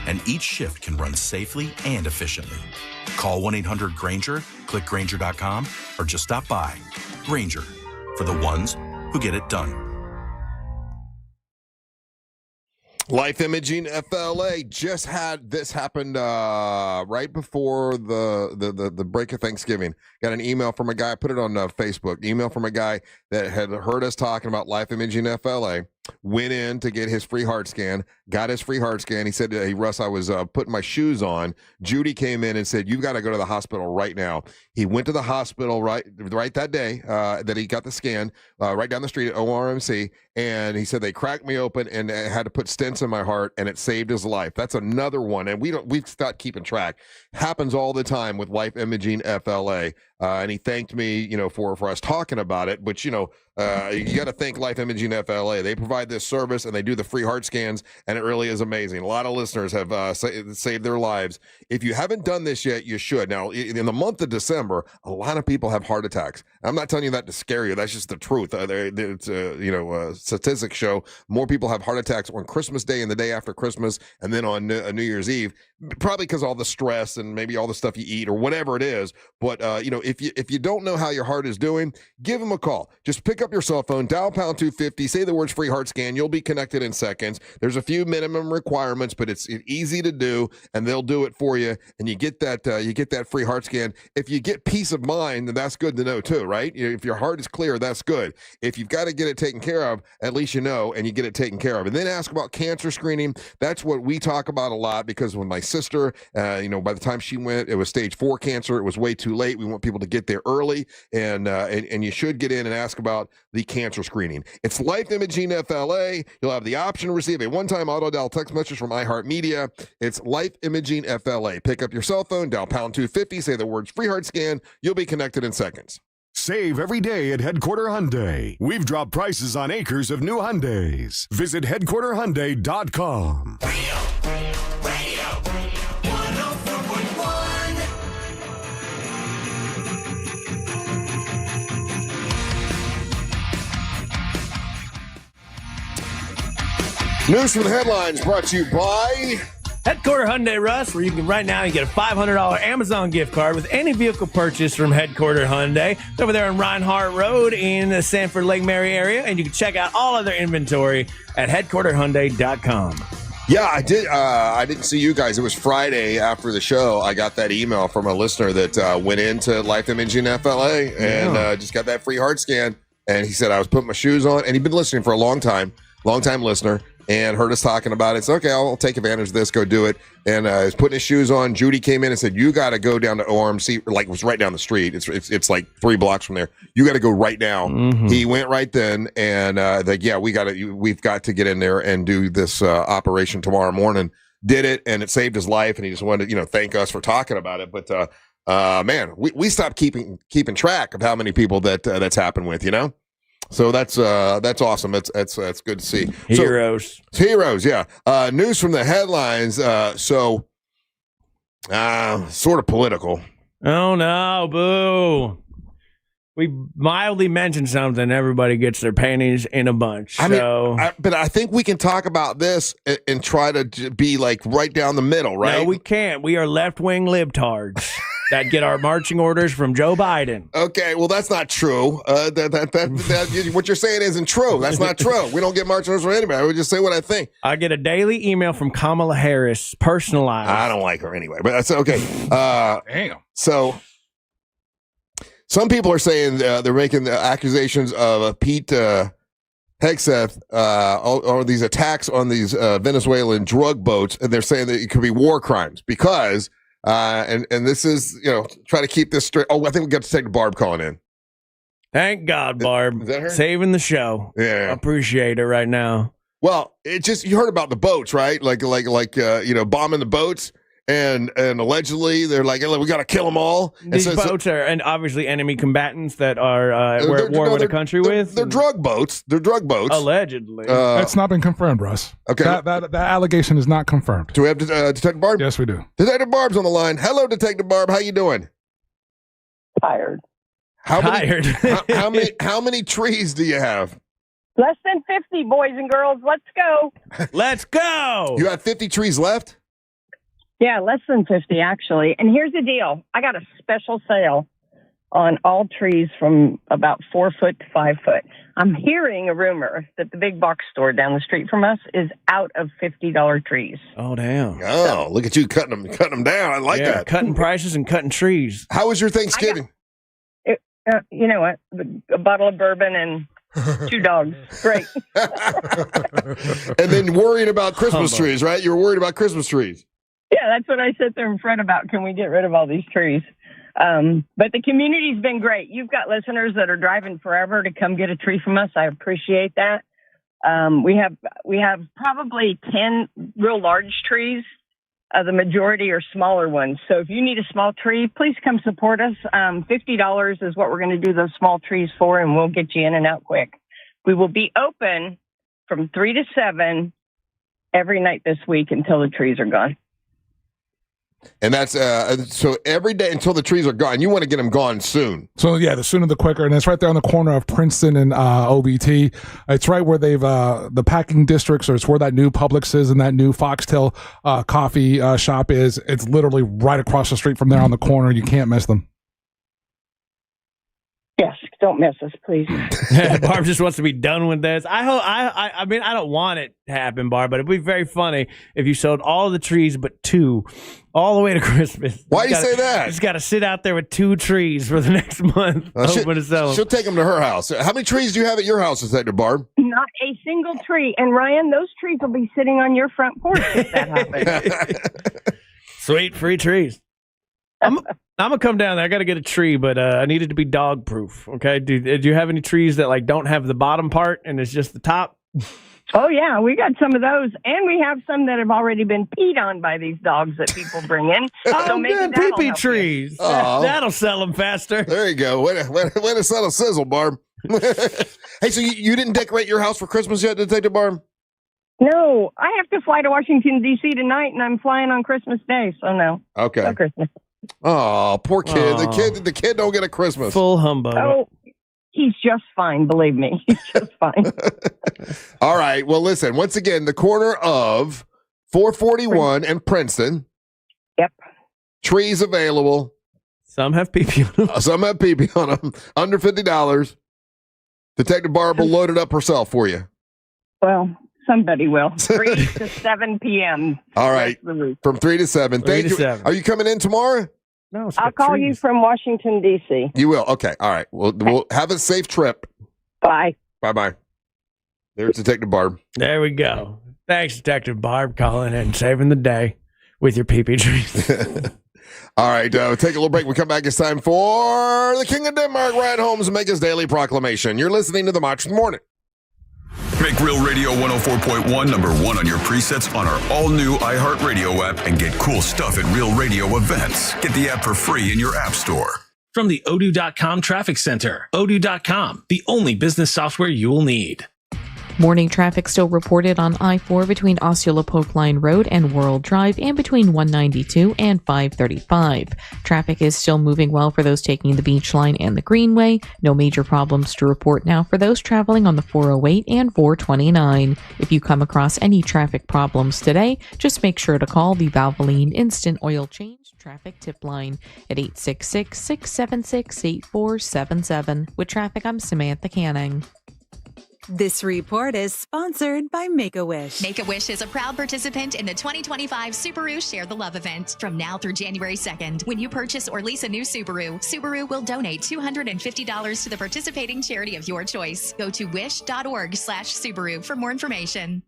and each shift can run safely and efficiently. Call 1-800-GRAINGER, click Grainger.com, or just stop by. Grainger, for the ones who get it done. Life Imaging FLA just had this happened right before the break of Thanksgiving. Got an email from a guy, put it on Facebook, email from a guy that had heard us talking about Life Imaging FLA, went in to get his free heart scan, got his free heart scan. He said, hey, Russ, I was putting my shoes on. Judy came in and said, you've got to go to the hospital right now. He went to the hospital right that day that he got the scan, right down the street at ORMC, and he said they cracked me open and had to put stents in my heart, and it saved his life. That's another one, and we've stopped keeping track. Happens all the time with Life Imaging FLA. and he thanked me, for us talking about it. But, you got to thank Life Imaging FLA. They provide this service, and they do the free heart scans, and it really is amazing. A lot of listeners have saved their lives. If you haven't done this yet, you should. Now, in the month of December, a lot of people have heart attacks. I'm not telling you that to scare you. That's just the truth. Statistics show more people have heart attacks on Christmas Day and the day after Christmas, and then on New Year's Eve, probably because all the stress and maybe all the stuff you eat or whatever it is. But if you don't know how your heart is doing, give them a call. Just pick up your cell phone, dial pound 250, say the words free heart scan. You'll be connected in seconds. There's a few minimum requirements, but it's easy to do, and they'll do it for you. And you get that free heart scan. If you get peace of mind, then that's good to know too, right? If your heart is clear, that's good. If you've got to get it taken care of, at least you know, and you get it taken care of. And then ask about cancer screening. That's what we talk about a lot, because when my sister, by the time she went, it was stage 4 cancer. It was way too late. We want people to get there early, and you should get in and ask about the cancer screening. It's Life Imaging FLA. You'll have the option to receive a one-time auto dial text message from iHeartMedia. It's Life Imaging FLA. Pick up your cell phone, dial pound 250, say the words free heart scan. You'll be connected in seconds. Save every day at Headquarter Hyundai. We've dropped prices on acres of new Hyundais. Visit headquarterhyundai.com. News from the headlines brought to you by Headquarter Hyundai, Russ, where you can right now you get a $500 Amazon gift card with any vehicle purchase from Headquarter Hyundai. It's over there on Reinhardt Road in the Sanford Lake Mary area, and you can check out all other inventory at headquarterhyundai.com. Yeah, I did. I didn't see you guys. It was Friday after the show. I got that email from a listener that went into Life Imaging FLA and just got that free heart scan. And he said, I was putting my shoes on, and he'd been listening for a long time listener, and heard us talking about it. It's okay, I'll take advantage of this, go do it. And he's putting his shoes on. Judy came in and said, you got to go down to ORMC, like it was right down the street. It's like 3 blocks from there. You got to go right now. Mm-hmm. He went right then, and we've got to get in there and do this operation tomorrow morning. Did it, and it saved his life, and he just wanted to, thank us for talking about it. But man, we stopped keeping track of how many people that's happened with, So that's awesome. That's good to see. Heroes, yeah. News from the headlines. Sort of political. Oh no, boo! We mildly mentioned something. Everybody gets their panties in a bunch. But I think we can talk about this and try to be like right down the middle, right? No, we can't. We are left-wing libtards. That get our marching orders from Joe Biden. Okay, well, that's not true. What you're saying isn't true. That's not true. We don't get marching orders from anybody. We just say what I think. I get a daily email from Kamala Harris, personalized. I don't like her anyway, but that's okay. Damn. So some people are saying they're making the accusations of Pete Hegseth or these attacks on these Venezuelan drug boats, and they're saying that it could be war crimes because. And this is, try to keep this straight. Oh, I think we got to take Barb calling in. Thank God, Barb. Is that her? Saving the show. Yeah. Appreciate it right now. Well, you heard about the boats, right? Like bombing the boats. And allegedly they're like, we got to kill them all. These boats are and obviously enemy combatants that are we're at war with a country with. They're drug boats. They're drug boats. Allegedly. That's not been confirmed, Russ. Okay. That allegation is not confirmed. Do we have Detective Barb? Yes, we do. Detective Barb's on the line. Hello, Detective Barb. How you doing? Tired. How many trees do you have? Less than 50, boys and girls. Let's go. Let's go. You have 50 trees left? Yeah, less than 50, actually. And here's the deal. I got a special sale on all trees from about 4 foot to 5 foot. I'm hearing a rumor that the big box store down the street from us is out of $50 trees. Oh, damn. Oh, look at you cutting them down. I like that. Cutting prices and cutting trees. How was your Thanksgiving? You know what? A bottle of bourbon and 2 dogs. Great. And then worrying about Christmas trees, right? You were worried about Christmas trees. Yeah, that's what I sit there and fret about. Can we get rid of all these trees? But the community's been great. You've got listeners that are driving forever to come get a tree from us. I appreciate that. We have probably 10 real large trees The majority are smaller ones. So if you need a small tree, please come support us. $50 is what we're going to do those small trees for, and we'll get you in and out quick. We will be open from 3 to 7 every night this week until the trees are gone. And that's so every day until the trees are gone. You want to get them gone soon. So yeah, the sooner the quicker. And it's right there on the corner of Princeton and OBT. It's right where they've the packing districts, or it's where that new Publix is and that new Foxtail coffee shop is. It's literally right across the street from there on the corner. You can't miss them. Yes, don't miss us, please. Barb just wants to be done with this. I mean, I don't want it to happen, Barb, but it'd be very funny if you sold all the trees but 2 all the way to Christmas. Why do you say that? Just got to sit out there with 2 trees for the next month. She'll take them to her house. How many trees do you have at your house, Detective Barb? Not a single tree. And Ryan, those trees will be sitting on your front porch if that happens. Sweet, free trees. I'm gonna come down there. I got to get a tree, but I need it to be dog proof. Okay. Do you have any trees that like don't have the bottom part and it's just the top? Oh yeah, we got some of those, and we have some that have already been peed on by these dogs that people bring in. So maybe good. that'll Pee-pee help trees. Oh. That'll sell them faster. There you go. Way to sell a sizzle, Barb. Hey, so you didn't decorate your house for Christmas yet, Detective Barb? No, I have to fly to Washington, D.C. tonight, and I'm flying on Christmas Day, so no. Okay. No Christmas. Oh, poor kid. Aw. The kid don't get a Christmas. Full humbug. Oh, he's just fine, believe me. He's just fine. All right. Well, listen, once again, the corner of 441 and Princeton. Yep. Trees available. Some have pee-pee on them. Some have pee-pee on them. Under $50. Detective Barb will load it up herself for you. Well, somebody will. 3 to 7 p.m. All right. From 3 to 7. 3 Thank to you. 7. Are you coming in tomorrow? No, I'll call you from Washington, D.C. You will. Okay. All right. We'll have a safe trip. Bye. Bye-bye. There's Detective Barb. There we go. Thanks, Detective Barb, calling and saving the day with your pee-pee trees. All right, take a little break. We come back. It's time for the King of Denmark, Ryan Holmes, and make his daily proclamation. You're listening to the March in the Morning. Make Real Radio 104.1 #1 on your presets on our all-new iHeartRadio app and get cool stuff at Real Radio events. Get the app for free in your app store. From the Odoo.com Traffic Center, Odoo.com, the only business software you will need. Morning traffic still reported on I-4 between Osceola Polk Line Road and World Drive and between 192 and 535. Traffic is still moving well for those taking the Beach Line and the Greenway. No major problems to report now for those traveling on the 408 and 429. If you come across any traffic problems today, just make sure to call the Valvoline Instant Oil Change Traffic Tip Line at 866-676-8477. With traffic, I'm Samantha Canning. This report is sponsored by Make-A-Wish. Make-A-Wish is a proud participant in the 2025 Subaru Share the Love event. From now through January 2nd, when you purchase or lease a new Subaru, Subaru will donate $250 to the participating charity of your choice. Go to wish.org/Subaru for more information.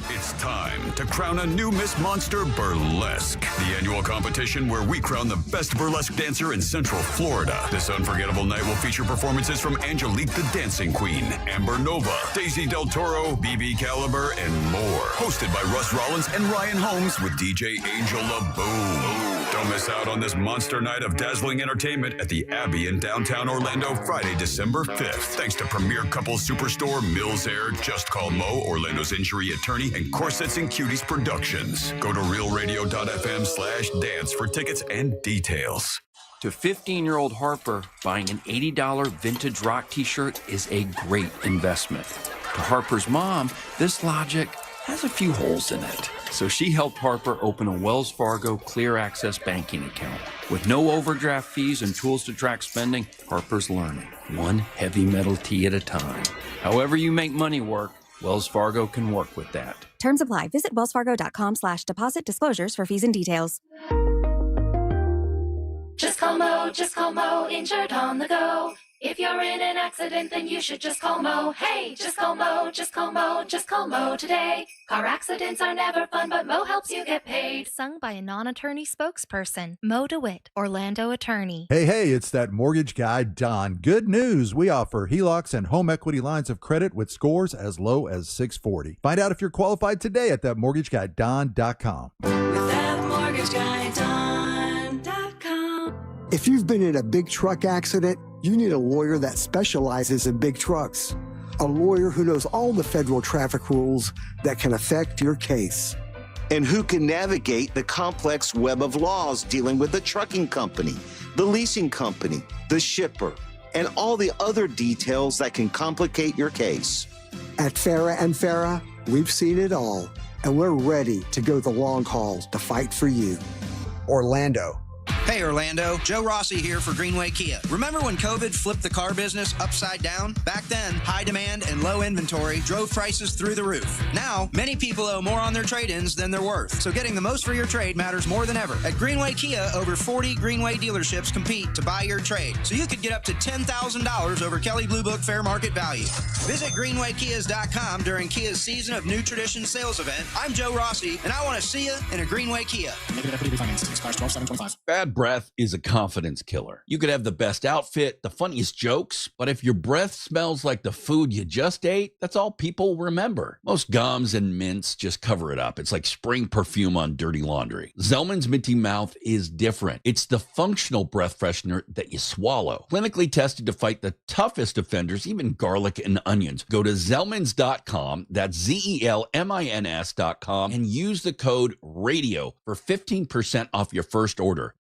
It's time to crown a new Miss Monster Burlesque, the annual competition where we crown the best burlesque dancer in Central Florida. This unforgettable night will feature performances from Angelique the Dancing Queen, Amber Nova, Daisy Del Toro, BB Caliber, and more. Hosted by Russ Rollins and Ryan Holmes with DJ Angel LaBoom. Don't miss out on this monster night of dazzling entertainment at the Abbey in downtown Orlando, Friday, December 5th. Thanks to premier couple superstore Mills Air, Just Call Mo, Orlando's injury attorney, and Corsets and Cuties Productions. Go to realradio.fm/dance for tickets and details. To 15-year-old Harper, buying an $80 vintage rock t-shirt is a great investment. To Harper's mom, this logic has a few holes in it. So she helped Harper open a Wells Fargo Clear Access banking account. With no overdraft fees and tools to track spending, Harper's learning, one heavy metal tee at a time. However you make money work, Wells Fargo can work with that. Terms apply. Visit wellsfargo.com/deposit disclosures for fees and details. Just call Mo, injured on the go. If you're in an accident, then you should just call Mo. Hey, just call Mo, just call Mo, just call Mo today. Car accidents are never fun, but Mo helps you get paid. Sung by a non-attorney spokesperson, Mo DeWitt, Orlando attorney. Hey, it's that mortgage guy, Don. Good news. We offer HELOCs and home equity lines of credit with scores as low as 640. Find out if you're qualified today at thatmortgageguydon.com. With that mortgage MortgageGuyDon.com. If you've been in a big truck accident, you need a lawyer that specializes in big trucks. A lawyer who knows all the federal traffic rules that can affect your case. And who can navigate the complex web of laws dealing with the trucking company, the leasing company, the shipper, and all the other details that can complicate your case. At Farah and Farah, we've seen it all, and we're ready to go the long haul to fight for you. Orlando. Hey Orlando, Joe Rossi here for Greenway Kia. Remember when COVID flipped the car business upside down? Back then, high demand and low inventory drove prices through the roof. Now, many people owe more on their trade-ins than they're worth. So getting the most for your trade matters more than ever. At Greenway Kia, over 40 Greenway dealerships compete to buy your trade. So you could get up to $10,000 over Kelley Blue Book fair market value. Visit greenwaykias.com during Kia's Season of New Tradition sales event. I'm Joe Rossi, and I want to see you in a Greenway Kia. Negative equity refinance. Expires 12/7/25. Bad breath is a confidence killer. You could have the best outfit, the funniest jokes, but if your breath smells like the food you just ate, that's all people remember. Most gums and mints just cover it up. It's like spraying perfume on dirty laundry. Zellman's Minty Mouth is different. It's the functional breath freshener that you swallow. Clinically tested to fight the toughest offenders, even garlic and onions. Go to Zellmans.com, that's ZELMINS.com, and use the code RADIO for 15% off your first order.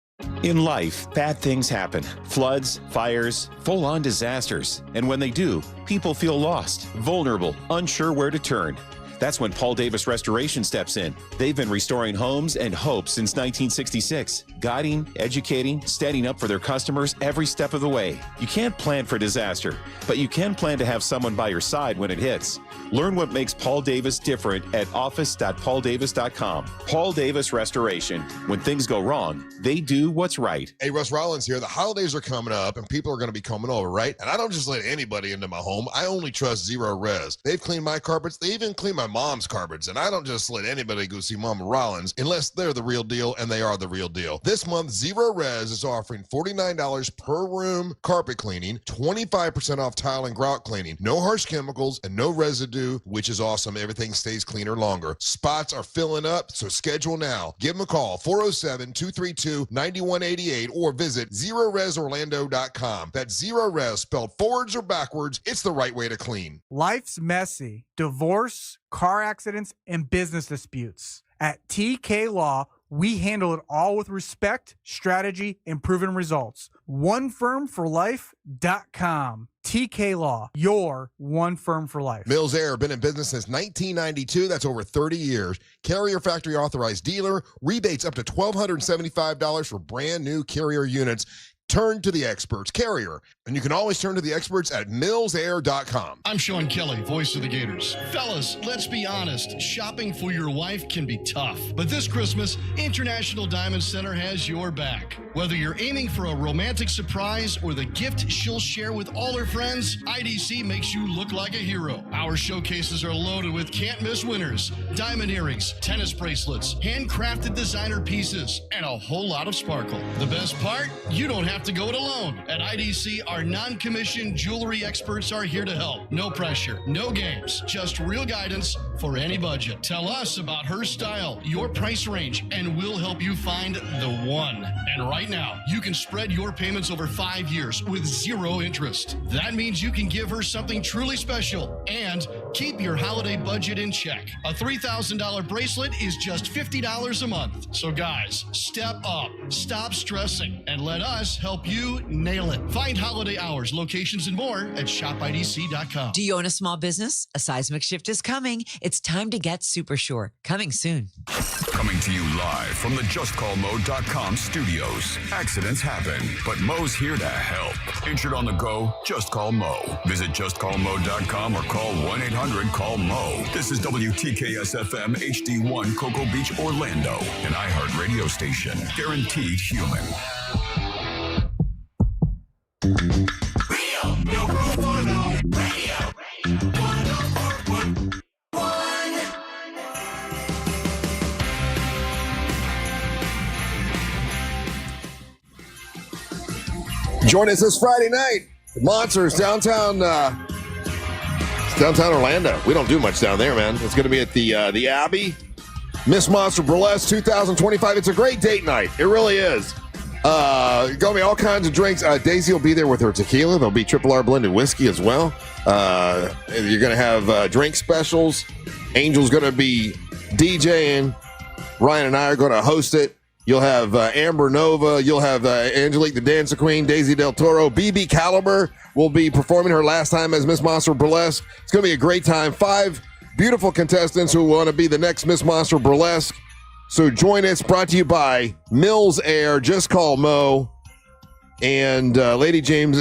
In life, bad things happen. Floods, fires, full-on disasters. And when they do, people feel lost, vulnerable, unsure where to turn. That's when Paul Davis Restoration steps in. They've been restoring homes and hope since 1966, guiding, educating, standing up for their customers every step of the way. You can't plan for disaster, but you can plan to have someone by your side when it hits. Learn what makes Paul Davis different at office.pauldavis.com. Paul Davis Restoration. When things go wrong, they do what's right. Hey, Russ Rollins here. The holidays are coming up and people are going to be coming over, right? And I don't just let anybody into my home. I only trust Zero Res. They've cleaned my carpets. They even clean my mom's carpets. And I don't just let anybody go see Mama Rollins unless they're the real deal, and they are the real deal. This month, Zero Res is offering $49 per room carpet cleaning, 25% off tile and grout cleaning, no harsh chemicals, and no residue, which is awesome. Everything stays cleaner longer. Spots are filling up, so schedule now. Give them a call, 407-232-9188, or visit ZeroResOrlando.com. That's Zero Res, spelled forwards or backwards. It's the right way to clean. Life's messy. Divorce, car accidents, and business disputes. At TK Law, we handle it all with respect, strategy, and proven results. OneFirmForLife.com. TK Law, your one firm for life. Mills Air, been in business since 1992. That's over 30 years. Carrier factory authorized dealer. Rebates up to $1,275 for brand new Carrier units. Turn to the experts, Carrier. And you can always turn to the experts at millsair.com. I'm Sean Kelly, voice of the Gators. Fellas, let's be honest. Shopping for your wife can be tough. But this Christmas, International Diamond Center has your back. Whether you're aiming for a romantic surprise or the gift she'll share with all her friends, IDC makes you look like a hero. Our showcases are loaded with can't-miss winners, diamond earrings, tennis bracelets, handcrafted designer pieces, and a whole lot of sparkle. The best part? You don't have to go it alone. At IDC, our non-commissioned jewelry experts are here to help. No pressure, no games, just real guidance for any budget. Tell us about her style, your price range, and we'll help you find the one. And right now, you can spread your payments over 5 years with zero interest. That means you can give her something truly special and keep your holiday budget in check. A $3,000 bracelet is just $50 a month. So guys, step up, stop stressing, and let us help you nail it. Find holiday hours, locations, and more at shopidc.com. Do you own a small business? A seismic shift is coming. It's time to get super sure. Coming soon. Coming to you live from the JustCallMo.com studios. Accidents happen, but Mo's here to help. Injured on the go? Just call Mo. Visit JustCallMo.com or call 1-800-CALL-MO. This is WTKS-FM HD1 Cocoa Beach, Orlando, an iHeart radio station. Guaranteed human. Real, no room for no radio. 104.1. Join us this Friday night. Monsters downtown Orlando. We don't do much down there, man. It's going to be at the Abbey. Miss Monster Burlesque 2025. It's a great date night. It really is. Gonna be all kinds of drinks. Daisy will be there with her tequila. There'll be Triple R blended whiskey as well. You're gonna have drink specials. Angel's gonna be DJing. Ryan and I are gonna host it. You'll have Amber Nova. You'll have Angelique the Dancer Queen, Daisy Del Toro. BB Caliber will be performing her last time as Miss Monster Burlesque. It's going to be a great time. 5 beautiful contestants who want to be the next Miss Monster Burlesque. So join us. Brought to you by Mills Air. Just call Mo. And Lady James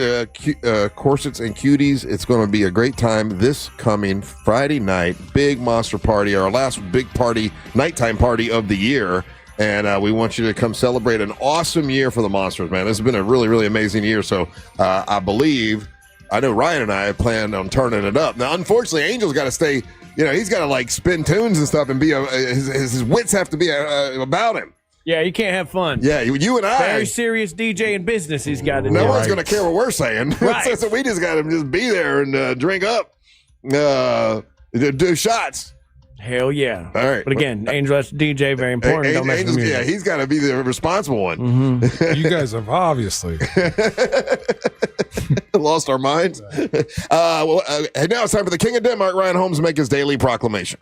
Corsets and Cuties. It's going to be a great time this coming Friday night. Big monster party. Our last big party, nighttime party of the year. And we want you to come celebrate an awesome year for the Monsters, man. This has been a really, really amazing year. So I know Ryan and I plan on turning it up. Now, unfortunately, Angel's got to stay, he's got to like spin tunes and stuff and be his wits have to be about him. Yeah, you can't have fun. Yeah, you and I. Very serious DJ in business he's got to do. No one's going to care what we're saying. Right. So we just got to just be there and drink up, do shots. Hell yeah. All right. But again, Angel, that's DJ, very important. Don't mess with music. Yeah, he's got to be the responsible one. Mm-hmm. You guys have obviously lost our minds. And now it's time for the King of Denmark, Ryan Holmes, to make his daily proclamation.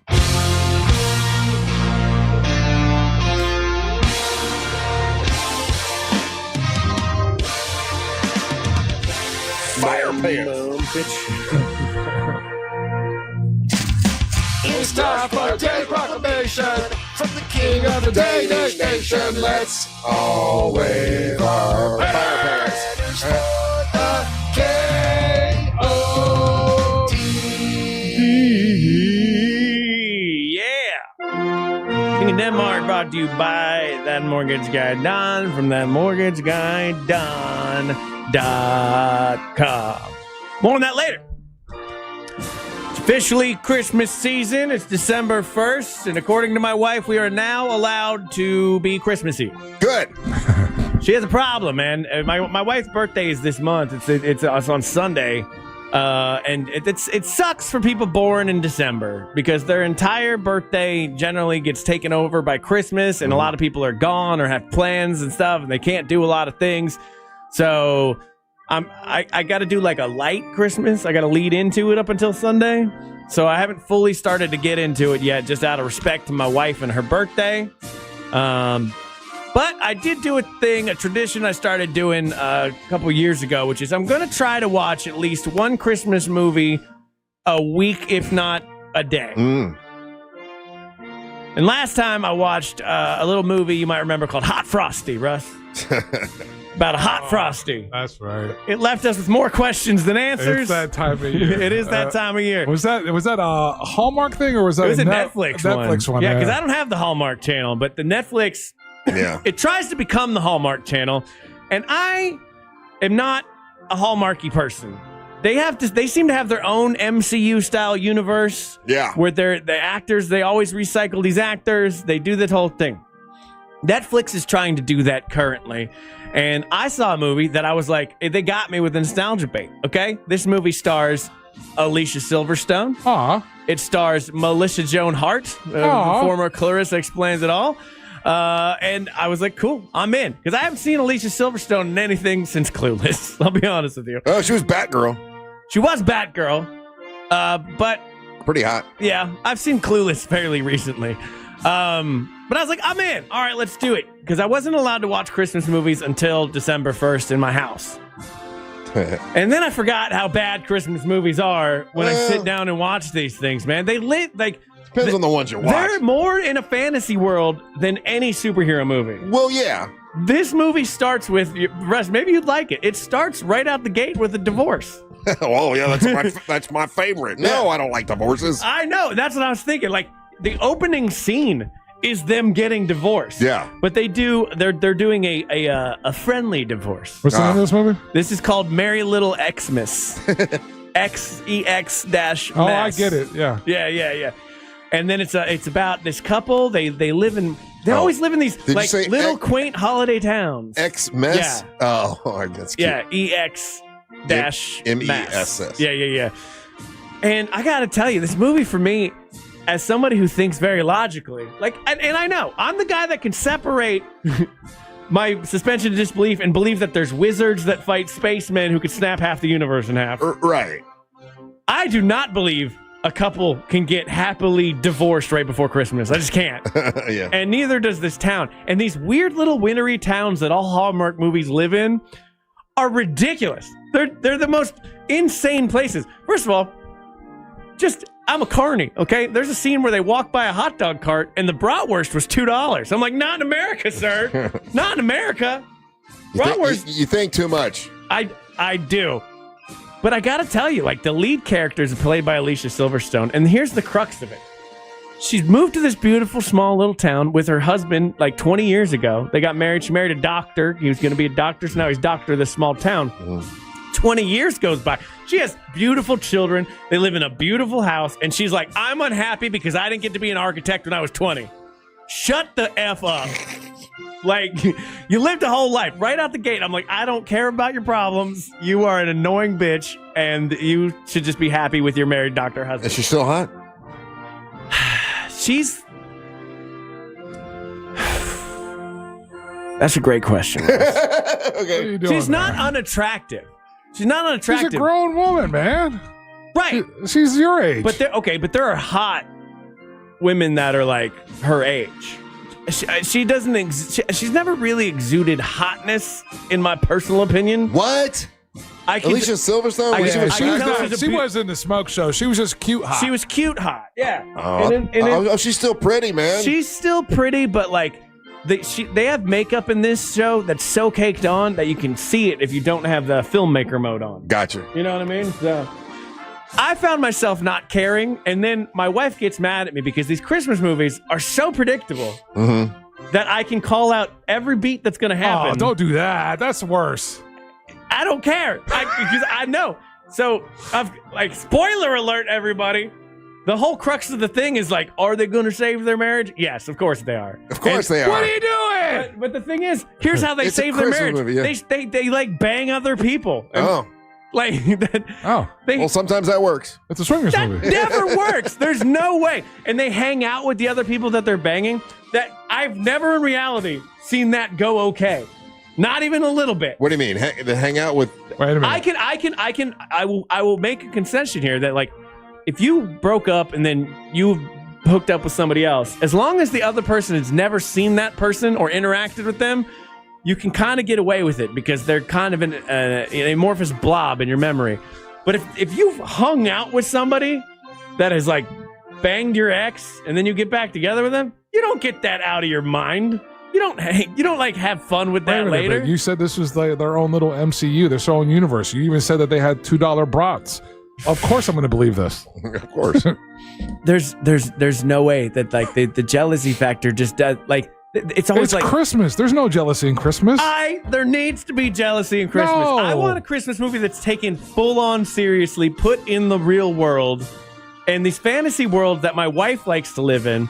Fire pants. It's time for a daily proclamation from the King of the Day Nation. Let's all wave our banners for the K-O-D. Yeah. King of Denmark brought to you by That Mortgage Guy Don from thatmortgageguyDon.com. More on that later. Officially Christmas season. It's December 1st, and according to my wife, we are now allowed to be Christmassy. Good. She has a problem, man. My wife's birthday is this month. It's on Sunday, and it sucks for people born in December because their entire birthday generally gets taken over by Christmas, and a lot of people are gone or have plans and stuff, and they can't do a lot of things. So I got to do like a light Christmas. I got to lead into it up until Sunday. So I haven't fully started to get into it yet, just out of respect to my wife and her birthday. But I did do a tradition I started doing a couple years ago, which is I'm going to try to watch at least one Christmas movie a week, if not a day. And last time I watched a little movie you might remember called Hot Frosty, Russ. About a hot Frosty. That's right. It left us with more questions than answers. It's that time of year. It is that time of year. Was that a Hallmark thing or was that it was a Netflix one? Yeah, because yeah. I don't have the Hallmark channel, but the Netflix, it tries to become the Hallmark channel, and I am not a Hallmarky person. They seem to have their own MCU style universe. Yeah, where the actors, they always recycle these actors. They do this whole thing. Netflix is trying to do that currently. And I saw a movie that I was like, they got me with the nostalgia bait, okay? This movie stars Alicia Silverstone. Aww. It stars Melissa Joan Hart, former Clarissa Explains It All. And I was like, cool, I'm in. Because I haven't seen Alicia Silverstone in anything since Clueless. I'll be honest with you. Oh, she was Batgirl. She was Batgirl. But... pretty hot. Yeah, I've seen Clueless fairly recently. But I was like, I'm in. All right, let's do it. Because I wasn't allowed to watch Christmas movies until December 1st in my house. And then I forgot how bad Christmas movies are when I sit down and watch these things, man. Depends on the ones you watch. They're more in a fantasy world than any superhero movie. Well, yeah. This movie starts with, Russ, maybe you'd like it. It starts right out the gate with a divorce. Oh, yeah, that's my favorite. No, I don't like divorces. I know. That's what I was thinking. Like, the opening scene is them getting divorced. Yeah. But they're doing a friendly divorce. What's the name of this movie? This is called Merry Little Xmas. XEX-. Oh, I get it. Yeah. Yeah. And then it's about this couple. They live in always live in these like little quaint holiday towns. Xmas? Yeah. Oh, that's cute. Yeah, EX-MESS. MESS. Yeah. And I gotta tell you, this movie for me, as somebody who thinks very logically, like, and I know I'm the guy that can separate my suspension of disbelief and believe that there's wizards that fight spacemen who could snap half the universe in half. Right. I do not believe a couple can get happily divorced right before Christmas. I just can't. Yeah. And neither does this town. And these weird little wintry towns that all Hallmark movies live in are ridiculous. They're the most insane places. First of all, I'm a carny, okay? There's a scene where they walk by a hot dog cart and the bratwurst was $2. I'm like, not in America, sir. Not in America. Bratwurst. You think too much. I do. But I gotta tell you, like, the lead character is played by Alicia Silverstone, and here's the crux of it. She's moved to this beautiful small little town with her husband like 20 years ago. They got married. She married a doctor. He was going to be a doctor, so now he's doctor of this small town. 20 years goes by. She has beautiful children. They live in a beautiful house, and she's like, I'm unhappy because I didn't get to be an architect when I was 20. Shut the F up. Like, you lived a whole life right out the gate. I'm like, I don't care about your problems. You are an annoying bitch, and you should just be happy with your married doctor husband. Is she still hot? That's a great question. Okay. She's not unattractive. She's not unattractive. She's a grown woman, man. Right. She's your age. But there are hot women that are like her age. She doesn't. She's never really exuded hotness, in my personal opinion. What? Alicia Silverstone? She was in the smoke show. She was just cute hot. She was cute hot. Yeah. Oh, she's still pretty, man. She's still pretty, but like they have makeup in this show that's so caked on that you can see it if you don't have the filmmaker mode on. Gotcha. You know what I mean? So I found myself not caring, and then my wife gets mad at me because these Christmas movies are so predictable that I can call out every beat that's going to happen. Oh, don't do that. That's worse. I don't care because I know. So, like, spoiler alert, everybody. The whole crux of the thing is like, are they going to save their marriage? Yes, of course they are. Of course they are. What are you doing? But the thing is, here's how they save their marriage. Movie, yeah. They like bang other people. Like that. Well, sometimes that works. It's a swingers movie. That never works. There's no way. And they hang out with the other people that they're banging. That I've never in reality seen that go okay. Not even a little bit. What do you mean? They hang out with? Wait a minute. I will make a concession here that, like, if you broke up and then you hooked up with somebody else, as long as the other person has never seen that person or interacted with them, you can kind of get away with it because they're kind of an amorphous blob in your memory. But if you've hung out with somebody that has like banged your ex and then you get back together with them, you don't get that out of your mind. You don't like have fun with that later. You said this was their own little MCU, their own universe. You even said that they had $2 brats. Of course, I'm going to believe this. Of course. There's no way that like the jealousy factor just does like. It's always like Christmas. There's no jealousy in Christmas. There needs to be jealousy in Christmas. No. I want a Christmas movie that's taken full on seriously, put in the real world, and these fantasy worlds that my wife likes to live in.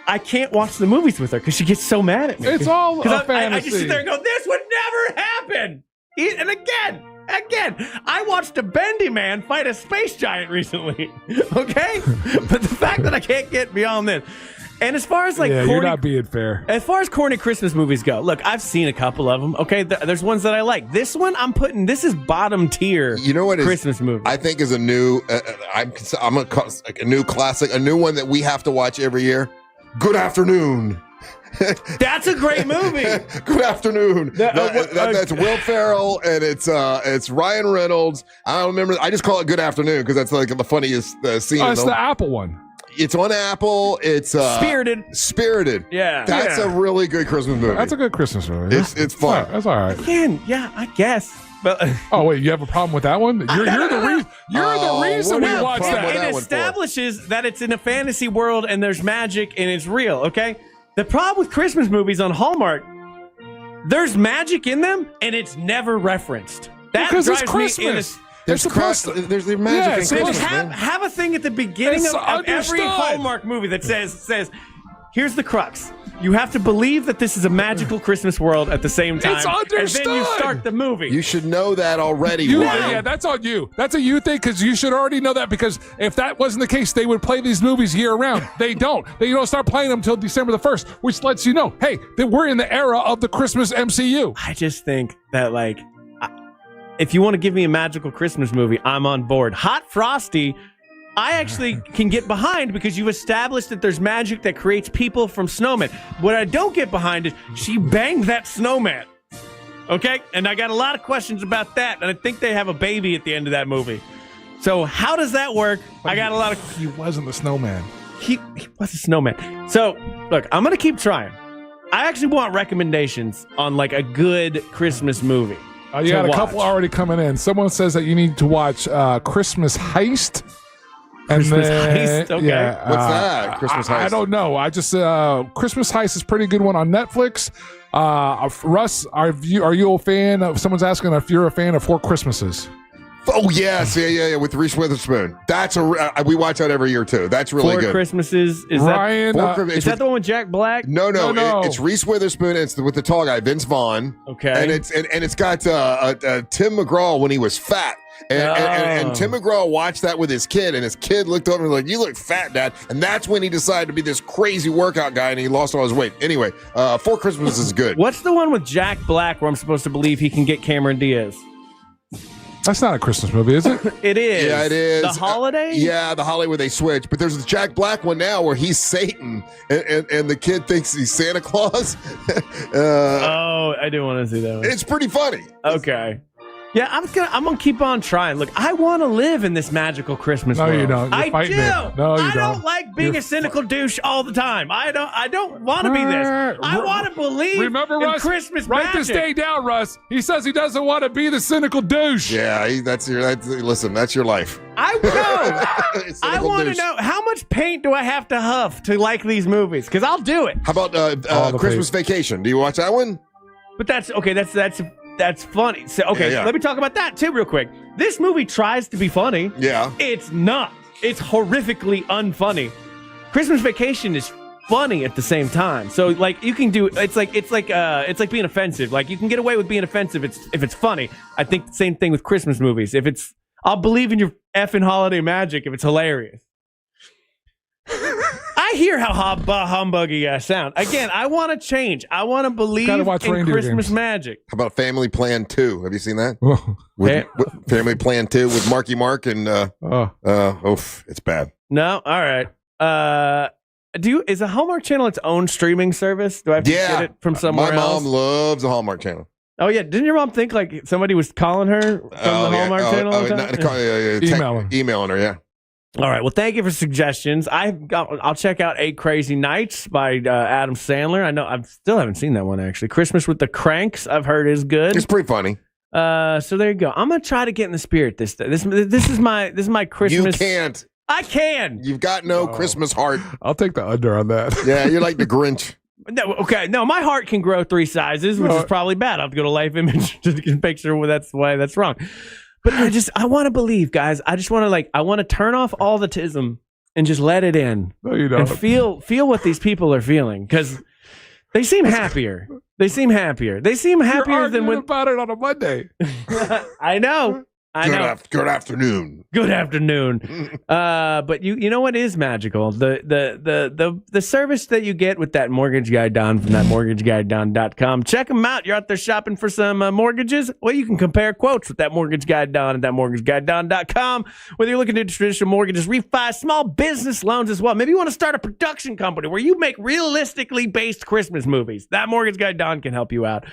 I can't watch the movies with her because she gets so mad at me. It's all a fantasy. I just sit there and go, this would never happen. And again, I watched a bendy man fight a space giant recently. Okay? But the fact that I can't get beyond this. And as far as like you're not being fair. As far as corny Christmas movies go, look, I've seen a couple of them. Okay, there's ones that I like. This one, this is bottom tier. You know what? Christmas movie I think is a new. I'm a new classic, a new one that we have to watch every year. Good Afternoon. That's a great movie. Good Afternoon. That's Will Ferrell and it's Ryan Reynolds. I don't remember. I just call it Good Afternoon because that's like the funniest scene. Oh, it's the Apple one. It's on Apple. It's Spirited. Yeah, that's a really good Christmas movie. That's a good Christmas movie. It's fun. That's all right. Again, yeah, I guess. But oh wait, you have a problem with that one? You're the reason we watch that. It establishes that it's in a fantasy world and there's magic and it's real. Okay. The problem with Christmas movies on Hallmark, there's magic in them and it's never referenced. That because drives it's Christmas. Me there's the magic in Christmas. Have a thing at the beginning of every Hallmark movie that says, here's the crux. You have to believe that this is a magical Christmas world at the same time. It's understood. And then you start the movie. You should know that already. Yeah, that's on you. That's a you thing because you should already know that because if that wasn't the case, they would play these movies year-round. They don't. They don't start playing them until December the 1st, which lets you know, hey, that we're in the era of the Christmas MCU. I just think that, like, if you want to give me a magical Christmas movie, I'm on board. Hot Frosty, I actually can get behind because you've established that there's magic that creates people from snowmen. What I don't get behind is she banged that snowman. Okay? And I got a lot of questions about that, and I think they have a baby at the end of that movie. So how does that work? I got a lot of... He wasn't the snowman. He was a snowman. So, look, I'm going to keep trying. I actually want recommendations on, like, a good Christmas movie. You got a couple already coming in. Someone says that you need to watch Christmas Heist. Christmas Heist? Okay. Yeah, What's that? Christmas Heist? I don't know. I just Christmas Heist is a pretty good one on Netflix. Russ, are you a fan of? Someone's asking if you're a fan of Four Christmases. Oh yes, yeah, with Reese Witherspoon. That's we watch that every year too. That's really Four good. Christmases. Is Ryan, is that the one with Jack Black? No. It's Reese Witherspoon. It's with the tall guy Vince Vaughn. Okay, and it's got Tim McGraw when he was fat. And Tim McGraw watched that with his kid, and his kid looked over and was like, "You look fat, Dad." And that's when he decided to be this crazy workout guy, and he lost all his weight. Anyway, Four Christmases is good. What's the one with Jack Black where I'm supposed to believe he can get Cameron Diaz? That's not a Christmas movie, is it? It is. Yeah, it is. The Holiday? The Holiday where they switch. But there's the Jack Black one now where he's Satan, and the kid thinks he's Santa Claus. I do want to see that one. It's pretty funny. Okay. Yeah, I'm gonna keep on trying. Look, I want to live in this magical Christmas world. No, you don't. I do. No, you I don't. don't like being a cynical douche all the time. I don't want to be this. I want to believe Remember, in Russ, Christmas write magic. this day down, Russ. He says he doesn't want to be the cynical douche. Yeah, that's your life. I know. I want to know how much paint do I have to huff to like these movies? Because I'll do it. How about Christmas Vacation? Do you watch that one? But that's okay. That's funny. So okay, Yeah. let me talk about that too real quick. This movie tries to be funny. Yeah. It's not. It's horrifically unfunny. Christmas Vacation is funny at the same time. So like you can do it's like being offensive. Like you can get away with being offensive if it's funny. I think the same thing with Christmas movies. I'll believe in your effing holiday magic if it's hilarious. I hear how humbuggy I sound. Again, I want to change. I want to believe in Christmas magic. How about Family Plan 2? Have you seen that? With Family Plan 2 with Marky Mark and it's bad. No, all right. Is a Hallmark Channel its own streaming service? Do I have to get it from somewhere else? My mom loves the Hallmark Channel. Oh yeah, didn't your mom think like somebody was calling her from the Hallmark Channel? all the time? Emailing her, yeah. All right. Well, thank you for suggestions. I'll check out 8 Crazy Nights by Adam Sandler. I know I still haven't seen that one actually. Christmas with the Cranks I've heard is good. It's pretty funny. So there you go. I'm gonna try to get in the spirit this is my Christmas. You can't. I can. You've got no Christmas heart. I'll take the under on that. Yeah, you're like the Grinch. No, okay. No, my heart can grow 3 sizes, which is probably bad. I'll have to go to Life Image to make sure that's why that's wrong. But I want to believe, guys. I just want to I want to turn off all the tism and just let it in. No, you don't. And feel what these people are feeling because they seem happier. They seem happier. They seem happier than when about it on a Monday. I know. Good afternoon. Good afternoon. But you know what is magical? The service that you get with that mortgage guy Don from that mortgageguyDon.com. Check them out. You're out there shopping for some mortgages. Well, you can compare quotes with that mortgage guy Don at that mortgageguyDon.com. Whether you're looking to do traditional mortgages, refi, small business loans as well. Maybe you want to start a production company where you make realistically based Christmas movies. That mortgage guy Don can help you out.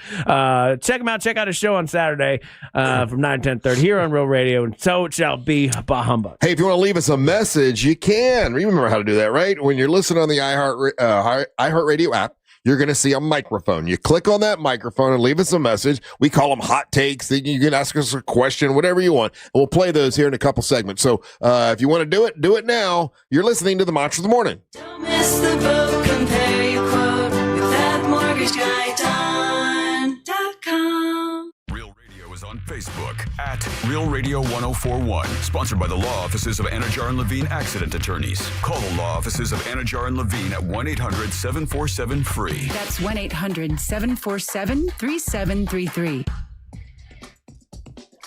Check him out. Check out his show on Saturday from 9 to 10:30 here on Real Radio, and so it shall be. Bah humbug. Hey, if you want to leave us a message, you can. Remember how to do that, right? When you're listening on the iHeartRadio app, you're going to see a microphone. You click on that microphone and leave us a message. We call them hot takes. You can ask us a question, whatever you want, and we'll play those here in a couple segments. So if you want to do it now. You're listening to the Mantra of the Morning. Don't miss the boat. Compare your quote with that mortgageguyDon.com. Real Radio is on on Facebook at Real Radio 1041. Sponsored by the law offices of Anajar and Levine Accident Attorneys. Call the law offices of Anajar and Levine at 1-800-747-FREE. That's 1-800-747-3733.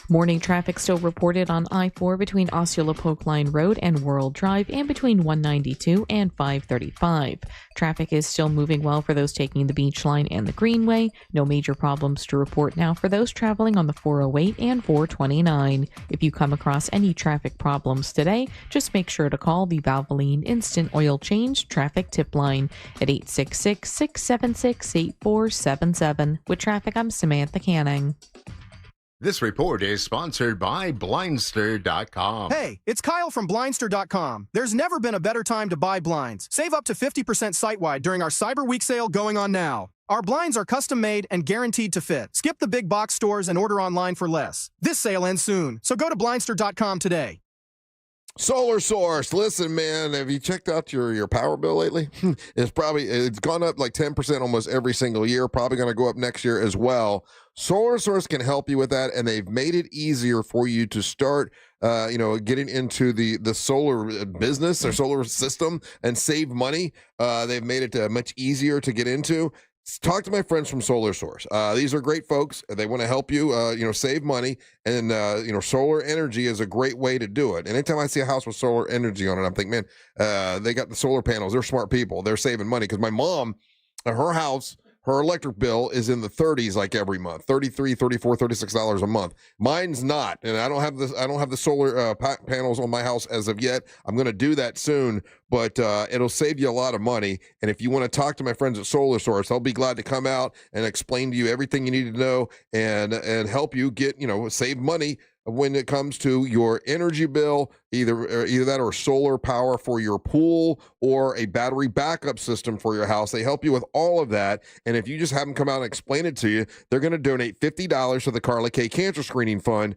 Morning traffic still reported on I-4 between Osceola Polk Line Road and World Drive and between 192 and 535. Traffic is still moving well for those taking the Beach Line and the Greenway. No major problems to report now for those traveling on the 408 and 429. If you come across any traffic problems today, just make sure to call the Valvoline Instant Oil Change Traffic Tip Line at 866-676-8477. With traffic, I'm Samantha Canning. This report is sponsored by Blindster.com. Hey, it's Kyle from Blindster.com. There's never been a better time to buy blinds. Save up to 50% site-wide during our Cyber Week sale going on now. Our blinds are custom-made and guaranteed to fit. Skip the big box stores and order online for less. This sale ends soon, so go to Blindster.com today. Solar Source. Listen, man, have you checked out your power bill lately? It's gone up like 10% almost every single year. Probably going to go up next year as well. Solar Source can help you with that, and they've made it easier for you to start getting into the solar business or solar system and save money. They've made it much easier to get into. Talk to my friends from Solar Source. These are great folks. They want to help you, save money. And, solar energy is a great way to do it. And anytime I see a house with solar energy on it, I'm thinking, man, they got the solar panels. They're smart people. They're saving money. Because my mom, her house, her electric bill is in the 30s like every month, $33, $34, $36 a month. Mine's not, and I don't have the solar panels on my house as of yet. I'm going to do that soon, but it'll save you a lot of money. And if you want to talk to my friends at Solar Source, they'll be glad to come out and explain to you everything you need to know and help you get, save money when it comes to your energy bill, either that or solar power for your pool or a battery backup system for your house. They help you with all of that. And if you just have them come out and explain it to you, they're going to donate $50 to the Carla K Cancer Screening Fund,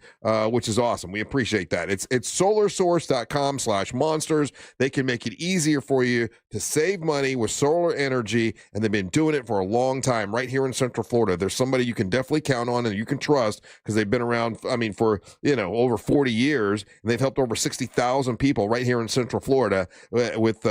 which is awesome. We appreciate that. It's solarsource.com/monsters. They can make it easier for you to save money with solar energy, and they've been doing it for a long time right here in Central Florida. There's somebody you can definitely count on and you can trust because they've been around, for over 40 years, and they've helped over 60,000 people right here in Central Florida with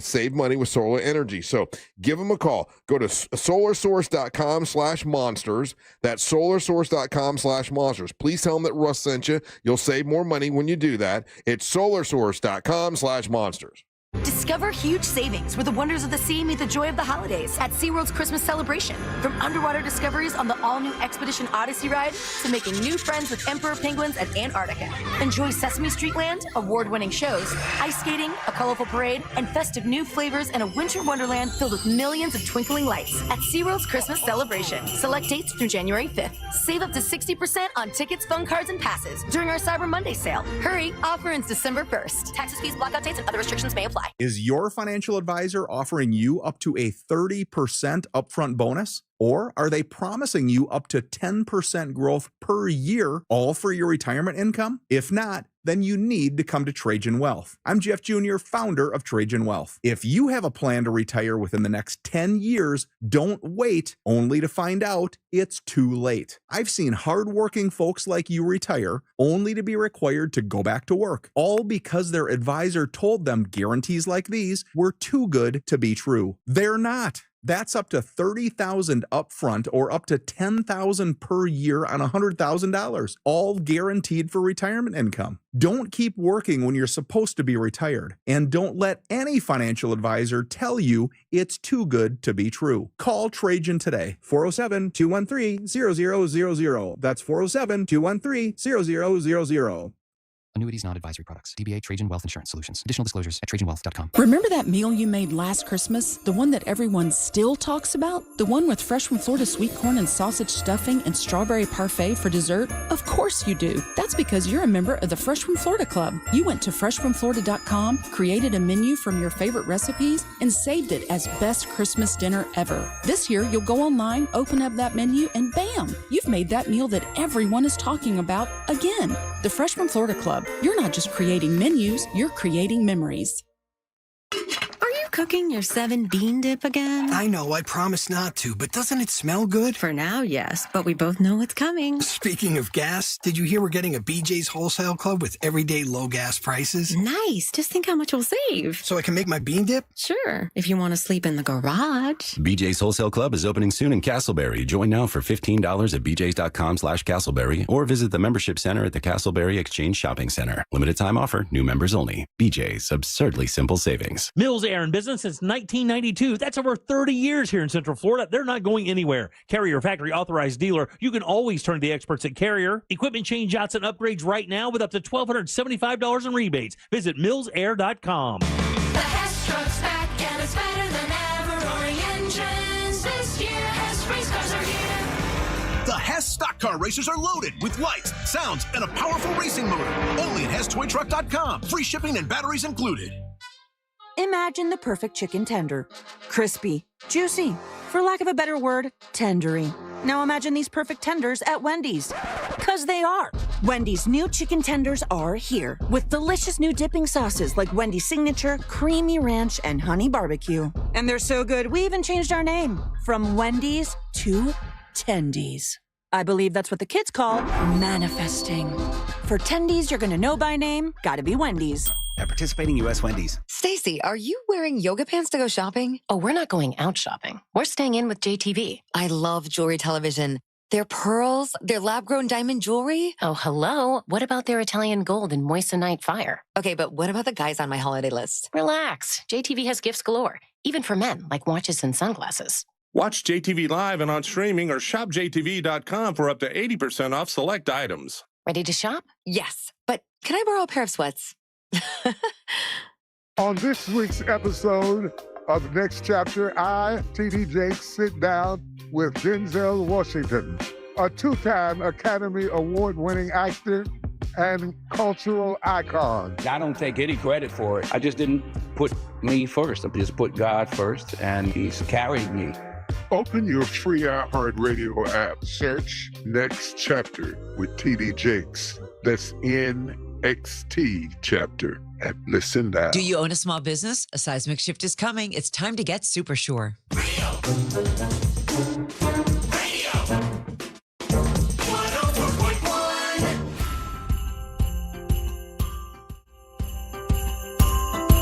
save money with solar energy. So give them a call. Go to solarsource.com/monsters. That's solarsource.com/monsters. Please tell them that Russ sent you. You'll save more money when you do that. It's solarsource.com/monsters. Discover huge savings where the wonders of the sea meet the joy of the holidays at SeaWorld's Christmas celebration. From underwater discoveries on the all-new Expedition Odyssey ride to making new friends with emperor penguins at Antarctica. Enjoy Sesame Street Land, award-winning shows, ice skating, a colorful parade, and festive new flavors in a winter wonderland filled with millions of twinkling lights at SeaWorld's Christmas celebration. Select dates through January 5th. Save up to 60% on tickets, phone cards, and passes during our Cyber Monday sale. Hurry, offer ends December 1st. Taxes, fees, blackout dates, and other restrictions may apply. Is your financial advisor offering you up to a 30% upfront bonus? Or are they promising you up to 10% growth per year, all for your retirement income? If not, then you need to come to Trajan Wealth. I'm Jeff Jr., founder of Trajan Wealth. If you have a plan to retire within the next 10 years, don't wait only to find out it's too late. I've seen hardworking folks like you retire only to be required to go back to work, all because their advisor told them guarantees like these were too good to be true. They're not. That's up to $30,000 upfront or up to $10,000 per year on $100,000, all guaranteed for retirement income. Don't keep working when you're supposed to be retired, and don't let any financial advisor tell you it's too good to be true. Call Trajan today, 407-213-0000. That's 407-213-0000. Annuities, not advisory products. DBA Trajan Wealth Insurance Solutions. Additional disclosures at TrajanWealth.com. Remember that meal you made last Christmas? The one that everyone still talks about? The one with fresh from Florida sweet corn and sausage stuffing and strawberry parfait for dessert? Of course you do. That's because you're a member of the Fresh from Florida Club. You went to freshfromflorida.com, created a menu from your favorite recipes, and saved it as best Christmas dinner ever. This year, you'll go online, open up that menu, and bam! You've made that meal that everyone is talking about again. The Fresh from Florida Club. You're not just creating menus, you're creating memories. cooking your 7 bean dip again? I know, I promised not to, but doesn't it smell good? For now, yes, but we both know what's coming. Speaking of gas, did you hear we're getting a BJ's Wholesale Club with everyday low gas prices? Nice. Just think how much we'll save. So I can make my bean dip? Sure, if you want to sleep in the garage. BJ's Wholesale Club is opening soon in Castleberry. Join now for $15 at bjs.com/Castleberry or visit the membership center at the Castleberry Exchange Shopping Center. Limited time offer, new members only. BJ's, absurdly simple savings. Mills Air in business since 1992. That's over 30 years here in Central Florida. They're not going anywhere. Carrier factory authorized dealer. You can always turn to the experts at Carrier. Equipment change outs and upgrades right now with up to $1,275 in rebates. Visit millsair.com. The Hess truck's back and it's better than ever. Roaring engines this year. Hess race cars are here. The Hess stock car racers are loaded with lights, sounds, and a powerful racing motor. Only at HessToyTruck.com. Free shipping and batteries included. Imagine the perfect chicken tender. Crispy, juicy, for lack of a better word, tendery. Now imagine these perfect tenders at Wendy's. 'Cause they are. Wendy's new chicken tenders are here with delicious new dipping sauces like Wendy's Signature, Creamy Ranch, and Honey Barbecue. And they're so good, we even changed our name from Wendy's to Tendies. I believe that's what the kids call manifesting. For Tendies you're gonna know by name, gotta be Wendy's. At participating U.S. Wendy's. Stacy, are you wearing yoga pants to go shopping? Oh, we're not going out shopping. We're staying in with JTV. I love jewelry television. Their pearls, their lab-grown diamond jewelry. Oh, hello. What about their Italian gold and moissanite fire? Okay, but what about the guys on my holiday list? Relax. JTV has gifts galore, even for men, like watches and sunglasses. Watch JTV live and on streaming or shop JTV.com for up to 80% off select items. Ready to shop? Yes, but can I borrow a pair of sweats? On this week's episode of The Next Chapter, I, T.D. Jakes, sit down with Denzel Washington, a 2-time Academy Award-winning actor and cultural icon. I don't take any credit for it. I just didn't put me first. I just put God first, and He's carried me. Open your free iHeartRadio app. Search Next Chapter with T.D. Jakes. That's NXT Chapter. And listen now. Do you own a small business? A seismic shift is coming. It's time to get super sure.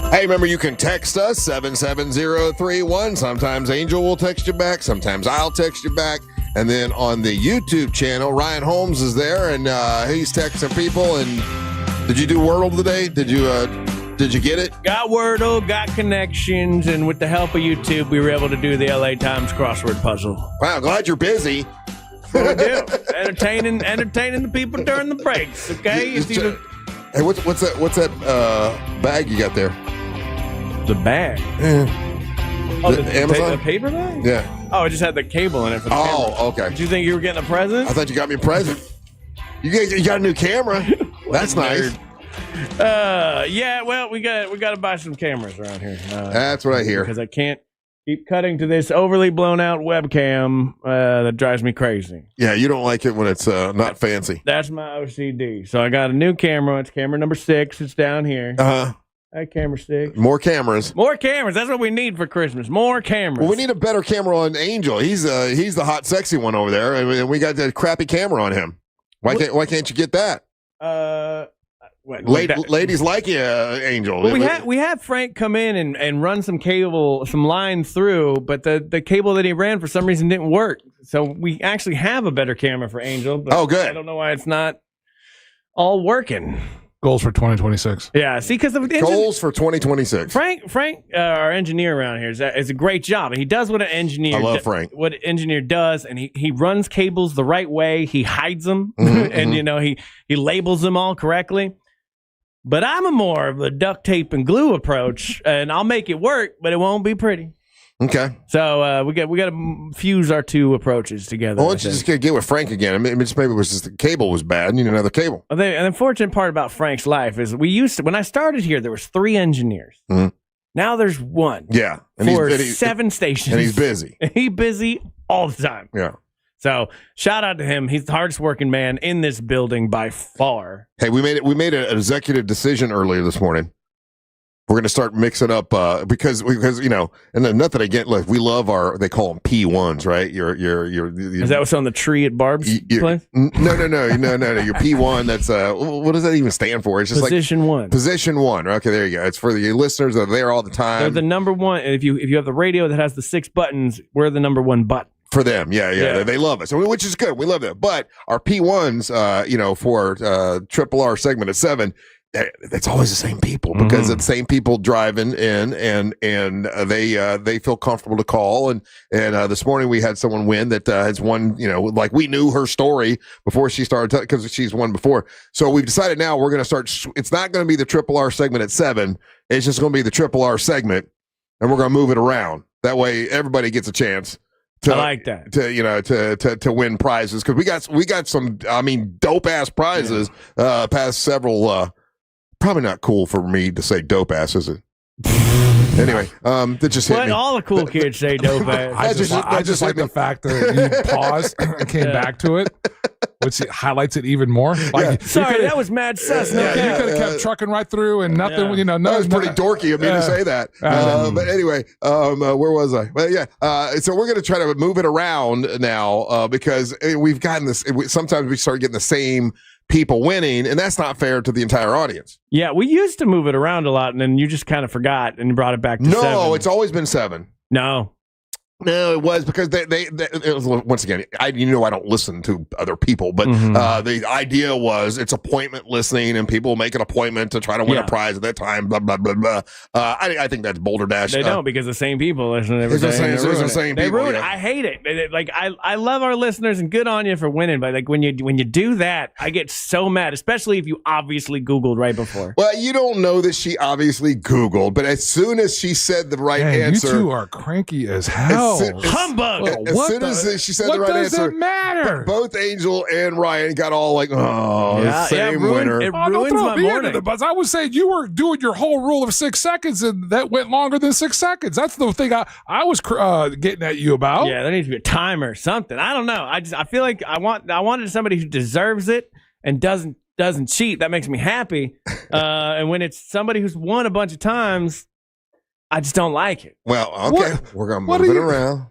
Hey, remember you can text us 77031. Sometimes Angel will text you back. Sometimes I'll text you back. And then on the YouTube channel, Ryan Holmes is there, and he's texting people. And did you do Wordle today? Did you get it? Got Wordle, got connections, and with the help of YouTube, we were able to do the LA Times crossword puzzle. Wow, glad you're busy. That's what we do. entertaining the people during the breaks. Okay. Hey, what's that bag you got there? The bag. Oh, the Amazon? The paper bag? Yeah. Oh, it just had the cable in it for the camera. Okay. Did you think you were getting a present? I thought you got me a present. You got a new camera. That's nice. Yeah, well, we got to buy some cameras around here. That's what I hear. Because I can't keep cutting to this overly blown out webcam that drives me crazy. Yeah, you don't like it when it's not fancy. That's my OCD. So I got a new camera. It's camera number 6. It's down here. Uh-huh. Hey, camera 6. More cameras. More cameras. That's what we need for Christmas. More cameras. Well, we need a better camera on Angel. He's the hot, sexy one over there, and we got that crappy camera on him. Why can't you get that? Ladies like you, Angel. Well, we had Frank come in and run some line through, but the cable that he ran for some reason didn't work. So we actually have a better camera for Angel. But oh, good. I don't know why it's not all working. Goals for 2026. Yeah, see, because of goals for 2026. Frank, our engineer around here, is a great job, and he does what an engineer. I love Frank. What an engineer does, and he runs cables the right way. He hides them, and he labels them all correctly. But I'm more of a duct tape and glue approach, and I'll make it work, but it won't be pretty. Okay. So we got to fuse our two approaches together. Well, why don't you just get with Frank again? I mean, maybe it was just the cable was bad. You need another cable. Well, the unfortunate part about Frank's life is when I started here, there was 3 engineers. Mm-hmm. Now there's 1. Yeah. For 7 stations. And he's busy. He's busy all the time. Yeah. So shout out to him. He's the hardest working man in this building by far. Hey, we made an executive decision earlier this morning. We're going to start mixing up because you know, and then nothing again. Look, we love they call them P1s, right? Your Is that what's on the tree at Barb's place? No. Your P1. That's what does that even stand for? It's just position one. Position one. Okay, there you go. It's for the listeners that are there all the time. They're the number one. And if you have the radio that has the 6 buttons, we're the number one button. For them, yeah. They love us, which is good. We love that. But our P1s, you know, for Triple R segment at 7. It's always the same people because it's the same people driving in, and they feel comfortable to call. And this morning we had someone win that has won. You know, like we knew her story before she started because she's won before. So we've decided now we're going to start. It's not going to be the Triple R segment at 7. It's just going to be the Triple R segment, and we're going to move it around. That way everybody gets a chance. I like that. To win prizes because we got some dope ass prizes past several. Probably not cool for me to say dope ass, is it? Anyway, that just hit me. All the cool kids say dope ass. I just like the fact that you paused and came back to it, which highlights it even more. Like, sorry, that was mad sus. You could have kept trucking right through and nothing. You know, that was pretty dorky of me to say that. But anyway, where was I? Well, so we're going to try to move it around now because we've gotten this. Sometimes we start getting the same people winning, and that's not fair to the entire audience. Yeah, we used to move it around a lot, and then you just kind of forgot and brought it back to 7. No, it's always been 7. No, it was because they it was, once again, I don't listen to other people, but the idea was it's appointment listening and people make an appointment to try to win a prize at that time, blah, blah, blah, blah. I think that's Boulder Dash. They don't because the same people listen every day. It's the same they people. Ruin it. I hate it. Like I love our listeners and good on you for winning, but like when you do that, I get so mad, especially if you obviously Googled right before. Well, you don't know that she obviously Googled, but as soon as she said the right answer. You two are cranky as hell. Humbug! As soon as she said the right answer, what does it matter? Both Angel and Ryan got all like, same winner. It ruins my morning. I was saying you were doing your whole rule of 6 seconds, and that went longer than 6 seconds. That's the thing I was getting at you about. Yeah, there needs to be a timer or something. I don't know. I feel like I wanted somebody who deserves it and doesn't cheat. That makes me happy. And when it's somebody who's won a bunch of times, I just don't like it. Well, okay. We're going to move it around.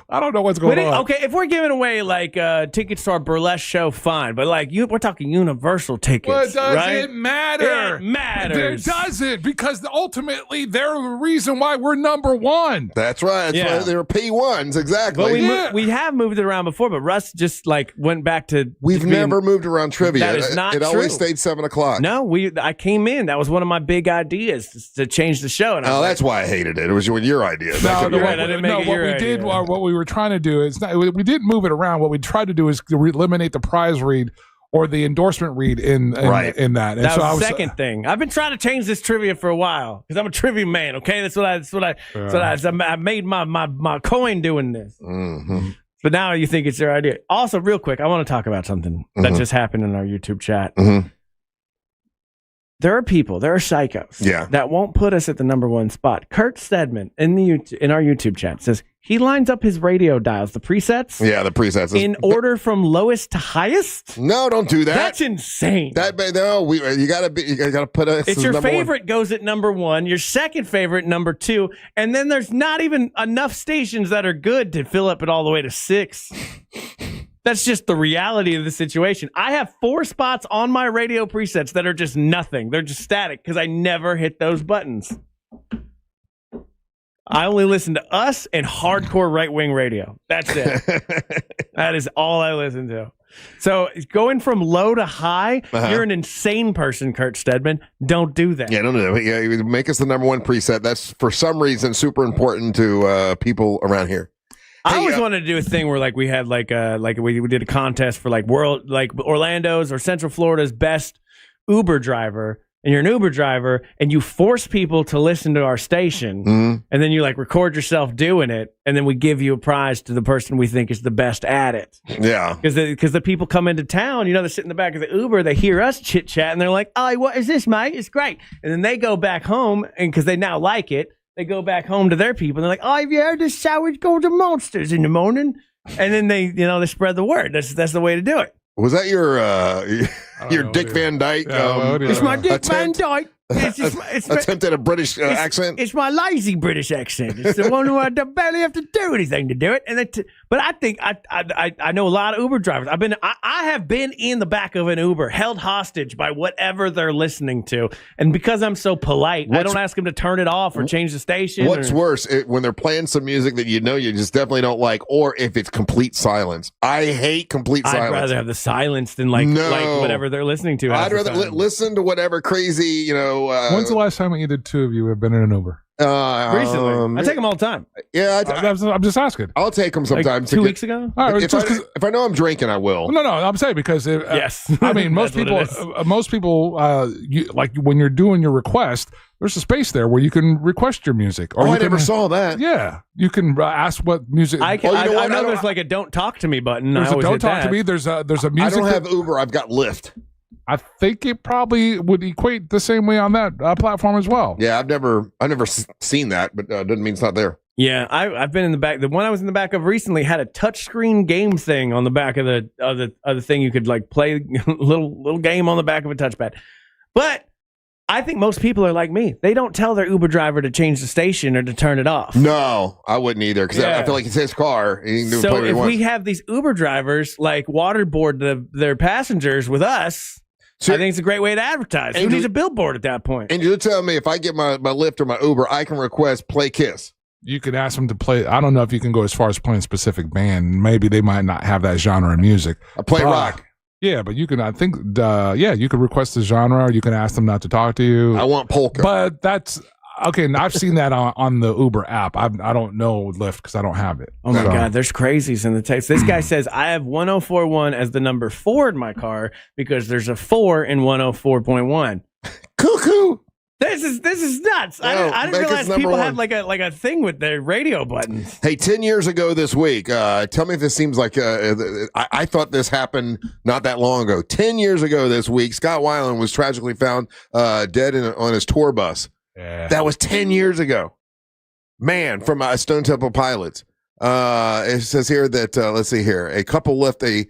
I don't know what's going on. Okay, if we're giving away like tickets to our burlesque show, fine. But like we're talking universal tickets. Well, does right? it matter? It matters. It doesn't, because ultimately they're the reason why we're number 1. That's right. That's why they're P1s, exactly. But we have moved it around before, but Russ just like went back to. We've never moved around trivia. That is not It true. always stayed 7 o'clock. No, I came in. That was one of my big ideas to change the show. And that's why I hated it. It was your idea. No, I didn't make it your idea. What we were trying to do is we didn't move it around. What we tried to do is eliminate the prize read or the endorsement read in that. And that was the second thing. I've been trying to change this trivia for a while because I'm a trivia man. Okay, that's what I made my coin doing this. Mm-hmm. But now you think it's your idea. Also, real quick, I want to talk about something that just happened in our YouTube chat. There are psychos that won't put us at the number 1 spot. Kurt Stedman in our YouTube chat says he lines up his radio dials, the presets. Yeah, the presets. In order from lowest to highest? No, don't do that. That's insane. You gotta put us. It's your favorite goes at number 1, your second favorite number 2, and then there's not even enough stations that are good to fill up it all the way to 6. That's just the reality of the situation. I have 4 spots on my radio presets that are just nothing. They're just static because I never hit those buttons. I only listen to us and hardcore right-wing radio. That's it. That is all I listen to. So going from low to high, you're an insane person, Kurt Stedman. Don't do that. Yeah, don't do that. Yeah, make us the number 1 preset. That's for some reason super important to people around here. I always wanted to do a thing where like we had like we did a contest for like Orlando's or Central Florida's best Uber driver, and you're an Uber driver and you force people to listen to our station, and then you like record yourself doing it, and then we give you a prize to the person we think is the best at it. Yeah, because the people come into town, they're sitting in the back of the Uber, they hear us chit chat, and they're like, "Oh, what is this, mate? It's great," and then they go back home, and because they now like it. They go back home to their people. And they're like, "Oh, have you heard this show? We go to Monsters in the morning," and then they spread the word. That's the way to do it. Was that your Dick Van Dyke? It's my Dick Van Dyke. attempt at a British accent. It's my lazy British accent. It's the one who I barely have to do anything to do it. And but I think I know a lot of Uber drivers. I have been in the back of an Uber, held hostage by whatever they're listening to, and because I'm so polite, I don't ask them to turn it off or change the station. What's worse, when they're playing some music that you just definitely don't like, or if it's complete silence. I hate complete silence. I'd rather have the silence than like whatever they're listening to. I'd rather listen to whatever crazy, When's the last time either two of you have been in an Uber? Recently. I take them all the time. Yeah, I'm just asking. I'll take them sometimes. Like 2 weeks ago? All right, if I know I'm drinking, I will. No, I'm saying because yes. I mean most people, like when you're doing your request, there's a space there where you can request your music. Or I never saw that. Yeah, you can ask what music. I know there's like a "Don't Talk to Me" button. There's a "Don't Talk to Me." There's a music. I don't have Uber. I've got Lyft. I think it probably would equate the same way on that platform as well. Yeah, I've never seen that, but doesn't mean it's not there. Yeah, I've been in the back. The one I was in the back of recently had a touchscreen game thing on the back of the thing. You could like play a little game on the back of a touchpad. But I think most people are like me. They don't tell their Uber driver to change the station or to turn it off. No, I wouldn't either because I feel like it's his car. He can do so if we have these Uber drivers like waterboard their passengers with us. I think it's a great way to advertise. Who needs a billboard at that point? And you're telling me if I get my Lyft or my Uber, I can request play Kiss. You could ask them to play. I don't know if you can go as far as playing a specific band. Maybe they might not have that genre of music. I play rock. Yeah, but you can. I think. You could request the genre. Or you can ask them not to talk to you. I want polka. But that's okay. And I've seen that on the Uber app. I don't know Lyft because I don't have it. Oh my God, there's crazies in the text. This guy says I have 1041 as the number 4 in my car because there's a 4 in 104.1. Cuckoo. This is nuts. I didn't realize people had like a thing with their radio buttons. Hey, 10 years ago this week, tell me if this seems like I thought this happened not that long ago. 10 years ago this week, Scott Weiland was tragically found dead on his tour bus. Yeah. That was 10 years ago. Man, from Stone Temple Pilots. It says here that, let's see here, a couple left a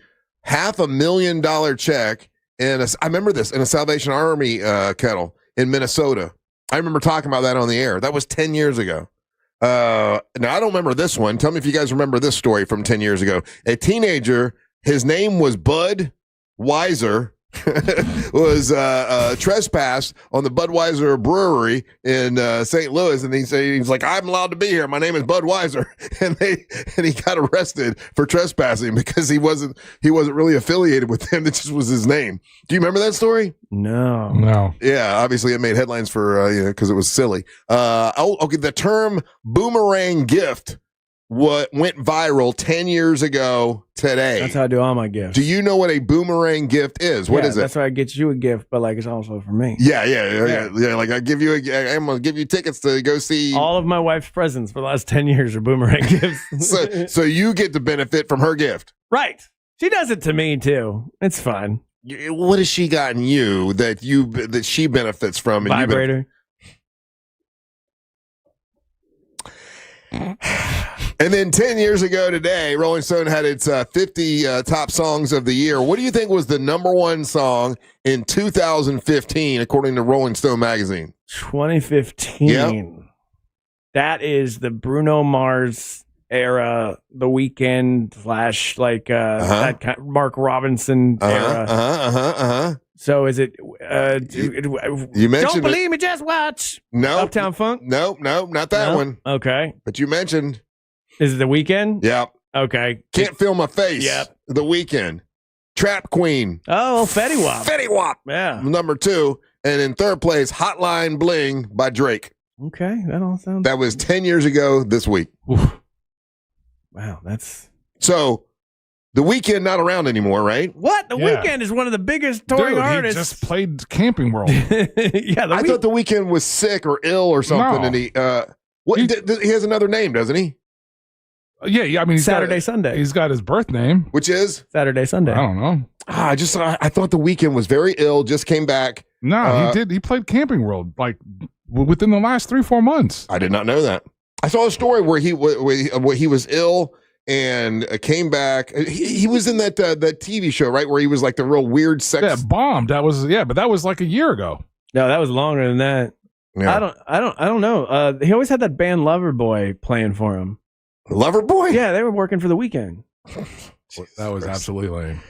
$500,000 check I remember this, in a Salvation Army kettle in Minnesota. I remember talking about that on the air. That was 10 years ago. Now, I don't remember this one. Tell me if you guys remember this story from 10 years ago. A teenager, his name was Bud Weiser, was trespassed on the Budweiser brewery in St. Louis, and he's like, I'm allowed to be here. My name is Budweiser, and he got arrested for trespassing because he wasn't really affiliated with them. That just was his name. Do you remember that story? No. Yeah, obviously it made headlines for because it was silly. Okay. The term boomerang gift went viral 10 years ago today. That's how I do all my gifts. Do you know what a boomerang gift is? What is it? That's why I get you a gift, but like it's also for me. Yeah. Like I'm gonna give you tickets to go see. All of my wife's presents for the last 10 years are boomerang gifts. so you get to benefit from her gift. Right. She does it to me too. It's fine. What has she gotten you that she benefits from? Vibrator. And then 10 years ago today, Rolling Stone had its 50 top songs of the year. What do you think was the number one song in 2015, according to Rolling Stone magazine? 2015. Yep. That is the Bruno Mars era, The Weeknd / that kind of Mark Robinson era. So is it? You mentioned. Don't believe me, just watch. No, Uptown Funk. No, not that one. Okay, but you mentioned. Is it The Weeknd? Yep. Okay. Can't Feel My Face. Yep. The Weeknd. Trap Queen. Oh, Fetty Wap. Fetty Wap. Yeah. Number 2, and in third place, Hotline Bling by Drake. Okay, that all sounds. That was 10 years ago this week. Oof. Wow, that's so. The Weeknd not around anymore, right? What? The Weeknd is one of the biggest touring artists. He just played Camping World. I thought The Weeknd was sick or ill or something, No. and he has another name, doesn't he? Yeah. I mean, Sunday. He's got his birth name, which is Saturday, Sunday. I don't know. I thought The Weeknd was very ill. Just came back. No, he did. He played Camping World like within the last 3-4 months. I did not know that. I saw a story where he was ill and came back. He was in that TV show, right, where he was like the real weird sex. Yeah, bombed. But that was like a year ago. No, that was longer than that. Yeah. I don't know. He always had that band Loverboy playing for him. Loverboy? Yeah, they were working for the Weeknd. That was absolutely lame.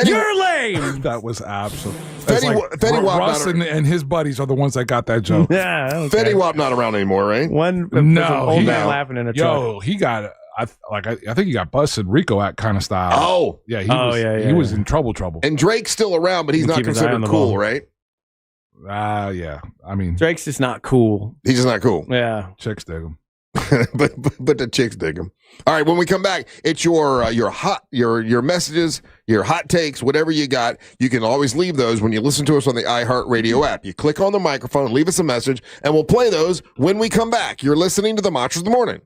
You're lame. That was absolutely. Fetty Wap Russ and his buddies are the ones that got that joke. Yeah, Fetty Wap not around anymore, right? Old man laughing in a truck. Yo, he got. I think he got busted Rico Act kind of style. Oh, yeah, he was in trouble. And Drake's still around, but he's not considered cool, right? Yeah. I mean, Drake's just not cool. He's just not cool. Yeah, chicks dig him. but the chicks dig him. All right, when we come back, it's your messages, your hot takes, whatever you got. You can always leave those when you listen to us on the iHeartRadio app. You click on the microphone, leave us a message, and we'll play those when we come back. You're listening to the Monsters of the Morning.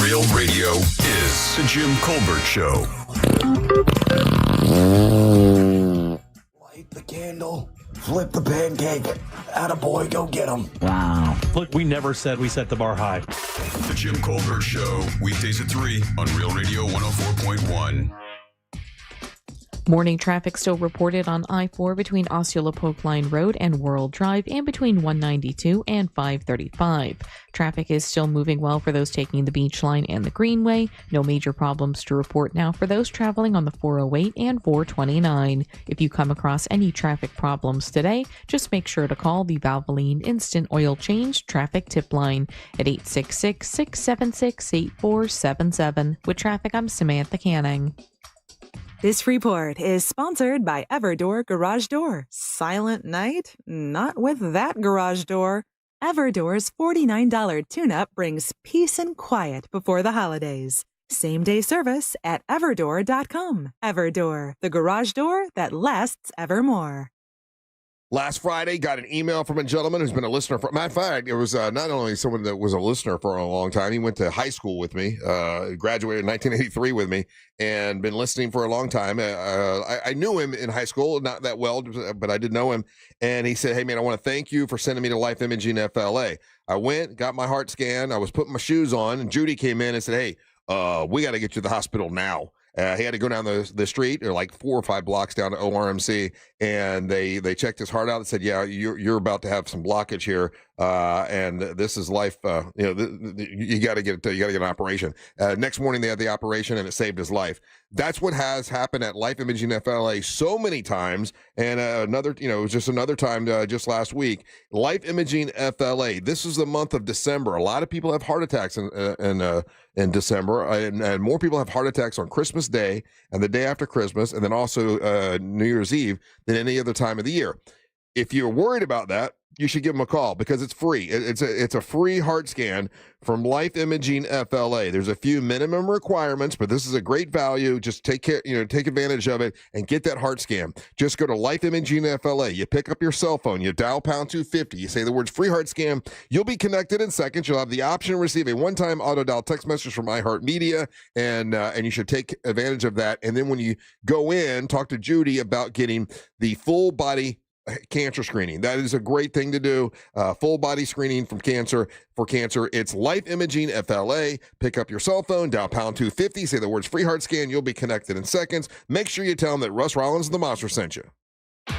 Real radio is the Jim Colbert Show. Light the candle. Flip the pancake. Attaboy, go get him. Wow. Look, we never said we set the bar high. The Jim Colbert Show, weekdays at 3 on Real Radio 104.1. Morning traffic still reported on I-4 between Osceola Polk Line Road and World Drive and between 192 and 535. Traffic is still moving well for those taking the Beach Line and the Greenway. No major problems to report now for those traveling on the 408 and 429. If you come across any traffic problems today, just make sure to call the Valvoline Instant Oil Change Traffic Tip Line at 866-676-8477. With traffic, I'm Samantha Canning. This report is sponsored by Everdoor Garage Door. Silent night? Not with that garage door. Everdoor's $49 tune-up brings peace and quiet before the holidays. Same-day service at everdoor.com. Everdoor, the garage door that lasts evermore. Last Friday, got an email from a gentleman who's been a listener for. Matter of fact, it was not only someone that was a listener for a long time. He went to high school with me, graduated in 1983 with me, and been listening for a long time. I knew him in high school, not that well, but I did know him. And he said, "Hey man, I want to thank you for sending me to Life Imaging FLA." I went, got my heart scanned. I was putting my shoes on, and Judy came in and said, "Hey, we got to get you to the hospital now." He had to go down the street, or like 4 or 5 blocks down to ORMC, and they checked his heart out and said, "Yeah, you're about to have some blockage here, and this is life. You got to get an operation." Next morning, they had the operation, and it saved his life. That's what has happened at Life Imaging FLA so many times, and it was just another time just last week. Life Imaging FLA. This is the month of December. A lot of people have heart attacks in December, and more people have heart attacks on Christmas Day and the day after Christmas, and then also New Year's Eve than any other time of the year. If you're worried about that, you should give them a call because it's free. It's a free heart scan from Life Imaging FLA. There's a few minimum requirements, but this is a great value. Just take advantage of it and get that heart scan. Just go to Life Imaging FLA. You pick up your cell phone, you dial pound 250, you say the words free heart scan. You'll be connected in seconds. You'll have the option to receive a one-time auto dial text message from iHeartMedia, and you should take advantage of that. And then when you go in, talk to Judy about getting the full body cancer screening. That is a great thing to do. Full body screening for cancer. It's Life Imaging FLA. Pick up your cell phone, dial pound 250, say the words free heart scan. You'll be connected in seconds. Make sure you tell them that Russ Rollins and the Monster sent you.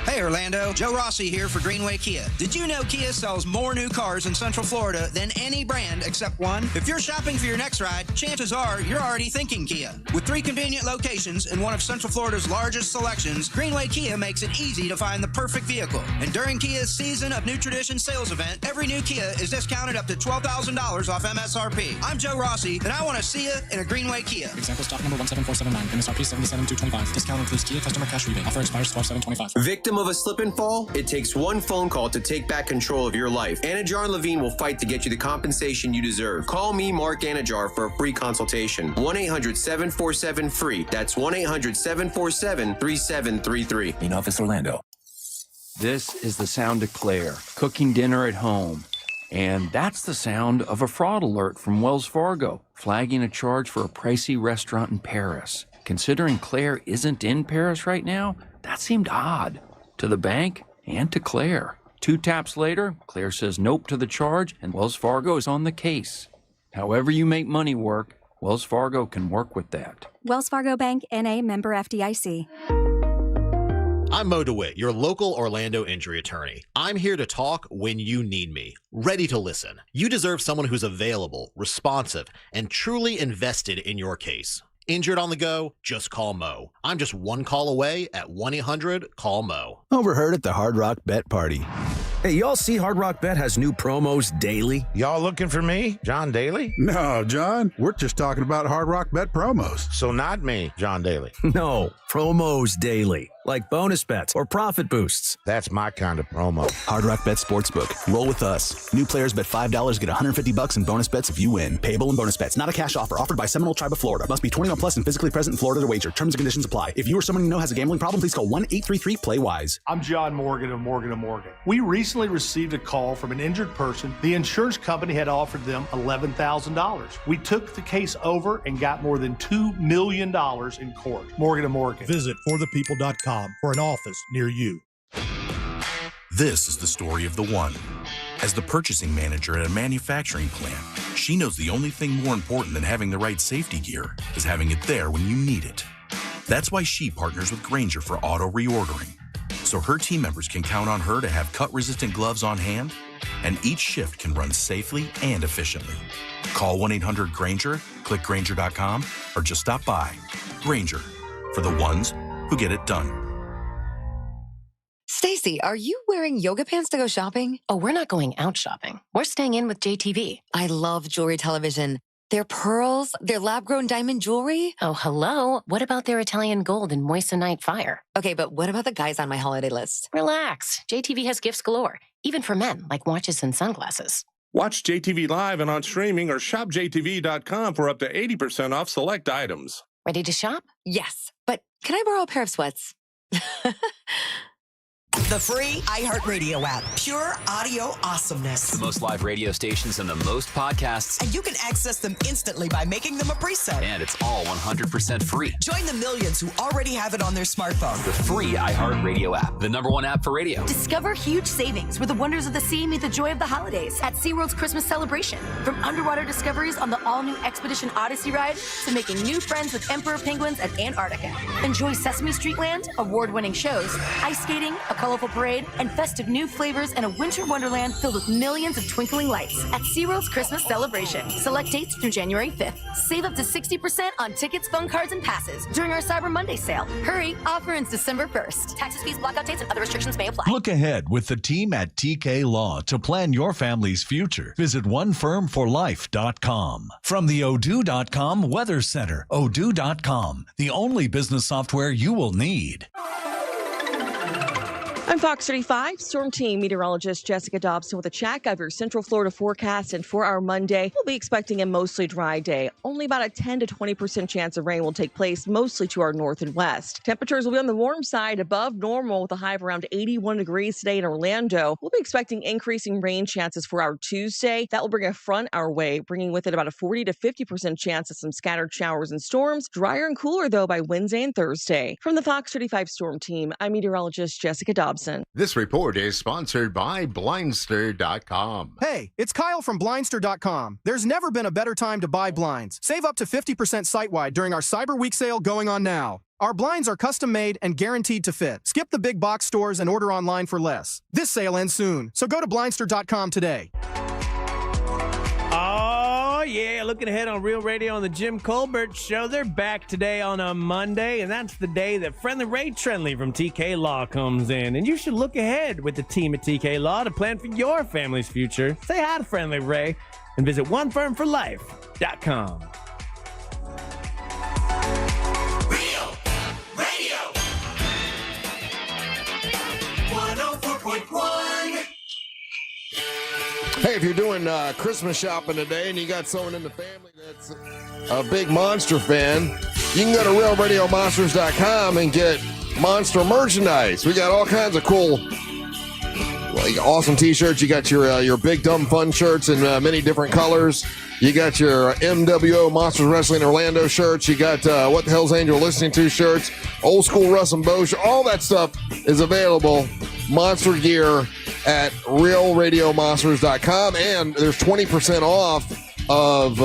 Hey Orlando, Joe Rossi here for Greenway Kia. Did you know Kia sells more new cars in Central Florida than any brand except one? If you're shopping for your next ride, chances are you're already thinking Kia. With 3 convenient locations in one of Central Florida's largest selections, Greenway Kia makes it easy to find the perfect vehicle. And during Kia's Season of New Tradition sales event, every new Kia is discounted up to $12,000 off MSRP. I'm Joe Rossi, and I want to see you in a Greenway Kia. Example stock number 17479, MSRP 77225. Discount includes Kia customer cash rebate. Offer expires 12/7/25. Victim of a slip and fall? It takes one phone call to take back control of your life. Anajar and Levine will fight to get you the compensation you deserve. Call me, Mark Anajar, for a free consultation. 1-800-747-FREE. That's 1-800-747-3733. In Office Orlando. This is the sound of Claire cooking dinner at home. And that's the sound of a fraud alert from Wells Fargo, flagging a charge for a pricey restaurant in Paris. Considering Claire isn't in Paris right now, that seemed odd. To the bank and to Claire. 2 taps later, Claire says nope to the charge, and Wells Fargo is on the case. However you make money work, Wells Fargo can work with that. Wells Fargo Bank, N.A., member FDIC. I'm Mo DeWitt, your local Orlando injury attorney. I'm here to talk when you need me, ready to listen. You deserve someone who's available, responsive, and truly invested in your case. Injured on the go? Just call Mo. I'm just one call away at 1-800-CALL-MO. Overheard at the Hard Rock Bet Party. Hey, y'all see Hard Rock Bet has new promos daily? Y'all looking for me, John Daly? No, John. We're just talking about Hard Rock Bet promos. So not me, John Daly. No, promos daily. Like bonus bets or profit boosts. That's my kind of promo. Hard Rock Bet Sportsbook. Roll with us. New players bet $5, get $150 in bonus bets if you win. Payable in bonus bets. Not a cash offer. Offered by Seminole Tribe of Florida. Must be 21 plus and physically present in Florida to wager. Terms and conditions apply. If you or someone you know has a gambling problem, please call 1-833-PLAY-WISE. I'm John Morgan of Morgan & Morgan. We recently received a call from an injured person. The insurance company had offered them $11,000. We took the case over and got more than $2 million in court. Morgan & Morgan. Visit forthepeople.com for an office near you. This is the story of the one. As the purchasing manager at a manufacturing plant, she knows the only thing more important than having the right safety gear is having it there when you need it. That's why she partners with Grainger for auto reordering, so her team members can count on her to have cut-resistant gloves on hand, and each shift can run safely and efficiently. Call 1-800-GRAINGER, click Grainger.com, or just stop by. Grainger, for the ones who get it done. Stacy, are you wearing yoga pants to go shopping? Oh, we're not going out shopping. We're staying in with JTV. I love jewelry television. Their pearls, their lab-grown diamond jewelry. Oh, hello. What about their Italian gold and moissanite fire? Okay, but what about the guys on my holiday list? Relax. JTV has gifts galore, even for men, like watches and sunglasses. Watch JTV live and on streaming or shop JTV.com for up to 80% off select items. Ready to shop? Yes, but can I borrow a pair of sweats? The free iHeartRadio app. Pure audio awesomeness. The most live radio stations and the most podcasts. And you can access them instantly by making them a preset. And it's all 100% free. Join the millions who already have it on their smartphone. The free iHeartRadio app. The #1 app for radio. Discover huge savings where the wonders of the sea meet the joy of the holidays at SeaWorld's Christmas celebration. From underwater discoveries on the all-new Expedition Odyssey ride to making new friends with emperor penguins at Antarctica. Enjoy Sesame Street Land, award-winning shows, ice skating, a colorful parade, and festive new flavors in a winter wonderland filled with millions of twinkling lights at SeaWorld's Christmas celebration. Select dates through January 5th. Save up to 60% on tickets, phone cards, and passes during our Cyber Monday sale. Hurry, offer ends December 1st. Taxes, fees, blackout dates, and other restrictions may apply. Look ahead with the team at TK Law to plan your family's future. Visit onefirmforlife.com. From the Odoo.com Weather Center, Odoo.com, the only business software you will need. I'm Fox 35 Storm Team meteorologist Jessica Dobson with a check of your Central Florida forecast. And for our Monday, we'll be expecting a mostly dry day. Only about a 10 to 20% chance of rain will take place, mostly to our north and west. Temperatures will be on the warm side, above normal, with a high of around 81 degrees today in Orlando. We'll be expecting increasing rain chances for our Tuesday. That will bring a front our way, bringing with it about a 40 to 50% chance of some scattered showers and storms. Drier and cooler, though, by Wednesday and Thursday. From the Fox 35 Storm Team, I'm meteorologist Jessica Dobson. This report is sponsored by Blindster.com. Hey, it's Kyle from Blindster.com. There's never been a better time to buy blinds. Save up to 50% site-wide during our Cyber Week sale going on now. Our blinds are custom-made and guaranteed to fit. Skip the big box stores and order online for less. This sale ends soon, so go to Blindster.com today. Oh, yeah. Looking ahead on Real Radio on the Jim Colbert Show. They're back today on a Monday, and that's the day that Friendly Ray Trenley from TK Law comes in. And you should look ahead with the team at TK Law to plan for your family's future. Say hi to Friendly Ray and visit onefirmforlife.com. Real Radio 104.1. Hey, if you're doing Christmas shopping today and you got someone in the family that's a big Monster fan, you can go to RealRadioMonsters.com and get Monster merchandise. We got all kinds of cool, like awesome T-shirts. You got your Big Dumb Fun shirts in many different colors. You got your MWO Monsters Wrestling Orlando shirts. You got What the Hell's Angel Listening To shirts, Old School Russ and Bo. All that stuff is available. Monster gear at RealRadioMonsters.com, and there's 20% off of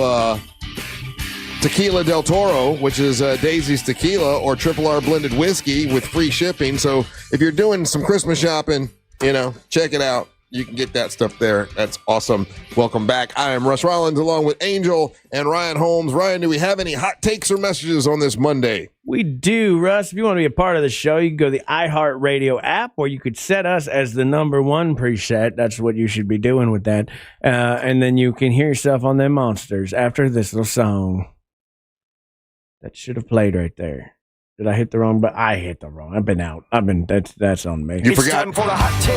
Tequila Del Toro, which is Daisy's Tequila or Triple R blended whiskey with free shipping. So if you're doing some Christmas shopping, check it out. You can get that stuff there. That's awesome. Welcome back. I am Russ Rollins along with Angel and Ryan Holmes. Ryan, do we have any hot takes or messages on this Monday? We do, Russ. If you want to be a part of the show, you can go to the iHeartRadio app, or you could set us as the number one preset. That's what you should be doing with that. And then you can hear yourself on them monsters after this little song. That should have played right there. Did I hit the wrong button? I hit the wrong. I've been out. That's on me. You forgot. Time for the hot take.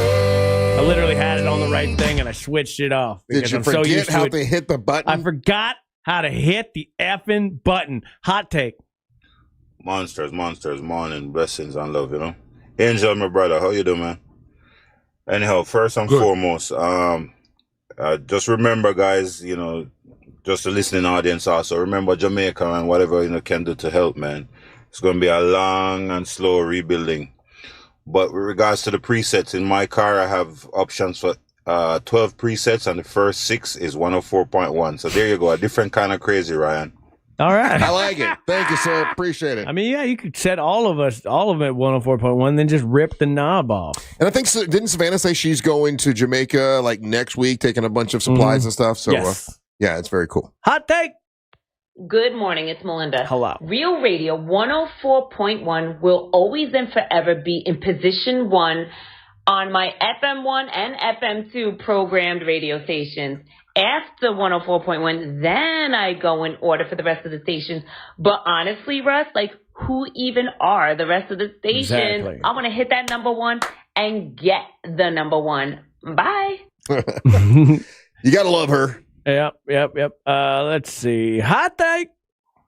I literally had it on the right thing, and I switched it off. Did you forget how to hit the button? I forgot how to hit the effing button. Hot take. Monsters, morning, blessings and love, Angel, my brother, how you doing, man? Anyhow, first and foremost, just remember, guys, just the listening audience also, remember Jamaica and whatever, can do to help, man. It's going to be a long and slow rebuilding. But with regards to the presets, in my car, I have options for 12 presets, and the first 6 is 104.1. So there you go, a different kind of crazy, Ryan. All right. I like it. Thank you, sir. Appreciate it. I mean, yeah, you could set all of them at 104.1, then just rip the knob off. And I think, didn't Savannah say she's going to Jamaica like next week, taking a bunch of supplies and stuff? So, yes. Yeah, it's very cool. Hot take. Good morning, it's Melinda. Hello. Real Radio 104.1 will always and forever be in position 1 on my FM1 and FM2 programmed radio stations. After 104.1, then I go in order for the rest of the stations. But honestly, Russ, who even are the rest of the stations? Exactly. I want to hit that number 1 and get the number 1. Bye. You got to love her. Yep. Let's see. Hot take.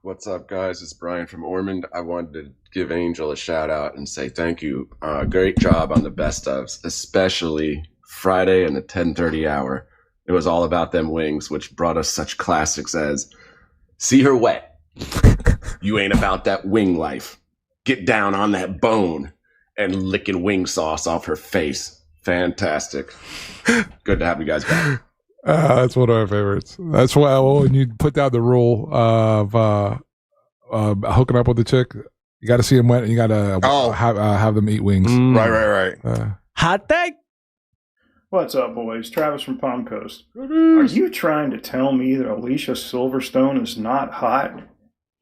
What's up, guys? It's Brian from Ormond. I wanted to give Angel a shout out and say thank you. Great job on the best ofs, especially Friday and the 10:30 hour. It was all about them wings, which brought us such classics as "See Her Wet." You ain't about that wing life. Get down on that bone and licking wing sauce off her face. Fantastic. Good to have you guys back. That's one of my favorites. That's why when you put down the rule of hooking up with the chick, you got to see them wet and you got to have them eat wings. Right. Hot take. What's up, boys? Travis from Palm Coast. Are you trying to tell me that Alicia Silverstone is not hot?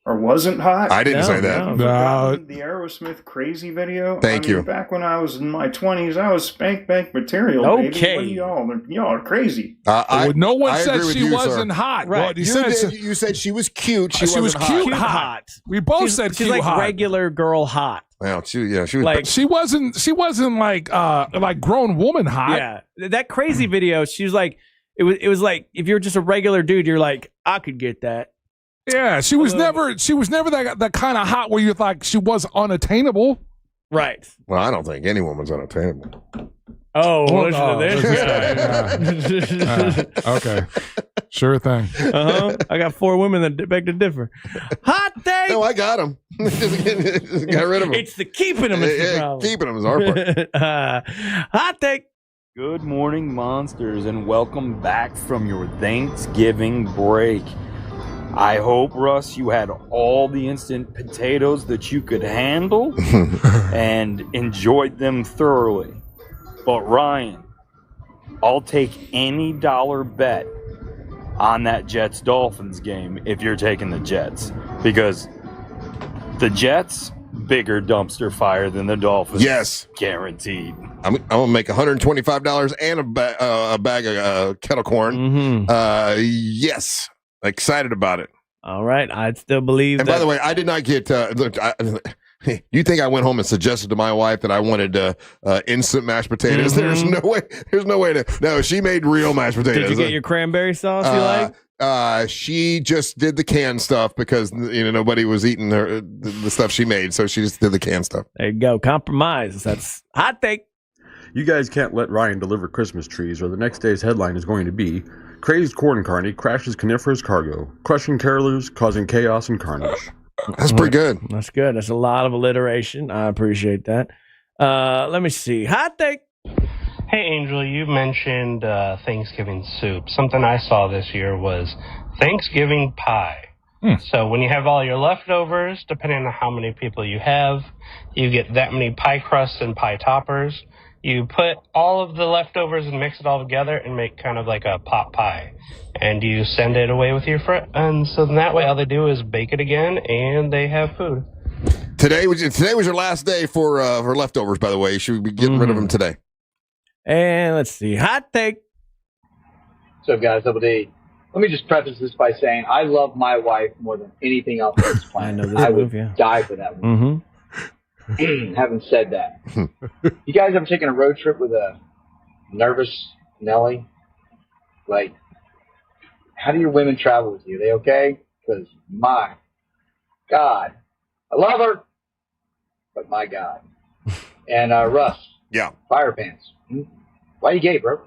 Or wasn't hot? I didn't say that. No. The Aerosmith Crazy video? Thank you. Back when I was in my 20s, I was spank bank material, Okay. baby. What are y'all are crazy. No one said agree with she you, wasn't sir. hot. Right. Well, You said she was cute. She was wasn't cute hot. We both said she's cute like hot. regular girl hot. Well, she was Like- She wasn't like grown woman hot. Yeah, that crazy video. She was like, it was like if you're just a regular dude, you're like, I could get that. Yeah, she was never that kind of hot where you're like she was unattainable. Right. Well, I don't think any woman's unattainable. Oh, listen to this guy. Okay, sure thing. I got 4 women that beg to differ. Hot take. No, I got them. Just got rid of them. It's the keeping them. It's the problem. Keeping them is our part. Hot take. Good morning, monsters, and welcome back from your Thanksgiving break. I hope, Russ, you had all the instant potatoes that you could handle and enjoyed them thoroughly. But Ryan, I'll take any dollar bet on that Jets-Dolphins game if you're taking the Jets. Because the Jets, bigger dumpster fire than the Dolphins. Yes. Guaranteed. I'm going to make $125 and a bag of kettle corn. Yes. Excited about it. All right. I'd still believe And that. by the way, I did not get look, you think I went home and suggested to my wife that I wanted instant mashed potatoes? Mm-hmm. There's no way to. No, she made real mashed potatoes. Did you get your cranberry sauce you like? She just did the canned stuff because nobody was eating the stuff she made, so she just did the canned stuff. There you go. Compromise. That's hot take. You guys can't let Ryan deliver Christmas trees, or the next day's headline is going to be "Crazed Corn Carney crashes coniferous cargo, crushing carolers, causing chaos and carnage." That's pretty good. That's good. That's a lot of alliteration. I appreciate that. Let me see. Hot take. Hey, Angel, you mentioned Thanksgiving soup. Something I saw this year was Thanksgiving pie. So when you have all your leftovers, depending on how many people you have, you get that many pie crusts and pie toppers. You put all of the leftovers and mix it all together and make kind of like a pot pie. And you send it away with your friend. And so then that way all they do is bake it again and they have food. Today was your last day for leftovers, by the way. You should be getting rid of them today. And let's see. Hot take. What's up, guys? Double D. Let me just preface this by saying I love my wife more than anything else on this planet. I would die for that one. Having said that, you guys ever taken a road trip with a nervous Nelly? Like, how do your women travel with you? Are they okay? Because my God, I love her, but my God. And Russ, fire pants. Why you gay, bro?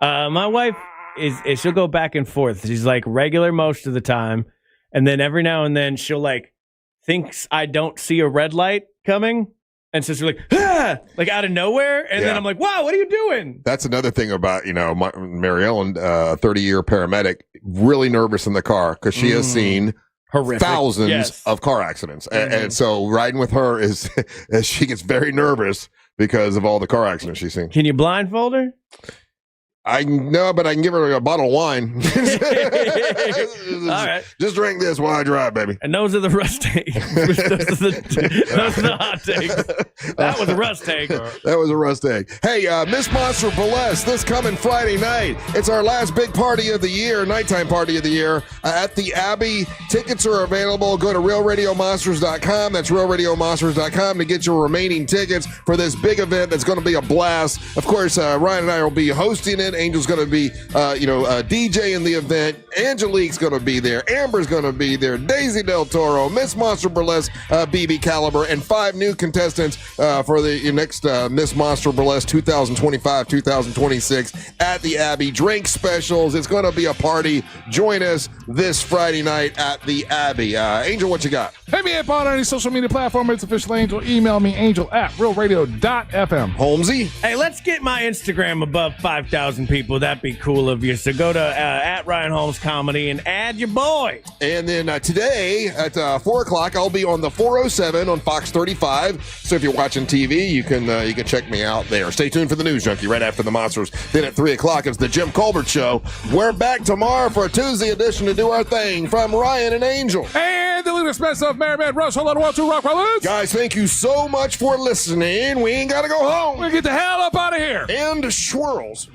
My wife is she'll go back and forth. She's like regular most of the time, and then every now and then she'll like thinks I don't see a red light coming, and so she's like like out of nowhere, and then I'm like, wow, what are you doing? That's another thing about Mary Ellen, 30-year paramedic, really nervous in the car because she has seen horrific thousands of car accidents, and so riding with her is she gets very nervous because of all the car accidents she's seen. Can you blindfold her? I know, but I can give her a bottle of wine. All right. Just drink this while I drive, baby. And those are the rust takes. those are the hot takes. That was a rust take. That was a rust take. Hey, Miss Monster Burlesque this coming Friday night. It's our last big party of the year, nighttime party of the year at the Abbey. Tickets are available. Go to RealRadioMonsters.com. That's RealRadioMonsters.com to get your remaining tickets for this big event that's going to be a blast. Of course, Ryan and I will be hosting it. Angel's going to be, DJ in the event. Angelique's going to be there. Amber's going to be there. Daisy Del Toro, Miss Monster Burlesque, BB Caliber, and 5 new contestants for the next Miss Monster Burlesque 2025-2026 at the Abbey. Drink specials. It's going to be a party. Join us this Friday night at the Abbey. Angel, what you got? Hit me up on any social media platform. It's Official Angel. Email me, angel@realradio.fm. Holmesy? Hey, let's get my Instagram above 5,000 people. That'd be cool of you. So go to at Ryan Holmes Comedy and add your boy. And then today at 4 o'clock, I'll be on the 407 on Fox 35. So if you're watching TV, you can check me out there. Stay tuned for the News Junkie right after the Monsters. Then at 3 o'clock, it's the Jim Colbert Show. We're back tomorrow for a Tuesday edition to do our thing. From Ryan and Angel. And the Lucas Spencer of Merriman Rush. Hold on, 1, 2, rock, rollers. Guys, thank you so much for listening. We ain't got to go home. We get the hell up out of here. And swirls.